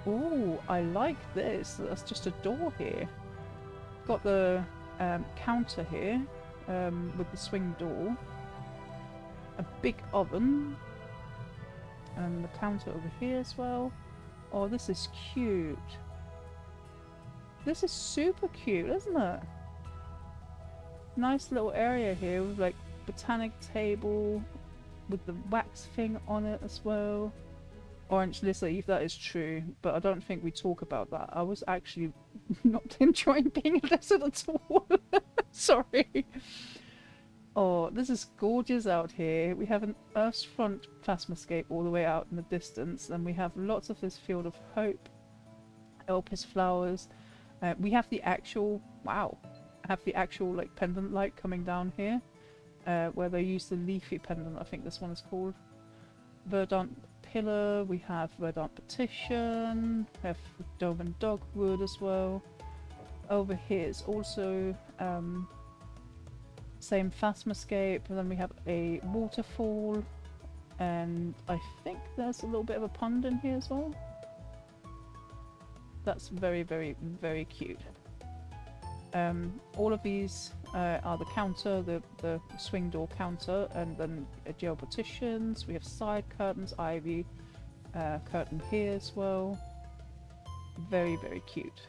Oh, I like this. That's just a door here. Got the counter here with the swing door. A big oven. And the counter over here as well. Oh, this is cute. This is super cute, isn't it? Nice little area here with like botanic table with the wax thing on it as well. Orange leaf, that is true, but I don't think we talk about that. I was actually not enjoying being a lizard at all. Sorry. Oh, this is gorgeous out here. We have an Earthfront Phasmascape all the way out in the distance, and we have lots of this Field of Hope, Elpis flowers. We have the actual, wow, have the actual like pendant light coming down here, where they use the leafy pendant. I think this one is called Verdant Pillar. We have Verdant Petition. We have Dove and Dogwood as well. Over here is also same Phasmascape, and then we have a waterfall, and I think there's a little bit of a pond in here as well. That's very, very, very cute. All of these are the counter, the swing door counter, and then gel partitions. We have side curtains, ivy curtain here as well. Very, very cute.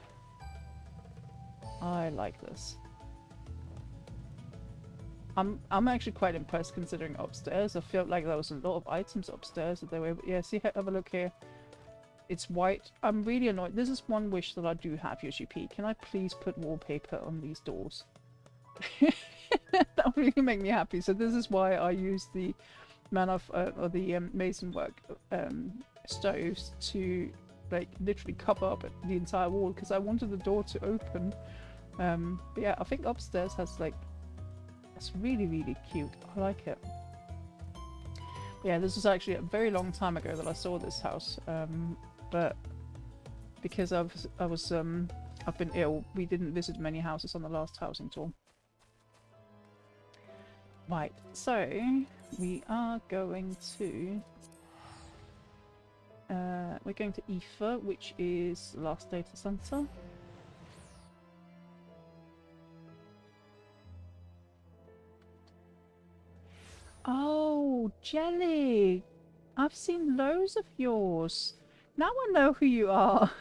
I like this. I'm actually quite impressed considering upstairs. I felt like there was a lot of items upstairs that they were able... Yeah, see, have a look here. It's white. I'm really annoyed. This is one wish that I do have, UGP. Can I please put wallpaper on these doors? That would really make me happy. So this is why I use the or the mason work stoves to like literally cover up the entire wall because I wanted the door to open. But yeah, I think upstairs has like, it's really cute. I like it. But yeah, this was actually a very long time ago that I saw this house, but because I've been ill, we didn't visit many houses on the last housing tour. Right, so we are going to we're going to Aoife, which is the last data center. Oh, Jelly! I've seen loads of yours. Now I know who you are.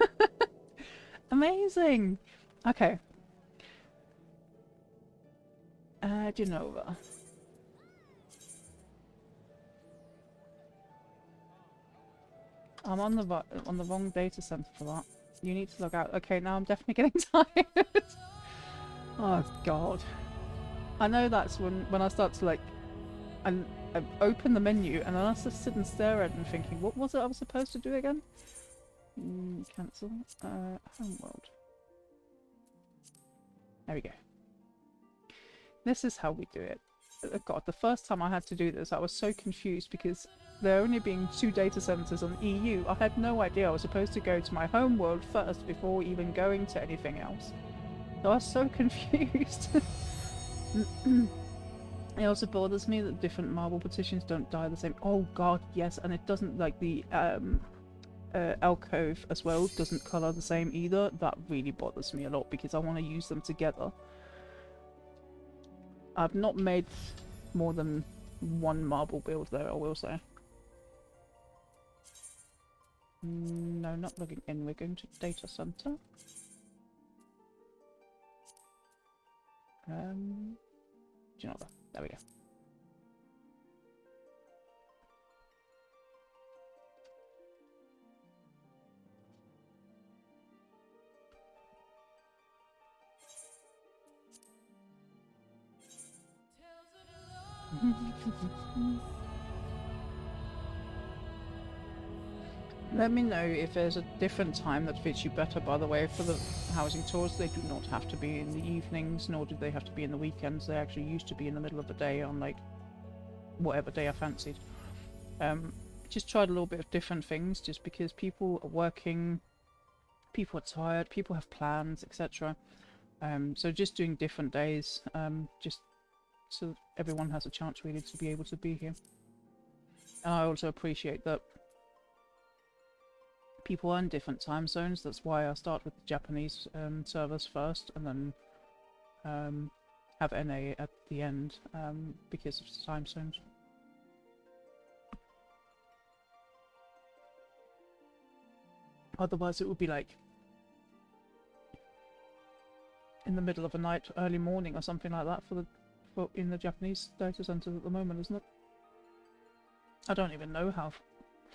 Amazing. Okay. Genova. I'm on the wrong data center for that. You need to log out. Okay, now I'm definitely getting tired. Oh god. I know that's when I start to like, I open the menu and then I just sit and stare at it and thinking, what was it I was supposed to do again? Cancel. Homeworld. There we go. This is how we do it. Oh god, the first time I had to do this, I was so confused because there only being 2 data centers on EU, I had no idea I was supposed to go to my home world first before even going to anything else. So I was so confused. It also bothers me that different marble petitions don't die the same. Oh god, yes, and it doesn't, like the alcove as well doesn't colour the same either. That really bothers me a lot because I want to use them together. I've not made more than 1 marble build there, I will say. No, not logging in. We're going to data center. Genova. There we go. Let me know if there's a different time that fits you better, by the way. For the housing tours, they do not have to be in the evenings, nor do they have to be in the weekends. They actually used to be in the middle of the day on, like, whatever day I fancied. Just tried a little bit of different things, just because people are working, people are tired, people have plans, etc. So just doing different days, just so everyone has a chance really to be able to be here. And I also appreciate that people are in different time zones. That's why I start with the Japanese servers first, and then have NA at the end, because of the time zones. Otherwise it would be like in the middle of the night, early morning or something like that for in the Japanese data centers at the moment, isn't it? I don't even know how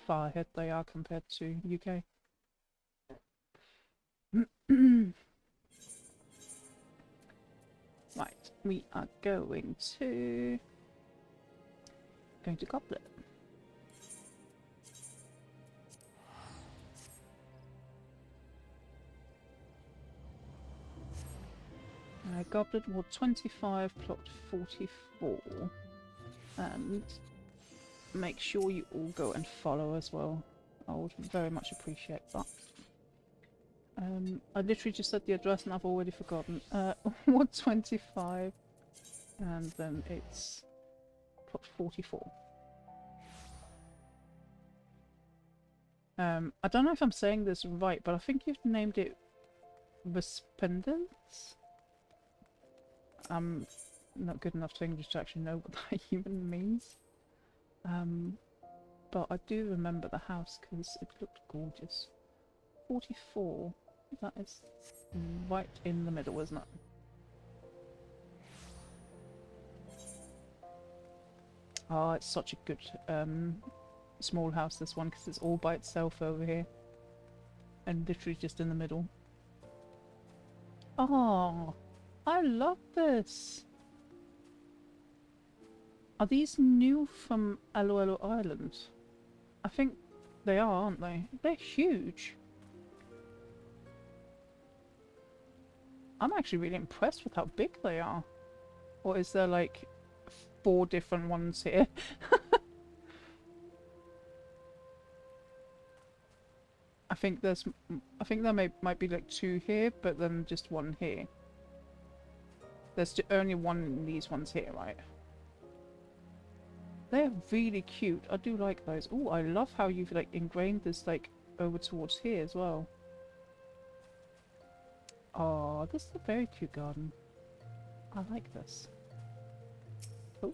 far ahead they are compared to UK. Right, we are going to Goblet. Goblet Ward 25, plot 44, and make sure you all go and follow as well. I would very much appreciate that. I literally just said the address and I've already forgotten. Ward 25, and then it's plot 44. I don't know if I'm saying this right, but I think you've named it Resplendence? I'm not good enough to English to actually know what that even means. But I do remember the house because it looked gorgeous. 44. That is right in the middle, isn't it? Oh, it's such a good small house, this one, because it's all by itself over here. And literally just in the middle. Oh, I love this. Are these new from Aloelo Island? I think they are, aren't they? They're huge. I'm actually really impressed with how big they are. Or is there like 4 different ones here? I think there might be like 2 here, but then just 1 here. There's only 1 in these ones here, right? They're really cute. I do like those. Oh, I love how you've like ingrained this like over towards here as well. Oh, this is a very cute garden. I like this. Oh,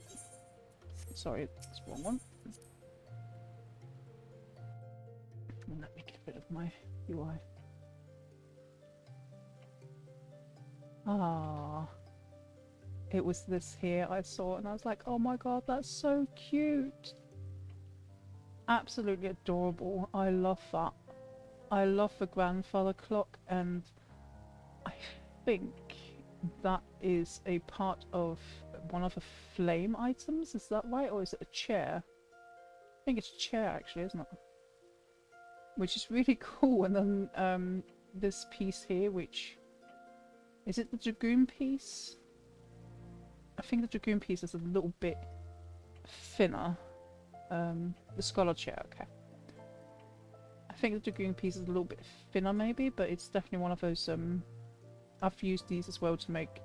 sorry, it's the wrong one. Let me get rid of my UI. Ah, it was this here I saw and I was like, oh my god, that's so cute. Absolutely adorable. I love that. I love the grandfather clock, and I think that is a part of one of the flame items. Is that right? Or is it a chair? I think it's a chair actually, isn't it? Which is really cool. And then this piece here, which... Is it the dragoon piece? I think the dragoon piece is a little bit thinner. The scholar chair, okay. I think the dragoon piece is a little bit thinner maybe, but it's definitely one of those... I've used these as well to make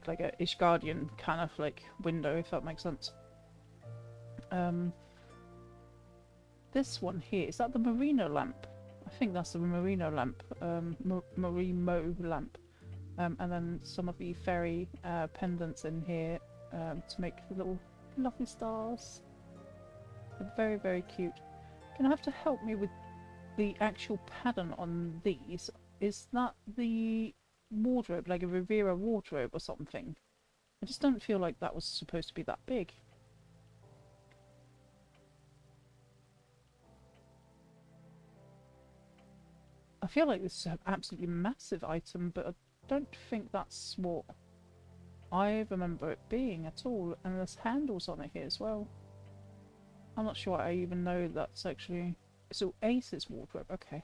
like a Ishgardian kind of like window, if that makes sense. This one here, is that the merino lamp? I think that's the merino lamp, Marimo lamp. And then some of the fairy pendants in here to make little lovely stars. They're very, very cute. Gonna have to help me with the actual pattern on these. Is that the wardrobe, like a Rivera wardrobe or something? I just don't feel like that was supposed to be that big. I feel like this is an absolutely massive item, but I don't think that's what I remember it being at all. And there's handles on it here as well. I'm not sure I even know that's actually... So Ace's wardrobe, okay.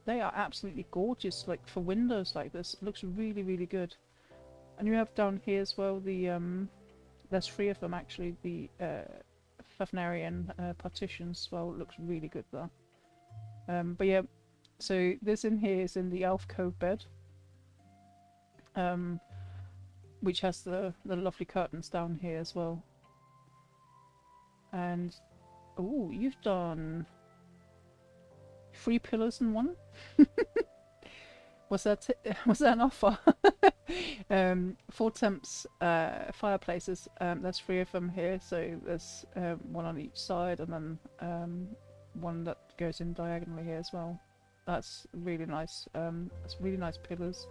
They are absolutely gorgeous, like for windows like this. It looks really, really good. And you have down here as well the there's 3 of them actually, the Fafnarian partitions as well. It looks really good there. But yeah, so this in here is in the alcove bed, which has the lovely curtains down here as well. And oh, you've done 3 pillars in one. Was that an offer? 4 temps fireplaces. There's 3 of them here, so there's 1 on each side, and then 1 that goes in diagonally here as well. That's really nice. That's really nice pillars.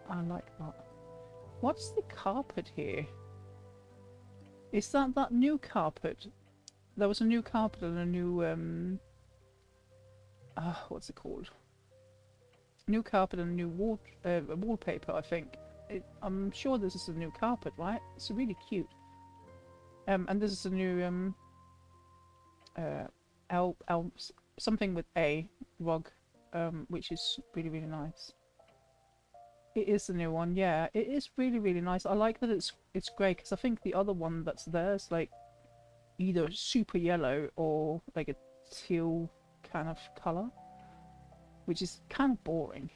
I like that. What's the carpet here? Is that new carpet? There was a new carpet and a new what's it called? New carpet and a new wallpaper, I think. I'm sure this is a new carpet, right? It's really cute. And this is a new something with a rug, which is really, really nice. It is the new one, yeah. It is really, really nice. I like that it's grey, because I think the other one that's there is like either super yellow or like a teal kind of colour, which is kind of boring.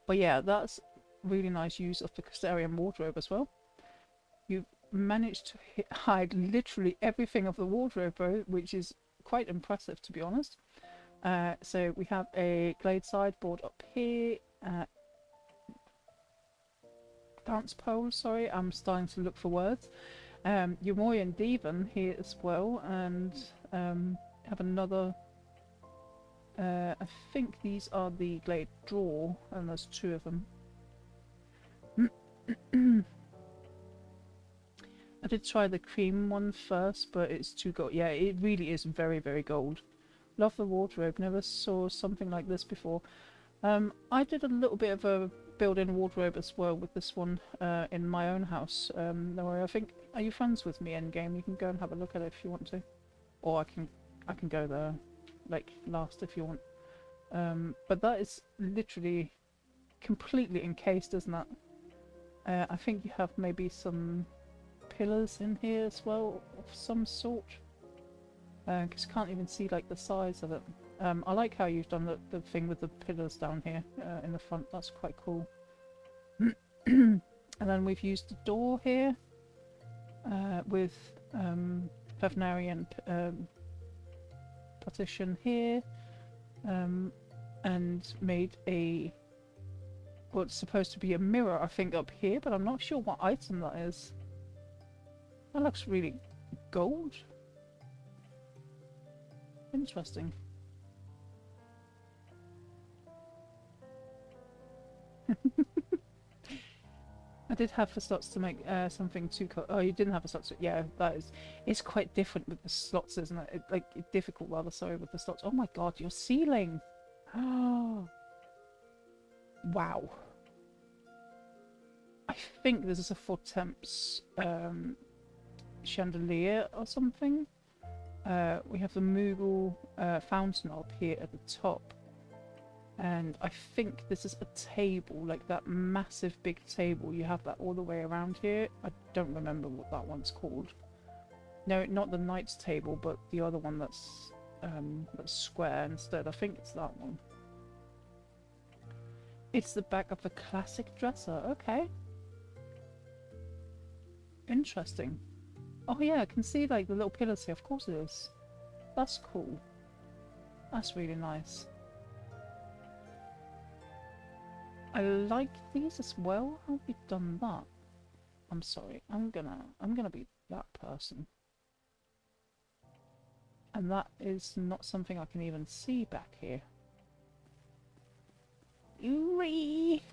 But yeah, that's really nice use of the Caesarian wardrobe as well. You've managed to hide literally everything of the wardrobe, which is quite impressive, to be honest. So we have a glade sideboard up here. Dance pole, sorry, I'm starting to look for words. Yumoi and Devon here as well, and have another. I think these are the Glade Draw, and there's 2 of them. I did try the cream one first, but it's too gold. Yeah, it really is very, very gold. Love the wardrobe. Never saw something like this before. I did a little bit of a built-in wardrobe as well with this one in my own house. Don't worry. I think. Are you friends with me, Endgame? You can go and have a look at it if you want to, or I can go there, like last if you want. But that is literally completely encased, isn't it? I think you have maybe some pillars in here as well of some sort, because you can't even see like the size of it. I like how you've done the thing with the pillars down here in the front. That's quite cool. And then we've used the door here with Pavnarian partition here, and made a what's supposed to be a mirror, I think, up here, but I'm not sure what item that is. That looks really gold. Interesting. I did have the slots to make something too. Oh, you didn't have the slots. Yeah, that is. It's quite different with the slots, isn't it? Like difficult, rather. Sorry, with the slots. Oh my god, your ceiling. Oh, wow. I think this is a Four Temps chandelier or something. We have the Moogle fountain up here at the top. And I think this is a table, like that massive big table. You have that all the way around here. I don't remember what that one's called. No, not the knight's table, but the other one that's square instead. I think it's that one. It's the back of a classic dresser. Okay. Interesting. Oh yeah, I can see like the little pillars here. Of course it is. That's cool. That's really nice. I like these as well. How have you done that? I'm sorry. I'm gonna be that person. And that is not something I can even see back here. Wait,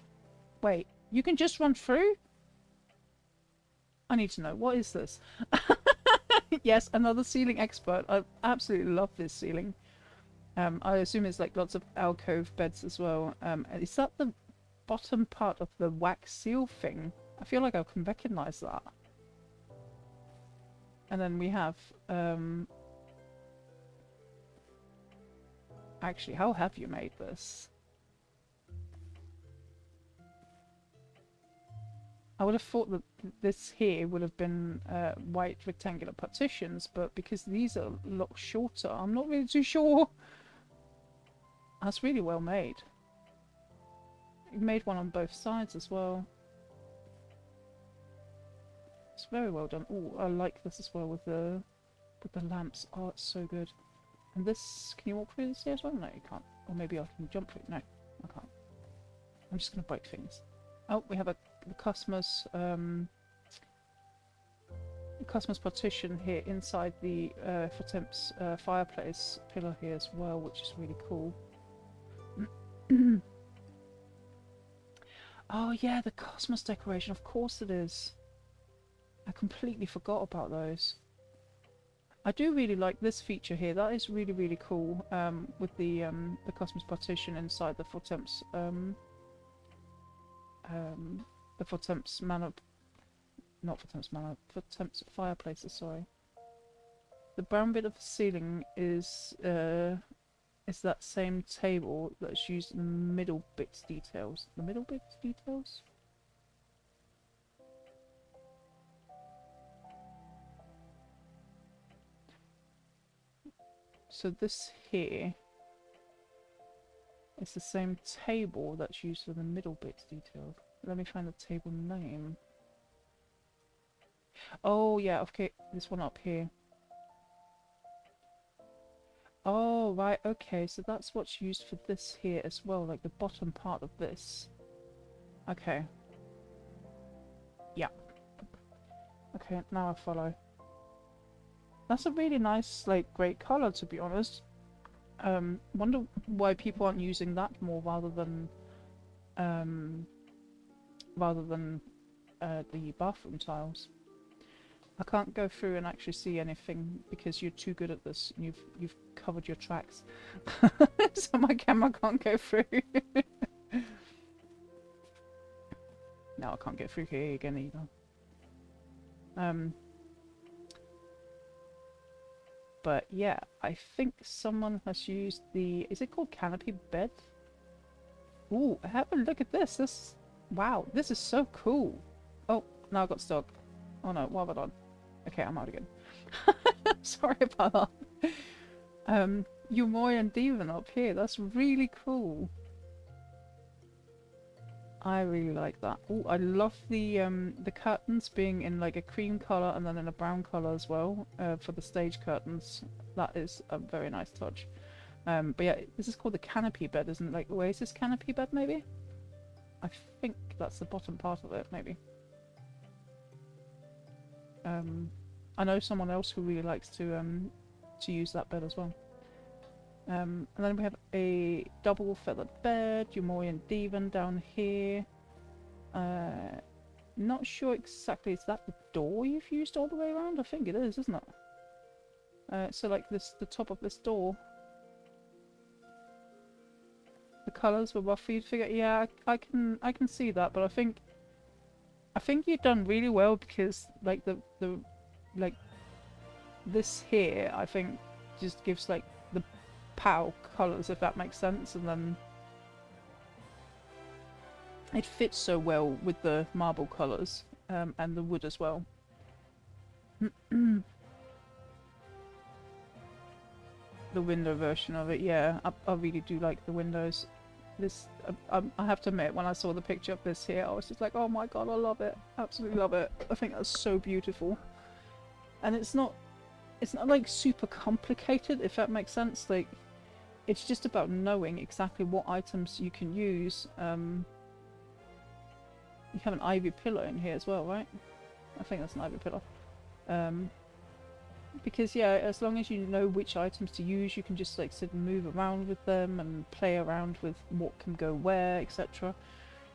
you can just run through? I need to know. What is this? Yes, another ceiling expert. I absolutely love this ceiling. I assume it's like lots of alcove beds as well. Is that the bottom part of the wax seal thing? I feel like I can recognize that. And then we have actually, how have you made this? I would have thought that this here would have been white rectangular partitions, but because these are a lot shorter, I'm not really too sure. That's really well made. You made one on both sides as well. It's very well done. Oh, I like this as well with the lamps. Oh, it's so good. And this, can you walk through this here as well? No, you can't. Or maybe I can jump through. No, I can't. I'm just going to break things. Oh, we have the customer's partition here inside the for Temps fireplace pillar here as well, which is really cool. Oh yeah, the Cosmos decoration, of course it is. I completely forgot about those. I do really like this feature here. That is really, really cool. With the Cosmos partition inside the For Temps the For Temps manor, not For Temps manor, For Temps fireplaces. Sorry. The brown bit of the ceiling is that same table that's used in the middle bits details. The middle bits details? So this here is the same table that's used for the middle bits details. Let me find the table name. Oh yeah, okay, this one up here. Oh, right, okay, so that's what's used for this here as well, like the bottom part of this. Okay. Yeah. Okay, Okay, now I follow. That's a really nice, like, great colour, to be honest. Wonder why people aren't using that more rather than the bathroom tiles. I can't go through and actually see anything because you're too good at this. You've covered your tracks, so my camera can't go through. No, I can't get through here again either. But yeah, I think someone has used the... Is it called canopy bed? Ooh, have a look at this. Wow, this is so cool. Oh, now I got stuck. Oh no, what have I done? Okay, I'm out again. Sorry about that. Yumoy and Devon up here. That's really cool. I really like that. Oh, I love the curtains being in like a cream colour and then in a brown colour as well for the stage curtains. That is a very nice touch. But yeah, this is called the canopy bed, isn't it? Like Oasis canopy bed, maybe? I think that's the bottom part of it, maybe. I know someone else who really likes to use that bed as well. And then we have a double feathered bed, Yumoy and Devon down here. Not sure exactly, is that the door you've used all the way around? I think it is, isn't it? So like this, the top of this door. The colours were rough for you to figure. Yeah, I can see that, but I think you've done really well because like the like this here, I think just gives like the POW colours, if that makes sense, and then it fits so well with the marble colours and the wood as well. The window version of it, yeah, I really do like the windows. This, I have to admit, when I saw the picture of this here, I was just like, oh my god, I love it, absolutely love it. I think that's so beautiful, and it's not like super complicated, if that makes sense. Like, it's just about knowing exactly what items you can use. You have an ivy pillow in here as well, right? I think that's an ivy pillow. Because yeah, as long as you know which items to use, you can just like sit and move around with them and play around with what can go where, etc.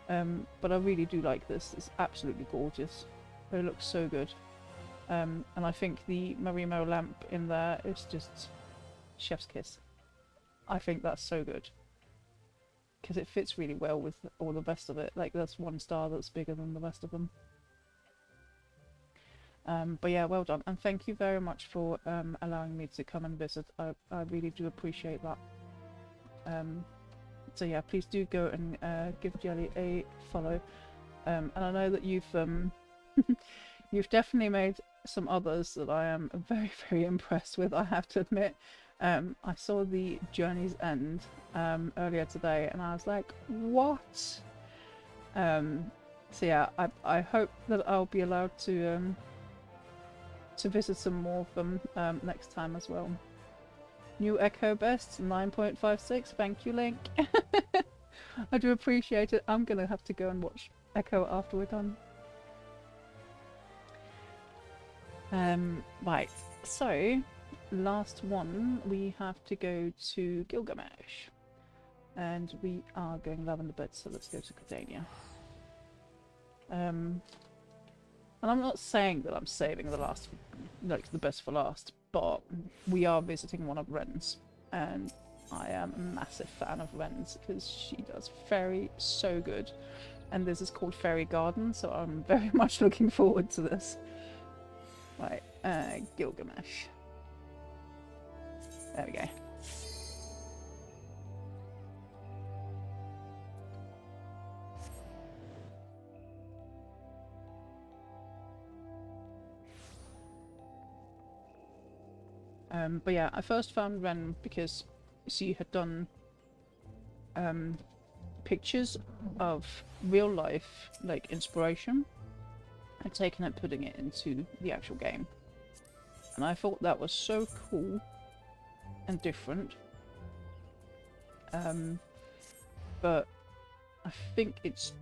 But I really do like this. It's absolutely gorgeous. It looks so good. And I think the Marimo lamp in there is just chef's kiss. I think that's so good. Because it fits really well with all the rest of it. Like, there's one star that's bigger than the rest of them. But yeah, well done, and thank you very much for allowing me to come and visit. I really do appreciate that. So yeah, please do go and give Jelly a follow. And I know that you've you've definitely made some others that I am very, very impressed with, I have to admit. I saw the Journey's End earlier today, and I was like, what? So yeah, I hope that I'll be allowed to visit some more of them next time as well. New Echo Best 9.56. Thank you, Link. I do appreciate it. I'm gonna have to go and watch Echo after we're done. Right, so last one, we have to go to Gilgamesh, and we are going Lavender Bed, so let's go to Credania. And I'm not saying that I'm saving the last, like the best for last, but we are visiting one of Ren's, and I am a massive fan of Ren's because she does fairy so good, and this is called Fairy Garden, so I'm very much looking forward to this. Right, Gilgamesh. There we go. But yeah, I first found Ren because she had done pictures of real life, like inspiration, and taken it, putting it into the actual game. And I thought that was so cool and different. But I think it's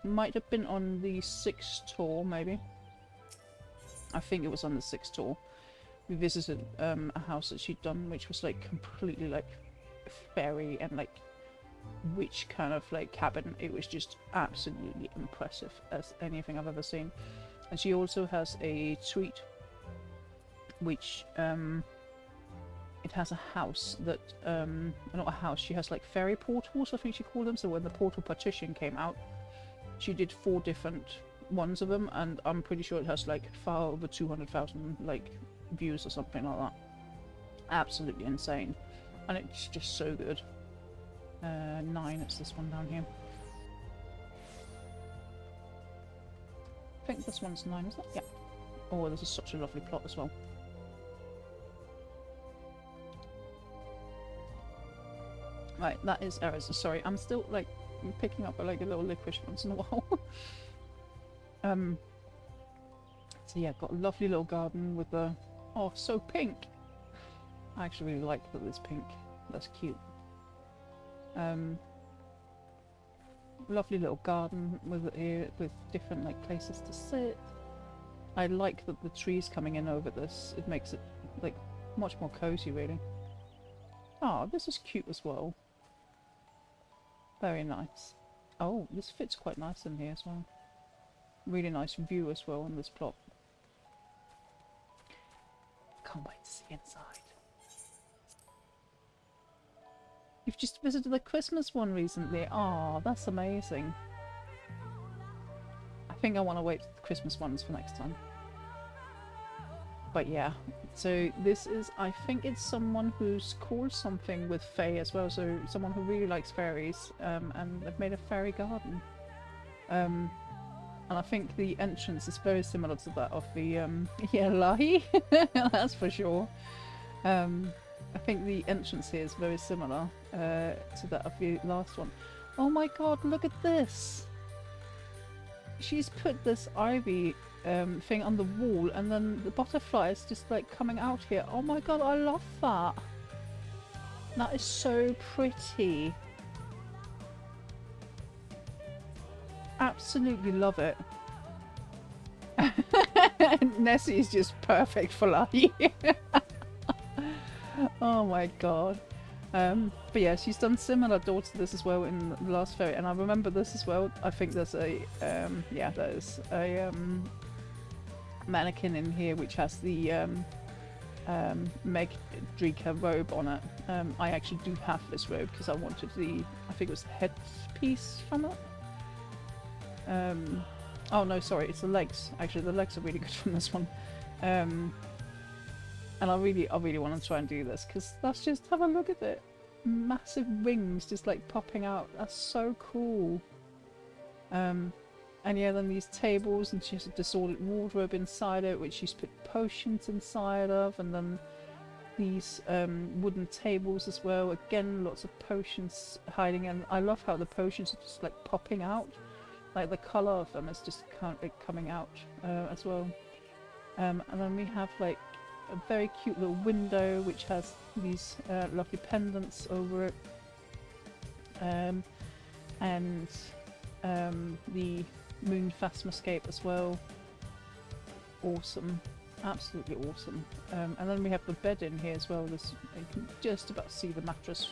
might have been on the 6th tour, maybe. I think it was on the 6th tour. We visited a house that she'd done, which was like completely like fairy and like witch kind of like cabin. It was just absolutely impressive as anything I've ever seen. And she also has a suite, which it has a house that not a house. She has like fairy portals, I think she called them. So when the portal partition came out, she did 4 different ones of them, and I'm pretty sure it has like far over 200,000 like views or something like that. Absolutely insane, and it's just so good. 9, it's this one down here. I think this one's 9, is it? Yeah. Oh, this is such a lovely plot as well. Right, that is errors. Sorry, I'm still like picking up like a little licorice once in a while. So yeah, got a lovely little garden with the... Oh, so pink! I actually really like that it's pink. That's cute. Lovely little garden with different like places to sit. I like that the trees coming in over this. It makes it like much more cozy, really. Oh, this is cute as well. Very nice. Oh, this fits quite nice in here as well. Really nice view as well on this plot. Can't wait to see inside. You've just visited the Christmas one recently. Oh, that's amazing. I think I want to wait for the Christmas ones for next time. But yeah, so this is, I think it's someone who's called something with fae as well. So someone who really likes fairies, and they've made a fairy garden. And I think the entrance is very similar to that of the, yeah, Lahi, that's for sure. I think the entrance here is very similar to that of the last one. Oh my god, look at this! She's put this ivy thing on the wall, and then the butterfly is just like coming out here. Oh my god, I love that! That is so pretty. Absolutely love it. Nessie is just perfect for Lahi. Oh my god. But yeah, she's done similar doors to this as well in the last fairy, and I remember this as well. I think there's a yeah, there's a mannequin in here which has the Meg Drika robe on it. I actually do have this robe because I wanted the, I think it was the headpiece from it. Oh no, sorry, it's the legs. Actually, the legs are really good from this one. And I really want to try and do this, because that's just, have a look at it. Massive wings just like popping out. That's so cool. And yeah, then these tables, and she has a disordered wardrobe inside it, which she's put potions inside of, and then these wooden tables as well. Again, lots of potions hiding, and I love how the potions are just like popping out. Like the colour of them is just coming out as well. And then we have like a very cute little window which has these lovely pendants over it. And the moon phasmoscape as well. Awesome. Absolutely awesome. And then we have the bed in here as well. This, you can just about see the mattress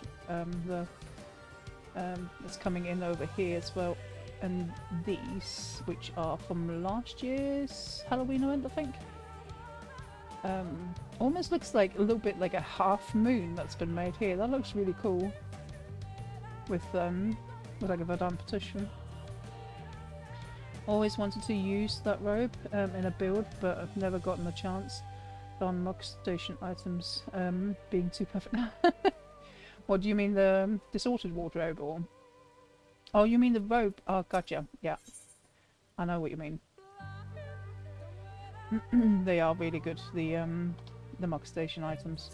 that's coming in over here as well. And these, which are from last year's Halloween event, I think. Almost looks like a little bit like a half moon that's been made here. That looks really cool. With like a Verdun petition. Always wanted to use that robe in a build, but I've never gotten the chance. On Mug Station items being too perfect. What do you mean, the disordered wardrobe, or? Oh, you mean the robe? Oh, gotcha. Yeah, I know what you mean. They are really good. The Mug Station items.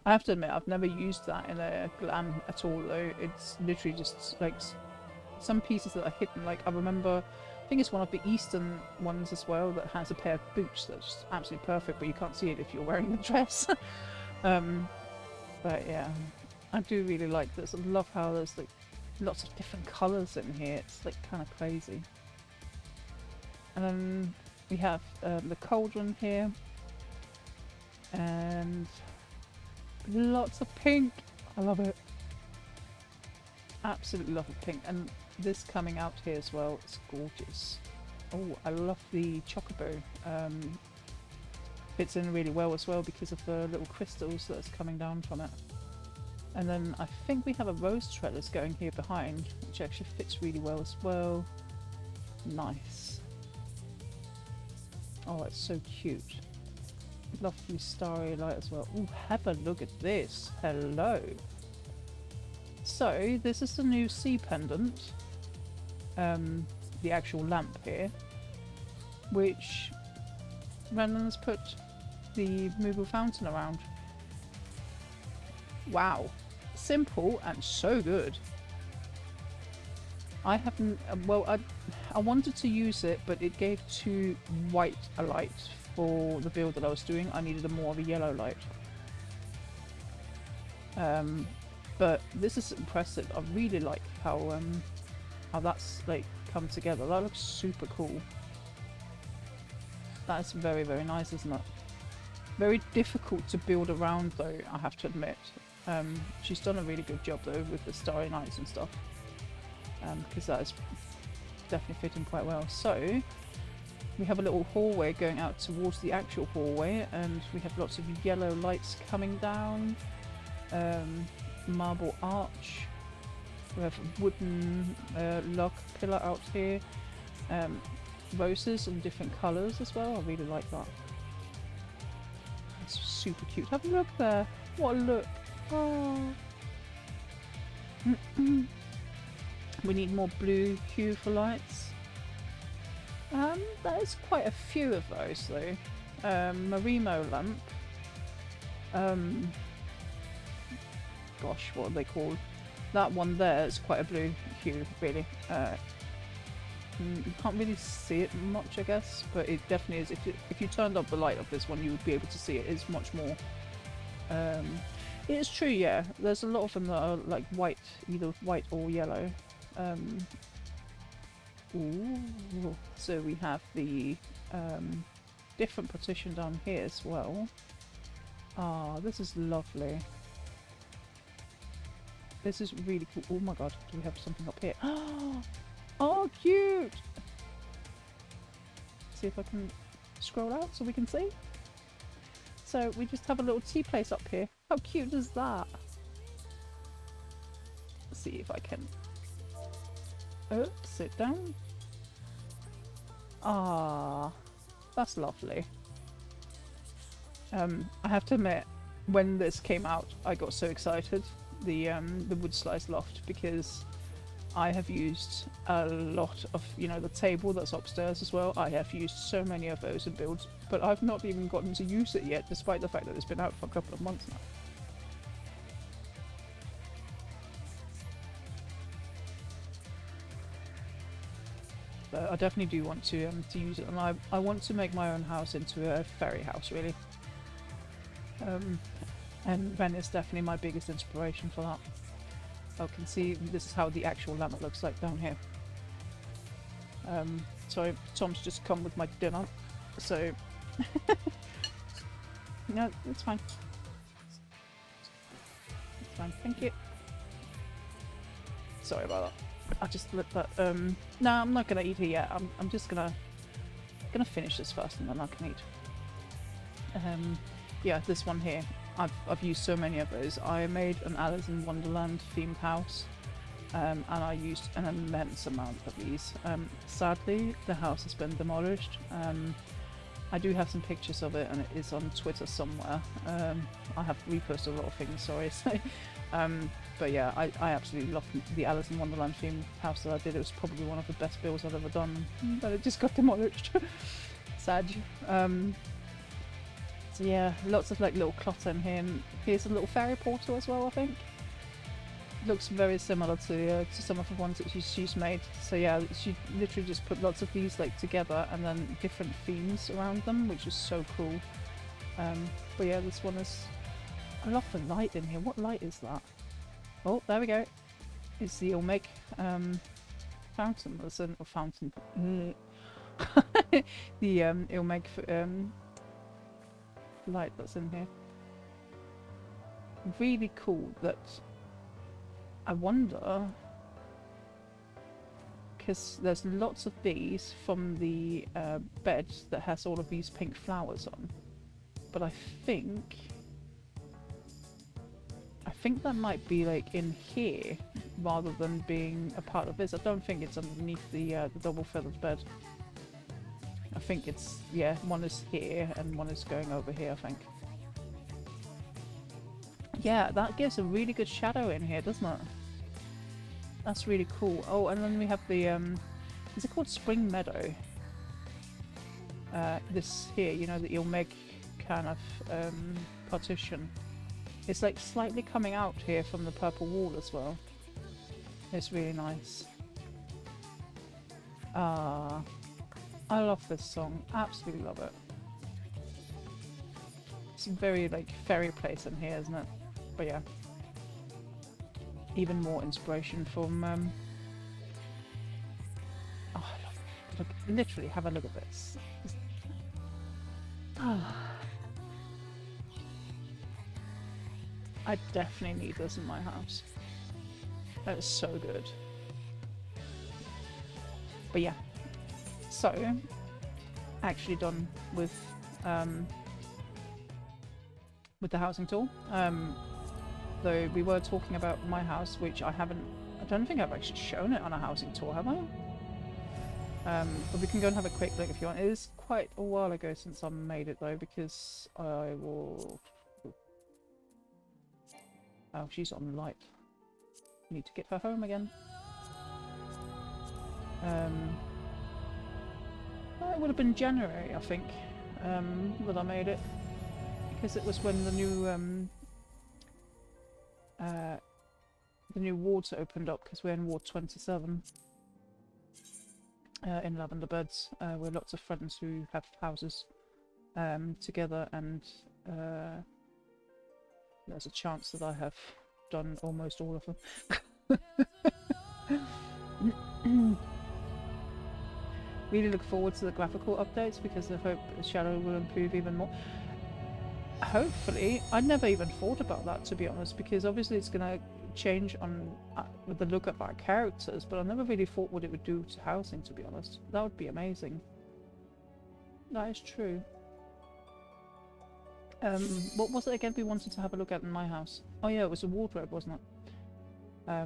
I have to admit, I've never used that in a glam at all. Though it's literally just like some pieces that are hidden. Like I remember, I think it's one of the Eastern ones as well that has a pair of boots that's absolutely perfect, but you can't see it if you're wearing the dress. But yeah, I do really like this. I love how there's like lots of different colours in here. It's like kind of crazy. And then we have the cauldron here, and lots of pink. I love it. Absolutely love the pink. And this coming out here as well, it's gorgeous. Oh, I love the chocobo. Fits in really well as well because of the little crystals that's coming down from it. And then I think we have a rose trellis going here behind, which actually fits really well as well. Nice. Oh, it's so cute. Lovely starry light as well. Oh, have a look at this. Hello. So, this is the new sea pendant. The actual lamp here. Which Brendan has put the movable fountain around. Wow. Simple and so good. I haven't... well, I wanted to use it, but it gave too white a light for the build that I was doing. I needed a more of a yellow light. But this is impressive. I really like how that's like come together. That looks super cool. That is very, very nice, isn't it? Very difficult to build around though, I have to admit. She's done a really good job though with the starry nights and stuff. Because that is definitely fitting quite well. So we have a little hallway going out towards the actual hallway, and we have lots of yellow lights coming down. Marble arch. We have a wooden log pillar out here. Roses in different colours as well. I really like that. It's super cute. Have a look there. What a look. Oh. We need more blue hue for lights. There's quite a few of those though. Marimo lamp. Gosh, what are they called? That one there is quite a blue hue, really. You can't really see it much, I guess, but it definitely is. If you turned up the light of this one, you would be able to see it. It's much more. It is true, yeah. There's a lot of them that are like white, either white or yellow. Ooh. So we have the different partition down here as well. Ah, this is lovely. This is really cool. Oh my god, do we have something up here? Oh, cute! See if I can scroll out so we can see. So we just have a little tea place up here. How cute is that? Let's see if I can sit down. Ah, that's lovely. I have to admit, when this came out, I got so excited. The wood slice loft, because I have used a lot of, you know, the table that's upstairs as well. I have used so many of those in builds, but I've not even gotten to use it yet, despite the fact that it's been out for a couple of months now. But I definitely do want to use it, and I want to make my own house into a fairy house, really. And Ren is definitely my biggest inspiration for that. I can see this is how the actual lamp looks like down here. Sorry, Tom's just come with my dinner, so no, it's fine. It's fine, thank you. Sorry about that. I just let that. No, I'm not gonna eat it yet. I'm just gonna finish this first, and then I can eat. Yeah, this one here. I've used so many of those. I made an Alice in Wonderland themed house, and I used an immense amount of these. Sadly, the house has been demolished. I do have some pictures of it, and it is on Twitter somewhere. I have reposted a lot of things, sorry. But yeah, I absolutely love the Alice in Wonderland themed house that I did. It was probably one of the best builds I've ever done, but it just got demolished. Sad. So yeah, lots of like little clutter in here, and here's a little fairy portal as well, I think. Looks very similar to some of the ones that she's made. So yeah, she literally just put lots of these like together and then different themes around them, which is so cool. But yeah, this one is... I love the light in here. What light is that? Oh, there we go. is the Ilmeg fountain, or fountain. The Ilmeg light that's in here. Really cool. That I wonder, because there's lots of these from the bed that has all of these pink flowers on, but I think that might be like in here rather than being a part of this. I don't think it's underneath the double feathered bed. I think it's, yeah, one is here and one is going over here, I think. Yeah, that gives a really good shadow in here, doesn't it? That's really cool. Oh, and then we have the, is it called Spring Meadow? This here, you know, the Ilmeg kind of partition. It's like slightly coming out here from the purple wall as well. It's really nice. I love this song. Absolutely love it. It's a very like fairy place in here, isn't it? But yeah. Even more inspiration from oh, I love it. Look, literally have a look at this. I definitely need this in my house. That is so good. But yeah. So, actually done with the housing tour. Though we were talking about my house, which I don't think I've actually shown it on a housing tour, have I? But we can go and have a quick look if you want. It is quite a while ago since I made it though, because I will... Oh, she's on light. Need to get her home again. Well, it would have been January, I think, that I made it, because it was when the new wards opened up, because we're in Ward 27 in Lavender Beds. We're lots of friends who have houses together, and there's a chance that I have done almost all of them. Really look forward to the graphical updates, because I hope the shadow will improve even more. Hopefully. I never even thought about that, to be honest, because obviously it's going to change on with the look of our characters, but I never really thought what it would do to housing, to be honest. That would be amazing. That is true. What was it again we wanted to have a look at in my house? Oh yeah, it was a wardrobe, wasn't it? I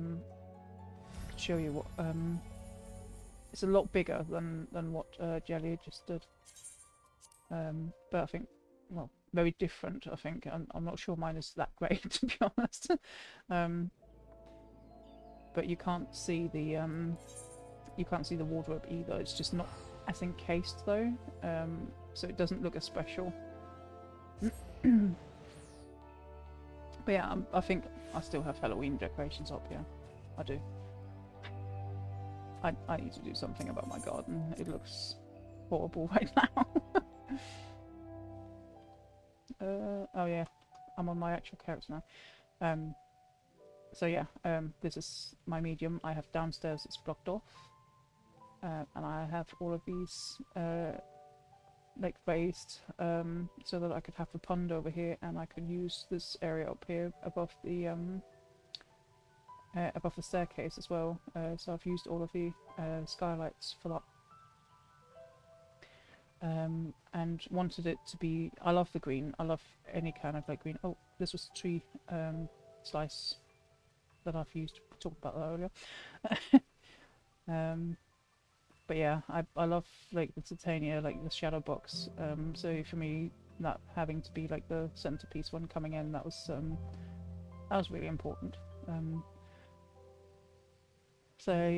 could show you what... it's a lot bigger than what Jelly just did. But I think, well, very different, I think. I'm not sure mine is that great, to be honest. But you can't see the wardrobe either. It's just not as encased though, so it doesn't look as special. But yeah, I think I still have Halloween decorations up. Yeah, I do. I need to do something about my garden. It looks horrible right now. Oh yeah, I'm on my actual character now. So yeah, this is my medium. I have downstairs, it's blocked off, and I have all of these like raised, so that I could have the pond over here, and I could use this area up here above the staircase as well. So I've used all of the skylights for that. And wanted it to be... I love the green. I love any kind of like green. Oh, this was a tree slice that I've used. We talked about that earlier. But yeah, I love like the Titania, like the shadow box. So for me, that having to be like the centerpiece one coming in, that was really important. So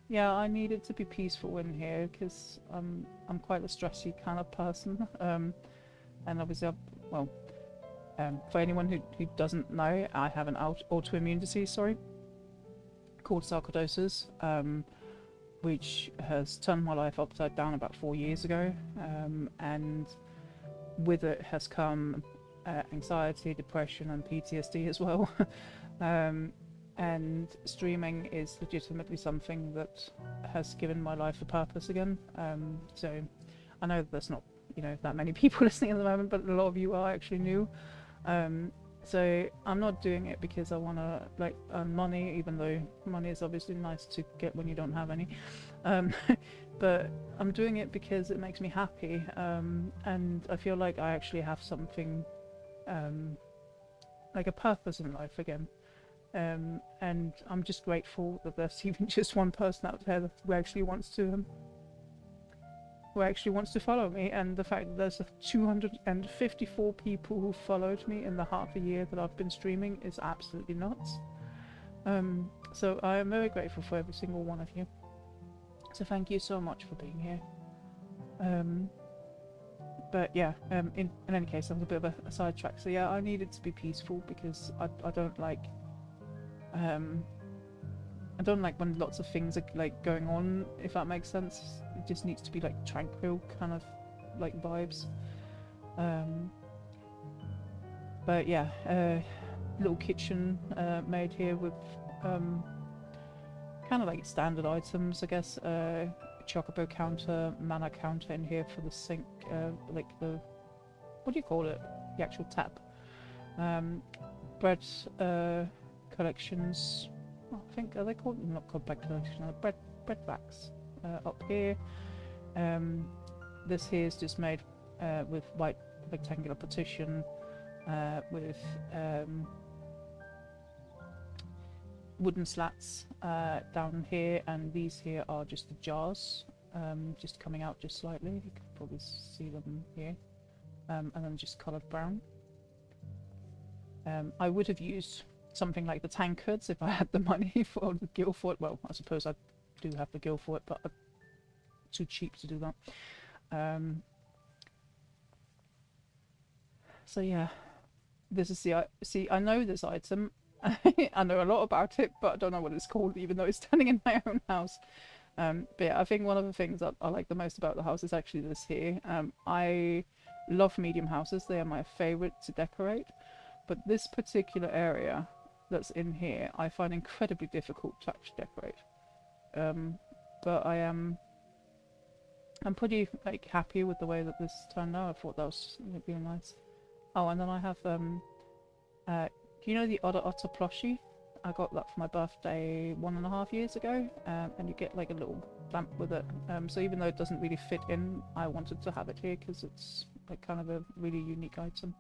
yeah, I need it to be peaceful in here, because I'm quite a stressy kind of person, and obviously, for anyone who doesn't know, I have an autoimmune disease, called sarcoidosis, which has turned my life upside down about 4 years ago, and with it has come anxiety, depression, and PTSD as well. and streaming is legitimately something that has given my life a purpose again. So I know there's not, you know, that many people listening at the moment, but a lot of you are actually new. So I'm not doing it because I want to like earn money, even though money is obviously nice to get when you don't have any. But I'm doing it because it makes me happy, and I feel like I actually have something, like a purpose in life again. And I'm just grateful that there's even just one person out there who actually wants to follow me, and the fact that there's 254 people who followed me in the half a year that I've been streaming is absolutely nuts. So I am very grateful for every single one of you. So thank you so much for being here. But yeah, in any case, that was a bit of a sidetrack. So yeah, I need it to be peaceful because I don't like when lots of things are like going on, if that makes sense. It just needs to be like tranquil kind of like vibes. But yeah, little kitchen made here with kind of like standard items, I guess. Chocobo counter, mana counter in here for the sink, like the, what do you call it? The actual tap. Bread collections. I think, are they called, not called bread collection, bread racks up here. This here is just made with white rectangular partition with wooden slats down here, and these here are just the jars, just coming out just slightly. You can probably see them here, and then just coloured brown. I would have used something like the tankards if I had the money for the gill for it. Well, I suppose I do have the gill for it, but I'm too cheap to do that. So yeah, this is the, see, I know this item. I know a lot about it, but I don't know what it's called, even though it's standing in my own house. But yeah, I think one of the things that I like the most about the house is actually this here. I love medium houses. They are my favorite to decorate. But this particular area that's in here, I find incredibly difficult to actually decorate. But I'm pretty like happy with the way that this turned out. I thought that was really nice. Oh, and then I have do you know the Otter plushie? I got that for my birthday 1.5 years ago, and you get like a little lamp with it. So even though it doesn't really fit in, I wanted to have it here because it's like kind of a really unique item.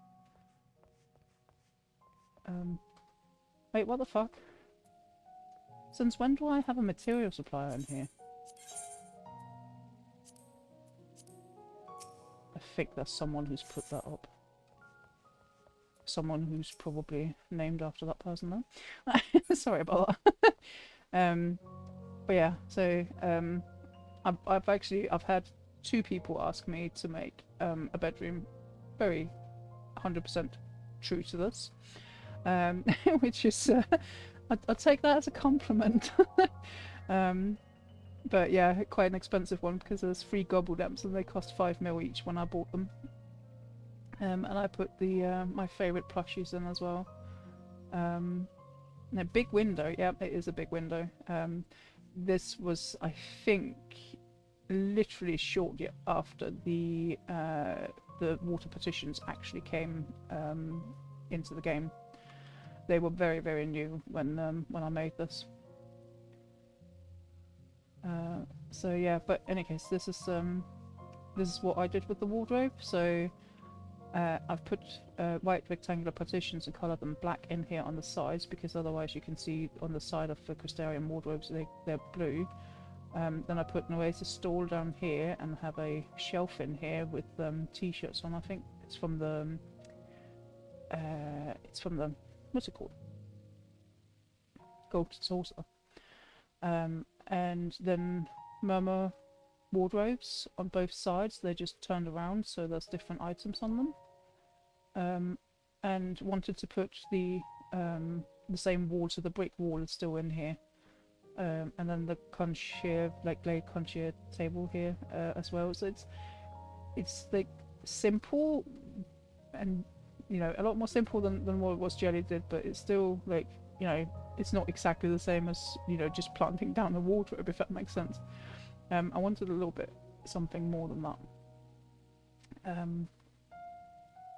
Wait, what the fuck? Since when do I have a material supplier in here? I think there's someone who's put that up. Someone who's probably named after that person though. Sorry about that. But yeah, so I've had 2 people ask me to make a bedroom very 100% true to this, which is I'd take that as a compliment. But yeah, quite an expensive one because there's 3 gobble lamps and they cost 5 mil each when I bought them. And I put the my favourite plushies in as well. A big window, yeah, it is a big window. This was, I think, literally shortly after the water petitions actually came into the game. They were very, very new when I made this. So yeah, but in any case, this is what I did with the wardrobe. So I've put white rectangular partitions and coloured them black in here on the sides, because otherwise you can see on the side of the Crystarian wardrobes they're blue. Then I put an Oasis stall down here and have a shelf in here with t-shirts on. I think it's from the what's it called? Gold Saucer. And then Murmur wardrobes on both sides. They're just turned around, so there's different items on them. And wanted to put the same wall, so the brick wall is still in here. And then the concierge, like glade concierge table here as well. So it's like simple, and you know, a lot more simple than what Jelly did, but it's still like you know, it's not exactly the same as, you know, just planting down the wardrobe, if that makes sense. I wanted a little bit something more than that.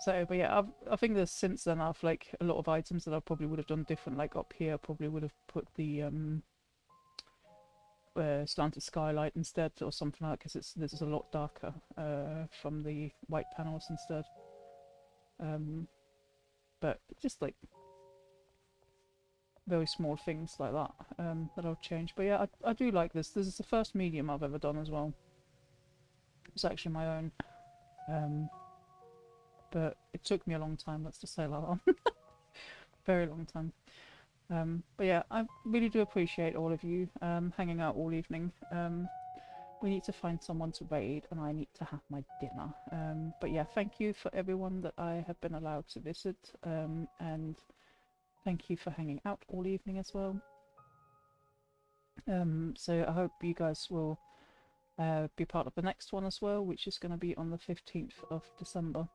So, but yeah, I think that since then I've like a lot of items that I probably would have done different. Like up here, I probably would have put the slanted skylight instead, or something like that, because this is a lot darker from the white panels instead. But just like very small things like that that I'll change. But yeah, I do like this. This is the first medium I've ever done as well. It's actually my own. But it took me a long time, let's just say that. Very long time. But yeah, I really do appreciate all of you hanging out all evening. We need to find someone to raid, and I need to have my dinner. But yeah, thank you for everyone that I have been allowed to visit, and thank you for hanging out all evening as well. So I hope you guys will be part of the next one as well, which is going to be on the 15th of December.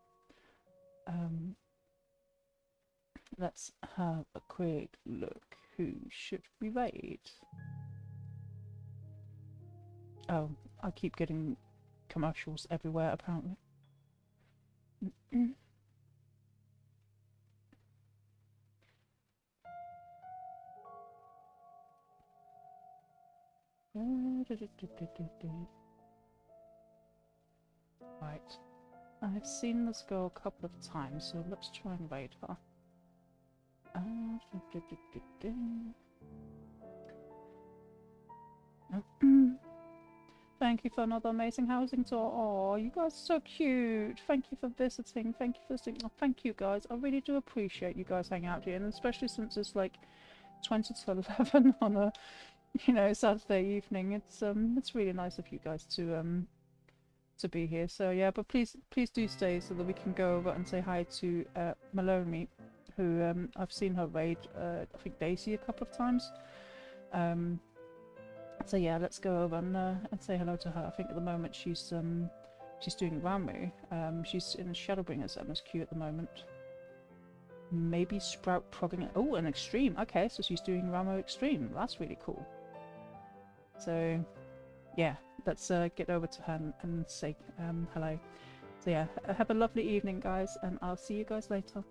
Let's have a quick look. Who should we raid? Oh, I keep getting commercials everywhere apparently. Right. I've seen this girl a couple of times, so let's try and raid her. Thank you for another amazing housing tour. Oh, you guys are so cute. Thank you for visiting. Thank you for visiting. Oh, thank you guys. I really do appreciate you guys hanging out here, and especially since it's like 20 to 11 on a, you know, Saturday evening. It's really nice of you guys to be here. So yeah, but please do stay so that we can go over and say hi to Maloney, who I've seen her raid I think Daisy a couple of times. So yeah, let's go over and say hello to her. I think at the moment she's doing Ramu. She's in Shadowbringers MSQ at the moment. Maybe Sprout progging. Oh, an Extreme. Okay, so she's doing Ramu Extreme. That's really cool. So yeah, let's get over to her and say hello. So yeah, have a lovely evening, guys, and I'll see you guys later.